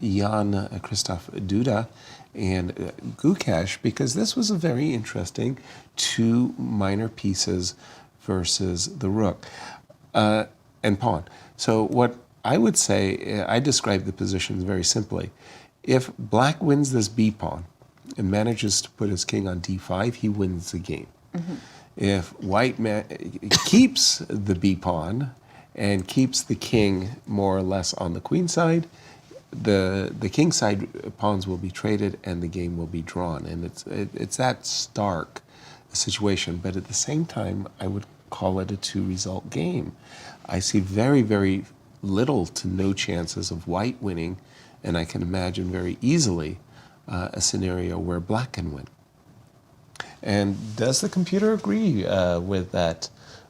Jan-Krzysztof Duda and Gukesh, because this was a very interesting two minor pieces versus the rook and pawn. So what I would say, I describe the positions very simply. If black wins this b pawn and manages to put his king on d5, he wins the game. Mm-hmm. If white keeps the b pawn and keeps the king more or less on the queen side, the king side pawns will be traded and the game will be drawn. And it's that stark situation. But at the same time, I would call it a two-result game. I see very, very little to no chances of white winning, and I can imagine very easily a scenario where black can win. And does the computer agree with that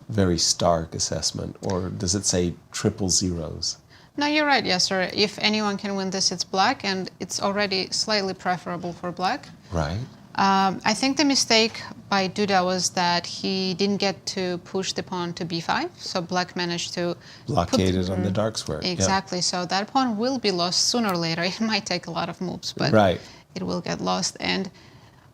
very stark assessment, or does it say triple zeros? No, you're right, Yasser. If anyone can win this, it's black, and it's already slightly preferable for black. Right. I think the mistake by Duda was that he didn't get to push the pawn to b5, so black managed to blockade it on the dark square. Exactly, so that pawn will be lost sooner or later. It might take a lot of moves, but it will get lost. And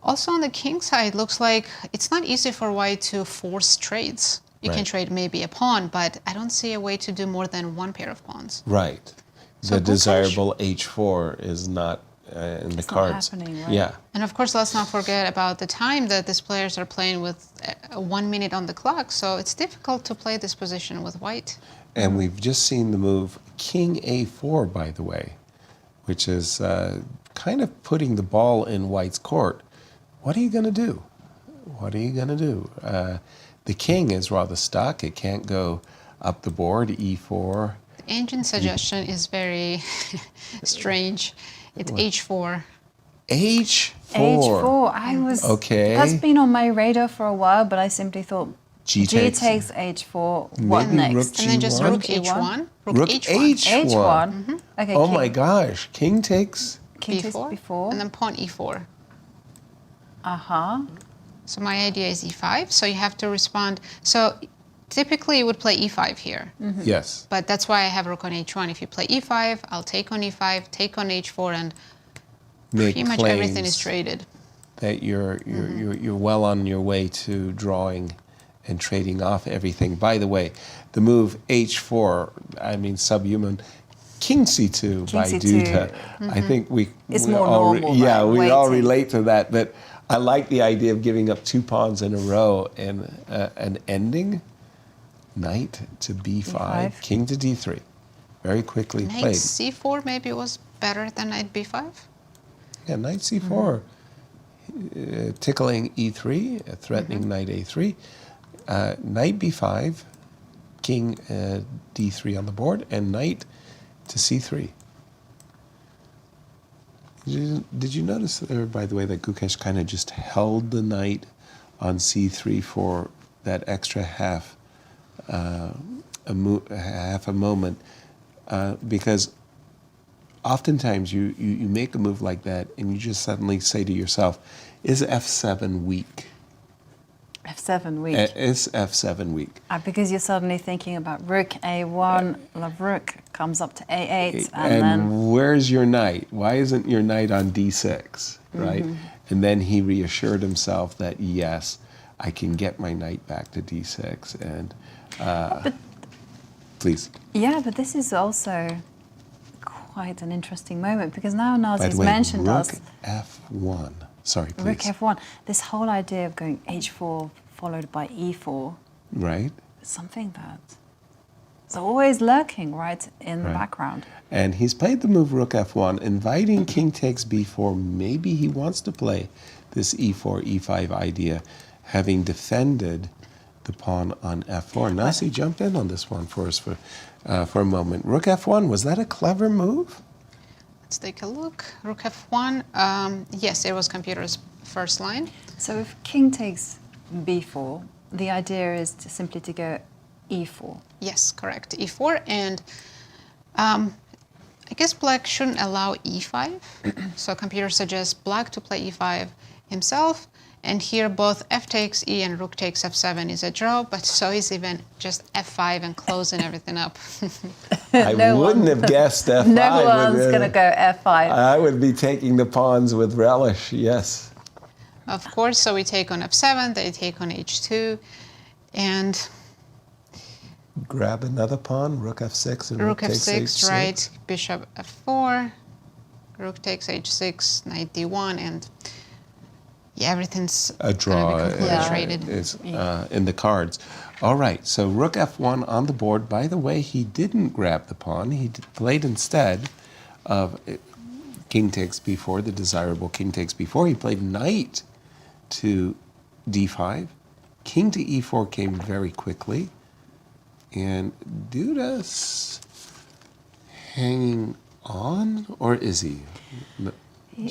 also on the king side, looks like it's not easy for white to force trades. You can trade maybe a pawn, but I don't see a way to do more than one pair of pawns. Right. So the desirable h4 is not in the It's not cards. happening, right? Yeah. And of course, let's not forget about the time that these players are playing with 1 minute on the clock. So it's difficult to play this position with white. And we've just seen the move King A4, by the way, which is kind of putting the ball in white's court. What are you going to do? What are you going to do? The king is rather stuck. It can't go up the board, E4. The engine suggestion is very strange. It's H4. H4. H4. I was. Okay. That's been on my radar for a while, but I simply thought G takes H4. What Maybe next? rook And then just G1? rook H1. Rook H1. H1. Okay. Oh king. my gosh. King takes. King takes B4. before. And then pawn E4. Uh-huh. So my idea is E5. So you have to respond. So typically you would play E5 here. Yes. But that's why I have rook on H1. If you play E5, I'll take on E5, take on H4, and Make pretty much claims everything is traded. that you're well on your way to drawing and trading off everything. By the way, the move H4, I mean subhuman, King C2 by C2. Duda. I think It's we more all normal, yeah, right? we all Waiting. relate to that. But I like the idea of giving up 2 pawns in a row and an ending. Knight to B5, E5. King to D3. Very quickly Knight played. C4 maybe was better than Knight B5. Yeah, Knight C4, tickling E3, threatening Knight A3. Knight B5, King D3 on the board, and Knight to C3. Did you notice there, by the way, that Gukesh kind of just held the Knight on C3 for that extra half a moment? Because oftentimes you make a move like that and you just suddenly say to yourself, is F7 weak? F7 weak. Is F7 weak? Because you're suddenly thinking about rook A1, rook comes up to A8, and And then where's your knight? Why isn't your knight on D6, right? And then he reassured himself that, yes, I can get my knight back to D6. And please. yeah, but this is also quite an interesting moment because now By Nazi's the way, mentioned rook us. F1. Sorry, please. Rook F1. This whole idea of going H4 followed by E4, Right? something that is always lurking right in the background. And he's played the move rook F1, inviting king takes B4. Maybe he wants to play this E4, E5 idea, having defended the pawn on F4. Nasi, jump in on this one for us for a moment. Rook F1, was that a clever move? Let's take a look. Rook F1. Yes, it was computer's first line. So if king takes B4, the idea is to simply to go E4. Yes, correct. E4. And I guess black shouldn't allow E5. So computer suggests black to play E5 himself. And here both F takes E and rook takes F7 is a draw, but so is even just F5 and closing everything up. I wouldn't have guessed F5. No one's going to go F5. I would be taking the pawns with relish, yes. Of course, so we take on F7, they take on H2, and Grab another pawn, rook F6 and rook rook takes F6, H6. right, bishop F4, rook takes H6, knight D1, and yeah, everything's A draw gonna be completely traded. is in the cards. All right, so rook F1 on the board. By the way, he didn't grab the pawn. He played instead of king takes B4, the desirable king takes B4. He played knight to D5. King to E4 came very quickly. And Duda's hanging on, or is he?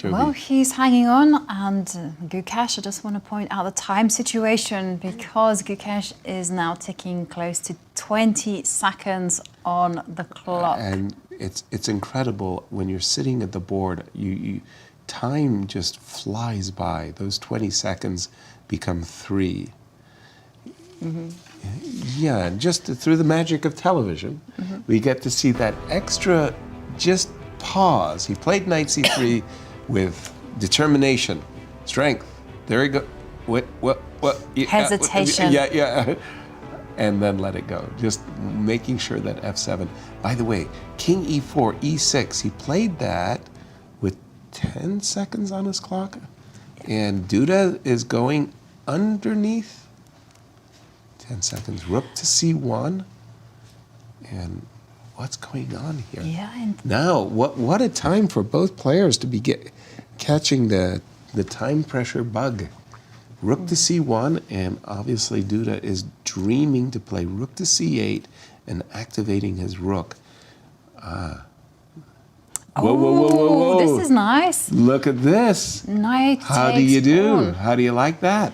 Well, he's hanging on, and Gukesh, I just want to point out the time situation because Gukesh is now ticking close to 20 seconds on the clock. And it's incredible when you're sitting at the board. Time just flies by. Those 20 seconds become 3. Yeah, and just through the magic of television, we get to see that extra just pause. He played knight c3 with determination, strength. There he go. What? Hesitation. Yeah. And then let it go. Just making sure that F7. By the way, king E4, E6. He played that with 10 seconds on his clock. And Duda is going underneath. 10 seconds. Rook to C1. And what's going on here? Yeah. Now, what a time for both players to be catching the time pressure bug. Rook to C1, and obviously Duda is dreaming to play rook to C8 and activating his rook. Whoa, whoa, whoa, whoa, whoa. This is nice. Look at this. Knight How do you do? pawn. How do you like that?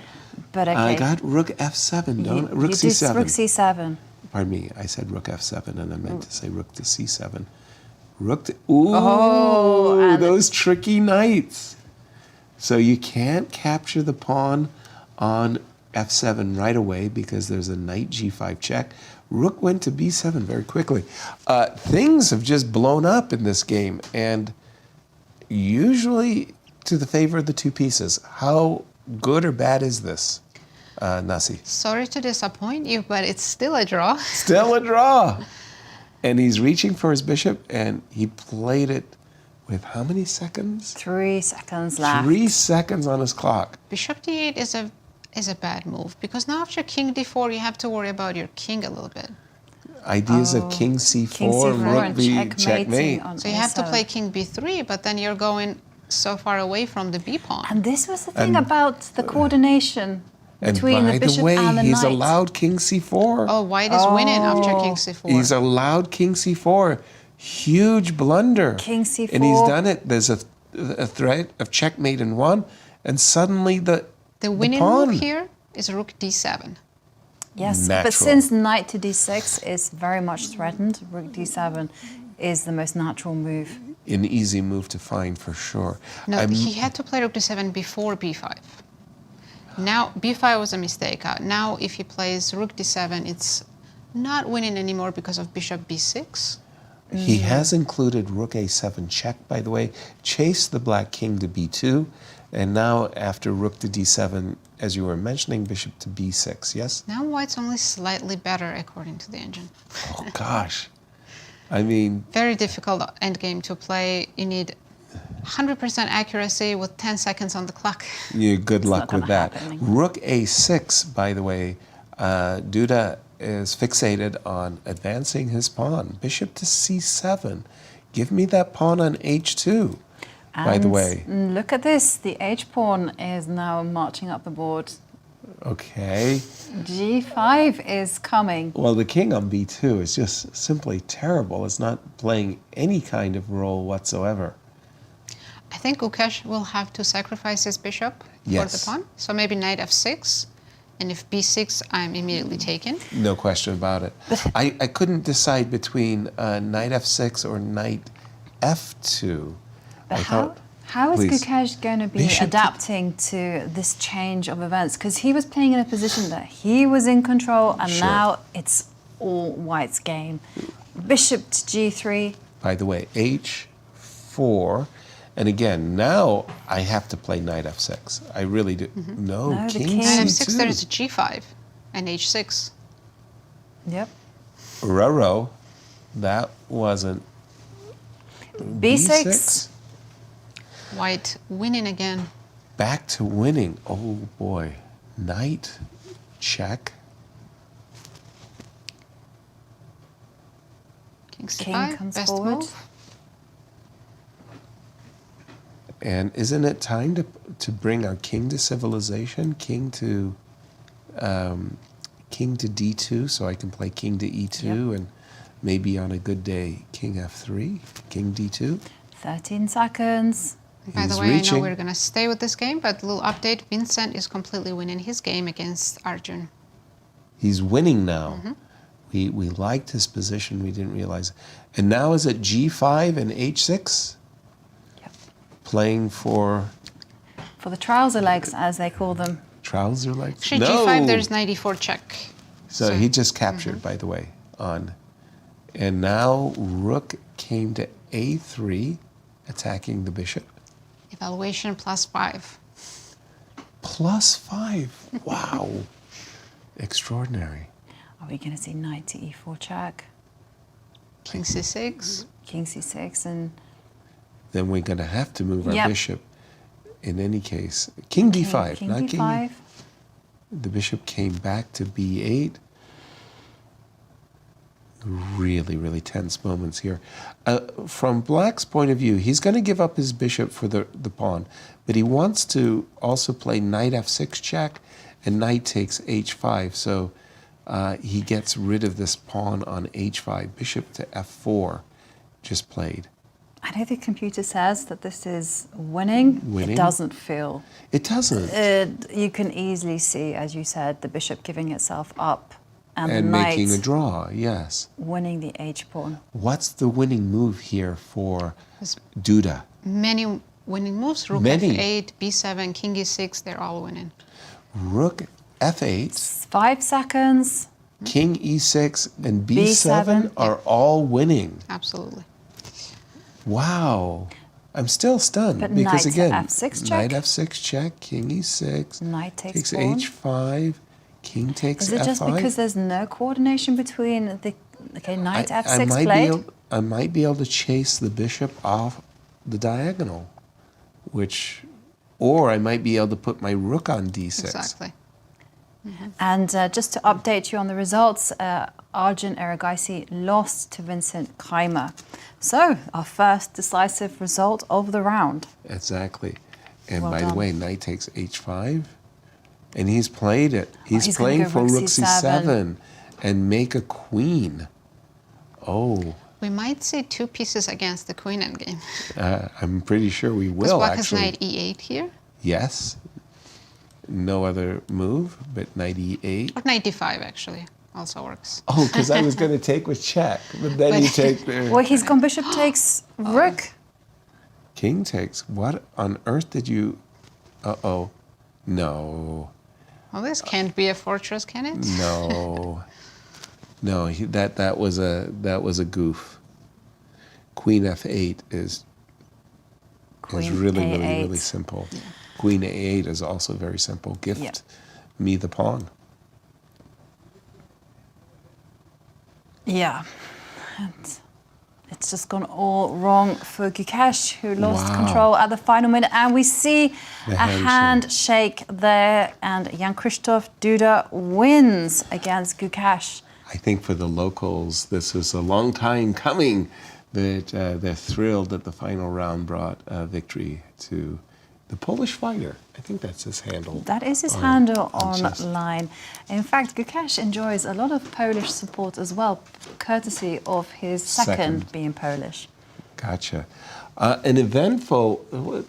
But okay. I got rook F7, don't I? Rook you do C7. Rook C7. Pardon me, I said rook F7 and I meant to say rook to C7. Rook to, ooh, Oh, those tricky knights. So you can't capture the pawn on F7 right away because there's a knight G5 check. Rook went to B7 very quickly. Things have just blown up in this game, and usually to the favor of the two pieces. How good or bad is this, Nasi? Sorry to disappoint you, but it's still a draw. Still a draw. And he's reaching for his bishop, and he played it with how many seconds? 3 seconds left. 3 seconds on his clock. Bishop d8 is a bad move because now after king d4 you have to worry about your king a little bit. Ideas of king C4, King C4 rook and B, checkmating checkmate. on So you have to A7. play king b3, but then you're going so far away from the b pawn. And this was the thing about the coordination between the bishop And by the way, and the he's knight. allowed king C4. Oh, white is winning after king c4. He's allowed king C4. Huge blunder. King C4. And he's done it. There's a threat of checkmate in one, and suddenly the winning pawn. move here is rook d7. Yes, Natural. but since knight to d6 is very much threatened, rook d7 is the most natural move. An easy move to find for sure. No, he had to play rook d7 before b5. Now, b5 was a mistake. Now, if he plays rook d7, it's not winning anymore because of bishop b6. He has included rook a7 check, by the way, chased the black king to b2, and now after rook to d7, as you were mentioning, bishop to b6, yes? Now white's only slightly better according to the engine. Oh, gosh. I mean... Very difficult endgame to play. You need 100% accuracy with 10 seconds on the clock. Yeah, good luck with that. happen. Rook a6, by the way, Duda is fixated on advancing his pawn. Bishop to c7. Give me that pawn on h2, by the way. Look at this. The h-pawn is now marching up the board. Okay. g5 is coming. Well, the king on b2 is just simply terrible. It's not playing any kind of role whatsoever. I think Gukesh will have to sacrifice his bishop for the pawn. So maybe knight f6. And if b6, I'm immediately taken. No question about it. I couldn't decide between knight f6 or knight f2. But I thought, how is please. Gukesh going to be Bishop- adapting to this change of events? Because he was playing in a position that he was in control, and Sure. now it's all white's game. Bishop to g3. By the way, h4. And again, now I have to play knight f6. I really do. No, No, the king king- Knight c2. f6, there is a g5 and h6. Yep. Ruh-roh. That wasn't b6. White winning again. Back to winning. Oh boy. Knight check. King c5, King comes best forward. move. And isn't it time to bring our king to civilization? King to d2, so I can play king to e2, and maybe on a good day, king f3, king d2. 13 seconds. By the He's way, I reaching. know we're going to stay with this game, but little update, Vincent is completely winning his game against Arjun. He's winning now. We liked his position, we didn't realize it. And now is it g5 and h6? Yep. Playing for For the trouser legs, as they call them. trouser legs? Actually, g5, there's knight e4 check. So he just captured, by the way, on. And now rook came to a3, attacking the bishop. Evaluation +5. +5. Wow. Extraordinary. Are we going to see knight to e4 check? King c6. King c6 and then we're going to have to move our bishop in any case. King d5, King not d5. king. The bishop came back to b8. Really, really tense moments here. From Black's point of view, he's going to give up his bishop for the pawn, but he wants to also play knight f6 check, and knight takes h5, so he gets rid of this pawn on h5. Bishop to f4 just played. I know the computer says that this is winning. It doesn't feel. It doesn't. You can easily see, as you said, the bishop giving itself up and the making knight a draw, yes. winning the h-pawn. What's the winning move here for Duda? Many winning moves. Rook f8, b7, king e6, they're all winning. Rook f8. 5 seconds. King e6 and b7 are all winning. Absolutely. Wow. I'm still stunned But because knight again, f6 check. knight f6 check, king e6, Knight takes pawn. h5, king takes Is it f5. just because there's no coordination between the knight f6 might played? I might be able to chase the bishop off the diagonal, or I might be able to put my rook on d6. Exactly. And just to update you on the results, Arjun Erigaisi lost to Vincent Keymer. So, our first decisive result of the round. Exactly. And Well by the done. way, knight takes h5, and he's played it. He's he's gonna playing go for rook rook c7 and make a queen. Oh, We might see 2 pieces against the queen endgame. I'm pretty sure we Does will Black has actually. knight e8 here? Yes. No other move, but knight e8. Or knight d5 actually also works. Oh, because I was going to take with check, but then you take the Well, he's gone bishop takes rook. king takes. What on earth did you? Uh-oh. No. Well, this can't be a fortress, can it? No. No, that was a goof. Queen f8 is Queen really, A8. really, really simple. Yeah. Queen a8 is also very simple. Gift me the pawn. Yeah. And it's just gone all wrong for Gukesh, who lost control at the final minute. And we see a handshake there, and Jan-Krzysztof Duda wins against Gukesh. I think for the locals, this is a long time coming, but they're thrilled that the final round brought victory to the Polish fighter. I think that's his handle. That is his handle online. In fact, Gukesh enjoys a lot of Polish support as well, courtesy of his second being Polish. Gotcha. An eventful.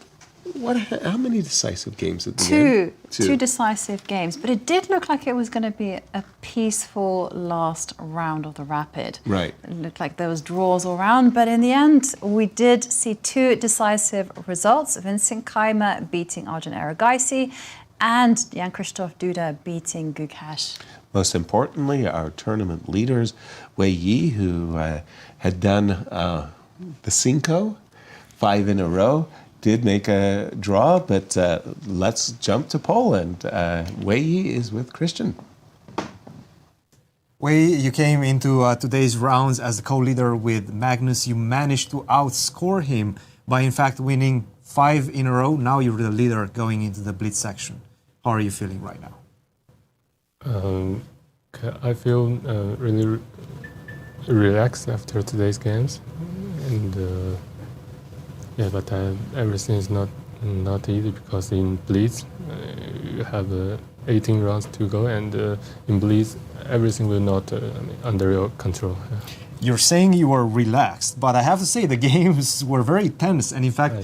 How many decisive games at the end? Two decisive games, but it did look like it was going to be a peaceful last round of the Rapid. Right. It looked like there was draws all around, but in the end, we did see 2 decisive results. Vincent Keymer beating Arjun Erigaisi and Jan-Krzysztof Duda beating Gukesh. Most importantly, our tournament leaders, Wei Yi, who had done the Cinco, 5 in a row, did make a draw, but let's jump to Poland. Wei Yi is with Cristian. Wei, you came into today's rounds as the co-leader with Magnus. You managed to outscore him by, in fact, winning 5 in a row. Now you're the leader going into the Blitz section. How are you feeling right now? I feel really relaxed after today's games, and yeah, but everything is not easy because in Blitz you have 18 rounds to go, and in Blitz everything will not under your control. You're saying you were relaxed, but I have to say the games were very tense, and in fact,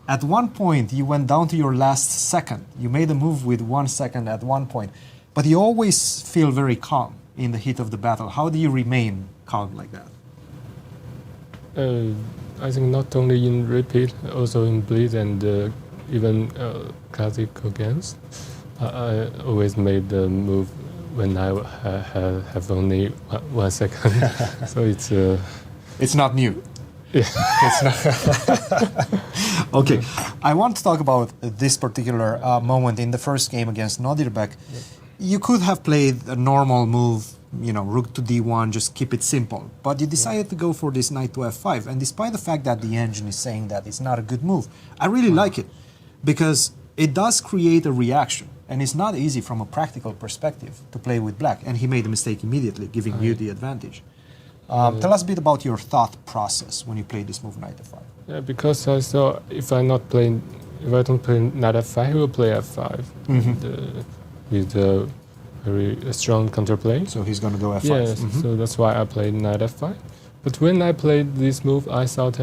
at one point you went down to your last second. You made a move with 1 second at one point, but you always feel very calm in the heat of the battle. How do you remain calm like that? I think not only in Rapid, also in Blitz and even classical games. I always made the move when I have only 1 second. So it's not new. Yeah. It's not. Okay, I want to talk about this particular moment in the first game against Nodirbek. You could have played a normal move rook to d1, just keep it simple. But you decided to go for this knight to f5, and despite the fact that the engine is saying that it's not a good move, I really like it, because it does create a reaction, and it's not easy from a practical perspective to play with black, and he made a mistake immediately, giving you the advantage. Tell us a bit about your thought process when you played this move, knight f5. Yeah, because I saw if I don't play knight f5, he will play f5 with a very strong counterplay. So he's going to go f5. Yes, so that's why I played knight f5. But when I played this move, I thought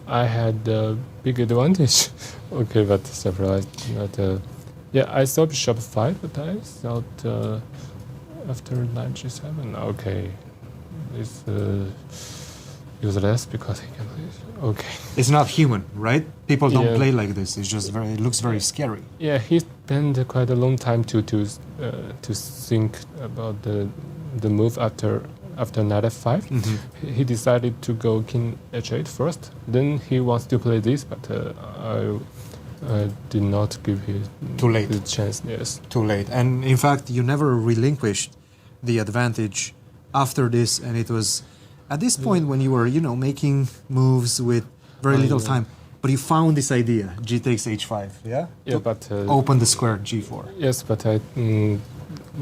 I had a big advantage. Okay, but surprised. But I saw bishop 5, but I thought after knight g7, okay, it's useless because he can play. Okay. It's not human, right? People don't play like this. It's just it looks very scary. Yeah, he spent quite a long time to think about the move after knight f5. He decided to go king h8 first. Then he wants to play this, but I did not give him the chance. Yes. Too late. And in fact, you never relinquished the advantage after this, and it was at this point when you were, making moves with very little time, but you found this idea, g takes h5, yeah? Yeah, but... open the square g4. Yes, but I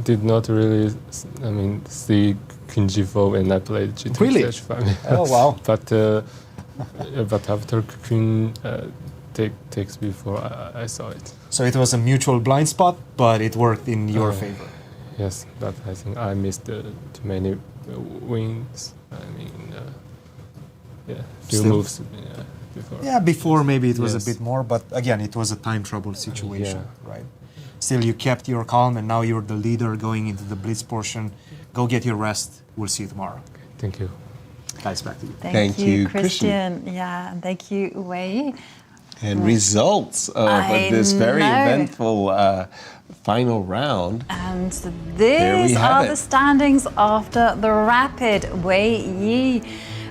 did not really, see king g4 and I played g takes h5. Oh, wow. But after queen takes b4, I saw it. So it was a mutual blind spot, but it worked in your favor. Yes, but I think I missed too many wins. Few moves before. Yeah, before maybe it was a bit more, but again, it was a time trouble situation, right? Still, you kept your calm, and now you're the leader going into the blitz portion. Go get your rest. We'll see you tomorrow. Thank you. Guys, back to you. Thank you, Cristian. Yeah, and thank you, Wei. And results of this very eventful final round. And these are the standings after the Rapid. Wei Yi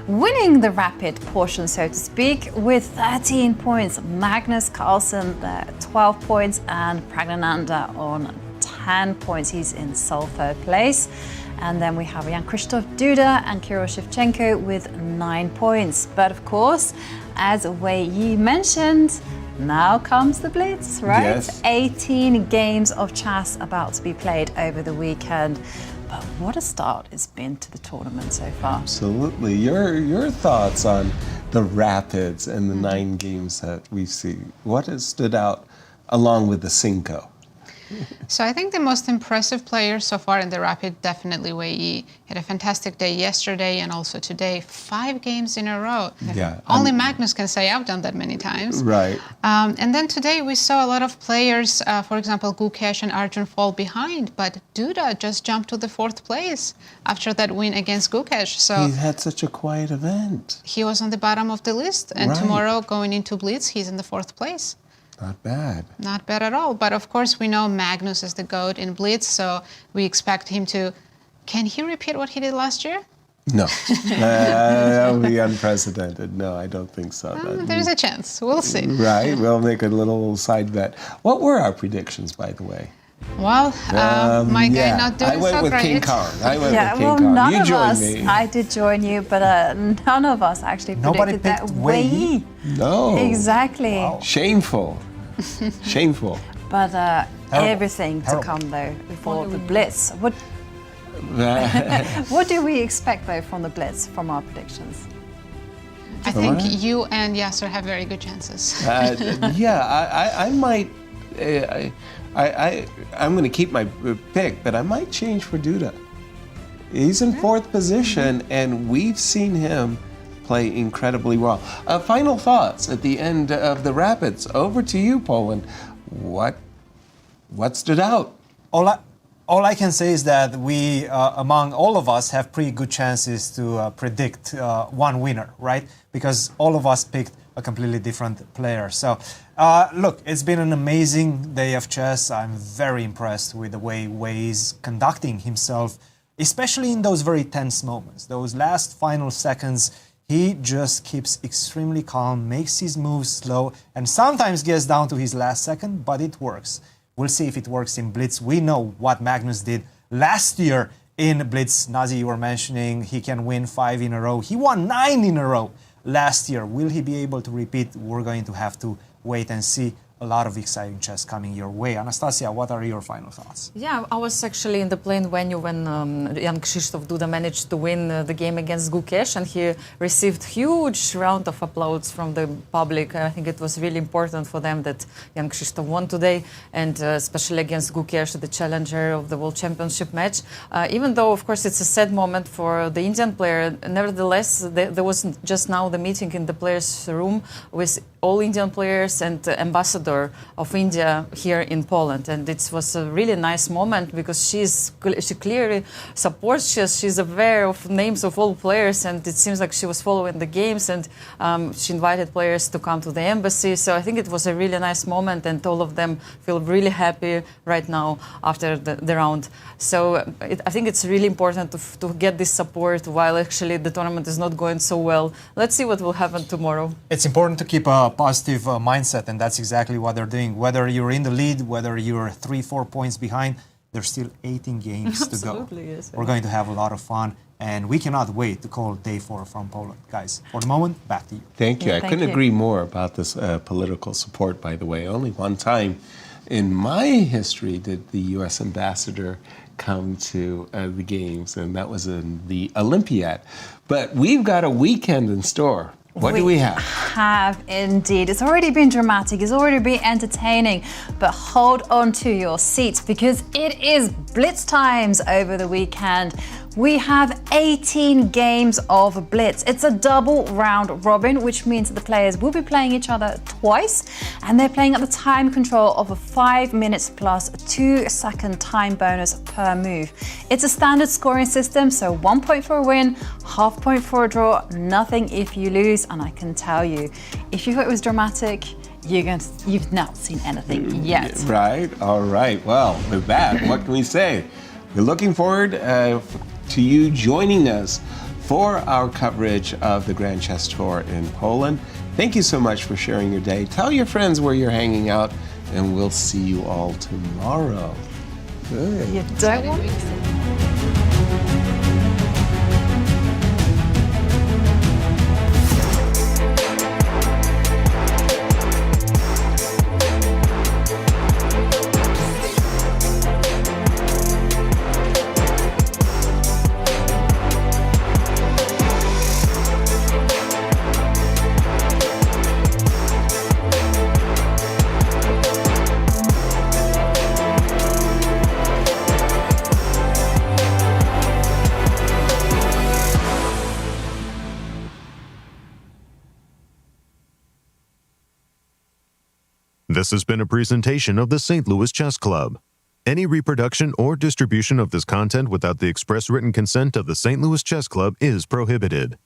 winning the Rapid portion, so to speak, with 13 points. Magnus Carlsen, 12 points, and Praggnanandhaa on 10 points. He's in sole third place. And then we have Jan-Krzysztof, Duda, and Kirill Shevchenko with 9 points. But of course, as Wei Yi mentioned, now comes the Blitz, right? Yes. 18 games of chess about to be played over the weekend. But what a start it's been to the tournament so far. Absolutely. Your thoughts on the Rapids and the 9 games that we see. What has stood out along with the Cinco? So I think the most impressive player so far in the Rapid, definitely Wei Yi. Had a fantastic day yesterday and also today. 5 games in a row. Yeah. Only Magnus can say I've done that many times. Right. And then today we saw a lot of players, for example, Gukesh and Arjun fall behind, but Duda just jumped to the 4th place after that win against Gukesh. So he had such a quiet event. He was on the bottom of the list, and tomorrow going into Blitz, he's in the 4th place. Not bad. Not bad at all. But of course, we know Magnus is the GOAT in Blitz, so we expect him to... Can he repeat what he did last year? No. That would be unprecedented. No, I don't think so. There's a chance. We'll see. Right. We'll make a little side bet. What were our predictions, by the way? Well, my guy not doing so great. I went with King Kong. None of us. I did join you, but none of us actually predicted that. Wei Yi. No. Exactly. Wow. Shameful. Shameful. But everything to come though before the Blitz. What do we expect though from the Blitz, from our predictions? I think you and Yasser have very good chances. I might. I'm going to keep my pick, but I might change for Duda. He's in 4th position, and we've seen him play incredibly well. Final thoughts at the end of the Rapids. Over to you, Poland. What stood out? All I can say is that we, among all of us, have pretty good chances to predict one winner, right? Because all of us picked a completely different player. So, look, it's been an amazing day of chess. I'm very impressed with the way Wei is conducting himself, especially in those very tense moments. Those last final seconds, he just keeps extremely calm, makes his moves slow, and sometimes gets down to his last second, but it works. We'll see if it works in Blitz. We know what Magnus did last year in Blitz. Nazi, you were mentioning he can win 5 in a row. He won 9 in a row last year. Will he be able to repeat? We're going to have to wait and see. A lot of exciting chess coming your way. Anastasia, what are your final thoughts? Yeah, I was actually in the plane when Jan-Krzysztof Duda managed to win the game against Gukesh, and he received huge round of applause from the public. I think it was really important for them that Jan-Krzysztof won today, and especially against Gukesh, the challenger of the World Championship match. Even though, of course, it's a sad moment for the Indian player, nevertheless, there was just now the meeting in the players' room with all Indian players and ambassador of India here in Poland, and it was a really nice moment because she clearly supports chess. She's aware of names of all players, and it seems like she was following the games, and she invited players to come to the embassy. So I think it was a really nice moment, and all of them feel really happy right now after the round. So I think it's really important to get this support while actually the tournament is not going so well. Let's see what will happen tomorrow. It's important to keep a positive mindset, and that's exactly what they're doing. Whether you're in the lead, whether you're 3-4 points behind, there's still 18 games to go. Yes, we're going to have a lot of fun, and we cannot wait to call day 4 from Poland. Guys, for the moment, back to you. Thank you. I couldn't agree more about this political support, by the way. Only one time in my history did the U.S. ambassador come to the games, and that was in the Olympiad. But we've got a weekend in store. What do we have? Have indeed. It's already been dramatic, it's already been entertaining, but hold on to your seats because it is Blitz times over the weekend. We have 18 games of Blitz. It's a double round robin, which means that the players will be playing each other twice, and they're playing at the time control of a 5 minutes plus 2-second time bonus per move. It's a standard scoring system, so 1 point for a win, half point for a draw, nothing if you lose. And I can tell you, if you thought it was dramatic, you've not seen anything yet. Right, all right. Well, with that, what can we say? We're looking forward to you joining us for our coverage of the Grand Chess Tour in Poland. Thank you so much for sharing your day. Tell your friends where you're hanging out, and we'll see you all tomorrow. Good. You don't want to see. This has been a presentation of the St. Louis Chess Club. Any reproduction or distribution of this content without the express written consent of the St. Louis Chess Club is prohibited.